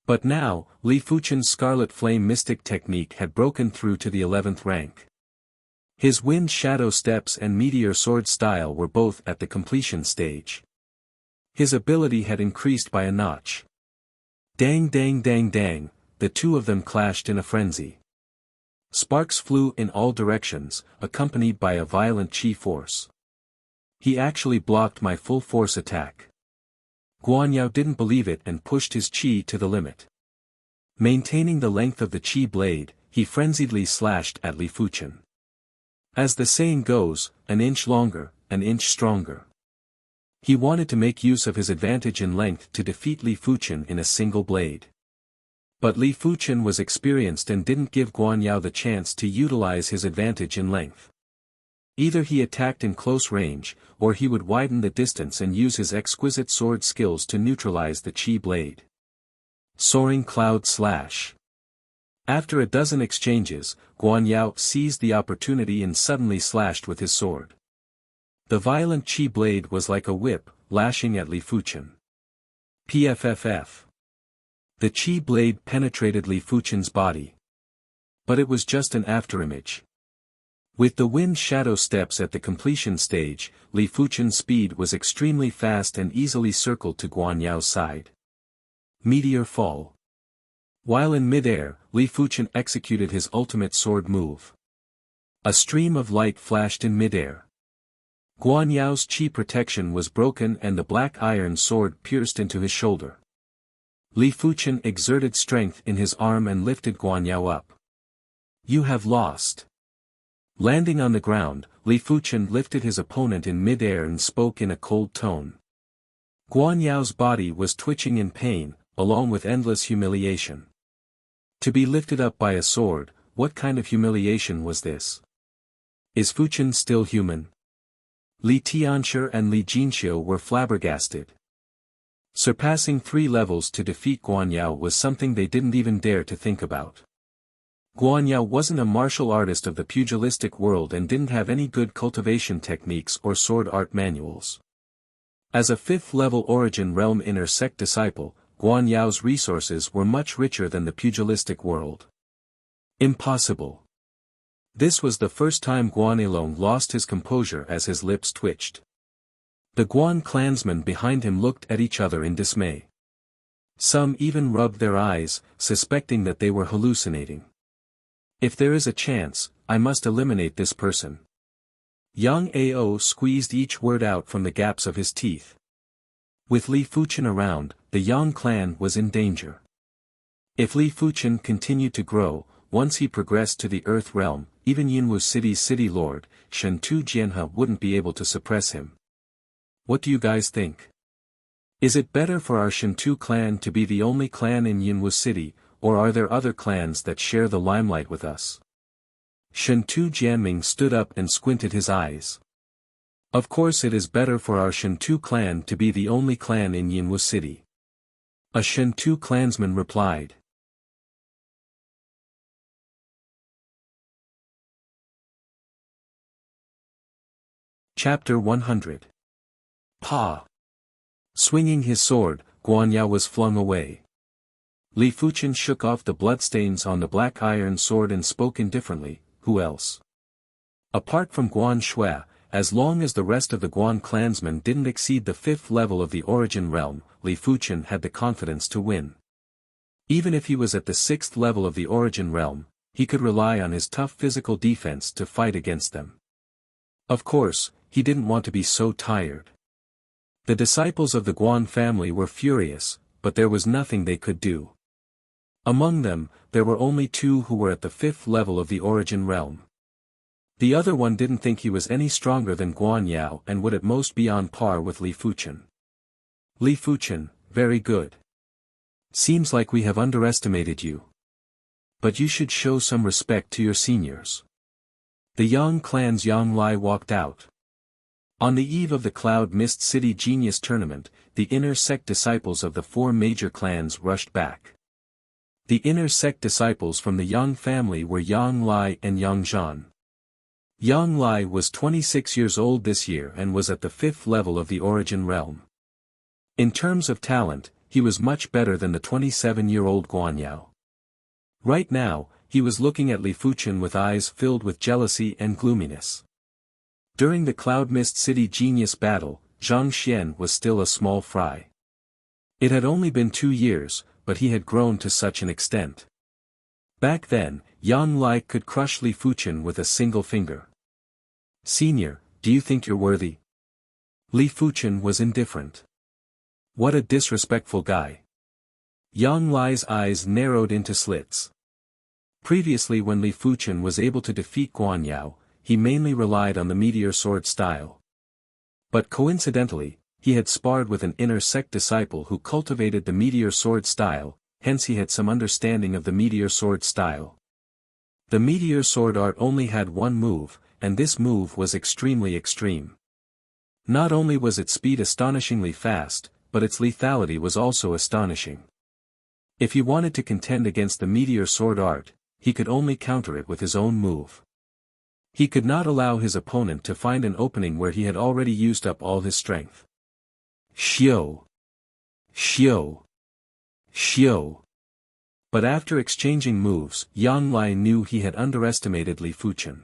A: But now, Li Fuchen's Scarlet Flame Mystic Technique had broken through to the 11th rank. His wind shadow steps and meteor sword style were both at the completion stage. His ability had increased by a notch. Dang dang dang dang, the two of them clashed in a frenzy. Sparks flew in all directions, accompanied by a violent chi force. He actually blocked my full force attack. Guan Yao didn't believe it and pushed his chi to the limit. Maintaining the length of the chi blade, he frenziedly slashed at Li Fuchen. As the saying goes, an inch longer, an inch stronger. He wanted to make use of his advantage in length to defeat Li Fuchen in a single blade. But Li Fuchen was experienced and didn't give Guan Yao the chance to utilize his advantage in length. Either he attacked in close range, or he would widen the distance and use his exquisite sword skills to neutralize the chi blade. Soaring Cloud Slash. After a dozen exchanges, Guan Yao seized the opportunity and suddenly slashed with his sword. The violent chi blade was like a whip, lashing at Li Fuchen. Pfff. The chi blade penetrated Li Fuchen's body. But it was just an afterimage. With the wind shadow steps at the completion stage, Li Fuchen's speed was extremely fast and easily circled to Guan Yao's side. Meteor Fall. While in midair, Li Fuchen executed his ultimate sword move. A stream of light flashed in midair. Guan Yao's chi protection was broken and the black iron sword pierced into his shoulder. Li Fuchen exerted strength in his arm and lifted Guan Yao up. You have lost. Landing on the ground, Li Fuchen lifted his opponent in midair and spoke in a cold tone. Guan Yao's body was twitching in pain, along with endless humiliation. To be lifted up by a sword, what kind of humiliation was this? Is Fuchen still human? Li Tianshi and Li Jinxiu were flabbergasted. Surpassing 3 levels to defeat Guan Yao was something they didn't even dare to think about. Guan Yao wasn't a martial artist of the pugilistic world and didn't have any good cultivation techniques or sword art manuals. As a 5th level Origin Realm inner sect disciple, Guan Yao's resources were much richer than the pugilistic world. Impossible. This was the first time Guan Yilong lost his composure as his lips twitched. The Guan clansmen behind him looked at each other in dismay. Some even rubbed their eyes, suspecting that they were hallucinating. If there is a chance, I must eliminate this person. Yang Ao squeezed each word out from the gaps of his teeth. With Li Fuchen around, the Yang clan was in danger. If Li Fuchen continued to grow, once he progressed to the Earth Realm, even Yinwu City's city lord, Shentu Jianhe wouldn't be able to suppress him. What do you guys think? Is it better for our Shentu clan to be the only clan in Yinwu City, or are there other clans that share the limelight with us? Shentu Jianming stood up and squinted his eyes. Of course it is better for our Shentu clan to be the only clan in Yinwu City. A Shentu clansman replied. Chapter 100. Pa. Swinging his sword, Guan Yao was flung away. Li Fuchen shook off the bloodstains on the black iron sword and spoke indifferently, who else? Apart from Guan Shui, as long as the rest of the Guan clansmen didn't exceed the 5th level of the Origin Realm, Li Fuchen had the confidence to win. Even if he was at the 6th level of the Origin Realm, he could rely on his tough physical defense to fight against them. Of course, he didn't want to be so tired. The disciples of the Guan family were furious, but there was nothing they could do. Among them, there were only 2 who were at the 5th level of the Origin Realm. The other one didn't think he was any stronger than Guan Yao and would at most be on par with Li Fuchen. Li Fuchen, very good. Seems like we have underestimated you. But you should show some respect to your seniors. The Yang clan's Yang Lai walked out. On the eve of the Cloud Mist City Genius Tournament, the inner sect disciples of the 4 major clans rushed back. The inner sect disciples from the Yang family were Yang Lai and Yang Zhan. Yang Lai was 26 years old this year and was at the 5th level of the Origin Realm. In terms of talent, he was much better than the 27-year-old Guan Yao. Right now, he was looking at Li Fuchen with eyes filled with jealousy and gloominess. During the Cloud Mist City Genius battle, Zhang Xian was still a small fry. It had only been 2 years, but he had grown to such an extent. Back then, Yang Lai could crush Li Fuchen with a single finger. "Senior, do you think you're worthy?" Li Fuchen was indifferent. "What a disrespectful guy." Yang Lai's eyes narrowed into slits. Previously, when Li Fuchen was able to defeat Guan Yao, he mainly relied on the meteor sword style. But coincidentally, he had sparred with an inner sect disciple who cultivated the meteor sword style, hence he had some understanding of the meteor sword style. The meteor sword art only had one move, and this move was extremely extreme. Not only was its speed astonishingly fast, but its lethality was also astonishing. If he wanted to contend against the meteor sword art, he could only counter it with his own move. He could not allow his opponent to find an opening where he had already used up all his strength. Xiao! Xiao! Xiao! But after exchanging moves, Yang Lai knew he had underestimated Li Fuchen.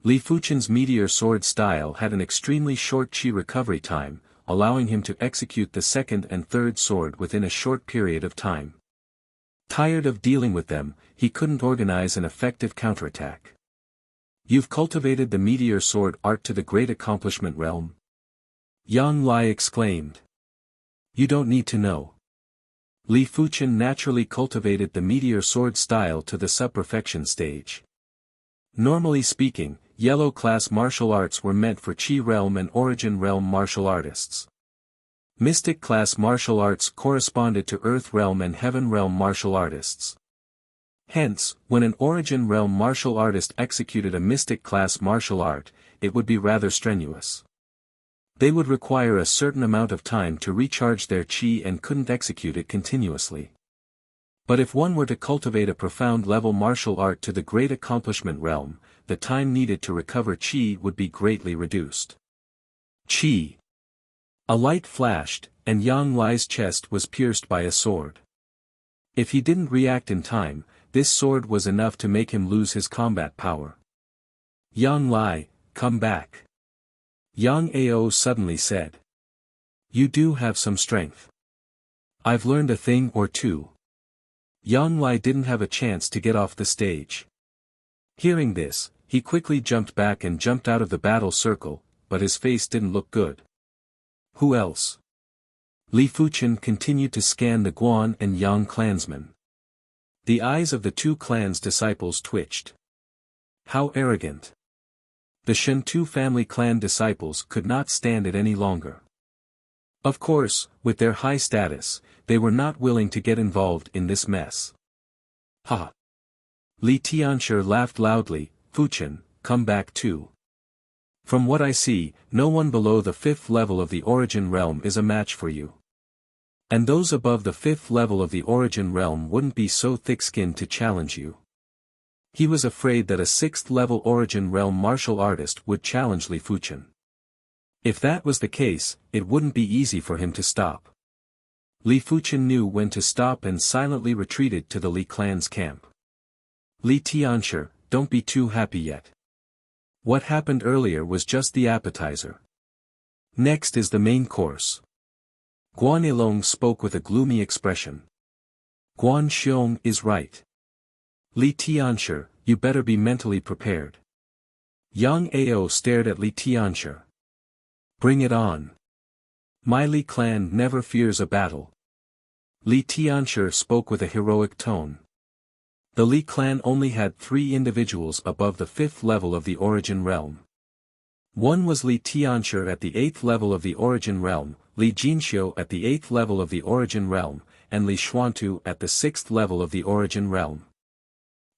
A: Li Fuchen's meteor sword style had an extremely short chi recovery time, allowing him to execute the second and third sword within a short period of time. Tired of dealing with them, he couldn't organize an effective counterattack. "You've cultivated the meteor sword art to the great accomplishment realm?" Yang Lai exclaimed. "You don't need to know." Li Fuchen naturally cultivated the meteor sword style to the sub-perfection stage. Normally speaking, yellow class martial arts were meant for Qi realm and origin realm martial artists. Mystic class martial arts corresponded to earth realm and heaven realm martial artists. Hence, when an origin realm martial artist executed a mystic class martial art, it would be rather strenuous. They would require a certain amount of time to recharge their qi and couldn't execute it continuously. But if one were to cultivate a profound level martial art to the great accomplishment realm, the time needed to recover qi would be greatly reduced. Qi. A light flashed, and Yang Lai's chest was pierced by a sword. If he didn't react in time, this sword was enough to make him lose his combat power. "Yang Lai, come back." Yang Ao suddenly said. "You do have some strength. I've learned a thing or two." Yang Lai didn't have a chance to get off the stage. Hearing this, he quickly jumped back and jumped out of the battle circle, but his face didn't look good. "Who else?" Li Fuchen continued to scan the Guan and Yang clansmen. The eyes of the two clans' disciples twitched. How arrogant! The Shentu family clan disciples could not stand it any longer. Of course, with their high status, they were not willing to get involved in this mess. Ha! Li Tianshi laughed loudly. "Fuchen, come back too. From what I see, no one below the 5th level of the origin realm is a match for you. And those above the 5th level of the origin realm wouldn't be so thick-skinned to challenge you." He was afraid that a 6th level origin realm martial artist would challenge Li Fuchen. If that was the case, it wouldn't be easy for him to stop. Li Fuchen knew when to stop and silently retreated to the Li clan's camp. "Li Tianshi, don't be too happy yet. What happened earlier was just the appetizer. Next is the main course." Guan Yilong spoke with a gloomy expression. "Guan Xiong is right. Li Tianshi, you better be mentally prepared." Yang Ao stared at Li Tianshi. "Bring it on. My Li clan never fears a battle." Li Tianshi spoke with a heroic tone. The Li clan only had 3 individuals above the 5th level of the origin realm. One was Li Tianshi at the 8th level of the origin realm, Li Jinxiu at the 8th level of the origin realm, and Li Xuantu at the 6th level of the origin realm.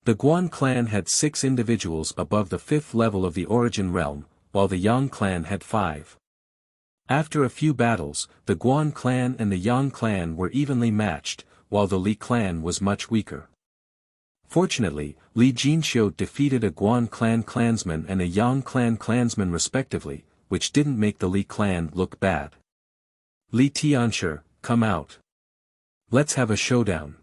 A: The Guan clan had 6 individuals above the 5th level of the origin realm, while the Yang clan had 5. After a few battles, the Guan clan and the Yang clan were evenly matched, while the Li clan was much weaker. Fortunately, Li Jinxiu defeated a Guan clan clansman and a Yang clan clansman respectively, which didn't make the Li clan look bad. "Li Tianshi, come out. Let's have a showdown."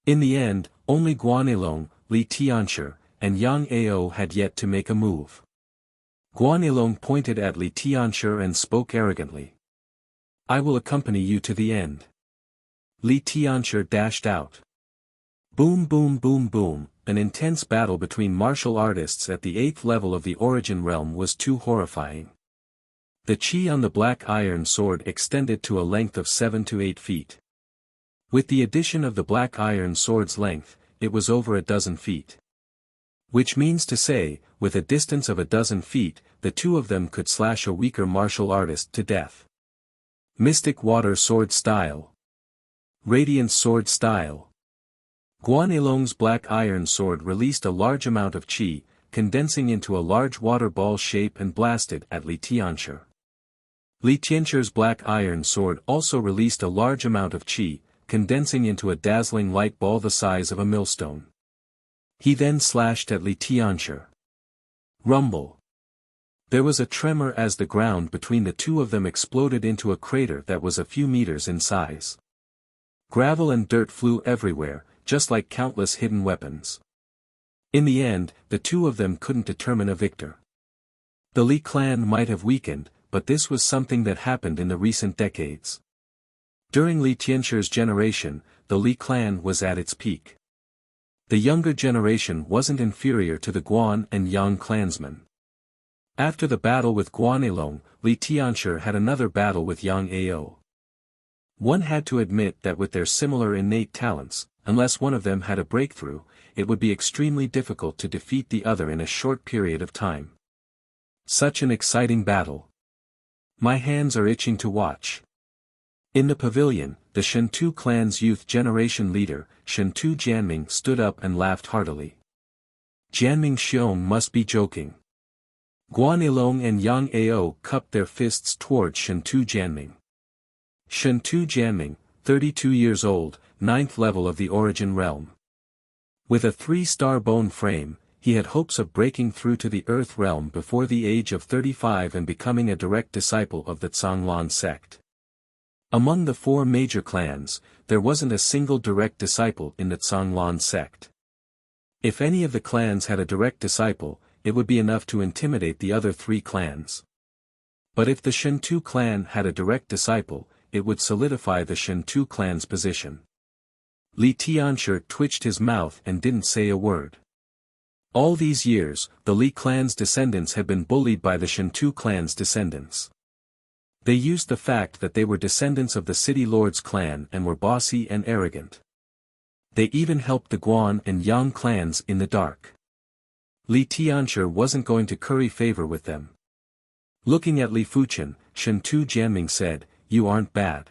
A: In the end, only Guan Yilong, Li Tianshi, and Yang Ao had yet to make a move. Guan Yilong pointed at Li Tianshi and spoke arrogantly. "I will accompany you to the end. Li Tianchi dashed out. Boom boom boom boom, an intense battle between martial artists at the 8th level of the Origin Realm was too horrifying. The chi on the black iron sword extended to a length of 7 to 8 feet. With the addition of the black iron sword's length, it was over a dozen feet. Which means to say, with a distance of a dozen feet, the two of them could slash a weaker martial artist to death. Mystic Water Sword Style. Radiant Sword Style. Guanilong's black iron sword released a large amount of chi, condensing into a large water ball shape and blasted at Li Tianchi. Li Tianchi's black iron sword also released a large amount of chi, condensing into a dazzling light ball the size of a millstone. He then slashed at Li Tianchi. Rumble. There was a tremor as the ground between the two of them exploded into a crater that was a few meters in size. Gravel and dirt flew everywhere, just like countless hidden weapons. In the end, the two of them couldn't determine a victor. The Li clan might have weakened, but this was something that happened in the recent decades. During Li Tianchi's generation, the Li clan was at its peak. The younger generation wasn't inferior to the Guan and Yang clansmen. After the battle with Guanilong, Li Tianchi had another battle with Yang Ao. One had to admit that with their similar innate talents, unless one of them had a breakthrough, it would be extremely difficult to defeat the other in a short period of time. Such an exciting battle. My hands are itching to watch. In the pavilion, the Shentu clan's youth generation leader, Shentu Jianming, stood up and laughed heartily. Jianming Xiong must be joking. Guanilong and Yang Ao cupped their fists toward Shentu Jianming. Shentu Jianming, 32 years old, 9th level of the Origin Realm. With a 3-star bone frame, he had hopes of breaking through to the Earth Realm before the age of 35 and becoming a direct disciple of the Zhanglan sect. Among the 4 major clans, there wasn't a single direct disciple in the Zhanglan sect. If any of the clans had a direct disciple, it would be enough to intimidate the other 3 clans. But if the Shentu clan had a direct disciple, it would solidify the Shentu clan's position. Li Tianchi twitched his mouth and didn't say a word. All these years, the Li clan's descendants had been bullied by the Shentu clan's descendants. They used the fact that they were descendants of the City Lord's clan and were bossy and arrogant. They even helped the Guan and Yang clans in the dark. Li Tianchi wasn't going to curry favor with them. Looking at Li Fuchen, Shentu Jianming said, "You aren't bad.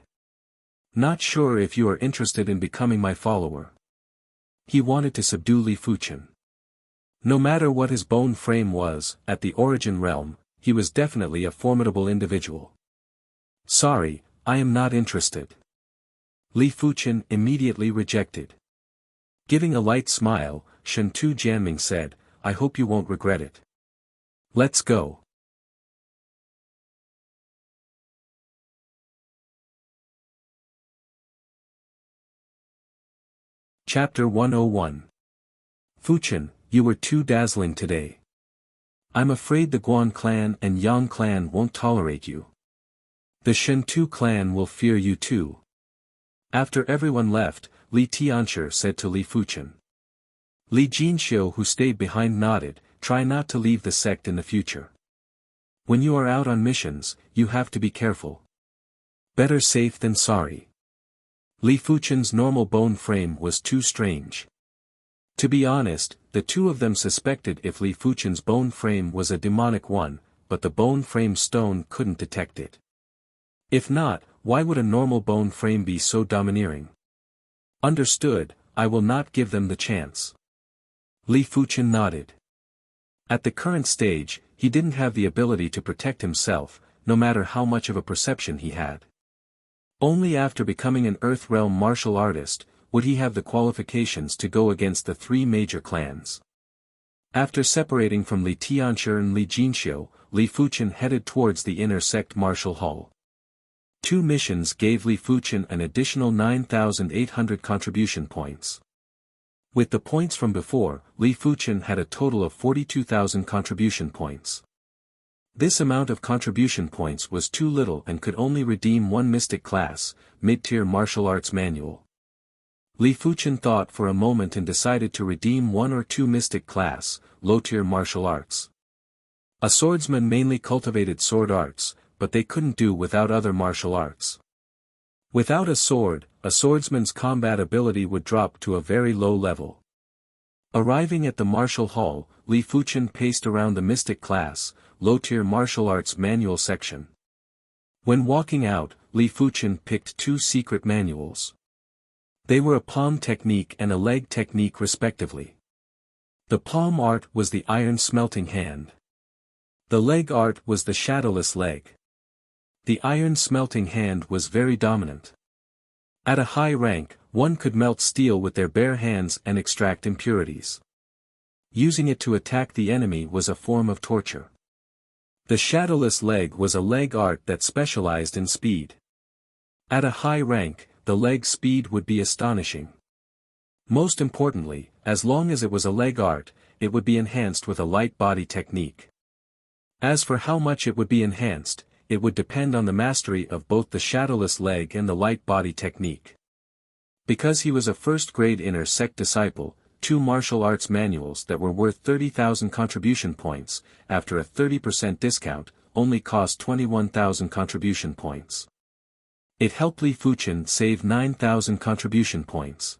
A: Not sure if you are interested in becoming my follower." He wanted to subdue Li Fuchen. No matter what his bone frame was, at the Origin Realm, he was definitely a formidable individual. "Sorry, I am not interested." Li Fuchen immediately rejected. Giving a light smile, Shentu Jianming said, "I hope you won't regret it. Let's go." Chapter 101. Fuchen, you were too dazzling today. I'm afraid the Guan clan and Yang clan won't tolerate you. The Shentu clan will fear you too. After everyone left, Li Tianchi said to Li Fuchen. Li Jinxiu, who stayed behind, nodded, "Try not to leave the sect in the future. When you are out on missions, you have to be careful. Better safe than sorry." Li Fuchen's normal bone frame was too strange. To be honest, the two of them suspected if Li Fuchen's bone frame was a demonic one, but the bone frame stone couldn't detect it. If not, why would a normal bone frame be so domineering? Understood, I will not give them the chance. Li Fuchen nodded. At the current stage, he didn't have the ability to protect himself, no matter how much of a perception he had. Only after becoming an Earth Realm martial artist, would he have the qualifications to go against the 3 major clans. After separating from Li Tianchi and Li Jinxiu, Li Fuchen headed towards the inner sect martial hall. 2 missions gave Li Fuchen an additional 9,800 contribution points. With the points from before, Li Fuchen had a total of 42,000 contribution points. This amount of contribution points was too little and could only redeem one mystic class, mid-tier martial arts manual. Li Fuchen thought for a moment and decided to redeem one or two mystic class, low-tier martial arts. A swordsman mainly cultivated sword arts, but they couldn't do without other martial arts. Without a sword, a swordsman's combat ability would drop to a very low level. Arriving at the martial hall, Li Fuchen paced around the mystic class, low-tier martial arts manual section. When walking out, Li Fuchen picked two secret manuals. They were a palm technique and a leg technique respectively. The palm art was the iron smelting hand. The leg art was the shadowless leg. The iron smelting hand was very dominant. At a high rank, one could melt steel with their bare hands and extract impurities. Using it to attack the enemy was a form of torture. The shadowless leg was a leg art that specialized in speed. At a high rank, the leg speed would be astonishing. Most importantly, as long as it was a leg art, it would be enhanced with a light body technique. As for how much it would be enhanced, it would depend on the mastery of both the shadowless leg and the light body technique. Because he was a first-grade inner sect disciple, two martial arts manuals that were worth 30,000 contribution points, after a 30% discount, only cost 21,000 contribution points. It helped Li Fuchen save 9,000 contribution points.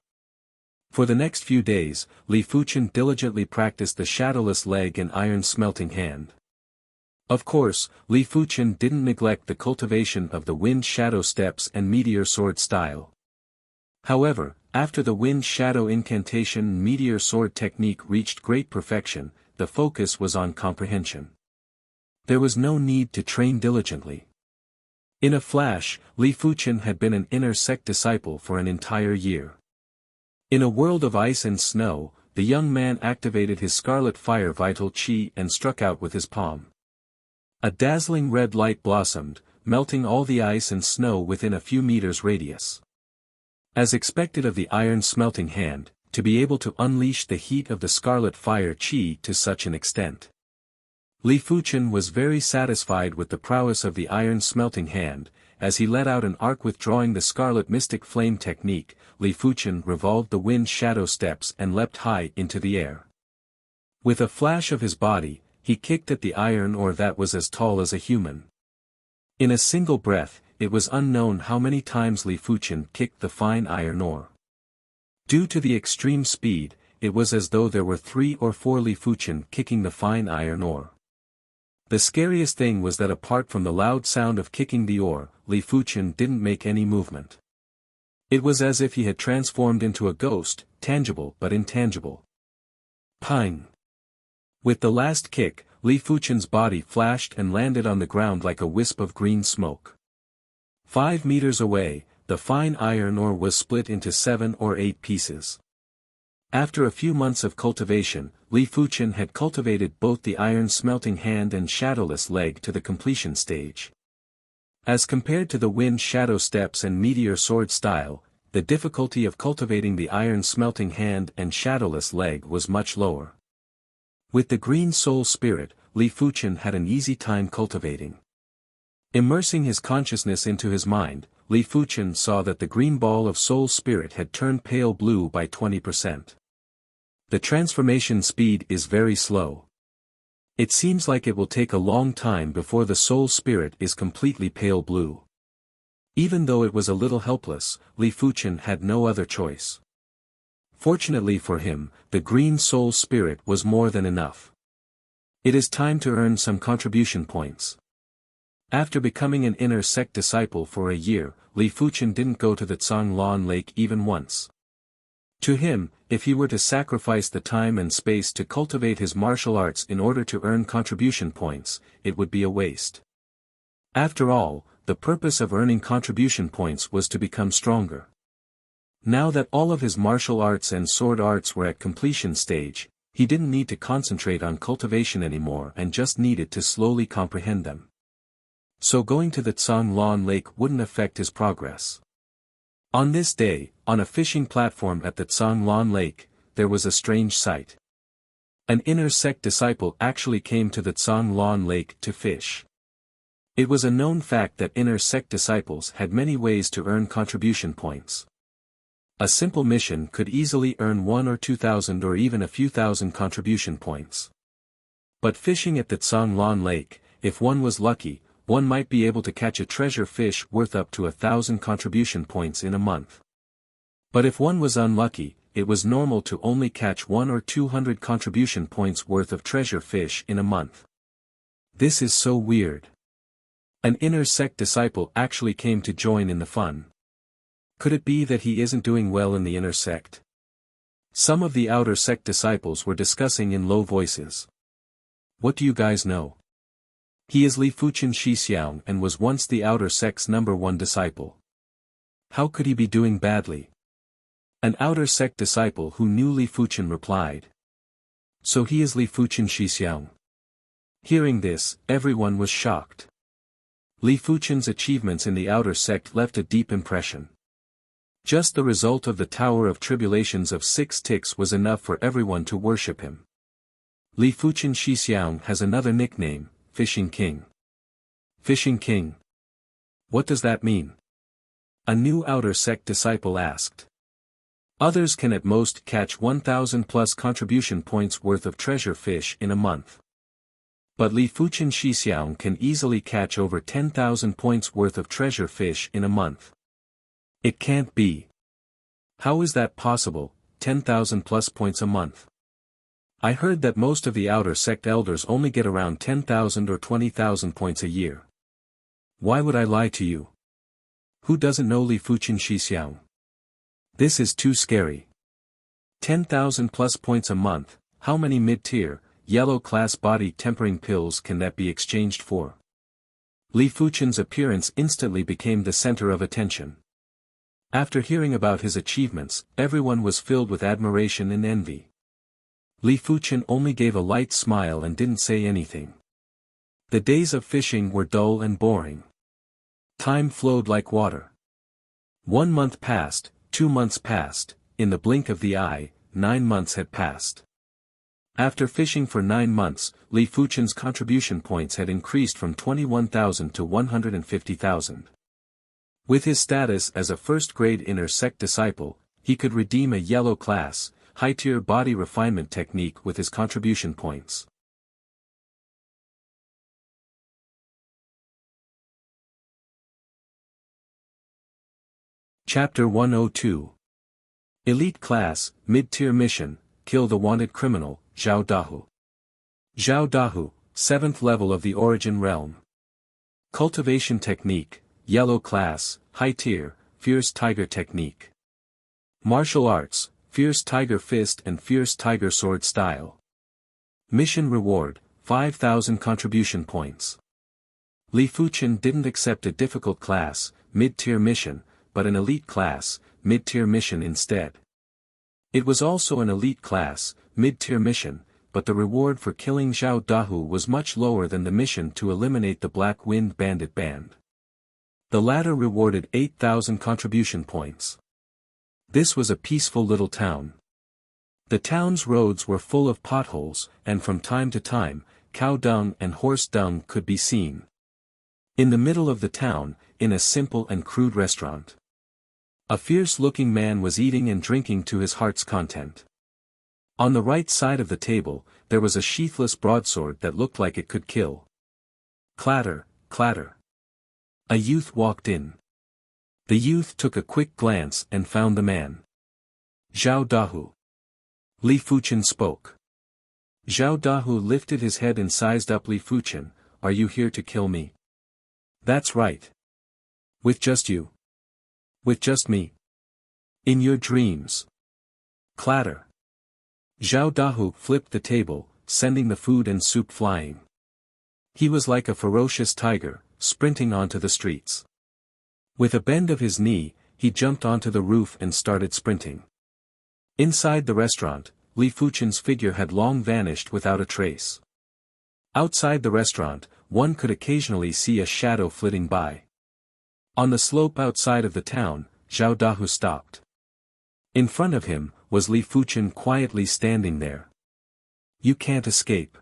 A: For the next few days, Li Fuchen diligently practiced the shadowless leg and iron smelting hand. Of course, Li Fuchen didn't neglect the cultivation of the wind shadow steps and meteor sword style. However, after the wind shadow incantation meteor sword technique reached great perfection, the focus was on comprehension. There was no need to train diligently. In a flash, Li Fuchen had been an inner sect disciple for an entire year. In a world of ice and snow, the young man activated his scarlet fire vital chi and struck out with his palm. A dazzling red light blossomed, melting all the ice and snow within a few meters radius. As expected of the iron smelting hand, to be able to unleash the heat of the scarlet fire chi to such an extent. Li Fuchen was very satisfied with the prowess of the iron smelting hand. As he let out an arc withdrawing the scarlet mystic flame technique, Li Fuchen revolved the wind shadow steps and leapt high into the air. With a flash of his body, he kicked at the iron ore that was as tall as a human. In a single breath, it was unknown how many times Li Fuchen kicked the fine iron ore. Due to the extreme speed, it was as though there were 3 or 4 Li Fuchen kicking the fine iron ore. The scariest thing was that apart from the loud sound of kicking the ore, Li Fuchen didn't make any movement. It was as if he had transformed into a ghost, tangible but intangible. Ping! With the last kick, Li Fuchen's body flashed and landed on the ground like a wisp of green smoke. 5 meters away, the fine iron ore was split into 7 or 8 pieces. After a few months of cultivation, Li Fuchen had cultivated both the iron smelting hand and shadowless leg to the completion stage. As compared to the wind shadow steps and meteor sword style, the difficulty of cultivating the iron smelting hand and shadowless leg was much lower. With the green soul spirit, Li Fuchen had an easy time cultivating. Immersing his consciousness into his mind, Li Fuchen saw that the green ball of soul spirit had turned pale blue by 20%. The transformation speed is very slow. It seems like it will take a long time before the soul spirit is completely pale blue. Even though it was a little helpless, Li Fuchen had no other choice. Fortunately for him, the green soul spirit was more than enough. It is time to earn some contribution points. After becoming an inner sect disciple for a year, Li Fuchen didn't go to the Zhanglan Lake even once. To him, if he were to sacrifice the time and space to cultivate his martial arts in order to earn contribution points, it would be a waste. After all, the purpose of earning contribution points was to become stronger. Now that all of his martial arts and sword arts were at completion stage, he didn't need to concentrate on cultivation anymore and just needed to slowly comprehend them. So going to the Zhanglan Lake wouldn't affect his progress. On this day, on a fishing platform at the Zhanglan Lake, there was a strange sight. An inner sect disciple actually came to the Zhanglan Lake to fish. It was a known fact that inner sect disciples had many ways to earn contribution points. A simple mission could easily earn 1 or 2,000 or even a few thousand contribution points. But fishing at the Zhanglan Lake, if one was lucky, one might be able to catch a treasure fish worth up to 1,000 contribution points in a month. But if one was unlucky, it was normal to only catch 1 or 200 contribution points worth of treasure fish in a month. This is so weird. An inner sect disciple actually came to join in the fun. Could it be that he isn't doing well in the inner sect? Some of the outer sect disciples were discussing in low voices. What do you guys know? He is Li Fuchen Shixiang and was once the outer sect's #1 disciple. How could he be doing badly? An outer sect disciple who knew Li Fuchen replied. So he is Li Fuchen Shixiang. Hearing this, everyone was shocked. Li Fuchen's achievements in the outer sect left a deep impression. Just the result of the Tower of Tribulations of 6 ticks was enough for everyone to worship him. Li Fuchen Shixiang has another nickname, Fishing King. Fishing King. What does that mean? A new outer sect disciple asked. Others can at most catch 1,000 plus contribution points worth of treasure fish in a month. But Li Fuchen Shixiang can easily catch over 10,000 points worth of treasure fish in a month. It can't be. How is that possible, 10,000 plus points a month? I heard that most of the outer sect elders only get around 10,000 or 20,000 points a year. Why would I lie to you? Who doesn't know Li Fuchen Shixiang? This is too scary. 10,000 plus points a month, how many mid-tier, yellow-class body tempering pills can that be exchanged for? Li Fuchen's appearance instantly became the center of attention. After hearing about his achievements, everyone was filled with admiration and envy. Li Fuchen only gave a light smile and didn't say anything. The days of fishing were dull and boring. Time flowed like water. 1 month passed, 2 months passed, in the blink of the eye, 9 months had passed. After fishing for 9 months, Li Fuchen's contribution points had increased from 21,000 to 150,000. With his status as a first-grade inner sect disciple, he could redeem a yellow-class, high-tier body refinement technique with his contribution points. Chapter 102. Elite Class, Mid-Tier Mission, Kill the Wanted Criminal, Zhao Dahu. Zhao Dahu, 7th level of the Origin Realm. Cultivation Technique, Yellow Class, High Tier, Fierce Tiger Technique. Martial Arts, Fierce Tiger Fist and Fierce Tiger Sword Style. Mission Reward, 5,000 contribution points. Li Fuchen didn't accept a difficult class, mid-tier mission, but an elite class, mid-tier mission instead. It was also an elite class, mid-tier mission, but the reward for killing Zhao Dahu was much lower than the mission to eliminate the Black Wind Bandit Band. The latter rewarded 8,000 contribution points. This was a peaceful little town. The town's roads were full of potholes, and from time to time, cow dung and horse dung could be seen. In the middle of the town, in a simple and crude restaurant, a fierce-looking man was eating and drinking to his heart's content. On the right side of the table, there was a sheathless broadsword that looked like it could kill. Clatter, clatter. A youth walked in. The youth took a quick glance and found the man. Zhao Dahu. Li Fuchen spoke. Zhao Dahu lifted his head and sized up Li Fuchen. Are you here to kill me? That's right. With just you? With just me? In your dreams. Clatter. Zhao Dahu flipped the table, sending the food and soup flying. He was like a ferocious tiger, sprinting onto the streets. With a bend of his knee, he jumped onto the roof and started sprinting. Inside the restaurant, Li Fuchen's figure had long vanished without a trace. Outside the restaurant, one could occasionally see a shadow flitting by. On the slope outside of the town, Zhao Dahu stopped. In front of him, was Li Fuchen quietly standing there. You can't escape.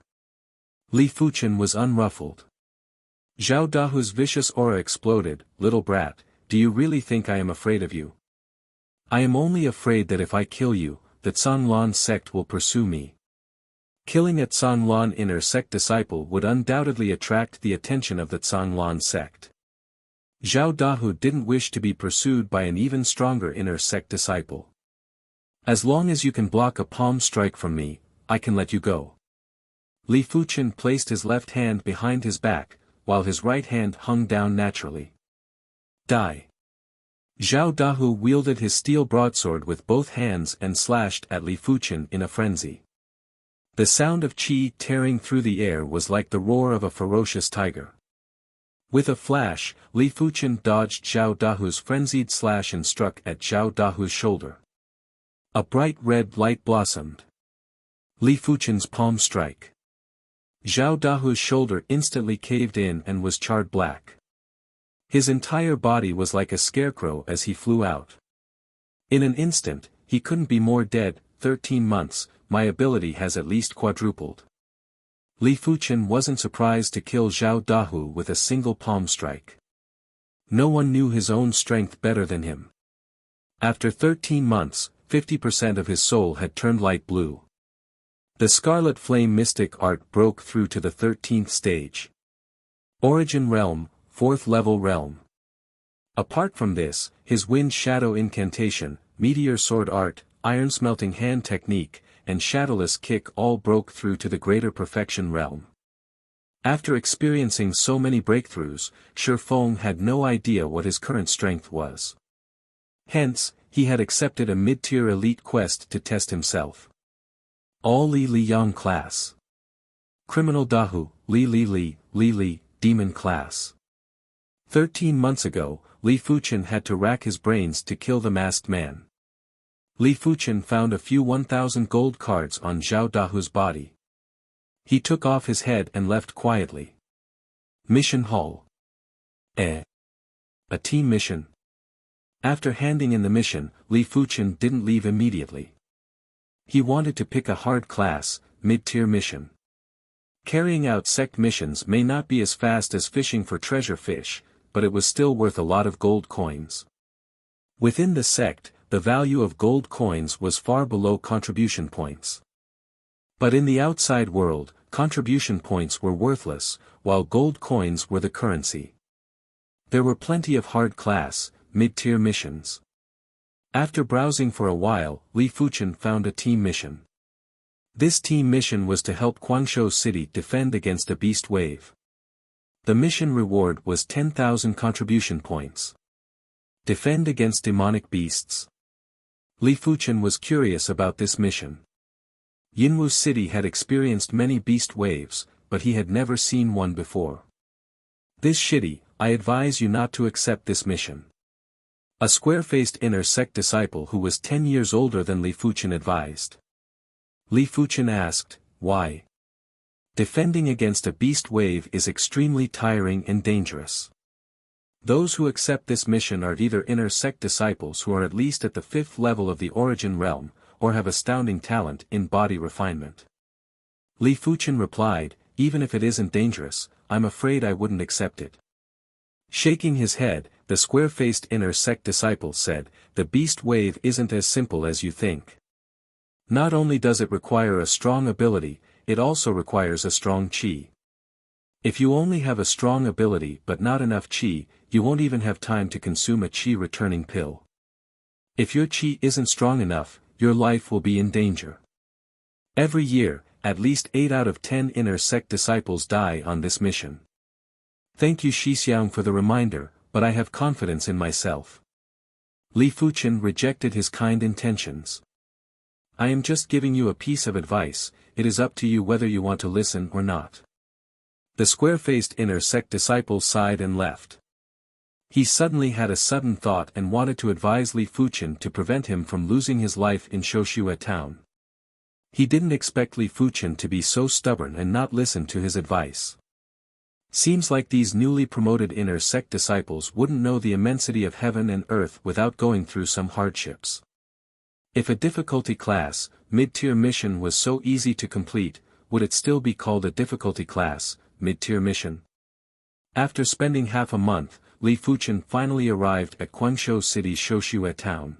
A: Li Fuchen was unruffled. Zhao Dahu's vicious aura exploded. Little brat, do you really think I am afraid of you? I am only afraid that if I kill you, the Canlan sect will pursue me. Killing a Canlan inner sect disciple would undoubtedly attract the attention of the Canlan sect. Zhao Dahu didn't wish to be pursued by an even stronger inner sect disciple. As long as you can block a palm strike from me, I can let you go. Li Fuchen placed his left hand behind his back, while his right hand hung down naturally. Die. Zhao Dahu wielded his steel broadsword with both hands and slashed at Li Fuchen in a frenzy. The sound of qi tearing through the air was like the roar of a ferocious tiger. With a flash, Li Fuchen dodged Zhao Dahu's frenzied slash and struck at Zhao Dahu's shoulder. A bright red light blossomed. Li Fuchen's palm strike. Zhao Dahu's shoulder instantly caved in and was charred black. His entire body was like a scarecrow as he flew out. In an instant, he couldn't be more dead. 13 months, my ability has at least quadrupled. Li Fuchen wasn't surprised to kill Zhao Dahu with a single palm strike. No one knew his own strength better than him. After 13 months, 50% of his soul had turned light blue. The Scarlet Flame mystic art broke through to the 13th stage. Origin Realm, 4th level realm. Apart from this, his Wind Shadow incantation, Meteor Sword art, Iron Smelting Hand technique, and Shadowless kick all broke through to the Greater Perfection realm. After experiencing so many breakthroughs, Shi Feng had no idea what his current strength was. Hence, he had accepted a mid-tier elite quest to test himself. All Li Yang class. Criminal Dahu, Li, demon class. 13 months ago, Li Fuchen had to rack his brains to kill the masked man. Li Fuchen found a few 1,000 gold cards on Zhao Dahu's body. He took off his head and left quietly. Mission Hall. A team mission. After handing in the mission, Li Fuchen didn't leave immediately. He wanted to pick a hard class, mid-tier mission. Carrying out sect missions may not be as fast as fishing for treasure fish, but it was still worth a lot of gold coins. Within the sect, the value of gold coins was far below contribution points. But in the outside world, contribution points were worthless, while gold coins were the currency. There were plenty of hard class, mid-tier missions. After browsing for a while, Li Fuchen found a team mission. This team mission was to help Guangzhou City defend against a beast wave. The mission reward was 10,000 contribution points. Defend against demonic beasts. Li Fuchen was curious about this mission. Yinwu City had experienced many beast waves, but he had never seen one before. This shitty, I advise you not to accept this mission. A square-faced inner sect disciple who was 10 years older than Li Fuchen advised. Li Fuchen asked, why? Defending against a beast wave is extremely tiring and dangerous. Those who accept this mission are either inner sect disciples who are at least at the 5th level of the origin realm, or have astounding talent in body refinement. Li Fuchen replied, even if it isn't dangerous, I'm afraid I wouldn't accept it. Shaking his head, the square-faced inner sect disciple said, the beast wave isn't as simple as you think. Not only does it require a strong ability, it also requires a strong qi. If you only have a strong ability but not enough qi, you won't even have time to consume a qi returning pill. If your qi isn't strong enough, your life will be in danger. Every year, at least 8 out of 10 inner sect disciples die on this mission. Thank you Shixiang for the reminder, but I have confidence in myself. Li Fuchen rejected his kind intentions. I am just giving you a piece of advice, it is up to you whether you want to listen or not. The square-faced inner sect disciple sighed and left. He suddenly had a sudden thought and wanted to advise Li Fuchen to prevent him from losing his life in Shoshua town. He didn't expect Li Fuchen to be so stubborn and not listen to his advice. Seems like these newly promoted inner sect disciples wouldn't know the immensity of heaven and earth without going through some hardships. If a difficulty class, mid-tier mission was so easy to complete, would it still be called a difficulty class, mid-tier mission? After spending half a month, Li Fuchen finally arrived at Guangzhou City's Shoshua town.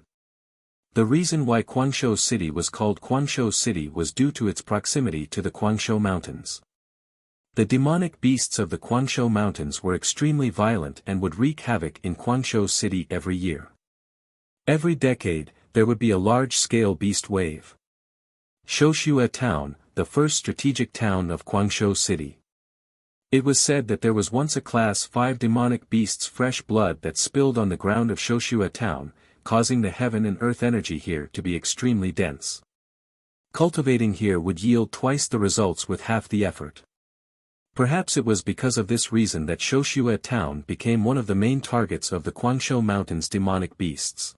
A: The reason why Guangzhou City was called Guangzhou City was due to its proximity to the Guangzhou Mountains. The demonic beasts of the Guangzhou Mountains were extremely violent and would wreak havoc in Guangzhou City every year. Every decade, there would be a large-scale beast wave. Shoshua Town, the first strategic town of Guangzhou City. It was said that there was once a Class 5 demonic beast's fresh blood that spilled on the ground of Shoshua Town, causing the heaven and earth energy here to be extremely dense. Cultivating here would yield twice the results with half the effort. Perhaps it was because of this reason that Shoshua Town became one of the main targets of the Guangzhou Mountains' demonic beasts.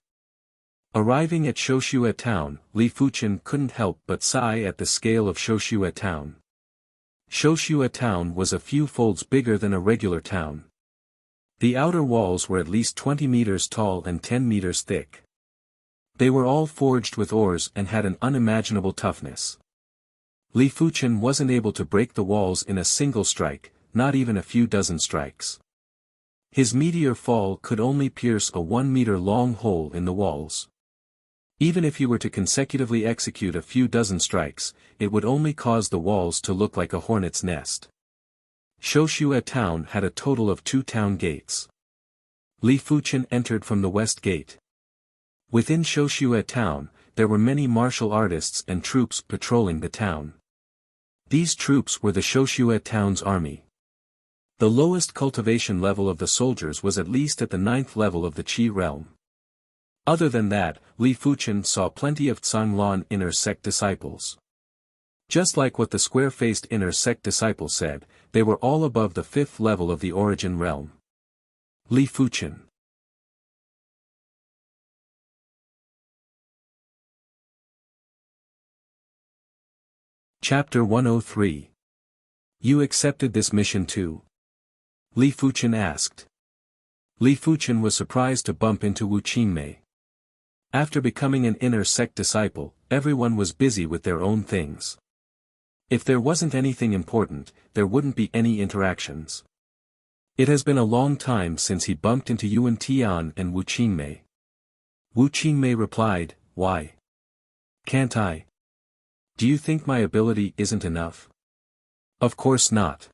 A: Arriving at Shoshua Town, Li Fuchen couldn't help but sigh at the scale of Shoshua Town. Shoshua Town was a few folds bigger than a regular town. The outer walls were at least 20 meters tall and 10 meters thick. They were all forged with ores and had an unimaginable toughness. Li Fuchen wasn't able to break the walls in a single strike, not even a few dozen strikes. His meteor fall could only pierce a 1-meter-long hole in the walls. Even if he were to consecutively execute a few dozen strikes, it would only cause the walls to look like a hornet's nest. Shoshua Town had a total of 2 town gates. Li Fuchen entered from the west gate. Within Shoshua Town, there were many martial artists and troops patrolling the town. These troops were the Shoshua Town's army. The lowest cultivation level of the soldiers was at least at the 9th level of the Qi realm. Other than that, Li Fuchen saw plenty of Zhanglan inner sect disciples. Just like what the square-faced inner sect disciple said, they were all above the 5th level of the origin realm. Li Fuchen. Chapter 103. You accepted this mission too? Li Fuchen asked. Li Fuchen was surprised to bump into Wu Qingmei. After becoming an inner sect disciple, everyone was busy with their own things. If there wasn't anything important, there wouldn't be any interactions. It has been a long time since he bumped into Yuan Tian and Wu Qingmei. Wu Qingmei replied, "Why? Can't I? Do you think my ability isn't enough?" "Of course not."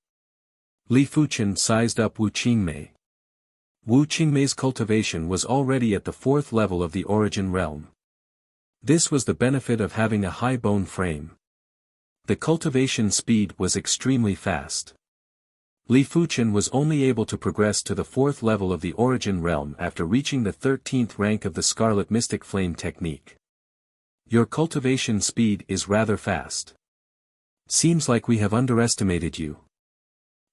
A: Li Fuchen sized up Wu Qingmei. Wu Qingmei's cultivation was already at the 4th level of the origin realm. This was the benefit of having a high bone frame. The cultivation speed was extremely fast. Li Fuchen was only able to progress to the 4th level of the origin realm after reaching the 13th rank of the Scarlet Mystic Flame technique. Your cultivation speed is rather fast. Seems like we have underestimated you.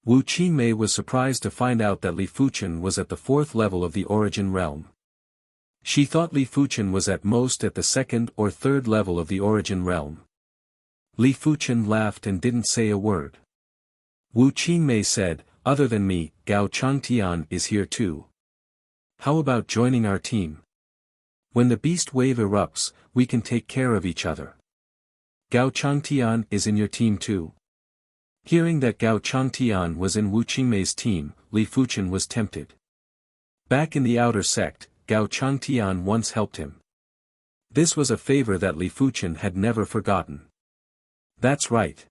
A: Wu Qingmei was surprised to find out that Li Fuchen was at the 4th level of the origin realm. She thought Li Fuchen was at most at the 2nd or 3rd level of the origin realm. Li Fuchen laughed and didn't say a word. Wu Qingmei said, "Other than me, Gao Changtian is here too. How about joining our team? When the beast wave erupts, we can take care of each other. Gao Changtian is in your team too." Hearing that Gao Changtian was in Wu Qingmei's team, Li Fuchen was tempted. Back in the outer sect, Gao Changtian once helped him. This was a favor that Li Fuchen had never forgotten. "That's right.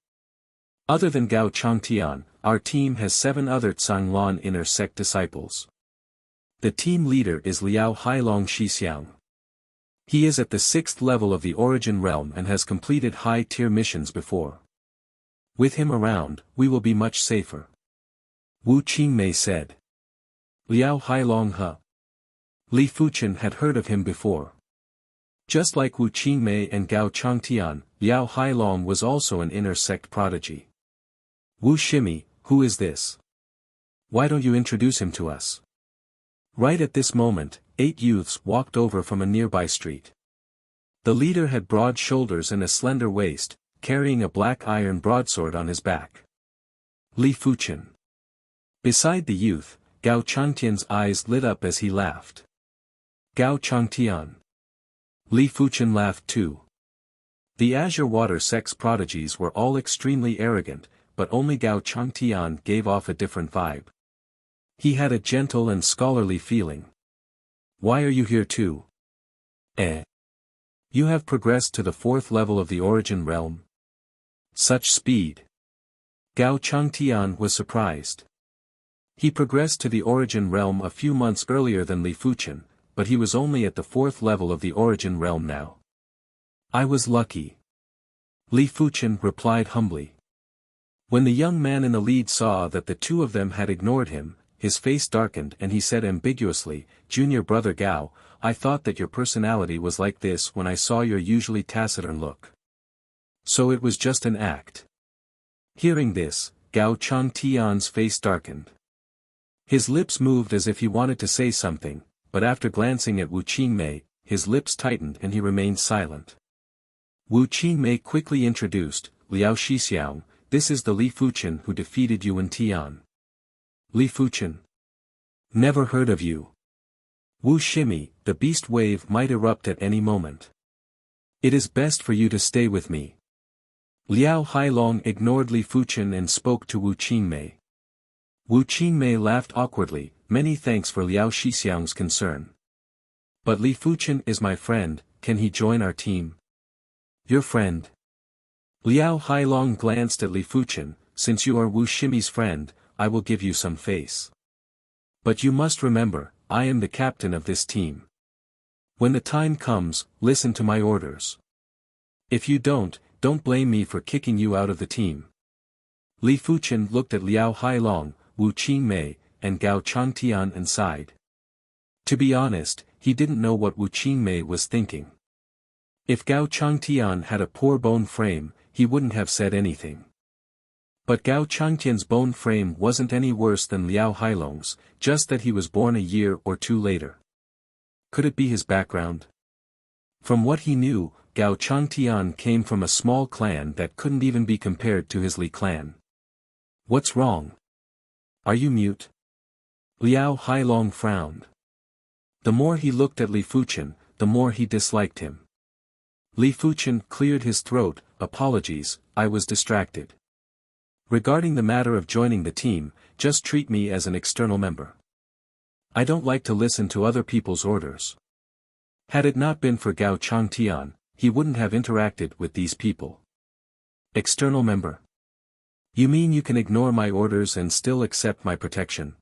A: Other than Gao Changtian, our team has 7 other Zhanglan inner sect disciples. The team leader is Liao Hailong Shixiang. He is at the 6th level of the origin realm and has completed high-tier missions before. With him around, we will be much safer." Wu Qingmei said. Liao Hailong He. Li Fuchen had heard of him before. Just like Wu Qingmei and Gao Changtian, Liao Hailong was also an inner sect prodigy. "Wu Shimi, who is this? Why don't you introduce him to us?" Right at this moment, 8 youths walked over from a nearby street. The leader had broad shoulders and a slender waist, carrying a black iron broadsword on his back. Li Fuchen. Beside the youth, Gao Changtian's eyes lit up as he laughed. "Gao Changtian." Li Fuchen laughed too. The azure water sex prodigies were all extremely arrogant, but only Gao Changtian gave off a different vibe. He had a gentle and scholarly feeling. Why are you here too? You have progressed to the 4th level of the origin realm. Such speed. Gao Changtian was surprised. He progressed to the origin realm a few months earlier than Li Fuchen, but he was only at the 4th level of the origin realm now. I was lucky. Li Fuchen replied humbly. When the young man in the lead saw that the two of them had ignored him, his face darkened and he said ambiguously, "Junior brother Gao, I thought that your personality was like this when I saw your usually taciturn look. So it was just an act." Hearing this, Gao Changtian's face darkened. His lips moved as if he wanted to say something, but after glancing at Wu Qingmei, his lips tightened and he remained silent. Wu Qingmei quickly introduced, "Liao Shixiang, this is the Li Fuchen who defeated you in Tian." Li Fuchen? Never heard of you. Wu Shimi, the beast wave might erupt at any moment. It is best for you to stay with me. Liao Hailong ignored Li Fuchen and spoke to Wu Qingmei. Wu Qingmei laughed awkwardly, "Many thanks for Liao Shixiang's concern. But Li Fuchen is my friend, can he join our team?" "Your friend?" Liao Hailong glanced at Li Fuchen, "Since you are Wu Shimi's friend, I will give you some face. But you must remember, I am the captain of this team. When the time comes, listen to my orders. If you don't blame me for kicking you out of the team." Li Fuchen looked at Liao Hailong, Wu Qingmei, and Gao Changtian and sighed. To be honest, he didn't know what Wu Qingmei was thinking. If Gao Changtian had a poor bone frame, he wouldn't have said anything. But Gao Changtian's bone frame wasn't any worse than Liao Hailong's, just that he was born a year or two later. Could it be his background? From what he knew, Gao Changtian came from a small clan that couldn't even be compared to his Li clan. What's wrong? Are you mute? Liao Hailong frowned. The more he looked at Li Fuchen, the more he disliked him. Li Fuchen cleared his throat, "Apologies, I was distracted. Regarding the matter of joining the team, just treat me as an external member. I don't like to listen to other people's orders." Had it not been for Gao Changtian, he wouldn't have interacted with these people. External member? You mean you can ignore my orders and still accept my protection?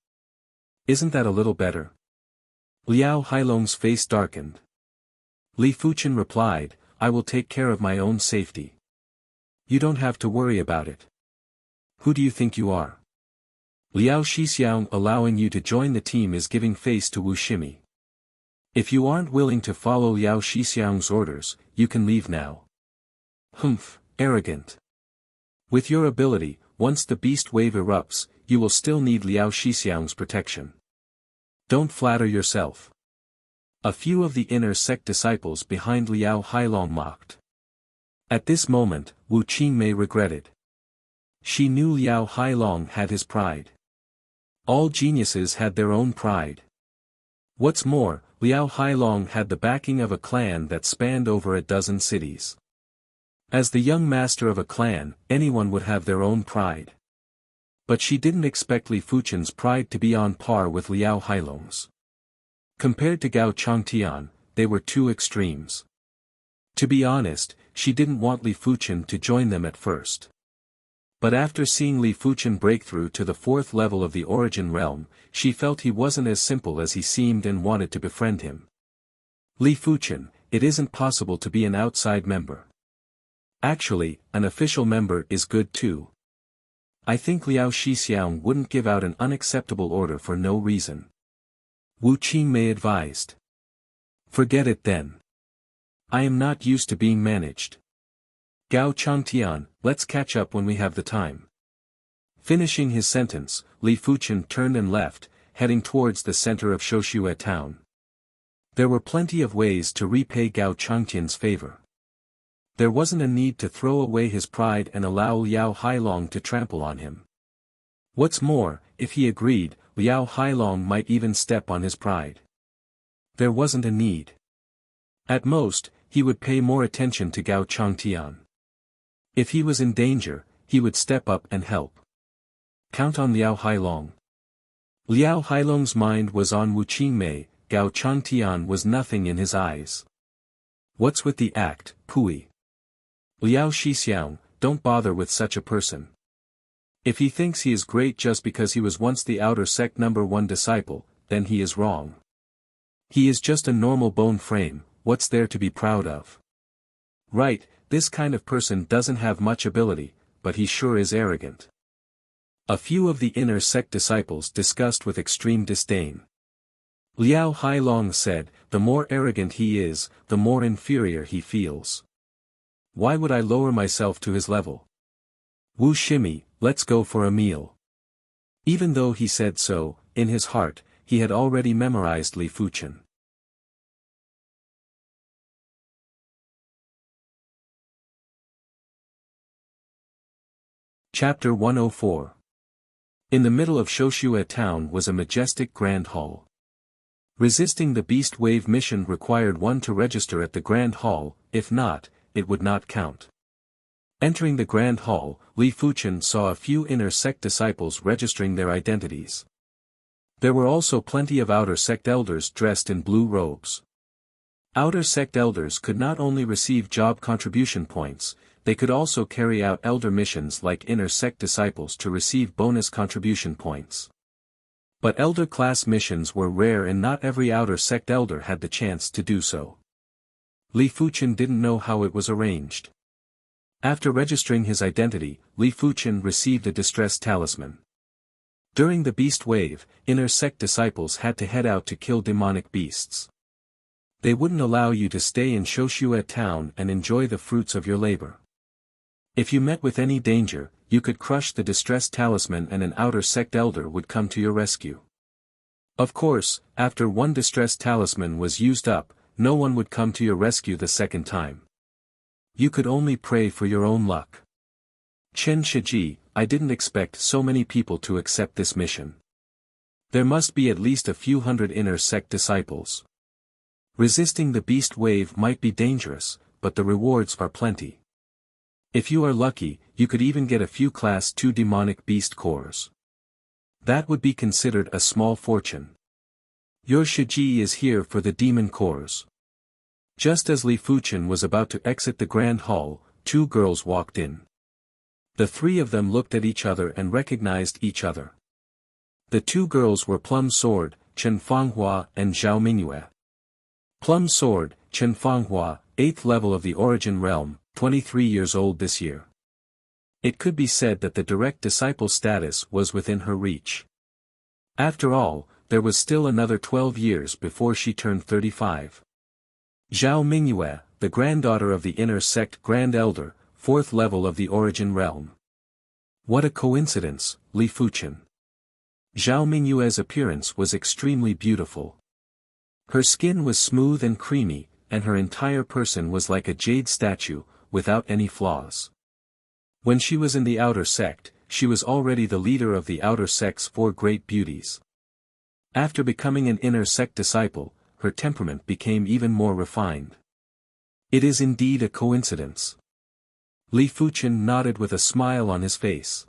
A: Isn't that a little better? Liao Hailong's face darkened. Li Fuchen replied, "I will take care of my own safety. You don't have to worry about it. Who do you think you are? Liao Shixiang allowing you to join the team is giving face to Wu Shimi. If you aren't willing to follow Liao Shixiang's orders, you can leave now." Humph, arrogant. With your ability, once the beast wave erupts, you will still need Liao Shixiang's protection. Don't flatter yourself. A few of the inner sect disciples behind Liao Hailong mocked. At this moment, Wu Qingmei regretted. She knew Liao Hailong had his pride. All geniuses had their own pride. What's more, Liao Hailong had the backing of a clan that spanned over a dozen cities. As the young master of a clan, anyone would have their own pride. But she didn't expect Li Fuchen's pride to be on par with Liao Hailong's. Compared to Gao Changtian, they were two extremes. To be honest, she didn't want Li Fuchen to join them at first. But after seeing Li Fuchen break through to the 4th level of the origin realm, she felt he wasn't as simple as he seemed and wanted to befriend him. Li Fuchen, it isn't possible to be an outside member. Actually, an official member is good too. I think Liao Shixiang wouldn't give out an unacceptable order for no reason. Wu Qingmei advised. Forget it then. I am not used to being managed. Gao Changtian, let's catch up when we have the time. Finishing his sentence, Li Fuchen turned and left, heading towards the center of Shoshue town. There were plenty of ways to repay Gao Changtian's favor. There wasn't a need to throw away his pride and allow Liao Hailong to trample on him. What's more, if he agreed, Liao Hailong might even step on his pride. There wasn't a need. At most, he would pay more attention to Gao Changtian. If he was in danger, he would step up and help. Count on Liao Hailong. Liao Hailong's mind was on Wu Qingmei. Gao Changtian was nothing in his eyes. What's with the act, Pui? Liao Shixiang, don't bother with such a person. If he thinks he is great just because he was once the outer sect #1 disciple, then he is wrong. He is just a normal bone frame, what's there to be proud of? Right, this kind of person doesn't have much ability, but he sure is arrogant. A few of the inner sect disciples discussed with extreme disdain. Liao Hailong said, the more arrogant he is, the more inferior he feels. Why would I lower myself to his level? Wu Shimi, let's go for a meal. Even though he said so, in his heart, he had already memorized Li Fuchen. Chapter 104. In the middle of Shoshua town was a majestic grand hall. Resisting the beast wave mission required one to register at the grand hall, if not, it would not count. Entering the grand hall, Li Fuchen saw a few inner sect disciples registering their identities. There were also plenty of outer sect elders dressed in blue robes. Outer sect elders could not only receive job contribution points, they could also carry out elder missions like inner sect disciples to receive bonus contribution points. But elder class missions were rare and not every outer sect elder had the chance to do so. Li Fuchen didn't know how it was arranged. After registering his identity, Li Fuchen received a distress talisman. During the beast wave, inner sect disciples had to head out to kill demonic beasts. They wouldn't allow you to stay in Shoshua town and enjoy the fruits of your labor. If you met with any danger, you could crush the distress talisman and an outer sect elder would come to your rescue. Of course, after one distress talisman was used up, no one would come to your rescue the second time. You could only pray for your own luck. Chen Shiji, I didn't expect so many people to accept this mission. There must be at least a few hundred inner sect disciples. Resisting the beast wave might be dangerous, but the rewards are plenty. If you are lucky, you could even get a few Class 2 demonic beast cores. That would be considered a small fortune. Your Shiji is here for the demon cores. Just as Li Fuchen was about to exit the grand hall, two girls walked in. The three of them looked at each other and recognized each other. The two girls were Plum Sword, Chen Fanghua and Zhao Mingyue. Plum Sword, Chen Fanghua, 8th level of the Origin Realm, 23 years old this year. It could be said that the direct disciple status was within her reach. After all, there was still another 12 years before she turned 35. Zhao Mingyue, the granddaughter of the inner sect Grand Elder, 4th level of the Origin Realm. What a coincidence, Li Fuchen. Zhao Mingyue's appearance was extremely beautiful. Her skin was smooth and creamy, and her entire person was like a jade statue, without any flaws. When she was in the outer sect, she was already the leader of the outer sect's 4 great beauties. After becoming an inner sect disciple, her temperament became even more refined. It is indeed a coincidence. Li Fuchen nodded with a smile on his face.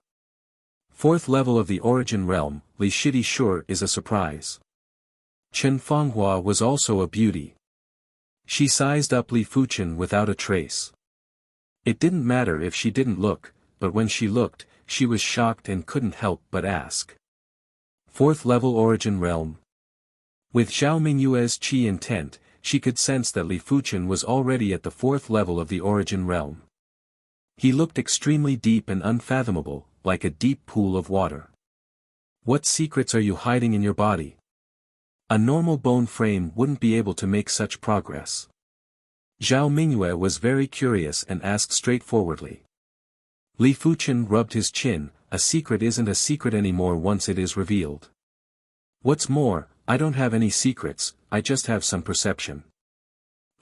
A: 4th level of the Origin Realm, Li Shidi sure is a surprise. Chen Fanghua was also a beauty. She sized up Li Fuchen without a trace. It didn't matter if she didn't look, but when she looked, she was shocked and couldn't help but ask. 4th level Origin Realm. With Zhao Mingyue's qi intent, she could sense that Li Fuchen was already at the 4th level of the Origin Realm. He looked extremely deep and unfathomable, like a deep pool of water. What secrets are you hiding in your body? A normal bone frame wouldn't be able to make such progress. Zhao Mingyue was very curious and asked straightforwardly. Li Fuchen rubbed his chin, a secret isn't a secret anymore once it is revealed. What's more, I don't have any secrets, I just have some perception.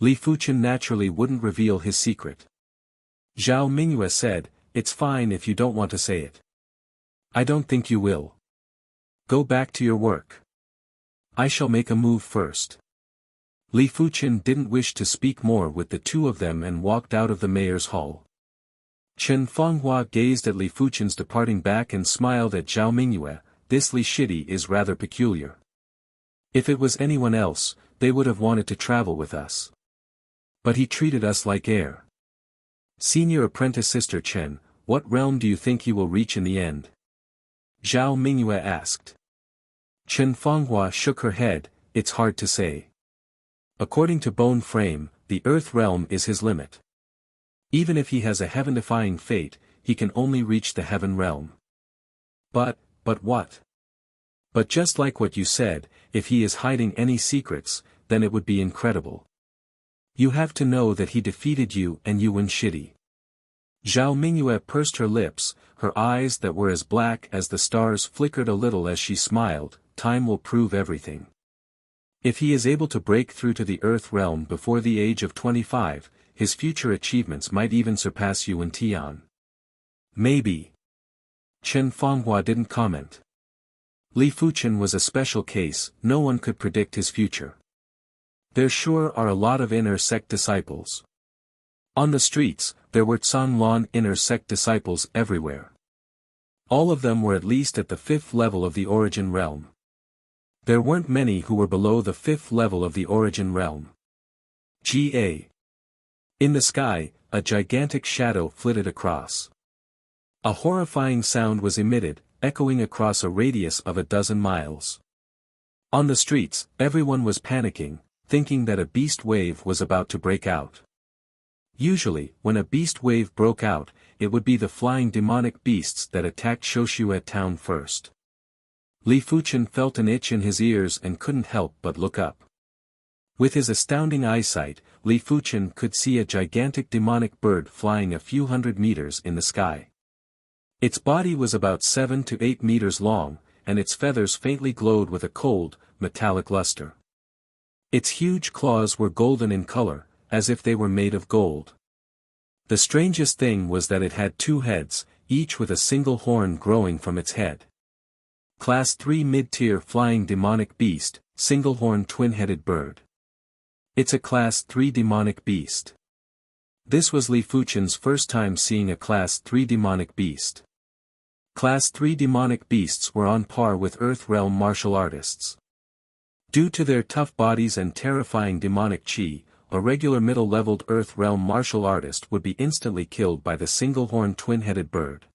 A: Li Fuchen naturally wouldn't reveal his secret. Zhao Mingyue said, it's fine if you don't want to say it. I don't think you will. Go back to your work. I shall make a move first. Li Fuchen didn't wish to speak more with the two of them and walked out of the mayor's hall. Chen Fanghua gazed at Li Fuchen's departing back and smiled at Zhao Mingyue. This Li Shidi is rather peculiar. If it was anyone else, they would have wanted to travel with us. But he treated us like air. Senior apprentice Sister Chen, what realm do you think he will reach in the end? Zhao Mingyue asked. Chen Fanghua shook her head, it's hard to say. According to Bone Frame, the Earth realm is his limit. Even if he has a heaven-defying fate, he can only reach the heaven realm. But what? But just like what you said, if he is hiding any secrets, then it would be incredible. You have to know that he defeated you and you win shitty. Zhao Mingyue pursed her lips, her eyes that were as black as the stars flickered a little as she smiled. Time will prove everything. If he is able to break through to the Earth realm before the age of 25, his future achievements might even surpass you and Tian. Maybe. Chen Fanghua didn't comment. Li Fuchen was a special case, no one could predict his future. There sure are a lot of inner sect disciples. On the streets, there were Canlon inner sect disciples everywhere. All of them were at least at the 5th level of the origin realm. There weren't many who were below the 5th level of the origin realm. Ga. In the sky, a gigantic shadow flitted across. A horrifying sound was emitted, echoing across a radius of 12 miles. On the streets, everyone was panicking, thinking that a beast wave was about to break out. Usually, when a beast wave broke out, it would be the flying demonic beasts that attacked Shoshua town first. Li Fuchen felt an itch in his ears and couldn't help but look up. With his astounding eyesight, Li Fuchen could see a gigantic demonic bird flying a few hundred meters in the sky. Its body was about 7 to 8 meters long, and its feathers faintly glowed with a cold, metallic luster. Its huge claws were golden in color, as if they were made of gold. The strangest thing was that it had 2 heads, each with a single horn growing from its head. Class 3 mid-tier flying demonic beast, single-horn twin-headed bird. It's a Class 3 demonic beast. This was Li Fuchen's first time seeing a Class 3 demonic beast. Class 3 demonic beasts were on par with Earth realm martial artists. Due to their tough bodies and terrifying demonic chi, a regular middle-leveled Earth realm martial artist would be instantly killed by the single-horn twin-headed bird.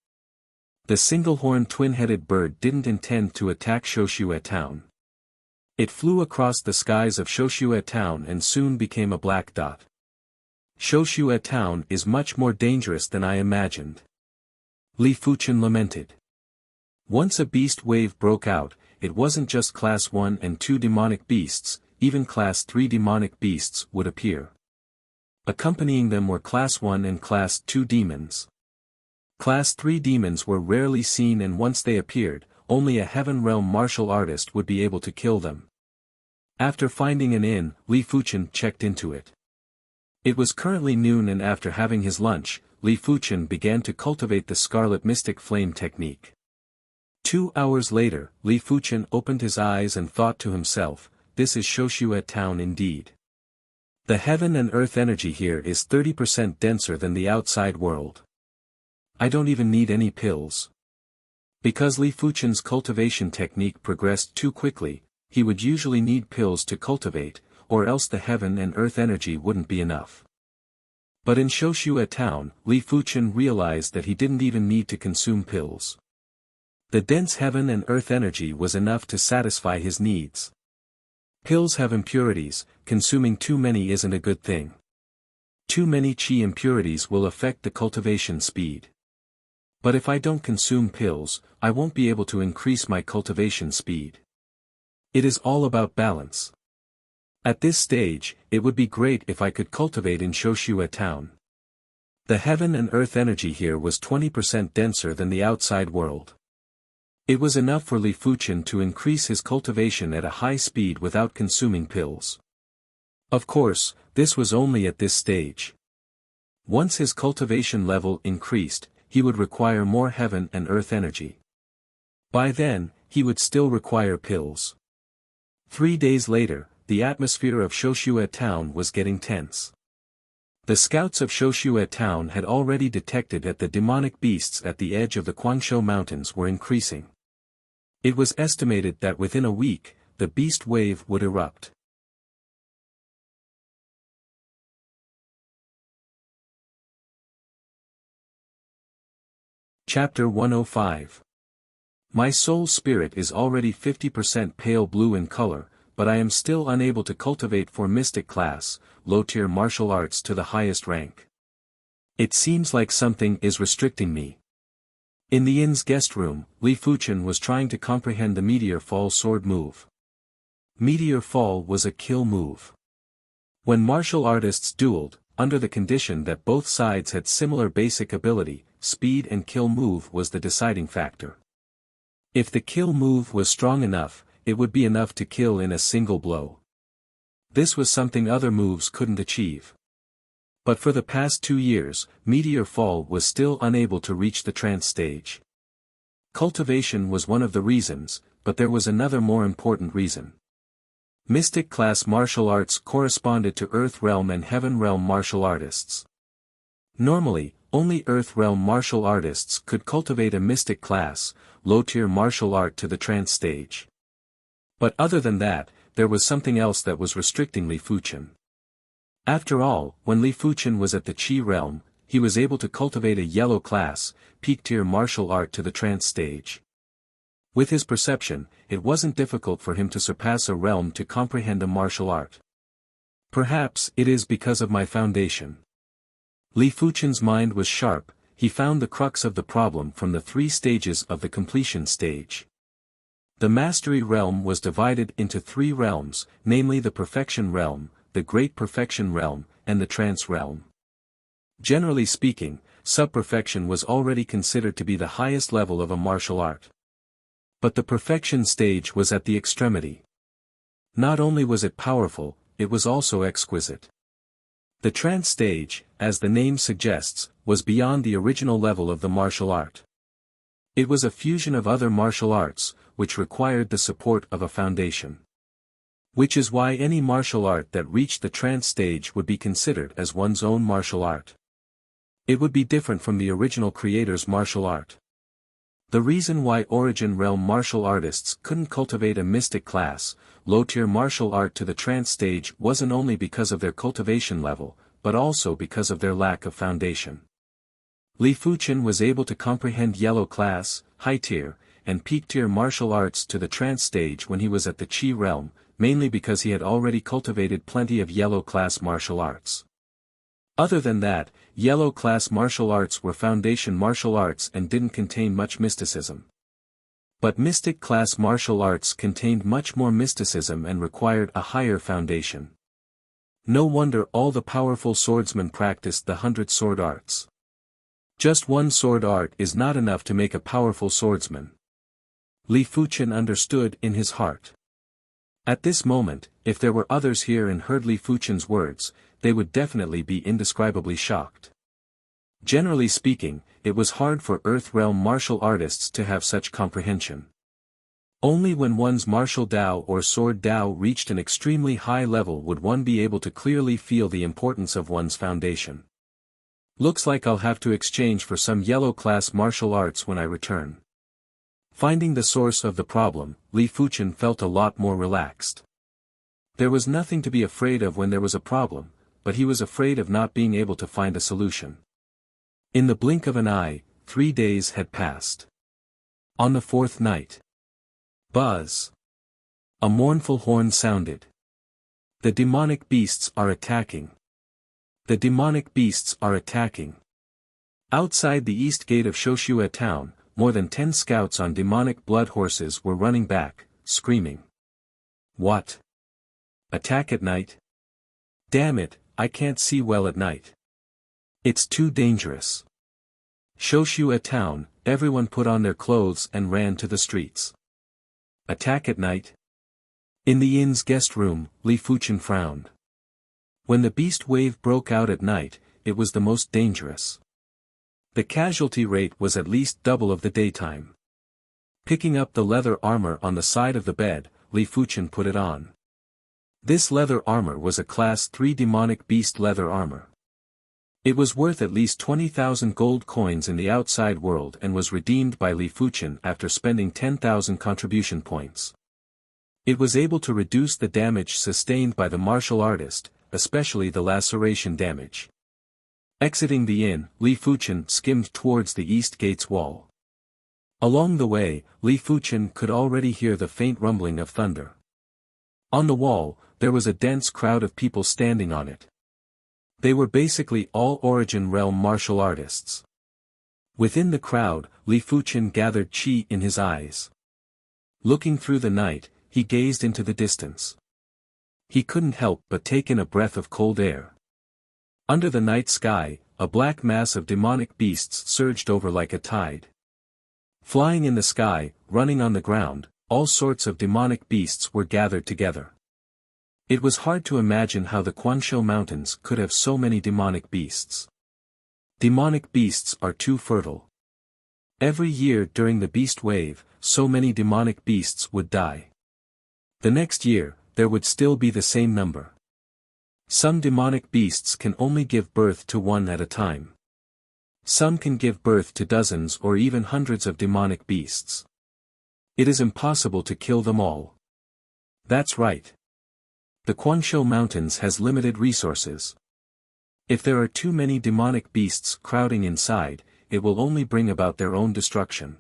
A: The single-horn twin-headed bird didn't intend to attack Shoshua town. It flew across the skies of Shoshua town and soon became a black dot. Shoshua town is much more dangerous than I imagined. Li Fuchen lamented. Once a beast wave broke out, it wasn't just Class 1 and 2 demonic beasts, even Class 3 demonic beasts would appear. Accompanying them were Class 1 and Class 2 demons. Class 3 demons were rarely seen, and once they appeared, only a heaven realm martial artist would be able to kill them. After finding an inn, Li Fuchen checked into it. It was currently noon, and after having his lunch, Li Fuchen began to cultivate the Scarlet Mystic Flame technique. 2 hours later, Li Fuchen opened his eyes and thought to himself, this is Shoshua town indeed. The heaven and earth energy here is 30% denser than the outside world. I don't even need any pills. Because Li Fuchen's cultivation technique progressed too quickly, he would usually need pills to cultivate, or else the heaven and earth energy wouldn't be enough. But in Shoshua town, Li Fuchen realized that he didn't even need to consume pills. The dense heaven and earth energy was enough to satisfy his needs. Pills have impurities, consuming too many isn't a good thing. Too many chi impurities will affect the cultivation speed. But if I don't consume pills, I won't be able to increase my cultivation speed. It is all about balance. At this stage, it would be great if I could cultivate in Shoshua town. The heaven and earth energy here was 20% denser than the outside world. It was enough for Li Fuchen to increase his cultivation at a high speed without consuming pills. Of course, this was only at this stage. Once his cultivation level increased, he would require more heaven and earth energy. By then, he would still require pills. 3 days later, the atmosphere of Shoshua town was getting tense. The scouts of Shoshua town had already detected that the demonic beasts at the edge of the Kwangsho Mountains were increasing. It was estimated that within a week, the beast wave would erupt. Chapter 105. My soul spirit is already 50% pale blue in color, but I am still unable to cultivate for mystic class, low-tier martial arts to the highest rank. It seems like something is restricting me. In the inn's guest room, Li Fuchen was trying to comprehend the Meteor Fall sword move. Meteor Fall was a kill move. When martial artists dueled, under the condition that both sides had similar basic ability, speed and kill move was the deciding factor. If the kill move was strong enough, it would be enough to kill in a single blow. This was something other moves couldn't achieve. But for the past 2 years, Meteor Fall was still unable to reach the trance stage. Cultivation was one of the reasons, but there was another more important reason. Mystic class martial arts corresponded to Earth Realm and Heaven Realm martial artists. Normally, only Earth Realm martial artists could cultivate a mystic class, low-tier martial art to the trance stage. But other than that, there was something else that was restricting Li Fuchen. After all, when Li Fuchen was at the Qi realm, he was able to cultivate a yellow class, peak-tier martial art to the trance stage. With his perception, it wasn't difficult for him to surpass a realm to comprehend a martial art. Perhaps it is because of my foundation. Li Fuchen's mind was sharp, he found the crux of the problem from the 3 stages of the completion stage. The Mastery Realm was divided into 3 realms, namely the Perfection Realm, the Great Perfection Realm, and the Trance Realm. Generally speaking, Sub-Perfection was already considered to be the highest level of a martial art. But the Perfection stage was at the extremity. Not only was it powerful, it was also exquisite. The Trance stage, as the name suggests, was beyond the original level of the martial art. It was a fusion of other martial arts, which required the support of a foundation. Which is why any martial art that reached the trance stage would be considered as one's own martial art. It would be different from the original creator's martial art. The reason why Origin Realm martial artists couldn't cultivate a mystic class, low-tier martial art to the trance stage wasn't only because of their cultivation level, but also because of their lack of foundation. Li Fuchen was able to comprehend yellow class, high-tier, and peak-tier martial arts to the trance stage when he was at the Qi realm, mainly because he had already cultivated plenty of yellow-class martial arts. Other than that, yellow-class martial arts were foundation martial arts and didn't contain much mysticism. But mystic-class martial arts contained much more mysticism and required a higher foundation. No wonder all the powerful swordsmen practiced the 100 sword arts. Just one sword art is not enough to make a powerful swordsman. Li Fuchen understood in his heart. At this moment, if there were others here and heard Li Fuchen's words, they would definitely be indescribably shocked. Generally speaking, it was hard for Earth Realm martial artists to have such comprehension. Only when one's martial Dao or sword Dao reached an extremely high level would one be able to clearly feel the importance of one's foundation. Looks like I'll have to exchange for some yellow-class martial arts when I return. Finding the source of the problem, Li Fuchen felt a lot more relaxed. There was nothing to be afraid of when there was a problem, but he was afraid of not being able to find a solution. In the blink of an eye, 3 days had passed. On the 4th night. Buzz! A mournful horn sounded. The demonic beasts are attacking. The demonic beasts are attacking. Outside the east gate of Shoshua town, more than 10 scouts on demonic blood horses were running back, screaming. What? Attack at night? Damn it, I can't see well at night. It's too dangerous. Shoshua town, everyone put on their clothes and ran to the streets. Attack at night? In the inn's guest room, Li Fuchen frowned. When the beast wave broke out at night, it was the most dangerous. The casualty rate was at least double of the daytime. Picking up the leather armor on the side of the bed, Li Fuchen put it on. This leather armor was a Class 3 demonic beast leather armor. It was worth at least 20,000 gold coins in the outside world and was redeemed by Li Fuchen after spending 10,000 contribution points. It was able to reduce the damage sustained by the martial artist, especially the laceration damage. Exiting the inn, Li Fuchen skimmed towards the east gate's wall. Along the way, Li Fuchen could already hear the faint rumbling of thunder. On the wall, there was a dense crowd of people standing on it. They were basically all Origin Realm martial artists. Within the crowd, Li Fuchen gathered qi in his eyes. Looking through the night, he gazed into the distance. He couldn't help but take in a breath of cold air. Under the night sky, a black mass of demonic beasts surged over like a tide. Flying in the sky, running on the ground, all sorts of demonic beasts were gathered together. It was hard to imagine how the Quanshou Mountains could have so many demonic beasts. Demonic beasts are too fertile. Every year during the beast wave, so many demonic beasts would die. The next year, there would still be the same number. Some demonic beasts can only give birth to one at a time. Some can give birth to dozens or even hundreds of demonic beasts. It is impossible to kill them all. That's right. The Quanshou Mountains has limited resources. If there are too many demonic beasts crowding inside, it will only bring about their own destruction.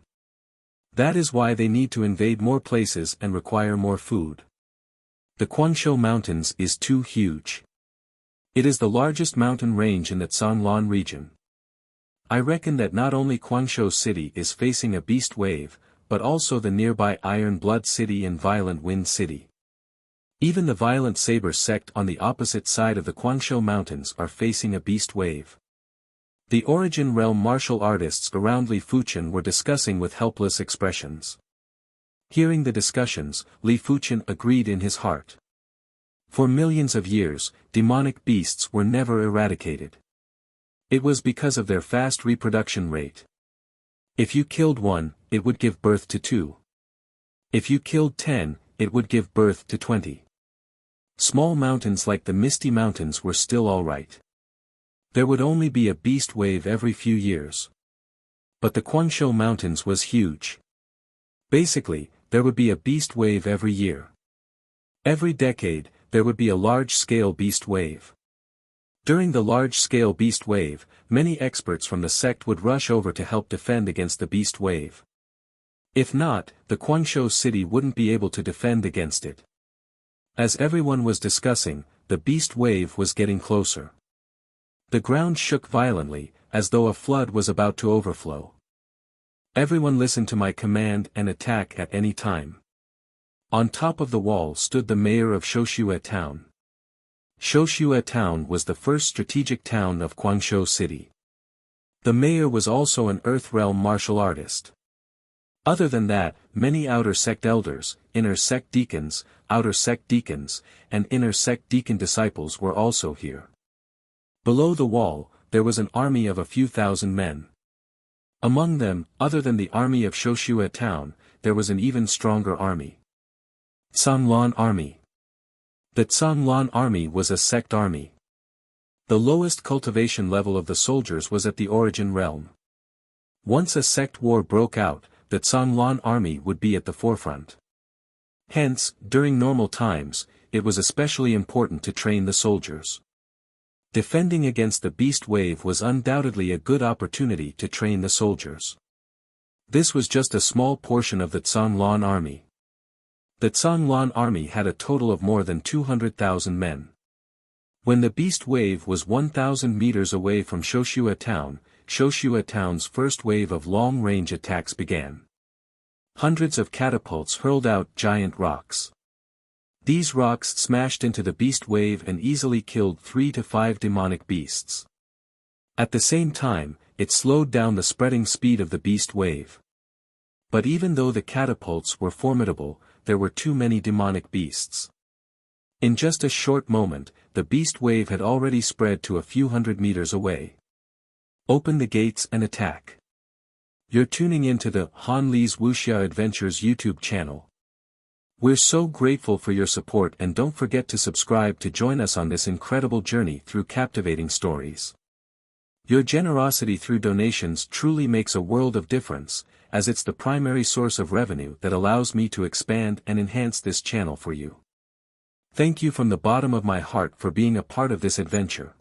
A: That is why they need to invade more places and require more food. The Quanshou Mountains is too huge. It is the largest mountain range in the Zhanglan region. I reckon that not only Quanshou City is facing a beast wave, but also the nearby Iron Blood City and Violent Wind City. Even the Violent Saber sect on the opposite side of the Quanshou Mountains are facing a beast wave. The Origin Realm martial artists around Li Fuchen were discussing with helpless expressions. Hearing the discussions, Li Fuchen agreed in his heart. For millions of years, demonic beasts were never eradicated. It was because of their fast reproduction rate. If you killed one, it would give birth to 2. If you killed 10, it would give birth to 20. Small mountains like the Misty Mountains were still alright. There would only be a beast wave every few years. But the Quanshou Mountains was huge. Basically, there would be a beast wave every year. Every decade, there would be a large-scale beast wave. During the large-scale beast wave, many experts from the sect would rush over to help defend against the beast wave. If not, the Quanshou city wouldn't be able to defend against it. As everyone was discussing, the beast wave was getting closer. The ground shook violently, as though a flood was about to overflow. Everyone listened to my command and attack at any time. On top of the wall stood the mayor of Shoshua town. Shoshua town was the first strategic town of Quanshou city. The mayor was also an Earth Realm martial artist. Other than that, many outer sect elders, inner sect deacons, outer sect deacons, and inner sect deacon disciples were also here. Below the wall, there was an army of a few thousand men. Among them, other than the army of Shoshua town, there was an even stronger army. Zhanglan army. The Zhanglan army was a sect army. The lowest cultivation level of the soldiers was at the Origin Realm. Once a sect war broke out, the Zhanglan army would be at the forefront. Hence, during normal times, it was especially important to train the soldiers. Defending against the beast wave was undoubtedly a good opportunity to train the soldiers. This was just a small portion of the Zhanglan army. The Zhanglan army had a total of more than 200,000 men. When the beast wave was 1,000 meters away from Shoshua town, Shoshua town's first wave of long-range attacks began. Hundreds of catapults hurled out giant rocks. These rocks smashed into the beast wave and easily killed 3 to 5 demonic beasts. At the same time, it slowed down the spreading speed of the beast wave. But even though the catapults were formidable, there were too many demonic beasts. In just a short moment, the beast wave had already spread to a few hundred meters away. Open the gates and attack. You're tuning into the Han Li's Wuxia Adventures YouTube channel. We're so grateful for your support, and don't forget to subscribe to join us on this incredible journey through captivating stories. Your generosity through donations truly makes a world of difference, as it's the primary source of revenue that allows me to expand and enhance this channel for you. Thank you from the bottom of my heart for being a part of this adventure.